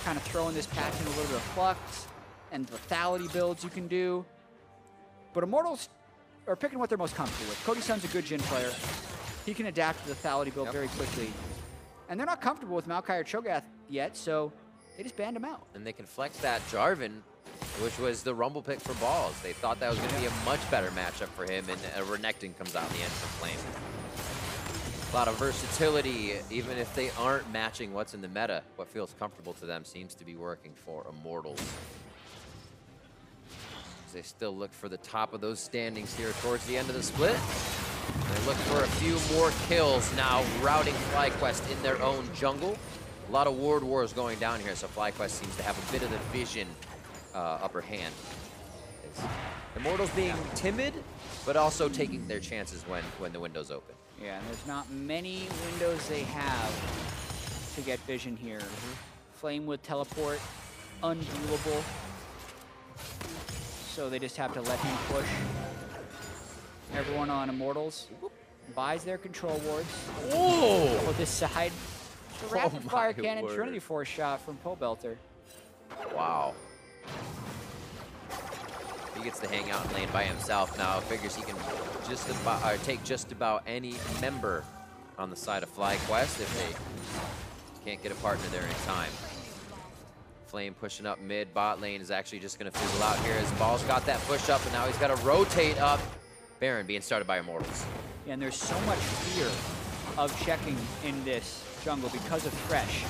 kind of throwing this patch in a little bit of flux, and lethality builds you can do. But Immortals are picking what they're most comfortable with. Cody's son's a good Jhin player. He can adapt to the lethality build very quickly. And they're not comfortable with Maokai or Cho'Gath yet, so they just banned him out. And they can flex that Jarvan which was the Rumble pick for Balls. They thought that was going to be a much better matchup for him, and Renekton comes out in the end for Flame. A lot of versatility, even if they aren't matching what's in the meta. What feels comfortable to them seems to be working for Immortals. As they still look for the top of those standings here towards the end of the split. They look for a few more kills now, routing FlyQuest in their own jungle. A lot of ward wars going down here, so FlyQuest seems to have a bit of the vision upper hand. Immortals being timid, but also taking their chances when the window's open. Yeah, and there's not many windows they have to get vision here. Flame with teleport, unduelable. So they just have to let him push. Everyone on Immortals buys their control wards. Oh! Go this side. The rapid fire cannon Trinity Force shot from Pobelter. Wow. He gets to hang out in lane by himself now. Figures he can just about take just about any member on the side of FlyQuest if they can't get a partner there in time. Flame pushing up mid. Bot lane is actually just going to fizzle out here as Ball's got that push up, and now he's got to rotate up. Baron being started by Immortals. Yeah, and there's so much fear of checking in this jungle because of Thresh.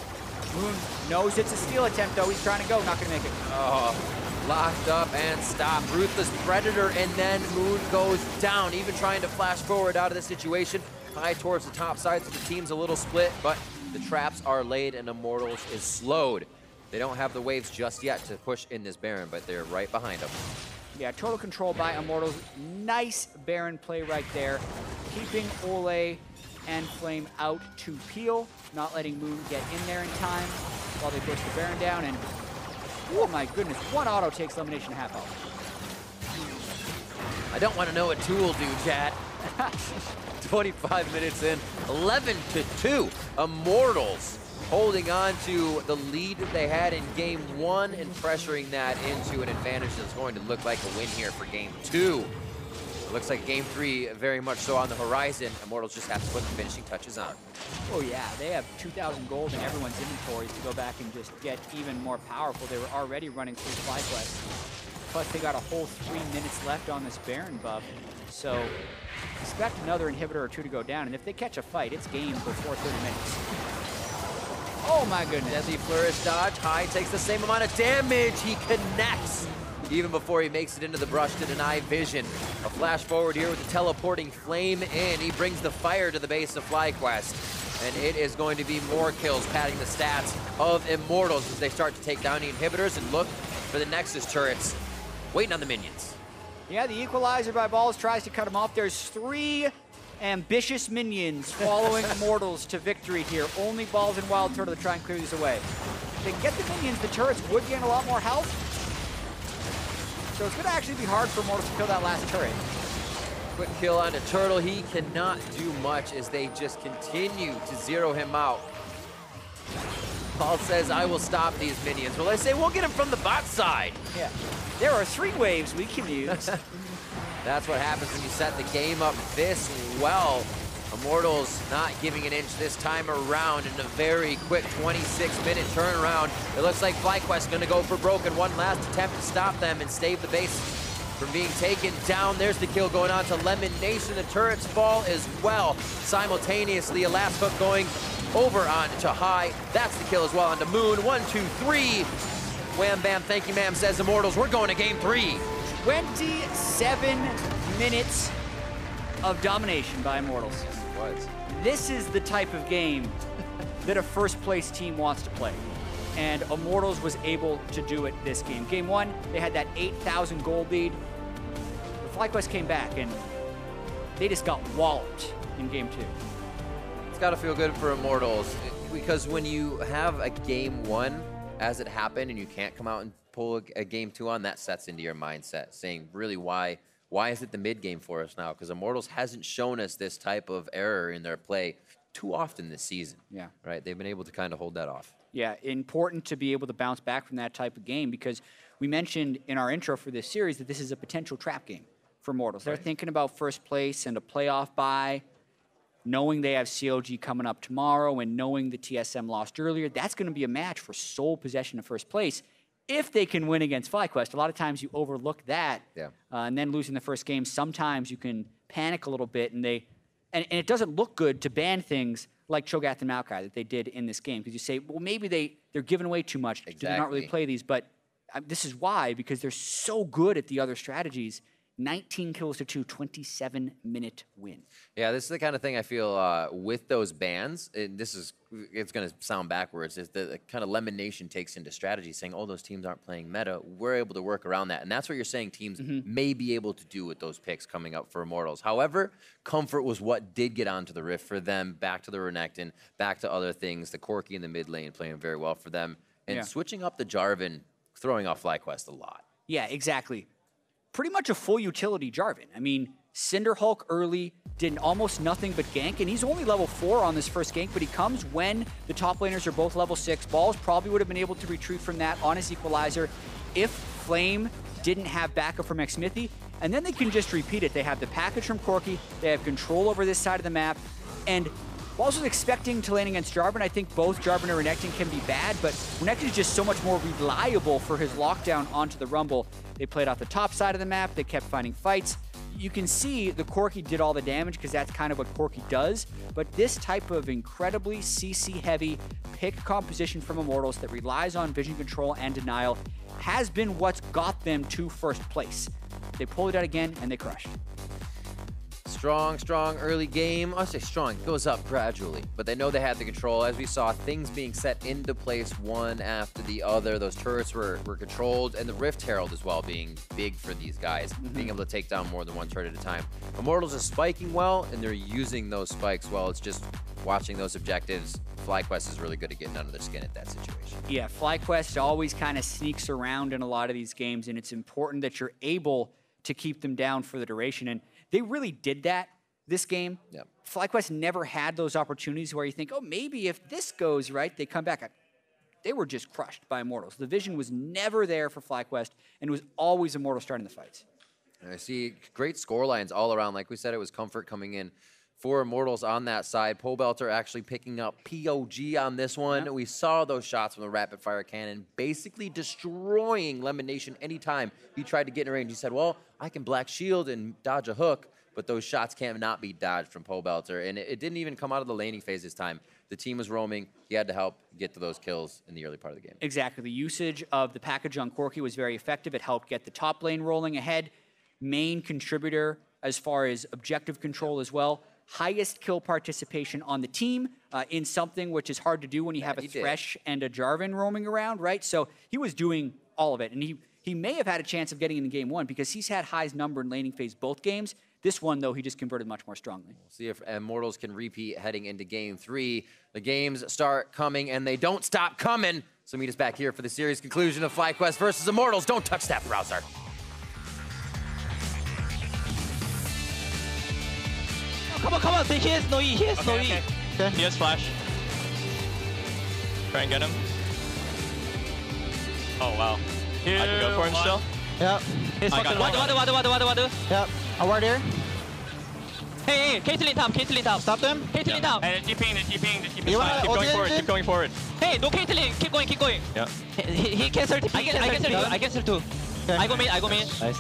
Moon knows it's a steal attempt, though. He's trying to go, not going to make it. Oh, locked up and stopped. Ruthless Predator, and then Moon goes down, even trying to flash forward out of the situation. High towards the top side, so the team's a little split, but the traps are laid and Immortals is slowed. They don't have the waves just yet to push in this Baron, but they're right behind them. Yeah, total control by Immortals. Nice Baron play right there. Keeping Ole and Flame out to peel, not letting Moon get in there in time while they push the Baron down. And oh my goodness, one auto takes elimination half out. I don't want to know what Tool do, chat. 25 minutes in, 11-2. Immortals holding on to the lead that they had in game 1 and pressuring that into an advantage that's going to look like a win here for game 2. It looks like game 3 very much so on the horizon. Immortals just have to put the finishing touches on. Oh yeah, they have 2,000 gold in everyone's inventories to go back and just get even more powerful. They were already running through FlyQuest. Plus they got a whole 3 minutes left on this Baron buff. So expect another inhibitor or two to go down. And if they catch a fight, it's game before 30 minutes. Oh my goodness. Deadly Flourish dodge. High takes the same amount of damage. He connects even before he makes it into the brush to deny vision. A flash forward here with the teleporting Flame in. He brings the fire to the base of FlyQuest. And it is going to be more kills padding the stats of Immortals as they start to take down the inhibitors and look for the Nexus turrets. Waiting on the minions. Yeah, the equalizer by Balls tries to cut him off. There's 3 ambitious minions following Immortals to victory here. Only Balls and Wild Turtle to try and clear these away. If they can get the minions, the turrets would gain a lot more health. So it's going to actually be hard for Immortals to kill that last turret. Quick kill on a Turtle. He cannot do much as they just continue to zero him out. Paul says, I will stop these minions. Well, they say, we'll get him from the bot side. Yeah. There are 3 waves we can use. That's what happens when you set the game up this well. Immortals not giving an inch this time around in a very quick 26-minute turnaround. It looks like FlyQuest going to go for broken. One last attempt to stop them and save the base from being taken down. There's the kill going on to Lemon Nation. The turrets fall as well. Simultaneously, a last hook going over on to High. That's the kill as well onto Moon. 1, 2, 3. Wham bam, thank you ma'am, says Immortals. We're going to game 3. 27 minutes of domination by Immortals. What? This is the type of game that a first place team wants to play. And Immortals was able to do it this game. Game 1, they had that 8,000 gold lead. The FlyQuest came back and they just got walloped in game 2. It's got to feel good for Immortals because when you have a game 1 as it happened and you can't come out and pull a game 2 on, that sets into your mindset, saying really why is it the mid game for us now? Because Immortals hasn't shown us this type of error in their play too often this season. Yeah. Right? They've been able to kind of hold that off. Yeah, important to be able to bounce back from that type of game because we mentioned in our intro for this series that this is a potential trap game for Immortals. They're thinking about first place and a playoff bye, knowing they have CLG coming up tomorrow and knowing the TSM lost earlier. That's going to be a match for sole possession of first place. if they can win against FlyQuest. A lot of times you overlook that, Yeah. And then losing the first game, sometimes you can panic a little bit, and it doesn't look good to ban things like Cho'Gath and Maokai that they did in this game, because you say, well, maybe they're giving away too much. Exactly. Do not really play these, but this is why, because they're so good at the other strategies. 19 kills to 2, 27-minute win. Yeah, this is the kind of thing I feel with those bans. It's going to sound backwards. Is the kind of Lemon Nation takes into strategy, saying, "Oh, those teams aren't playing meta." We're able to work around that, and that's what you're saying teams may be able to do with those picks coming up for Immortals. However, Comfort was what did get onto the Rift for them. Back to the Renekton, back to other things. The Corki in the mid lane playing very well for them, and switching up the Jarvan, throwing off FlyQuest a lot. Yeah, exactly. Pretty much a full utility Jarvan. I mean, Cinder Hulk early did almost nothing but gank, and he's only level 4 on this first gank, but he comes when the top laners are both level 6. Balls probably would have been able to retreat from that on his equalizer if Flame didn't have backup from Xmithy, and then they can just repeat it. They have the package from Corki, they have control over this side of the map, and Balls was expecting to lane against Jarvan. I think both Jarvan and Renekton can be bad, but Renekton is just so much more reliable for his lockdown onto the Rumble. They played off the top side of the map. They kept finding fights. You can see the Corki did all the damage because that's kind of what Corki does, but this type of incredibly CC-heavy pick composition from Immortals that relies on vision control and denial has been what's got them to first place. They pulled it out again, and they crushed. Strong early game. I say strong, goes up gradually, but they know they had the control. As we saw, things being set into place one after the other. Those turrets were controlled, and the Rift Herald as well being big for these guys, being able to take down more than one turret at a time. Immortals are spiking well, and they're using those spikes well. It's just watching those objectives. FlyQuest is really good at getting under their skin at that situation. Yeah, FlyQuest always kind of sneaks around in a lot of these games, and it's important that you're able to keep them down for the duration. And they really did that this game. Yep. FlyQuest never had those opportunities where you think, oh, maybe if this goes right, they come back. They were just crushed by Immortals. The vision was never there for FlyQuest, and it was always Immortals starting the fights. And I see great score lines all around. Like we said, it was Comfort coming in for Immortals on that side. Pobelter actually picking up POG on this one. Yeah. We saw those shots from the rapid fire cannon basically destroying Lemon Nation anytime he tried to get in range. He said, well, I can black shield and dodge a hook, but those shots cannot be dodged from Pobelter. And it didn't even come out of the laning phase this time. The team was roaming. He had to help get to those kills in the early part of the game. Exactly. The usage of the package on Corki was very effective. It helped get the top lane rolling ahead. Main contributor as far as objective control as well. Highest kill participation on the team in something which is hard to do when you have a Thresh and a Jarvan roaming around, right? So he was doing all of it, and he may have had a chance of getting in the game one because he's had highest number in laning phase both games. This one, though, he just converted much more strongly. We'll see if Immortals can repeat heading into game 3. The games start coming, and they don't stop coming. So meet us back here for the series conclusion of FlyQuest versus Immortals. Don't touch that browser. Come on, he has no E, he has no E. Okay. He has flash. Try and get him. Oh, wow. I can go for him still? Yeah. What? Yeah. A ward here. Hey, Caitlyn top. Stop them. Caitlyn top. And keep ping. Keep going forward. Hey, no Caitlyn, keep going. Yeah. He can 30. I can 32. Okay. I go mid. Nice.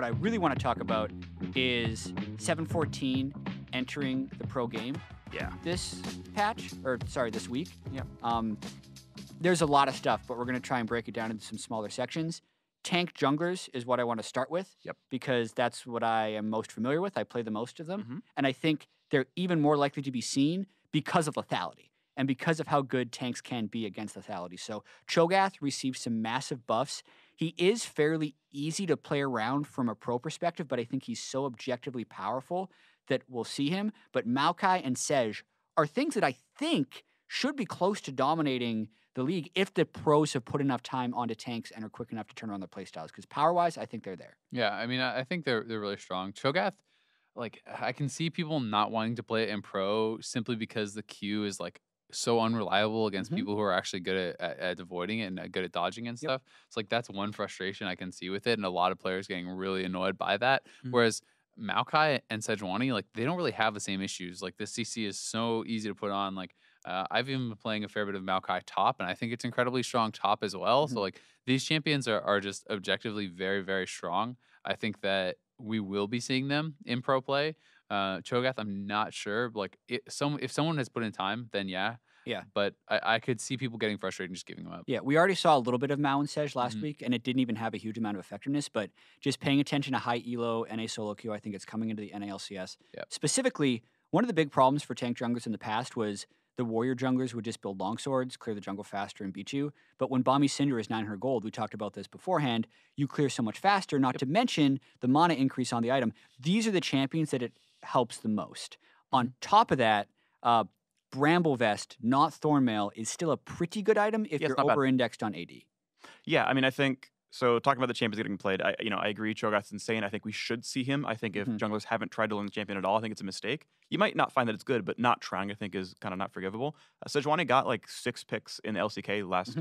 what I really want to talk about is 714 entering the pro game. Yeah. This patch, or sorry, this week. Yeah. There's a lot of stuff, but we're going to try and break it down into some smaller sections. Tank junglers is what I want to start with. Yep. Because that's what I am most familiar with. I play the most of them. Mm-hmm. And I think they're even more likely to be seen because of lethality and because of how good tanks can be against lethality. So Cho'Gath received some massive buffs. He is fairly easy to play around from a pro perspective, but I think he's so objectively powerful that we'll see him. But Maokai and Sej are things that I think should be close to dominating the league if the pros have put enough time onto tanks and are quick enough to turn around their playstyles. Because power-wise, I think they're there. Yeah, I mean, I think they're really strong. Cho'Gath, like, I can see people not wanting to play it in pro simply because the Q is, like, so unreliable against people who are actually good at avoiding it and good at dodging and stuff. It's like, that's one frustration I can see with it, and a lot of players getting really annoyed by that. Whereas Maokai and Sejuani, like, they don't really have the same issues. Like, this CC is so easy to put on. Like, I've even been playing a fair bit of Maokai top, and I think it's incredibly strong top as well. So, like, these champions are just objectively very, very strong. I think that we will be seeing them in pro play. Cho'Gath, I'm not sure. Like, if someone has put in time, then yeah. Yeah. But I could see people getting frustrated and just giving them up. Yeah, we already saw a little bit of Mao and Sej last week, and it didn't even have a huge amount of effectiveness, but just paying attention to high elo, NA solo queue, I think it's coming into the NALCS. Specifically, one of the big problems for tank junglers in the past was the warrior junglers would just build longswords, clear the jungle faster, and beat you. But when Bami Cinder is 900 gold, we talked about this beforehand, you clear so much faster, not to mention the mana increase on the item. These are the champions that it helps the most. On top of that, Bramble Vest, not Thornmail, is still a pretty good item if you're over-indexed on AD. Yeah, I mean, I think, so talking about the champions getting played, I agree, Cho'Gath's insane. I think we should see him. I think if junglers haven't tried to learn the champion at all, I think it's a mistake. You might not find that it's good, but not trying, I think, is kind of not forgivable. Sejuani got like 6 picks in the LCK last,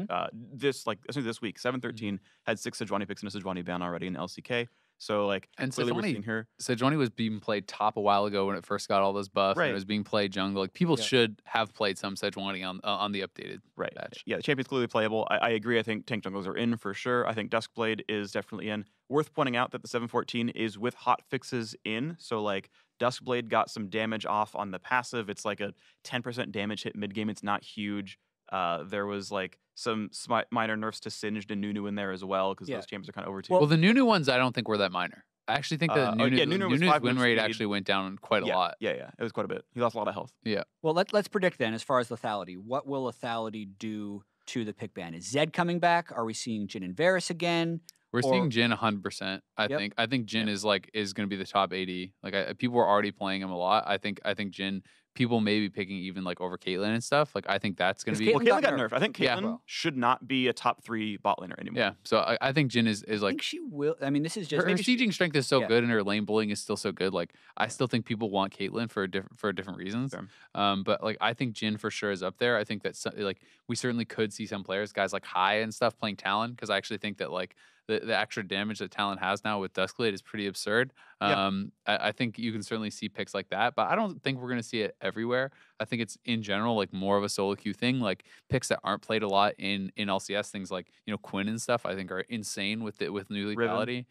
this week. 713 had 6 Sejuani picks in a Sejuani ban already in LCK. So, like, and clearly we're seeing her. Sejuani was being played top a while ago when it first got all those buffs. Right. And it was being played jungle. Like, people should have played some Sejuani on the updated patch. Yeah, the champion's clearly playable. I agree. I think tank junglers are in for sure. I think Duskblade is definitely in. Worth pointing out that the 714 is with hot fixes in. So, like, Duskblade got some damage off on the passive. It's like a 10% damage hit mid-game. It's not huge. There was, like, some minor nerfs to Singed and Nunu in there as well, because those champions are kind of over too. Well, the Nunu ones I don't think were that minor. I actually think that Nunu's win rate speed. actually went down quite a lot. Yeah, it was quite a bit. He lost a lot of health. Yeah. Well, let's predict then, as far as lethality. What will lethality do to the pick ban? Is Zed coming back? Are we seeing Jhin and Varus again? We're seeing Jhin 100%. I think Jhin is going to be the top 80. Like, people are already playing him a lot. I think Jhin, people may be picking even like over Caitlyn and stuff. Like, I think that's going to be. Well, Caitlyn got nerfed. I think Caitlyn should not be a top 3 bot laner anymore. Yeah. So I think Jhin is like. I think she will. I mean, this is just her sieging strength is so good, and her lane bullying is still so good. Like, I still think people want Caitlyn for different reasons. But like, I think Jhin for sure is up there. I think that like we certainly could see some players, guys like Hai and stuff, playing Talon, because I actually think that like. The extra damage that Talon has now with Duskblade is pretty absurd. I think you can certainly see picks like that, but I don't think we're going to see it everywhere. I think it's in general like more of a solo queue thing, like picks that aren't played a lot in LCS, things like Quinn and stuff. I think are insane with new lethality.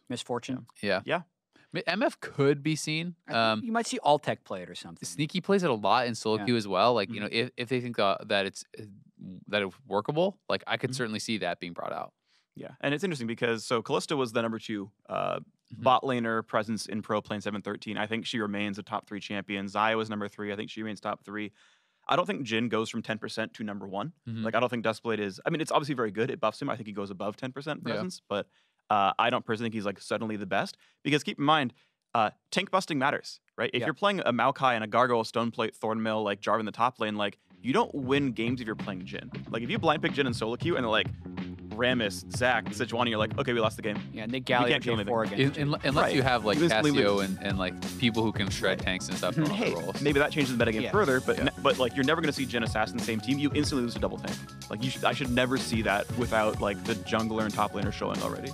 Misfortune. Yeah. MF could be seen. You might see Altec play it or something. Sneaky plays it a lot in solo queue as well. Like if they think that it's workable, like I could certainly see that being brought out. Yeah, and it's interesting because Kalista was the number 2 bot laner presence in pro playing 713. I think she remains a top 3 champion. Xayah was number 3. I think she remains top 3. I don't think Jhin goes from 10% to number 1. Like, I don't think Duskblade is. I mean, it's obviously very good. It buffs him. I think he goes above 10% presence, but I don't personally think he's like suddenly the best, because keep in mind, tank busting matters, right? If you're playing a Maokai and a Gargoyle, Stoneplate, Thornmail, like Jarvan in the top lane, like you don't win games if you're playing Jhin. Like, if you blind pick Jhin in solo queue and they're like Rammus, Zac, Sejuani, you're like, okay, we lost the game. Yeah, and they Gallia can't kill anything. Unless you have like Cassio and like people who can shred tanks and stuff. Hey, maybe that changes the metagame further, but like you're never going to see Jhin Assassin the same team. You instantly lose to double tank. Like, I should never see that without like the jungler and top laner showing already.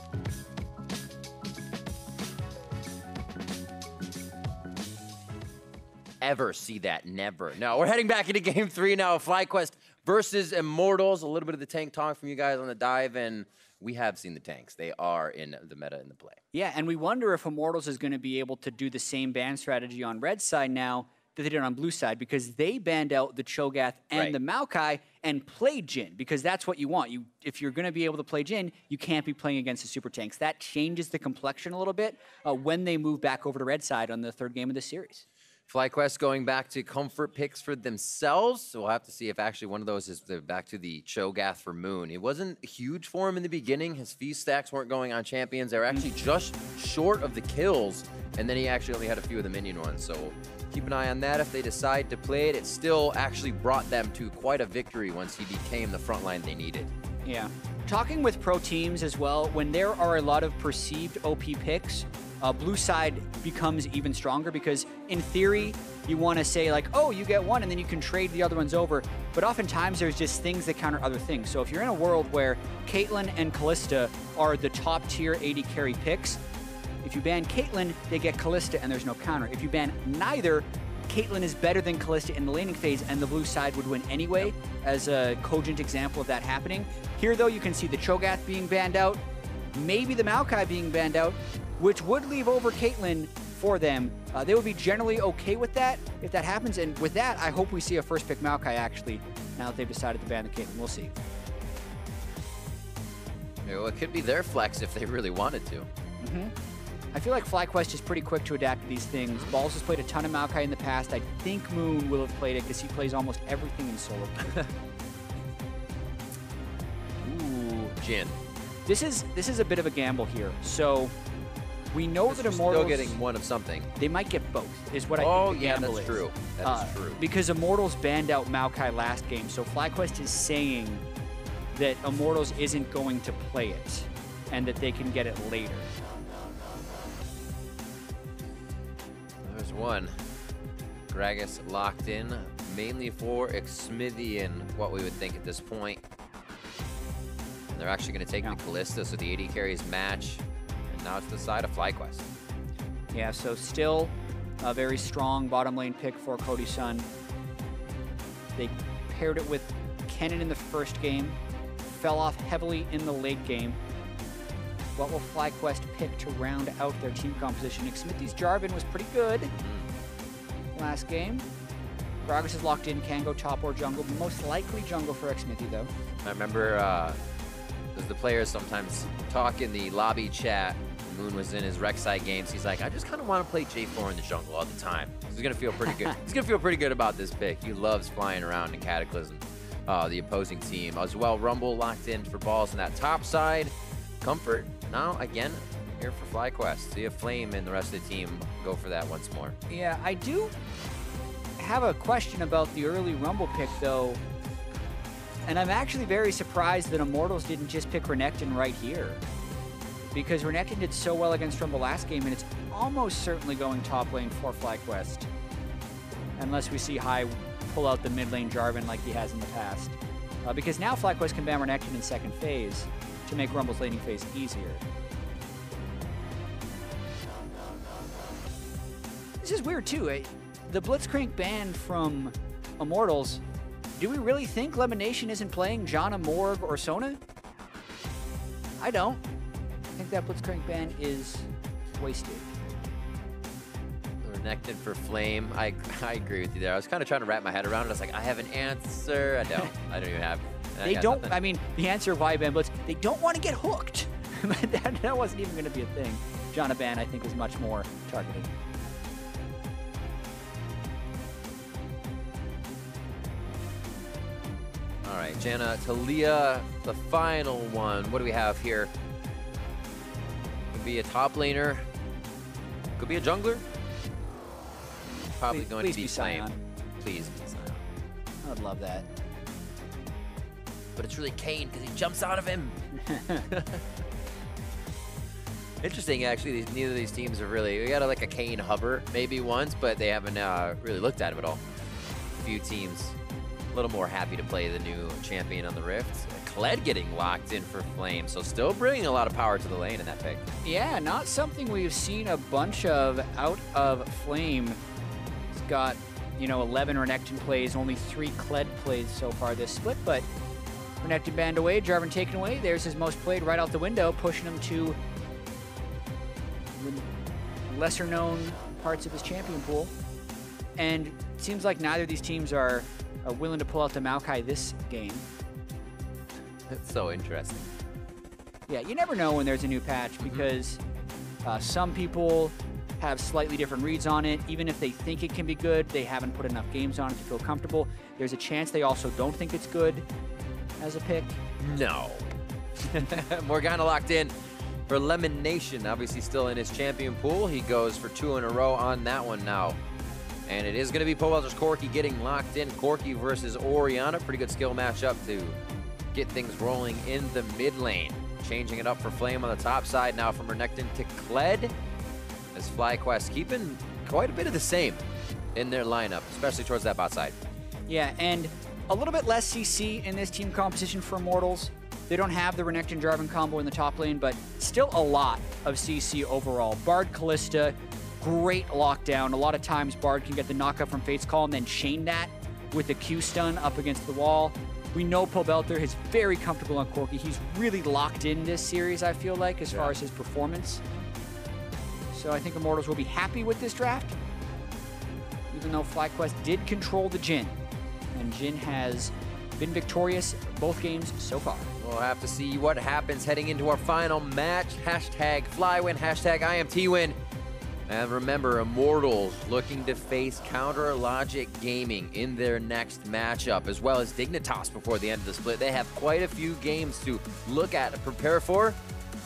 Ever see that? Never. No, we're heading back into game 3 now of FlyQuest versus Immortals. A little bit of the tank talk from you guys on the dive, and we have seen the tanks. They are in the meta in the play. Yeah, and we wonder if Immortals is going to be able to do the same ban strategy on red side now that they did on blue side, because they banned out the Cho'Gath and the Maokai and played Jhin, because that's what you want. If you're going to be able to play Jhin, you can't be playing against the super tanks. That changes the complexion a little bit when they move back over to red side on the third game of the series. FlyQuest going back to comfort picks for themselves. So we'll have to see if actually one of those is back to the Cho'Gath for Moon. It wasn't huge for him in the beginning. His feast stacks weren't going on champions. They were actually just short of the kills. And then he actually only had a few of the minion ones. So keep an eye on that. If they decide to play it, it still actually brought them to quite a victory once he became the front line they needed. Yeah. Talking with pro teams as well, when there are a lot of perceived OP picks, blue side becomes even stronger, because in theory, you want to say like, oh, you get one and then you can trade the other ones over. But oftentimes there's just things that counter other things. So if you're in a world where Caitlyn and Kalista are the top tier AD carry picks, if you ban Caitlyn, they get Kalista and there's no counter. If you ban neither, Caitlyn is better than Kalista in the laning phase and the blue side would win anyway, as a cogent example of that happening. Here though, you can see the Cho'Gath being banned out, maybe the Maokai being banned out, which would leave over Caitlyn for them. They would be generally okay with that if that happens. And with that, I hope we see a first pick Maokai actually, now that they've decided to ban the Caitlyn. We'll see. Yeah, well, it could be their flex if they really wanted to. I feel like FlyQuest is pretty quick to adapt to these things. Balls has played a ton of Maokai in the past. I think Moon will have played it because he plays almost everything in solo. Ooh, Jhin. This is a bit of a gamble here. So we know that Immortals still getting one of something. They might get both, is what I think the gamble that's is. true. That is true. Because Immortals banned out Maokai last game, so FlyQuest is saying that Immortals isn't going to play it and that they can get it later. There's one. Gragas locked in, mainly for Xmithian, what we would think at this point. And they're actually going to take the Kalista, so the AD carries match. And now it's the side of FlyQuest. Yeah, so still a very strong bottom lane pick for Cody Sun. They paired it with Kennen in the first game, fell off heavily in the late game. What will FlyQuest pick to round out their team composition? Xmithi's Jarvan was pretty good last game. Gragas is locked in, can go top or jungle, most likely jungle for Xmithi though. I remember as the players sometimes talk in the lobby chat, Moon was in his Rek'Sai games, he's like, I just kind of want to play J4 in the jungle all the time. He's going to feel pretty good. He's going to feel pretty good about this pick. He loves flying around in Cataclysm, the opposing team. As well, Rumble locked in for balls on that top side. Comfort, now again, here for FlyQuest. See if Flame and the rest of the team go for that once more. Yeah, I do have a question about the early Rumble pick though. And I'm actually very surprised that Immortals didn't just pick Renekton right here. Because Renekton did so well against Rumble last game, and it's almost certainly going top lane for FlyQuest. Unless we see High pull out the mid lane Jarvan like he has in the past. Because now FlyQuest can ban Renekton in second phase to make Rumble's laning phase easier. This is weird too. The Blitzcrank ban from Immortals, do we really think Lemonation isn't playing Janna, Morg, or Sona? I don't. I think that Blitzcrank ban is wasted. Renekton for Flame. I agree with you there. I was kind of trying to wrap my head around it. I was like, I have an answer. I don't even have. They don't, I mean, the answer why ban Blitz, they don't want to get hooked. that wasn't even going to be a thing. Janna ban, I think, is much more targeted. All right, Janna, Talia, the final one. What do we have here? Could be a top laner. Could be a jungler. Probably going to be Flame. Please be Sion. I would love that. But it's really Kayn because he jumps out of him. Interesting, actually. Neither of these teams are really. We got like a Kayn hover maybe once, but they haven't really looked at him at all. A few teams a little more happy to play the new champion on the Rift. Kled getting locked in for Flame, so still bringing a lot of power to the lane in that pick. Yeah, not something we've seen a bunch of out of Flame. He's got, you know, 11 Renekton plays, only 3 Kled plays so far this split, but Renekton banned away, Jarvan taken away. There's his most played right out the window, pushing him to the lesser known parts of his champion pool. And it seems like neither of these teams are willing to pull out the Maokai this game. That's so interesting. Yeah, you never know when there's a new patch because some people have slightly different reads on it. Even if they think it can be good, they haven't put enough games on it to feel comfortable. There's a chance they also don't think it's good as a pick. No. Morgana locked in for Lemon Nation. Obviously still in his champion pool. He goes for 2 in a row on that one now. And it is going to be Pobelter's Corki getting locked in. Corki versus Orianna. Pretty good skill matchup to get things rolling in the mid lane. Changing it up for Flame on the top side now from Renekton to Kled. As FlyQuest keeping quite a bit of the same in their lineup, especially towards that bot side. Yeah, and a little bit less CC in this team composition for Immortals. They don't have the Renekton Jarvan combo in the top lane, but still a lot of CC overall. Bard Kalista, great lockdown. A lot of times Bard can get the knockup from Fate's Call and then chain that with the Q stun up against the wall. We know Pobelter is very comfortable on Corki. He's really locked in this series, I feel like, as far as his performance. So I think Immortals will be happy with this draft, even though FlyQuest did control the Jhin. And Jhin has been victorious both games so far. We'll have to see what happens heading into our final match. Hashtag FlyWin, hashtag IMT win. And remember, Immortals looking to face Counter Logic Gaming in their next matchup, as well as Dignitas before the end of the split. They have quite a few games to look at and prepare for.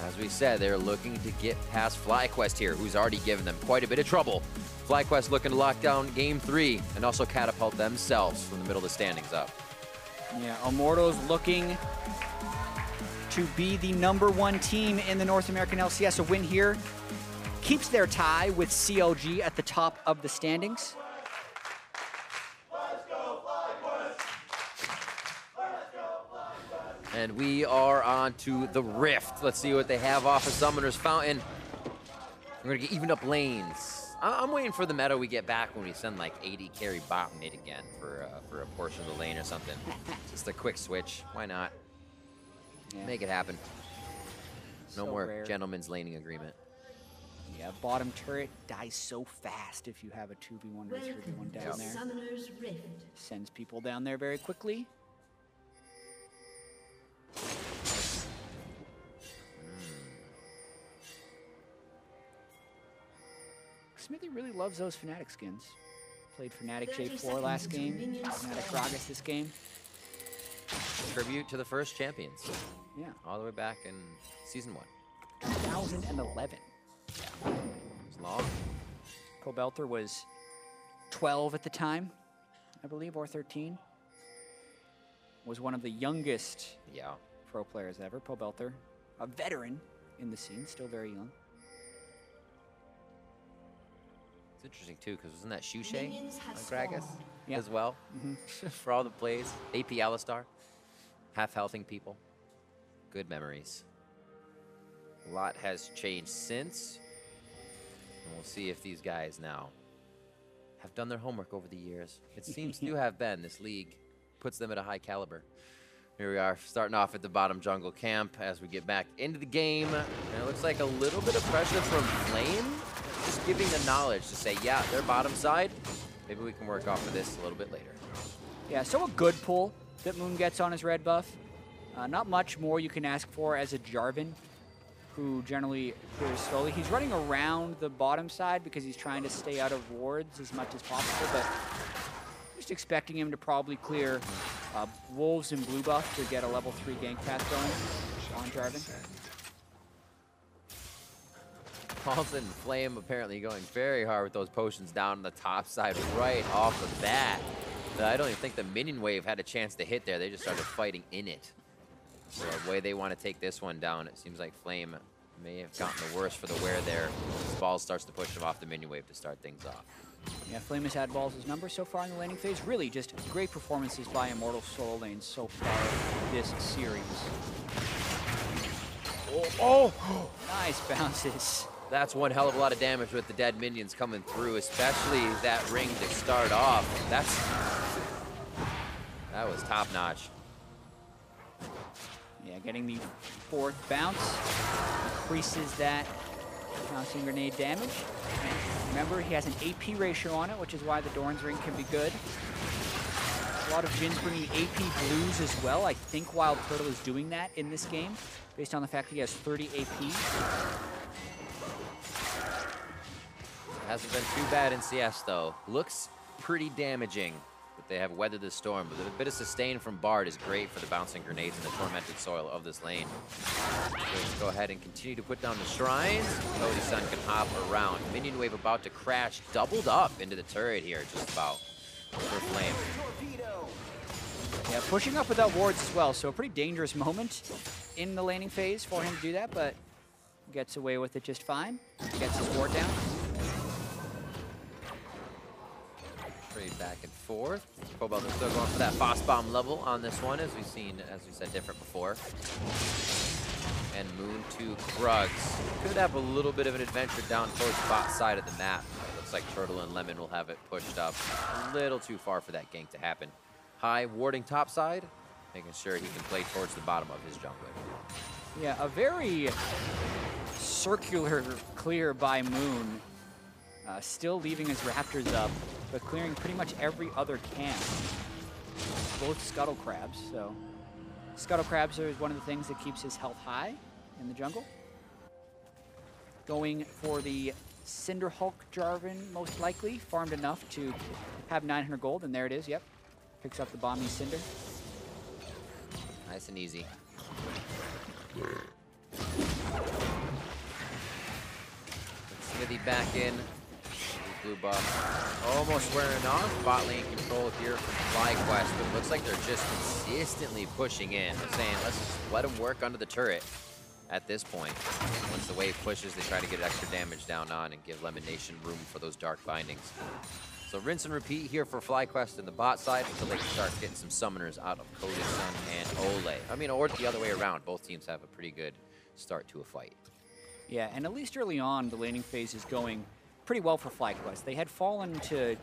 As we said, they're looking to get past FlyQuest here, who's already given them quite a bit of trouble. FlyQuest looking to lock down Game 3 and also catapult themselves from the middle of the standings up. Yeah, Immortals looking to be the #1 team in the North American LCS. A win here keeps their tie with CLG at the top of the standings. And we are on to the Rift. Let's see what they have off of Summoner's Fountain. We're gonna get evened up lanes. I'm waiting for the meta we get back when we send like 80 carry bot mid again for a portion of the lane or something. Just a quick switch. Why not? Yeah. Make it happen. No So more rare. gentleman's laning agreement. Yeah, bottom turret dies so fast if you have a 2v1 or 3v1 down there. Summoner's Rift. Sends people down there very quickly. Smithy really loves those Fnatic skins. Played Fnatic J4 last game, Fnatic Gragas this game. Tribute to the first champions. Yeah. All the way back in Season 1. 2011. Yeah. It's long. Pobelter was 12 at the time, I believe, or 13. Was one of the youngest pro players ever. Pobelter, a veteran in the scene, still very young. It's interesting too, because wasn't that Shushay on Gragas Yeah. as well? For all the plays. AP Alistar. Half-healthing people. Good memories. A lot has changed since. And we'll see if these guys now have done their homework over the years. It seems to have been. This league puts them at a high caliber. Here we are, starting off at the bottom jungle camp as we get back into the game. And it looks like a little bit of pressure from Flame. Just giving the knowledge to say, yeah, they're bottom side. Maybe we can work off of this a little bit later. Yeah, so a good pull that Moon gets on his red buff. Not much more you can ask for as a Jarvan, who generally clears slowly. He's running around the bottom side because he's trying to stay out of wards as much as possible, but just expecting him to probably clear Wolves and blue buff to get a level 3 gank path going on Jarvan. Paulson and Flame apparently going very hard with those potions down on the top side right off the bat. I don't even think the minion wave had a chance to hit there. They just started fighting in it. So the way they want to take this one down, it seems like Flame may have gotten the worst for the wear there. Balls starts to push him off the minion wave to start things off. Yeah, Flame has had Balls' number so far in the laning phase. Really just great performances by Immortal solo lanes so far this series. Oh! Nice bounces. That's one hell of a lot of damage with the dead minions coming through, especially that ring to start off. That was top notch. Yeah, getting the 4th bounce increases that bouncing grenade damage. Remember, he has an AP ratio on it, which is why the Doran's Ring can be good. A lot of Jin's bringing AP blues as well. I think Wild Turtle is doing that in this game, based on the fact that he has 30 AP. Hasn't been too bad in CS, though. Looks pretty damaging, but they have weathered the storm. But a bit of sustain from Bard is great for the bouncing grenades in the tormented soil of this lane. So let's go ahead and continue to put down the shrines. Cody Sun can hop around. Minion wave about to crash, doubled up into the turret here, just about for Flame. Yeah, pushing up without wards as well, so a pretty dangerous moment in the laning phase for him to do that, but gets away with it just fine. Gets his ward down. Trade back and forth. Cobalt is still going for that fast bomb level on this one, as we've seen, as we said, different before. And Moon to Krugs. Could have a little bit of an adventure down towards the bot side of the map. It looks like Turtle and Lemon will have it pushed up a little too far for that gank to happen. High warding top side, making sure he can play towards the bottom of his jungler. Yeah, a very circular clear by Moon. Still leaving his Raptors up, but clearing pretty much every other camp. Both Scuttle Crabs, so Scuttle Crabs are one of the things that keeps his health high in the jungle. Going for the Cinder Hulk Jarvan, most likely. Farmed enough to have 900 gold, and there it is, yep. Picks up the Bomby Cinder. Nice and easy. Smithy back in. Blue buff almost wearing off. Bot lane control here from FlyQuest, but looks like they're just consistently pushing in. They're saying, let's just let them work under the turret at this point. Once the wave pushes, they try to get extra damage down on and give Lemon Nation room for those dark bindings. So rinse and repeat here for FlyQuest in the bot side until they can start getting some summoners out of Cody Sun and Ole. I mean, or the other way around. Both teams have a pretty good start to a fight. Yeah, and at least early on, the laning phase is going pretty well for FlyQuest. They had fallen to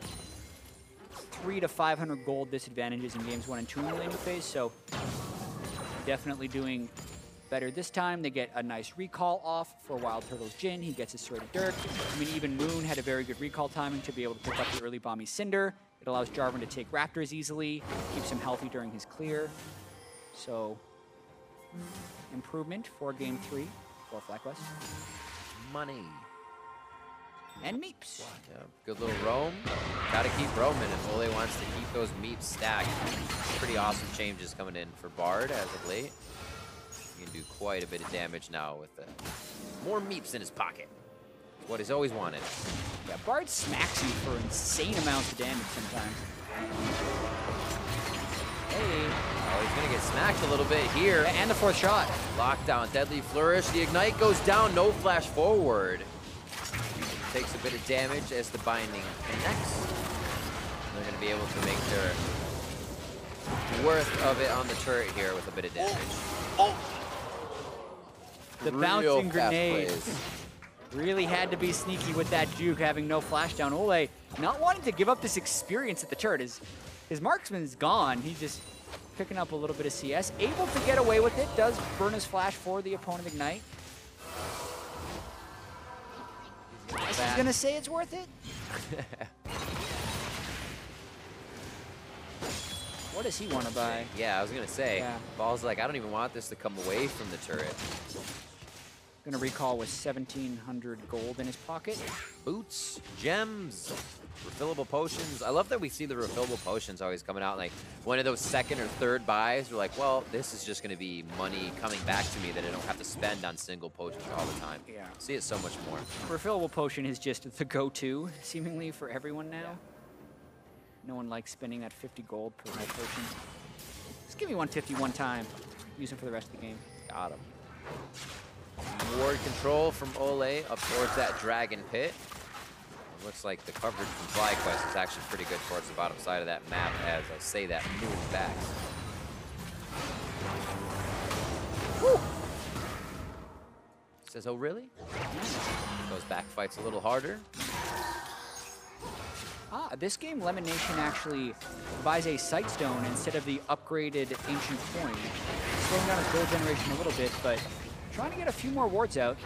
300 to 500 gold disadvantages in games 1 and 2 in the laning phase, so definitely doing better this time. They get a nice recall off for Wild Turtle's Jhin. He gets his Sword of Dirk. I mean, even Moon had a very good recall timing to be able to pick up the early Bomby Cinder. It allows Jarvan to take Raptors easily, keeps him healthy during his clear. So, improvement for game 3 for FlyQuest. Money. And Meeps. Yeah, good little roam. Gotta keep roaming if Ole wants to keep those Meeps stacked. Pretty awesome changes coming in for Bard as of late. He can do quite a bit of damage now with more Meeps in his pocket. It's what he's always wanted. Yeah, Bard smacks you for insane amounts of damage sometimes. Hey. Oh, he's gonna get smacked a little bit here. And the 4th shot. Lockdown, Deadly Flourish. The Ignite goes down, no flash forward. Takes a bit of damage as the binding connects. They're going to be able to make their worth of it on the turret here with a bit of damage. The bouncing grenade really had to be sneaky with that juke, having no flash down. Ole not wanting to give up this experience at the turret. His marksman's gone. He's just picking up a little bit of CS. Able to get away with it. Does burn his flash for the opponent Ignite. He's gonna say it's worth it. What does he want to buy? Yeah, I was gonna say. Yeah. Ball's like, I don't even want this to come away from the turret. Gonna recall with 1,700 gold in his pocket. Boots, gems, refillable potions. I love that we see the refillable potions always coming out. Like one of those 2nd or 3rd buys, we're like, well, this is just gonna be money coming back to me that I don't have to spend on single potions all the time. Yeah. See it so much more. Refillable potion is just the go-to, seemingly, for everyone now. Yeah. No one likes spending that 50 gold per health potion. Just give me 150 one time. Use them for the rest of the game. Got him. Ward control from Ole up towards that dragon pit. Looks like the coverage from FlyQuest is actually pretty good towards the bottom side of that map as I say that move back. Woo! Says, oh really? Goes back, fights a little harder. This game, Lemon Nation actually buys a Sightstone instead of the upgraded Ancient Coin. slowing down his goal generation a little bit, but trying to get a few more wards out.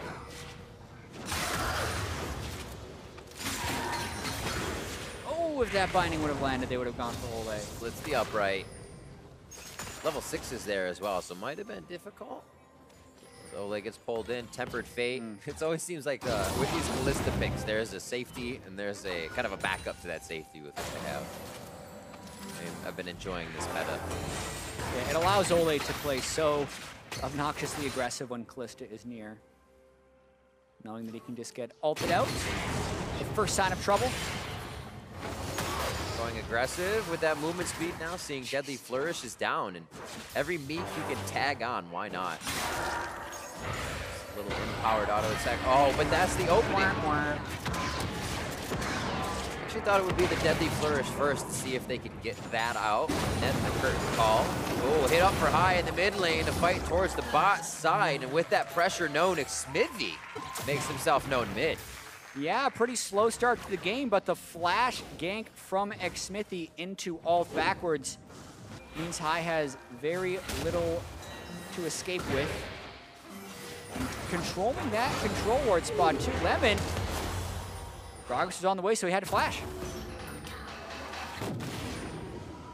Oh, if that binding would have landed, they would have gone for Ole. Splits the upright. Level 6 is there as well, so might have been difficult. So Ole gets pulled in, Tempered Fate. It always seems like with these Callista picks, there's a safety and there's a kind of a backup to that safety with what they have. And I've been enjoying this meta. Yeah, it allows Ole to play so obnoxiously aggressive when Callista is near, knowing that he can just get ulted out. The first sign of trouble. Going aggressive with that movement speed now, seeing Deadly Flourish is down, and every meek you can tag on, why not? Little empowered auto attack. Oh, but that's the opening. Actually thought it would be the Deadly Flourish first to see if they could get that out. And then the curtain call. Oh, hit up for high in the mid lane to fight towards the bot side, and with that pressure known, Xmithy makes himself known mid. Yeah, pretty slow start to the game, but the flash gank from Xmithy into ult backwards means High has very little to escape with. And controlling that control ward spot too. Lemon, Gragas was on the way, so he had to flash.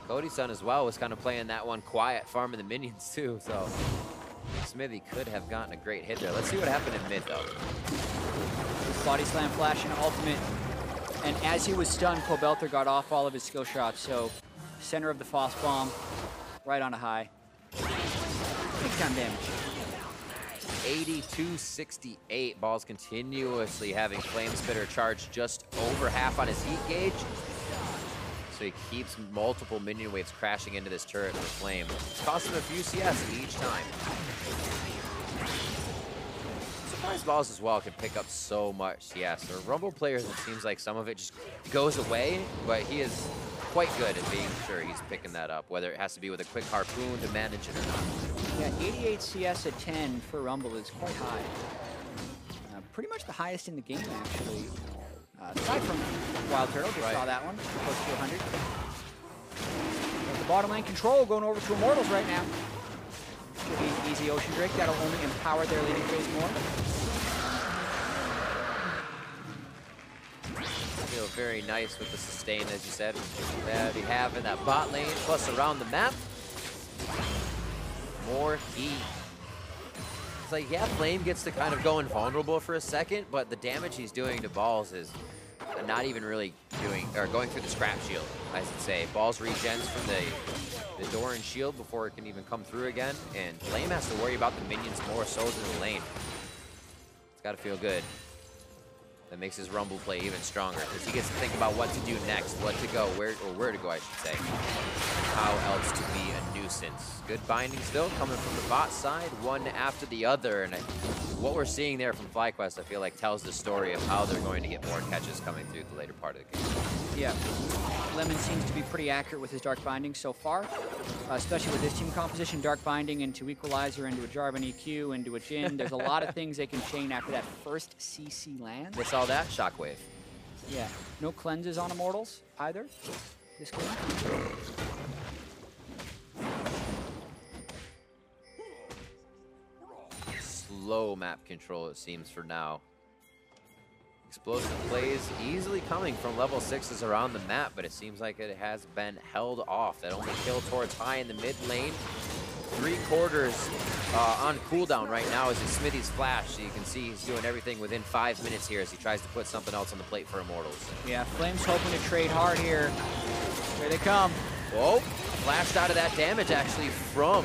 Cody's as well was kind of playing that one quiet, farming the minions too, so Xmithy could have gotten a great hit there. Let's see what happened in mid though. Body slam flash and ultimate. And as he was stunned, Pobelter got off all of his skill shots. So center of the Foss bomb, right on a High. Big time damage. 82-68. Ball's continuously having Flame Spitter charge just over half on his heat gauge. So he keeps multiple minion waves crashing into this turret with Flame. It's cost him a few CS each time. Surprise balls as well can pick up so much CS. For Rumble players, it seems like some of it just goes away, but he is quite good at being sure he's picking that up, whether it has to be with a quick harpoon to manage it or not. Yeah, 88 CS at 10 for Rumble is quite high. Pretty much the highest in the game, actually. Aside from Wild Turtle, just saw that one, close to 100. But the bottom lane control going over to Immortals right now. Should be an easy Ocean Drake. That'll only empower their leading phase more. Feel very nice with the sustain, as you said, that we have in that bot lane, plus around the map. More heat. It's like, yeah, Flame gets to kind of go invulnerable for a second, but the damage he's doing to Balls is not even really doing, or going through the scrap shield, I should say. Balls regens from the door and shield before it can even come through again, and Flame has to worry about the minions more so than the lane. It's gotta feel good. That makes his Rumble play even stronger, because he gets to think about what to do next, what to go, where to go, I should say. How else to be a nuisance. Good binding still coming from the bot side, one after the other, and what we're seeing there from FlyQuest, I feel like tells the story of how they're going to get more catches coming through the later part of the game. Yeah, Lemon seems to be pretty accurate with his Dark Binding so far, especially with his team composition. Dark Binding into Equalizer, into a Jarvan EQ, into a Jhin. There's a lot of things they can chain after that first CC land. They saw that Shockwave. Yeah, no cleanses on Immortals either. This game. Slow map control, it seems, for now. Explosive plays easily coming from level 6s around the map, but it seems like it has been held off. That only kill towards High in the mid lane. 3/4 on cooldown right now is Xmithy's flash. So you can see he's doing everything within 5 minutes here as he tries to put something else on the plate for Immortals. Yeah, Flame's hoping to trade hard here. Here they come. Whoa, flashed out of that damage actually from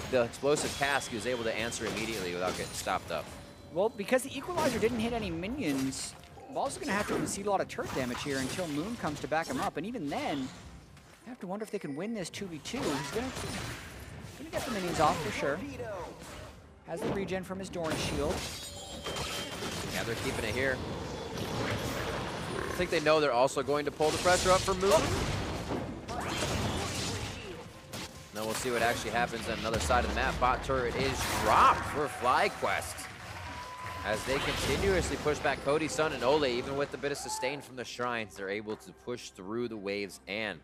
the explosive cast. He was able to answer immediately without getting stopped up. Well, because the Equalizer didn't hit any minions, Ball's going to have to concede a lot of turret damage here until Moon comes to back him up. And even then, you have to wonder if they can win this 2v2. He's going to get the minions off for sure. Has the regen from his Doran shield. Yeah, they're keeping it here. I think they know they're also going to pull the pressure up for Moon. Now we'll see what actually happens on another side of the map. Bot turret is dropped for FlyQuest, as they continuously push back Cody, Sun, and Ole. Even with a bit of sustain from the Shrines, they're able to push through the waves and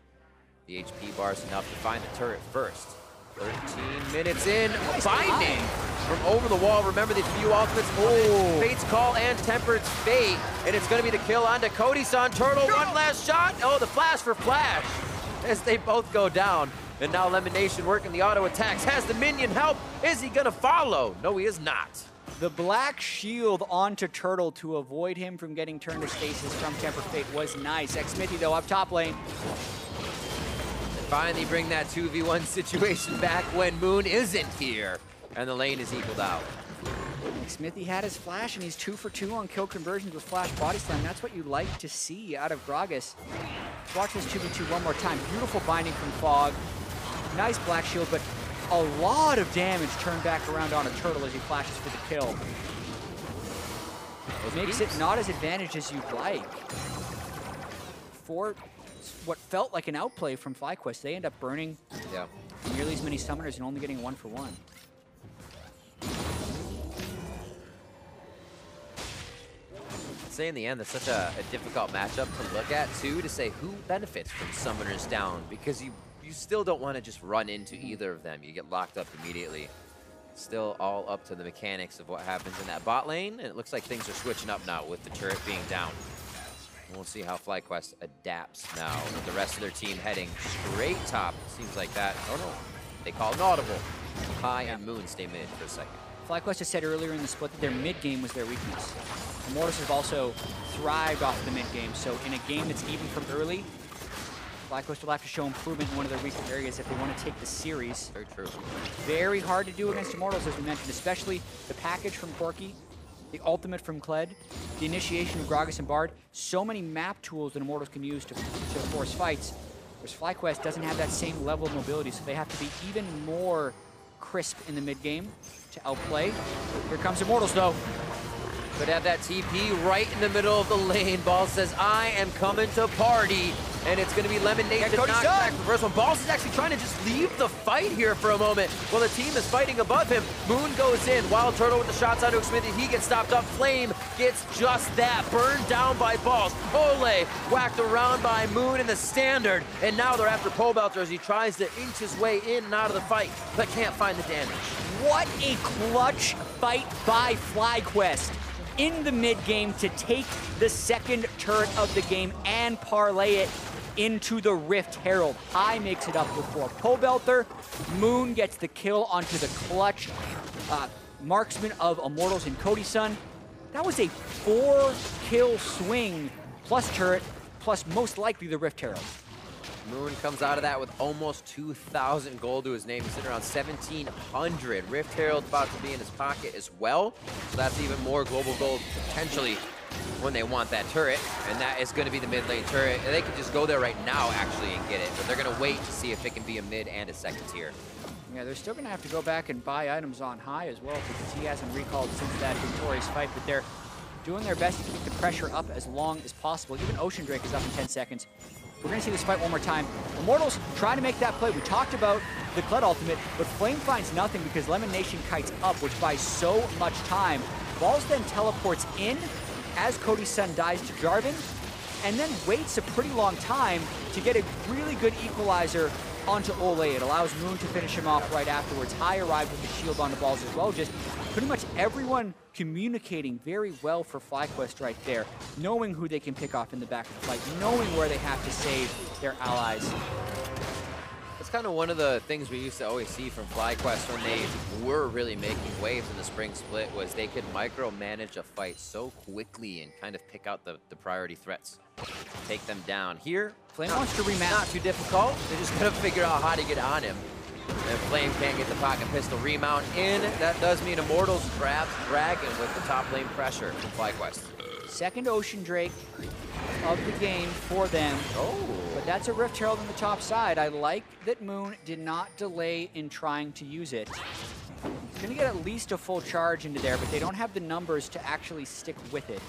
the HP bars enough to find the turret first. 13 minutes in, binding from over the wall. Remember the few ultimates, Fate's Call and Tempered's Fate, and it's gonna be the kill onto Cody-san. Turtle, one last shot. Oh, the flash for Flash as they both go down. And now Lemonation working the auto attacks. Has the minion help? Is he gonna follow? No, he is not. The black shield onto Turtle to avoid him from getting turned to stasis from Tempered Fate was nice. Xmithy though up top lane. And finally bring that 2v1 situation back when Moon isn't here. And the lane is equaled out. Xmithy had his flash and he's 2 for 2 on kill conversions with flash body slam. That's what you like to see out of Gragas. Let's watch this 2v2 one more time. Beautiful binding from Fog. Nice black shield, but a lot of damage turned back around on a Turtle as he flashes for the kill. It makes it not as advantaged as you'd like. For what felt like an outplay from FlyQuest, they end up burning nearly as many summoners and only getting 1 for 1. I'd say in the end, that's such a difficult matchup to look at too, to say who benefits from summoners down, because you still don't want to just run into either of them. You get locked up immediately. Still all up to the mechanics of what happens in that bot lane, and it looks like things are switching up now with the turret being down. And we'll see how FlyQuest adapts now with the rest of their team heading straight top. Seems like that. Oh no, they call an audible. High and Moon stay mid for a second. FlyQuest has said earlier in the split that their mid game was their weakness. Immortals have also thrived off the mid game, so in a game that's even from early, FlyQuest will have to show improvement in one of their weaker areas if they want to take the series. Very true. Very hard to do against Immortals, as we mentioned, especially the package from Corki, the ultimate from Kled, the initiation of Gragas and Bard. So many map tools that Immortals can use to force fights, whereas FlyQuest doesn't have that same level of mobility, so they have to be even more crisp in the mid game to outplay. Here comes Immortals, though. Could have that TP right in the middle of the lane. Ball says, I am coming to party. And it's going to be Lemonade to knock back the first one. Balls is actually trying to just leave the fight here for a moment while the team is fighting above him. Moon goes in. Wild Turtle with the shots onto Xmithy. He gets stopped up. Flame gets just that. Burned down by Balls. Ole whacked around by Moon in the standard. And now they're after Pole Belter as he tries to inch his way in and out of the fight, but can't find the damage. What a clutch fight by FlyQuest in the mid game to take the second turret of the game and parlay it into the Rift Herald. High makes it up before Pole Belter. Moon gets the kill onto the clutch marksman of Immortals and Cody-san. That was a 4-kill swing, plus turret, plus most likely the Rift Herald. Moon comes out of that with almost 2,000 gold to his name. He's sitting around 1,700. Rift Herald's about to be in his pocket as well. So that's even more global gold potentially when they want that turret. And that is going to be the mid lane turret. And they could just go there right now actually and get it. But they're going to wait to see if it can be a mid and a second tier. Yeah, they're still going to have to go back and buy items on High as well because he hasn't recalled since that victorious fight. But they're doing their best to keep the pressure up as long as possible. Even Ocean Drake is up in 10 seconds. We're going to see this fight one more time. Immortals trying to make that play. We talked about the Kled ultimate, but Flame finds nothing because Lemon Nation kites up, which buys so much time. Balls then teleports in as Cody-san dies to Jarvan, and then waits a pretty long time to get a really good equalizer onto Ole. It allows Moon to finish him off right afterwards. High arrived with the shield on the Balls as well. Just pretty much everyone communicating very well for FlyQuest right there, knowing who they can pick off in the back of the fight, knowing where they have to save their allies. That's kind of one of the things we used to always see from FlyQuest when they were really making waves in the spring split, was they could micromanage a fight so quickly and kind of pick out the priority threats, take them down. Here, Flame wants to remount. Not too difficult. They're just going to figure out how to get on him. And Flame can't get the pocket pistol remount in. That does mean Immortals grabs Dragon with the top lane pressure from FlyQuest. Second Ocean Drake of the game for them. Oh. But that's a Rift Herald on the top side. I like that Moon did not delay in trying to use it. He's going to get at least a full charge into there, but they don't have the numbers to actually stick with it.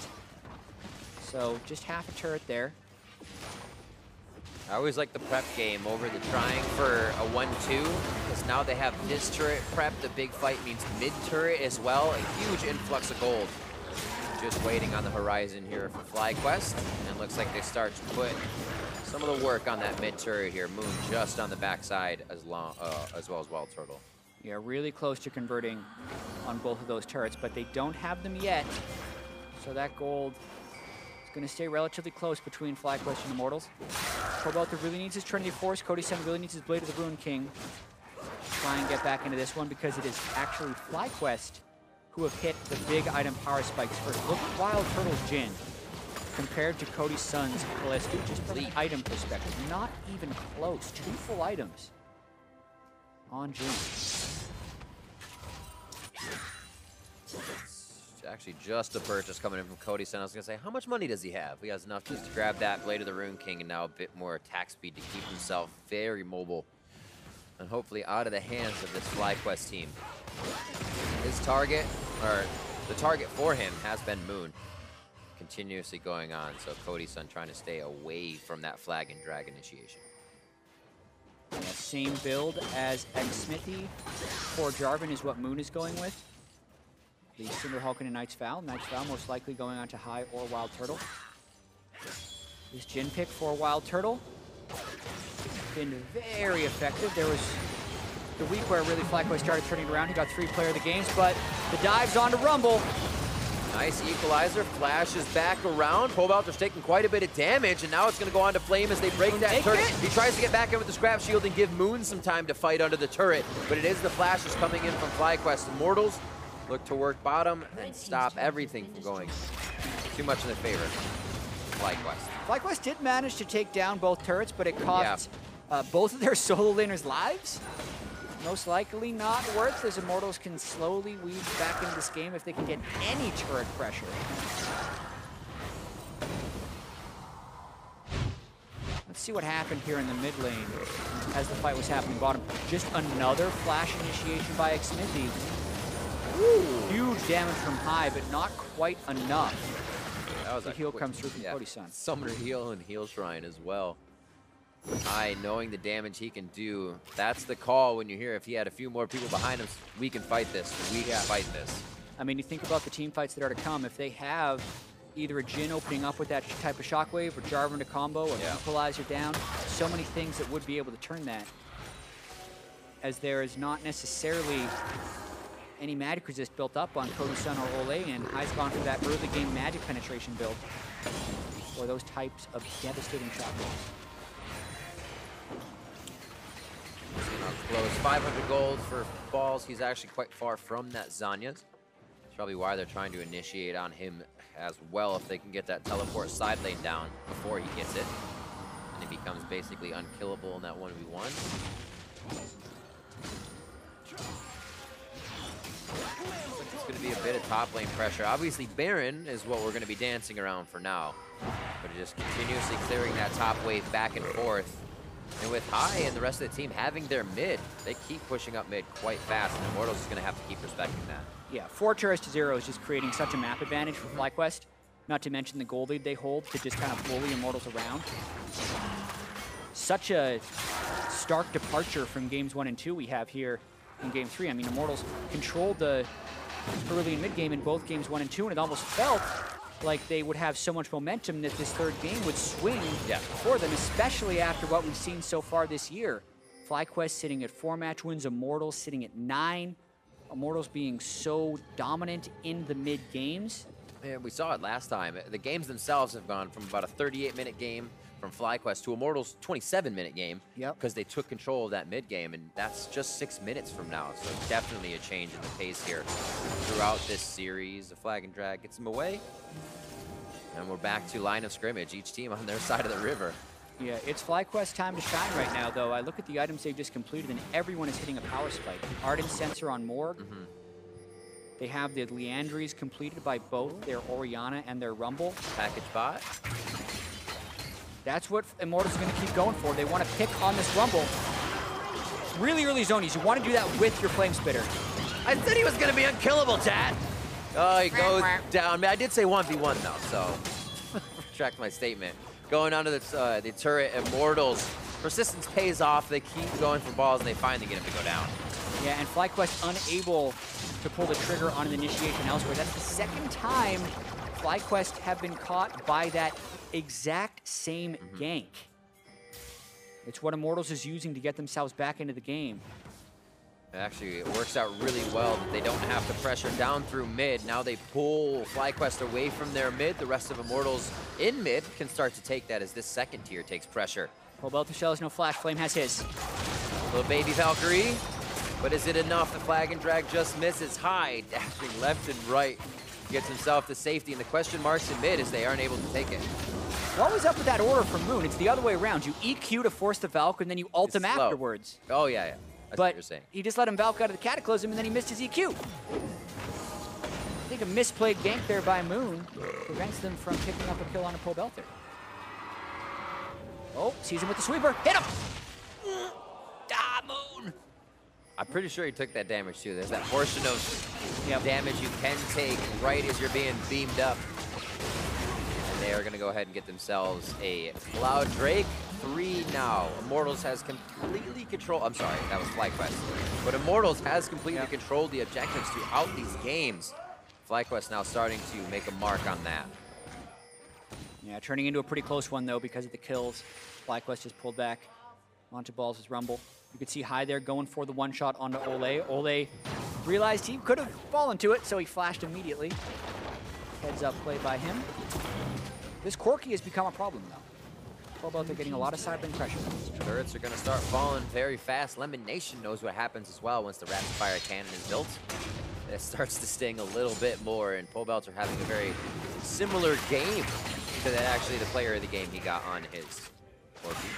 So just half a turret there. I always like the prep game over the trying for a 1-2, because now they have this turret prep. The big fight means mid turret as well. A huge influx of gold just waiting on the horizon here for FlyQuest, and looks like they start to put some of the work on that mid turret here. Moon just on the backside as well as Wild Turtle. Yeah, really close to converting on both of those turrets, but they don't have them yet. So that gold is going to stay relatively close between FlyQuest and Immortals. Cobalt really needs his Trinity Force. Cody Sun really needs his Blade of the Ruin King. Try and get back into this one because it is actually FlyQuest who have hit the big item power spikes first. Look at Wild Turtle's Jhin compared to Cody Sun's Callisto, just from an item perspective. Not even close. 2 full items on Jhin. Actually, just a purchase coming in from Cody Sun. I was going to say, how much money does he have? He has enough just to grab that Blade of the Rune King and now a bit more attack speed to keep himself very mobile and hopefully out of the hands of this FlyQuest team. His target, or the target for him, has been Moon. Continuously going on, so Cody Sun trying to stay away from that Flag and Drag initiation. And that same build as X-Smithy for Jarvan is what Moon is going with. The Cinder Hulk and Knight's Vow. Knight's Vow most likely going on to High or Wild Turtle. This Jhin pick for Wild Turtle. Been very effective. There was the week where really FlyQuest started turning around. He got 3 player of the games, but the dive's on to Rumble. Nice equalizer, flashes back around. Cobalt just taking quite a bit of damage, and now it's going to go on to Flame as they break that turret. He tries to get back in with the Scrap Shield and give Moon some time to fight under the turret, but it is the flashes coming in from FlyQuest. Immortals look to work bottom and stop everything from going too much in their favor. FlyQuest. FlyQuest did manage to take down both turrets, but it cost both of their solo laners' lives. Most likely not worth, as Immortals can slowly weave back into this game if they can get any turret pressure. Let's see what happened here in the mid lane as the fight was happening bottom. Just another flash initiation by X-Smithy. Huge damage from High, but not quite enough. That was the heal comes through from Cody Sun. Summoner heal and heal shrine as well. High, knowing the damage he can do, that's the call when you hear if he had a few more people behind him, we can fight this, we can fight this. I mean, you think about the team fights that are to come, if they have either a Jhin opening up with that type of shockwave, or Jarvan to combo, or equalizer down, so many things that would be able to turn that. As there is not necessarily any magic resist built up on Cody Sun or Ole, and High's gone for that early game magic penetration build, or those types of devastating shockwaves. Close 500 gold for Balls. He's actually quite far from that Zanya's. That's probably why they're trying to initiate on him as well, if they can get that teleport side lane down before he gets it. And he becomes basically unkillable in that 1v1. It's going to be a bit of top lane pressure. Obviously, Baron is what we're going to be dancing around for now. But just continuously clearing that top wave back and forth. And with High and the rest of the team having their mid, they keep pushing up mid quite fast, and Immortals is going to have to keep respecting that. Yeah, 4 turrets to 0 is just creating such a map advantage for FlyQuest, not to mention the gold lead they hold to just kind of bully Immortals around. Such a stark departure from games 1 and 2 we have here in game 3. I mean, Immortals controlled the early and mid game in both games 1 and 2, and it almost felt like they would have so much momentum that this third game would swing for them, especially after what we've seen so far this year. FlyQuest sitting at 4 match wins, Immortals sitting at 9. Immortals being so dominant in the mid games. Yeah, we saw it last time. The games themselves have gone from about a 38-minute game from FlyQuest to Immortals' 27-minute game because they took control of that mid game, and that's just 6 minutes from now. So definitely a change in the pace here throughout this series. The Flag and Drag gets them away, and we're back to line of scrimmage, each team on their side of the river. Yeah, it's FlyQuest time to shine right now, though. I look at the items they've just completed, and everyone is hitting a power spike. Ardent Sensor on Morg. They have the Leandries completed by both their Orianna and their Rumble. Package bot. That's what Immortals are going to keep going for. They want to pick on this Rumble. Really early zonies. You want to do that with your Flame Spitter. I said he was going to be unkillable, Dad. Oh, he goes down. I did say 1v1, though, so retract my statement. Going onto the turret, Immortals. Persistence pays off. They keep going for balls, and they finally get him to go down. Yeah, and FlyQuest unable to pull the trigger on an initiation elsewhere. That's the second time FlyQuest have been caught by that exact same gank. It's what Immortals is using to get themselves back into the game. Actually, it works out really well that they don't have to pressure down through mid. Now they pull FlyQuest away from their mid. The rest of Immortals in mid can start to take that as this second tier takes pressure. Pobelter Shell has no flash. Flame has his. Little baby Valkyrie. But is it enough? The flag and drag just misses. High, dashing left and right. Gets himself to safety, and the question marks in mid as they aren't able to take it. What was up with that order from Moon? It's the other way around. You EQ to force the Valk, and then you ult him afterwards. Oh, yeah, yeah. That's what you're saying. He just let him Valk out of the Cataclysm, and then he missed his EQ. I think a misplayed gank there by Moon prevents them from picking up a kill on a Pobelter. Oh, sees him with the sweeper. Hit him! Moon! I'm pretty sure he took that damage, too. There's that portion of damage you can take right as you're being beamed up. And they are going to go ahead and get themselves a Cloud Drake. 3 now. Immortals has completely controlled. I'm sorry, that was FlyQuest. But Immortals has completely controlled the objectives throughout these games. FlyQuest now starting to make a mark on that. Yeah, turning into a pretty close one, though, because of the kills. FlyQuest just pulled back. Onto balls is Rumble. You could see High there going for the one-shot onto Ole. Ole realized he could have fallen to it, so he flashed immediately. Heads up play by him. This Corki has become a problem, though. They're getting a lot of sideline pressure. Turrets are going to start falling very fast. Lemon Nation knows what happens as well once the rapid fire cannon is built. It starts to sting a little bit more, and Pobelter having a very similar game to that actually the player of the game he got on his Corki.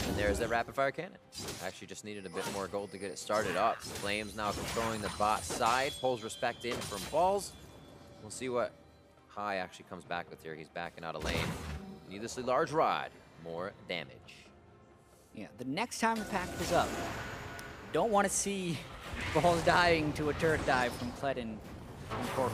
And there's that rapid fire cannon. Actually just needed a bit more gold to get it started up. Flames now controlling the bot side. Pulls respect in from Balls. We'll see what High actually comes back with here. He's backing out of lane. Needlessly large rod. More damage. Yeah, the next time the pack is up, don't want to see Balls dying to a turret dive from Kled and Corki,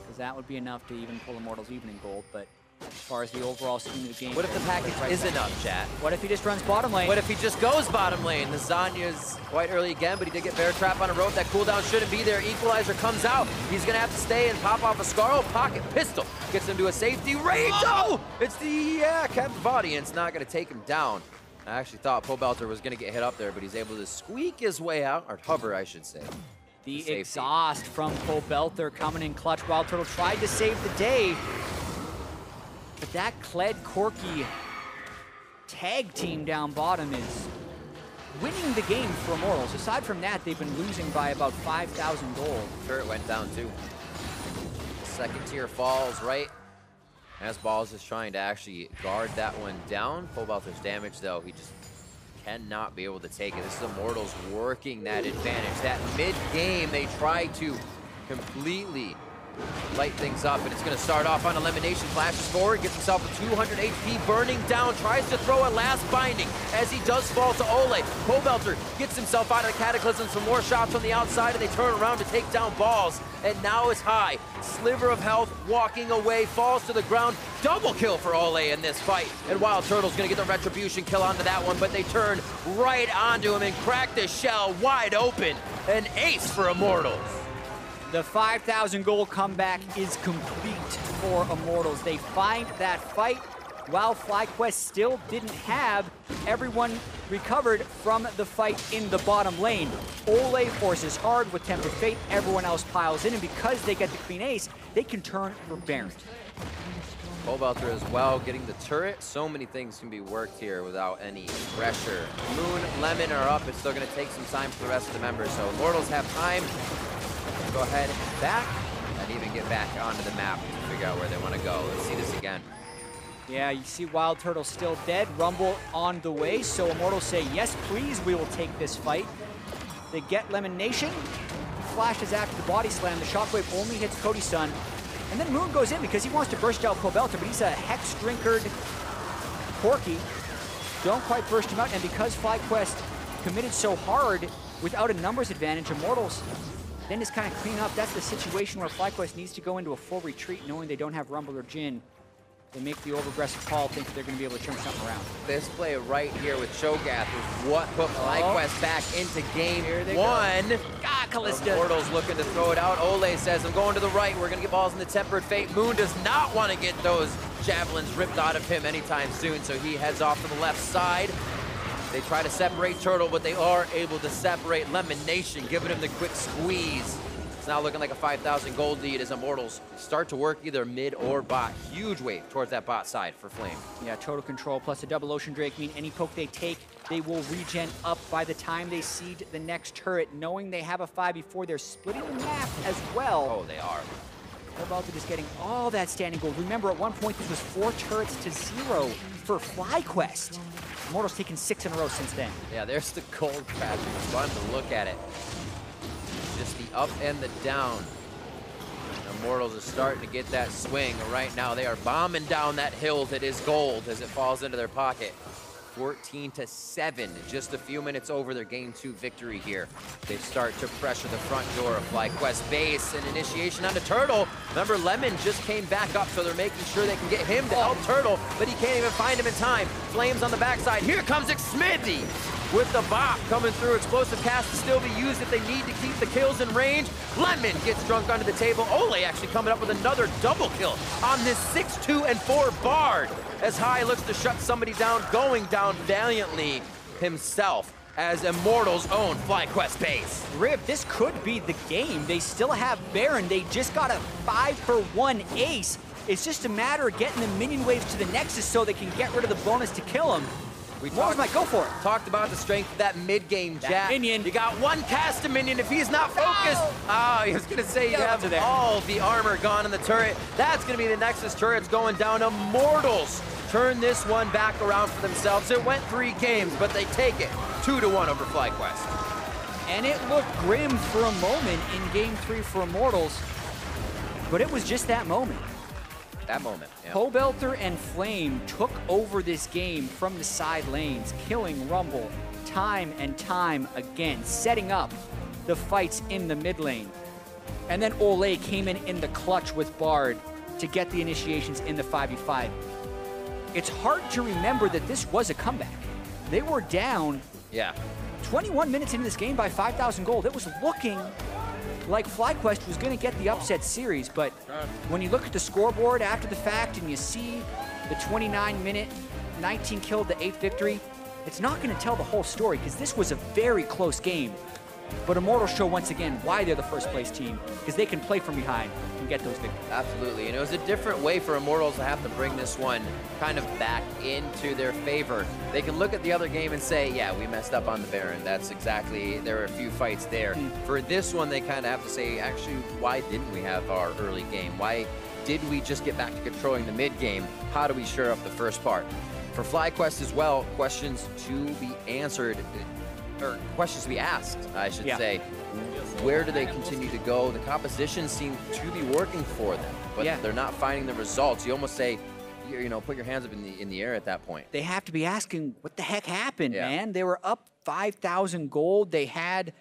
because that would be enough to even pull Immortals even in gold, but as far as the overall scheme of the game... What if the package is enough, chat? What if he just runs bottom lane? What if he just goes bottom lane? The Zanya's quite early again, but he did get Bear Trap on a rope. That cooldown shouldn't be there. Equalizer comes out. He's going to have to stay and pop off a Scarl. Pocket Pistol gets him to a safety. Rage! Oh! It's the captive body, and it's not going to take him down. I actually thought Pobelter was going to get hit up there, but he's able to squeak his way out, or hover, I should say. The exhaust from Pobelter coming in clutch. Wild Turtle tried to save the day. But that Kled Corki tag team down bottom is winning the game for Immortals. Aside from that, they've been losing by about 5,000 gold. Turret went down too. Second tier falls right as Balls is trying to actually guard that one down. Pobelter's damage though, he just cannot be able to take it. This is Immortals working that advantage. That mid-game, they try to completely light things up, and it's going to start off on elimination. Flashes forward, gets himself a 200 HP, burning down, tries to throw a last binding as he does fall to Ole. Pobelter gets himself out of the Cataclysms for more shots on the outside, and they turn around to take down Balls. And now it's High. Sliver of health, walking away, falls to the ground. Double kill for Ole in this fight. And Wild Turtle's going to get the retribution kill onto that one, but they turn right onto him and crack the shell wide open. An ace for Immortals. The 5,000 goal comeback is complete for Immortals. They find that fight while FlyQuest still didn't have everyone recovered from the fight in the bottom lane. Ole forces hard with Tempted Fate. Everyone else piles in, and because they get the clean ace, they can turn for Baron. Pobelter as well, getting the turret. So many things can be worked here without any pressure. Moon, Lemon are up. It's still going to take some time for the rest of the members. So Immortals have time to go ahead and back, and even get back onto the map to figure out where they want to go. Let's see this again. Yeah, you see Wild Turtle still dead. Rumble on the way, so Immortals say, yes, please, we will take this fight. They get Lemon Nation. Flashes after the body slam. The shockwave only hits Cody's son. And then Moon goes in because he wants to burst out Pobelter, but he's a Hex-drinkered Corki. Don't quite burst him out, and because FlyQuest committed so hard without a numbers advantage, Immortals then just kind of clean up. That's the situation where FlyQuest needs to go into a full retreat knowing they don't have Rumble or Jhin. They make the over-aggressive call, think they're going to be able to turn something around. This play right here with Cho'Gath is what put FlyQuest back into game one. Kalista. Immortals looking to throw it out. Ole says, I'm going to the right. We're going to get balls in the Tempered Fate. Moon does not want to get those javelins ripped out of him anytime soon, so he heads off to the left side. They try to separate Turtle, but they are able to separate Lemon Nation, giving him the quick squeeze. It's now looking like a 5,000 gold lead as Immortals start to work either mid or bot. Huge wave towards that bot side for Flame. Yeah, total control plus a double Ocean Drake mean any poke they take, they will regen up by the time they seed the next turret, knowing they have a 5v4. They're splitting the map as well. Oh, they are. Cobalt is getting all that standing gold. Remember, at one point, this was 4 turrets to 0 for FlyQuest. Immortals taken 6 in a row since then. Yeah, there's the gold patch. It's fun to look at it. Just the up and the down. Immortals are starting to get that swing. Right now, they are bombing down that hill that is gold as it falls into their pocket. 14-7, just a few minutes over their Game 2 victory here. They start to pressure the front door of FlyQuest base, and initiation onto Turtle. Remember, Lemon just came back up, so they're making sure they can get him to help Turtle, but he can't even find him in time. Flames on the backside. Here comes Xmidty with the bop coming through. Explosive cast to still be used if they need to keep the kills in range. Lemon gets drunk under the table. Ole actually coming up with another double kill on this 6-2 and 4 Bard, as High looks to shut somebody down, going down valiantly himself as Immortals own FlyQuest base. Rib, this could be the game. They still have Baron. They just got a 5-for-1 ace. It's just a matter of getting the minion waves to the Nexus so they can get rid of the bonus to kill him. Immortals might go for it. Talked about the strength of that mid-game Jack. Minion. You got one cast a minion. If he's not focused, I was going to say you have all the armor gone in the turret. That's going to be the Nexus turrets going down. Immortals turn this one back around for themselves. It went 3 games, but they take it 2-1 over FlyQuest. And it looked grim for a moment in Game 3 for Immortals, but it was just that moment. That moment, yeah. Pobelter and Flame took over this game from the side lanes, killing Rumble time and time again, setting up the fights in the mid lane. And then Ole came in the clutch with Bard to get the initiations in the 5v5. It's hard to remember that this was a comeback. They were down 21 minutes into this game by 5,000 gold. It was looking like FlyQuest was going to get the upset series, but when you look at the scoreboard after the fact and you see the 29-minute, 19 killed to 8th victory, it's not going to tell the whole story because this was a very close game. But Immortals show once again why they're the first place team, because they can play from behind and get those victories. Absolutely, and it was a different way for Immortals to have to bring this one kind of back into their favor. They can look at the other game and say, yeah, we messed up on the Baron. That's exactly, there were a few fights there. For this one, they kind of have to say, actually, why didn't we have our early game? Why did we just get back to controlling the mid game? How do we shore up the first part? For FlyQuest as well, questions to be answered, or questions to be asked, I should say. Where do they continue to go? The composition seemed to be working for them, but they're not finding the results. You almost say, you know, put your hands up in the air at that point. They have to be asking, what the heck happened, man? They were up 5,000 gold. They had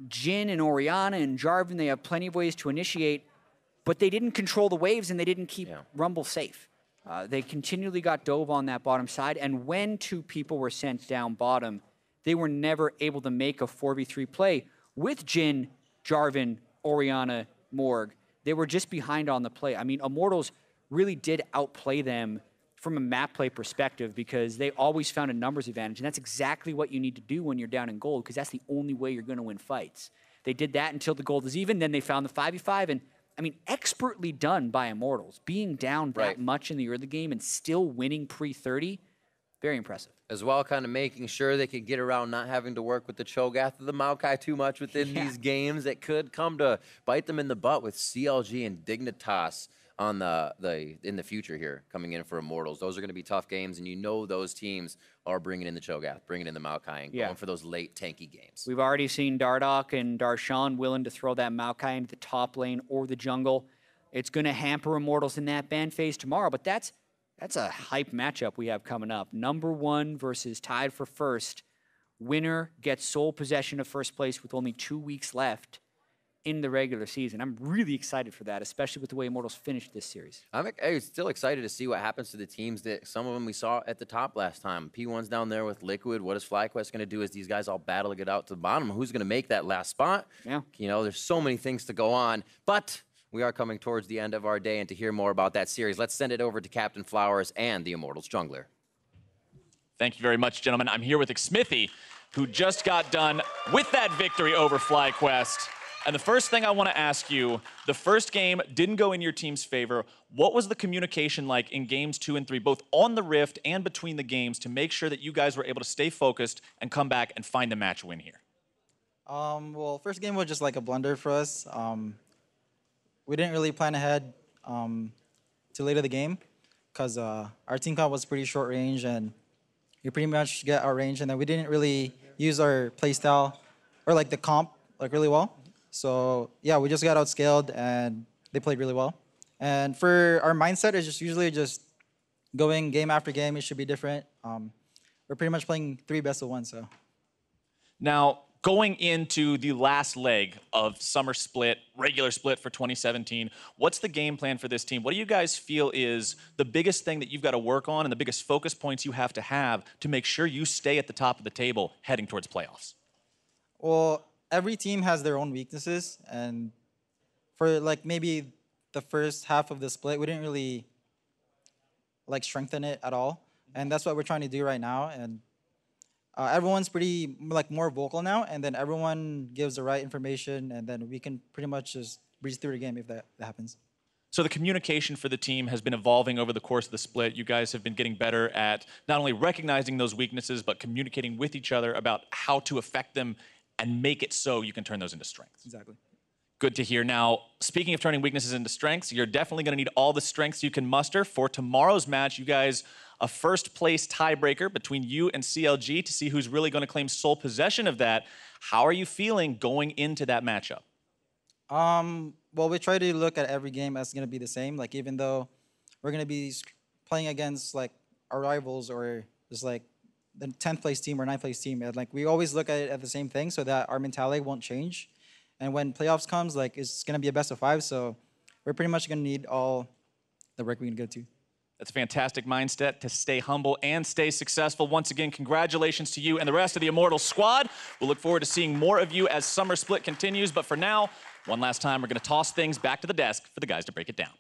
Jhin and Orianna and Jarvan. They have plenty of ways to initiate, but they didn't control the waves and they didn't keep Rumble safe. They continually got dove on that bottom side, and when 2 people were sent down bottom, they were never able to make a 4v3 play with Jhin, Jarvan, Orianna, Morg. They were just behind on the play. I mean, Immortals really did outplay them from a map play perspective because they always found a numbers advantage, and that's exactly what you need to do when you're down in gold because that's the only way you're going to win fights. They did that until the gold is even, then they found the 5v5, and I mean, expertly done by Immortals. Being down that much in the early game and still winning pre-30, very impressive. As well, kind of making sure they could get around not having to work with the Cho'Gath or the Maokai too much within these games that could come to bite them in the butt with CLG and Dignitas on in the future here coming in for Immortals. Those are going to be tough games, and you know those teams are bringing in the Cho'Gath, bringing in the Maokai, and going for those late tanky games. We've already seen Dardoch and Darshan willing to throw that Maokai into the top lane or the jungle. It's going to hamper Immortals in that ban phase tomorrow, but that's a hype matchup we have coming up. Number 1 versus tied for first. Winner gets sole possession of first place with only 2 weeks left. in the regular season. I'm really excited for that, especially with the way Immortals finished this series. I'm still excited to see what happens to the teams that some of them we saw at the top last time. P1's down there with Liquid. What is FlyQuest going to do as these guys all battle to get out to the bottom? Who's going to make that last spot? Yeah. You know, there's so many things to go on, but we are coming towards the end of our day, and to hear more about that series, let's send it over to Captain Flowers and the Immortals jungler. Thank you very much, gentlemen. I'm here with Xmithy, who just got done with that victory over FlyQuest. And the first thing I want to ask you, the first game didn't go in your team's favor. What was the communication like in games 2 and 3, both on the Rift and between the games, to make sure that you guys were able to stay focused and come back and find the match win here? Well, first game was just like a blunder for us. We didn't really plan ahead to later the game because our team comp was pretty short range and we pretty much get our range, and then we didn't really use our play style or like the comp like really well. So yeah, we just got outscaled and they played really well. And for our mindset is just usually just going game after game. It should be different. We're pretty much playing 3 best of 1. So now, going into the last leg of summer split, regular split for 2017, what's the game plan for this team? What do you guys feel is the biggest thing that you've got to work on and the biggest focus points you have to make sure you stay at the top of the table heading towards playoffs? Well, every team has their own weaknesses, and for like maybe the first half of the split, we didn't really like strengthen it at all, and that's what we're trying to do right now. And everyone's pretty like more vocal now, and then everyone gives the right information, and then we can pretty much just breeze through the game if that happens. So the communication for the team has been evolving over the course of the split. You guys have been getting better at not only recognizing those weaknesses, but communicating with each other about how to affect them and make it so you can turn those into strengths. Exactly. Good to hear. Now, speaking of turning weaknesses into strengths, you're definitely going to need all the strengths you can muster for tomorrow's match. You guys, a first-place tiebreaker between you and CLG to see who's really going to claim sole possession of that. How are you feeling going into that matchup? Well, we try to look at every game as going to be the same. Like, even though we're going to be playing against like our rivals or just like the 10th place team or 9th place team, and like we always look at it at the same thing so that our mentality won't change. And when playoffs comes, like it's going to be a best of 5, so we're pretty much going to need all the work we can get to. That's a fantastic mindset to stay humble and stay successful. Once again, congratulations to you and the rest of the Immortals squad. We'll look forward to seeing more of you as Summer Split continues. But for now, one last time, we're going to toss things back to the desk for the guys to break it down.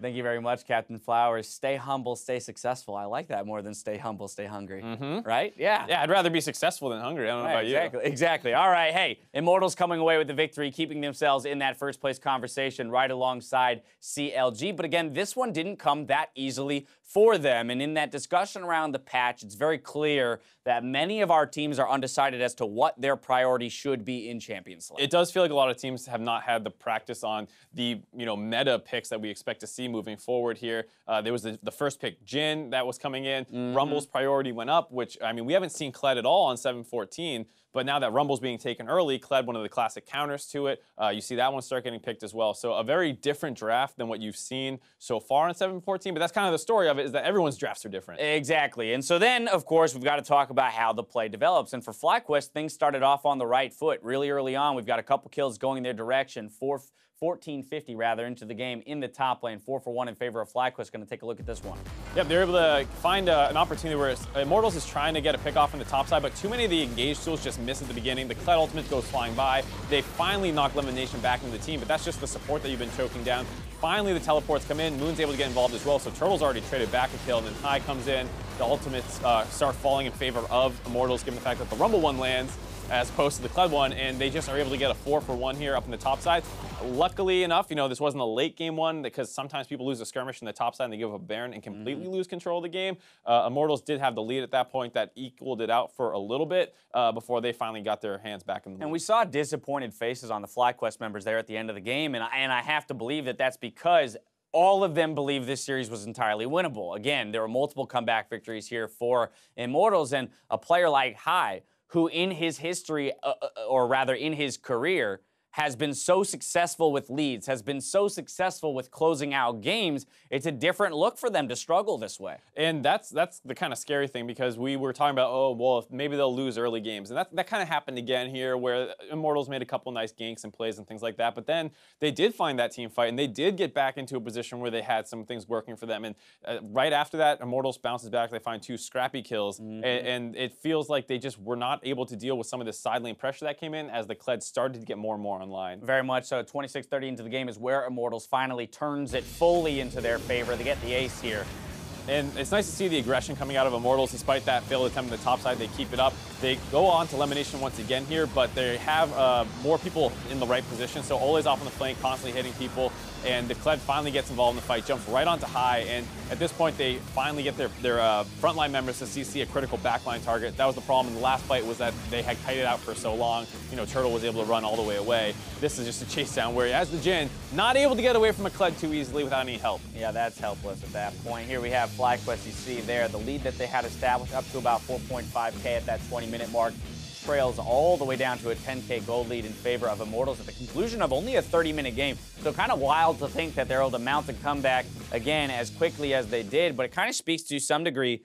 Thank you very much, Captain Flowers. Stay humble, stay successful. I like that more than stay humble, stay hungry. Right? Yeah. Yeah, I'd rather be successful than hungry. I don't know about exactly, you. Exactly. All right, hey, Immortals coming away with the victory, keeping themselves in that first place conversation right alongside CLG. But again, this one didn't come that easily for them. And in that discussion around the patch, it's very clear that many of our teams are undecided as to what their priority should be in Champions League. It does feel like a lot of teams have not had the practice on the meta picks that we expect to see moving forward here. There was the first pick, Jhin, that was coming in. Rumble's priority went up, which, I mean, we haven't seen Kled at all on 7-14. But now that Rumble's being taken early, Kled, one of the classic counters to it, you see that one start getting picked as well. So a very different draft than what you've seen so far in 7-14. But that's kind of the story of it, is that everyone's drafts are different. Exactly. And so then, of course, we've got to talk about how the play develops. And for FlyQuest, things started off on the right foot really early on. We've got a couple kills going their direction, 1450 rather into the game in the top lane, 4-for-1 in favor of FlyQuest. Going to take a look at this one. Yep, they're able to find an opportunity where Immortals is trying to get a pick off from the top side, but too many of the engaged tools just miss at the beginning. The Kled ultimate goes flying by. They finally knock Lemon Nation back into the team, but that's just the support that you've been choking down. Finally, the teleports come in. Moon's able to get involved as well, so Turtle's already traded back a kill, and then High comes in. The ultimates start falling in favor of Immortals, given the fact that the Rumble one lands as opposed to the Kled one, and they just are able to get a 4-for-1 here up in the top side. Luckily enough, this wasn't a late game one, because sometimes people lose a skirmish in the top side and they give up a Baron and completely lose control of the game. Immortals did have the lead at that point. That equaled it out for a little bit before they finally got their hands back in the lead. And we saw disappointed faces on the FlyQuest members there at the end of the game, and I have to believe that that's because all of them believe this series was entirely winnable. Again, there were multiple comeback victories here for Immortals, and a player like High, who in his history, or rather in his career, has been so successful with leads, has been so successful with closing out games, it's a different look for them to struggle this way. And that's the kind of scary thing, because we were talking about, oh, well, maybe they'll lose early games. And that kind of happened again here, where Immortals made a couple nice ganks and plays and things like that. But then they did find that team fight, and they did get back into a position where they had some things working for them. And right after that, Immortals bounces back. They find 2 scrappy kills. And it feels like they just were not able to deal with some of the side lane pressure that came in as the Kled started to get more and more online. Very much so. 26-30 into the game is where Immortals finally turns it fully into their favor. They get the ace here. And it's nice to see the aggression coming out of Immortals. Despite that failed attempt on the top side, they keep it up. They go on to elimination once again here, but they have more people in the right position. So Ole's off on the flank, constantly hitting people, and the Kled finally gets involved in the fight, jumps right onto high, and at this point they finally get their frontline members to CC a critical backline target. That was the problem in the last fight, was that they had kited out for so long. You know, Turtle was able to run all the way away. This is just a chase down where, as the Jin, not able to get away from a Kled too easily without any help. Yeah, that's helpless at that point. Here we have FlyQuest, you see there, the lead that they had established up to about 4.5K at that 20-minute mark, trails all the way down to a 10K gold lead in favor of Immortals at the conclusion of only a 30-minute game. So kind of wild to think that they're able to mount a comeback again as quickly as they did, but it kind of speaks to some degree.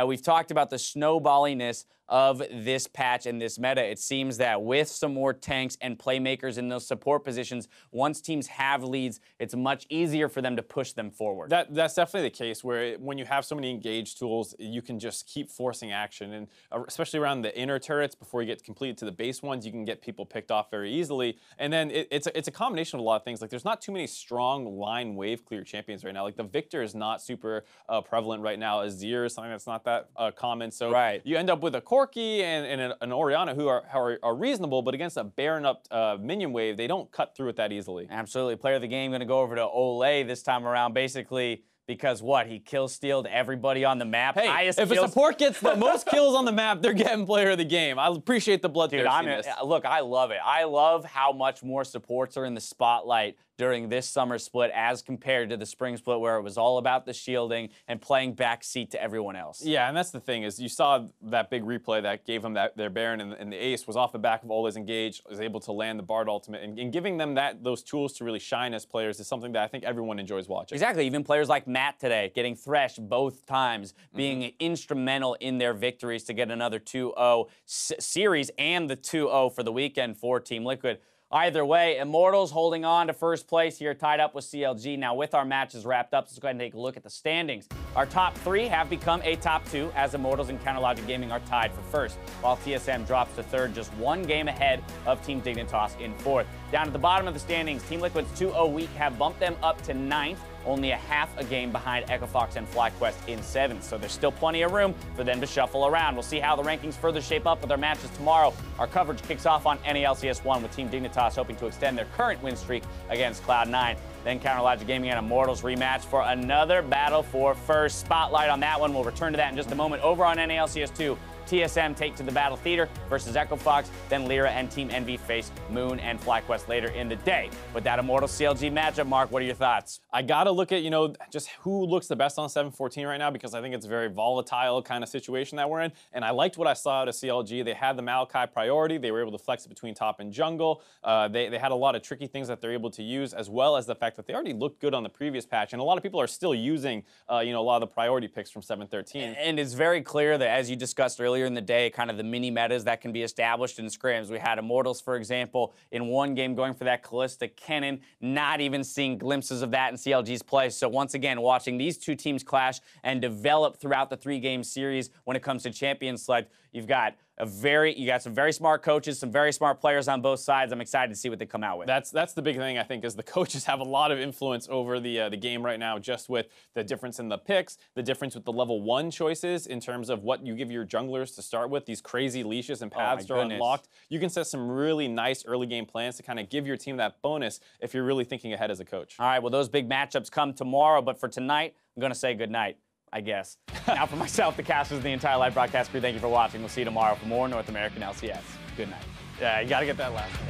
We've talked about the snowballiness of this patch and this meta. It seems that with some more tanks and playmakers in those support positions, once teams have leads, it's much easier for them to push them forward. That's definitely the case, where when you have so many engaged tools, you can just keep forcing action. And especially around the inner turrets, before you get completed to the base ones, you can get people picked off very easily. And then it's a combination of a lot of things. Like, there's not too many strong line wave clear champions right now. Like, the Victor is not super prevalent right now. Azir is something that's not that common. So you end up with a Corki and an Orianna who are reasonable, but against a Baron up minion wave, they don't cut through it that easily. Absolutely. Player of the game going to go over to Ole this time around, basically because what? He kill-stealed everybody on the map. Hey, if a support gets the most kills on the map, they're getting player of the game. I appreciate the bloodthirstiness. Look, I love it. I love how much more supports are in the spotlight during this summer split as compared to the spring split, where it was all about the shielding and playing backseat to everyone else. Yeah, and that's the thing, is you saw that big replay that gave them their Baron, and the ace was off the back of Ole's engage, was able to land the Bard ultimate, and giving them those tools to really shine as players is something that I think everyone enjoys watching. Exactly. Even players like Matt today, getting threshed both times, being instrumental in their victories to get another 2-0 series and the 2-0 for the weekend for Team Liquid. Either way, Immortals holding on to first place here, tied up with CLG. Now, with our matches wrapped up, let's go ahead and take a look at the standings. Our top 3 have become a top 2, as Immortals and Counterlogic Gaming are tied for first, while TSM drops to third, just 1 game ahead of Team Dignitas in fourth. Down at the bottom of the standings, Team Liquid's 2-0 week have bumped them up to 9th, only a half a game behind EchoFox and FlyQuest in 7th. So there's still plenty of room for them to shuffle around. We'll see how the rankings further shape up with our matches tomorrow. Our coverage kicks off on NALCS1 with Team Dignitas hoping to extend their current win streak against Cloud9. Then Counterlogic Gaming and Immortals rematch for another battle for first. Spotlight on that one. We'll return to that in just a moment. Over on NALCS2, TSM take to the Battle Theater versus EchoFox. Then Lyra and Team Envy face Moon and FlyQuest later in the day. With that Immortals CLG matchup, Mark, what are your thoughts? I gotta look at, just who looks the best on 7-14 right now, because I think it's a very volatile kind of situation that we're in. And I liked what I saw out of CLG. They had the Maokai priority. They were able to flex it between top and jungle. They had a lot of tricky things that they're able to use, as well as the fact that they already looked good on the previous patch. And a lot of people are still using, a lot of the priority picks from 7-13. And it's very clear that, as you discussed earlier in the day, kind of the mini metas that can be established in scrims. We had Immortals, for example, in one game going for that Callista Cannon, not even seeing glimpses of that in CLG's play. So once again, watching these two teams clash and develop throughout the 3-game series when it comes to champion select, you got some very smart coaches, some very smart players on both sides. I'm excited to see what they come out with. That's the big thing, I think, is the coaches have a lot of influence over the game right now, just with the difference in the picks, the difference with the level 1 choices in terms of what you give your junglers to start with. These crazy leashes and paths are unlocked. You can set some really nice early game plans to kind of give your team that bonus if you're really thinking ahead as a coach. All right, well, those big matchups come tomorrow, but for tonight, I'm going to say good night, I guess. Now, for myself, the casters, and the entire live broadcast crew, thank you for watching. We'll see you tomorrow for more North American LCS. Good night. Yeah, you got to get that last one.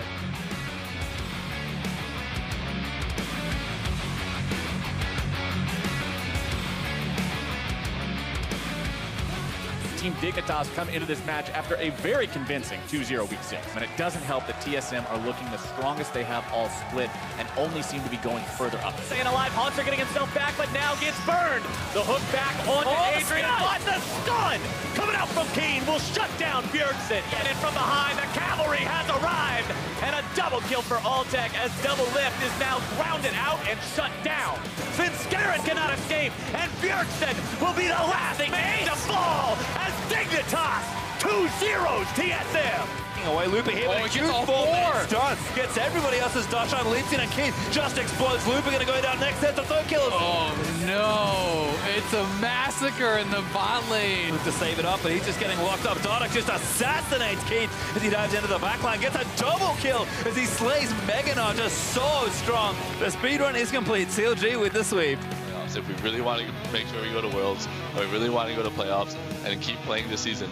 Team Dignitas come into this match after a very convincing 2-0 week 6. And it doesn't help that TSM are looking the strongest they have all split and only seem to be going further up. Staying alive, Haunter getting himself back, but now gets burned. The hook back onto Adrian, but the stun coming out from Keen will shut down Bjergsen. And in from behind, the cavalry has arrived. And a double kill for Alltech as Double Lift is now grounded out and shut down. FLICKR cannot escape, and Bjergsen will be the last man to fall as Dignitas 2-0 TSM. Away, Loopy here, but huge ball done. Gets everybody else's dash on, leaps in, and Keith just explodes. Loopy gonna go down next, that's the third kill. Oh no, it's a massacre in the bot lane. To save it up, but he's just getting locked up. Dardoch just assassinates Keith as he dives into the backline, gets a double kill as he slays Meganar, just so strong. The speedrun is complete, CLG with the sweep. If we really want to make sure we go to Worlds, and we really want to go to playoffs, and keep playing this season,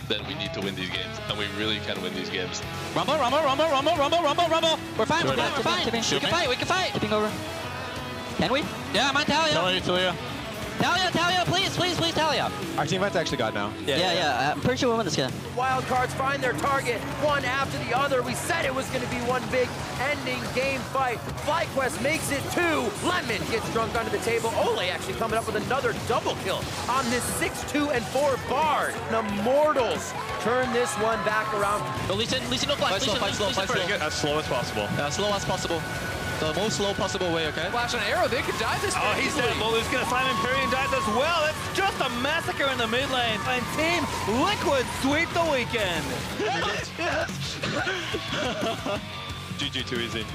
then we need to win these games, and we really can win these games. Rumble, rumble, rumble, rumble, rumble, rumble, rumble. We're fine, we're fine, we're fine. We can fight, we can fight. Tipping over. Can we? Yeah, I'm on Talia. Talia, please, please, please, Talia. Our team fight's actually got now. Yeah, I'm pretty sure we'll win this game. Wild cards find their target, one after the other. We said it was going to be one big ending game fight. FlyQuest makes it 2. Lemon gets drunk under the table. Ole actually coming up with another double kill on this 6-2 and 4 Bard. The Immortals turn this one back around. No, Lee Sin, no flash. Fight slow. As slow as possible. As slow as possible. The most slow possible way, okay? Flash on arrow, they could die this Oh, he's dead. Bolu's gonna slam Empyrean dives as well. It's just a massacre in the mid lane. And Team Liquid sweep the weekend. GG, too easy.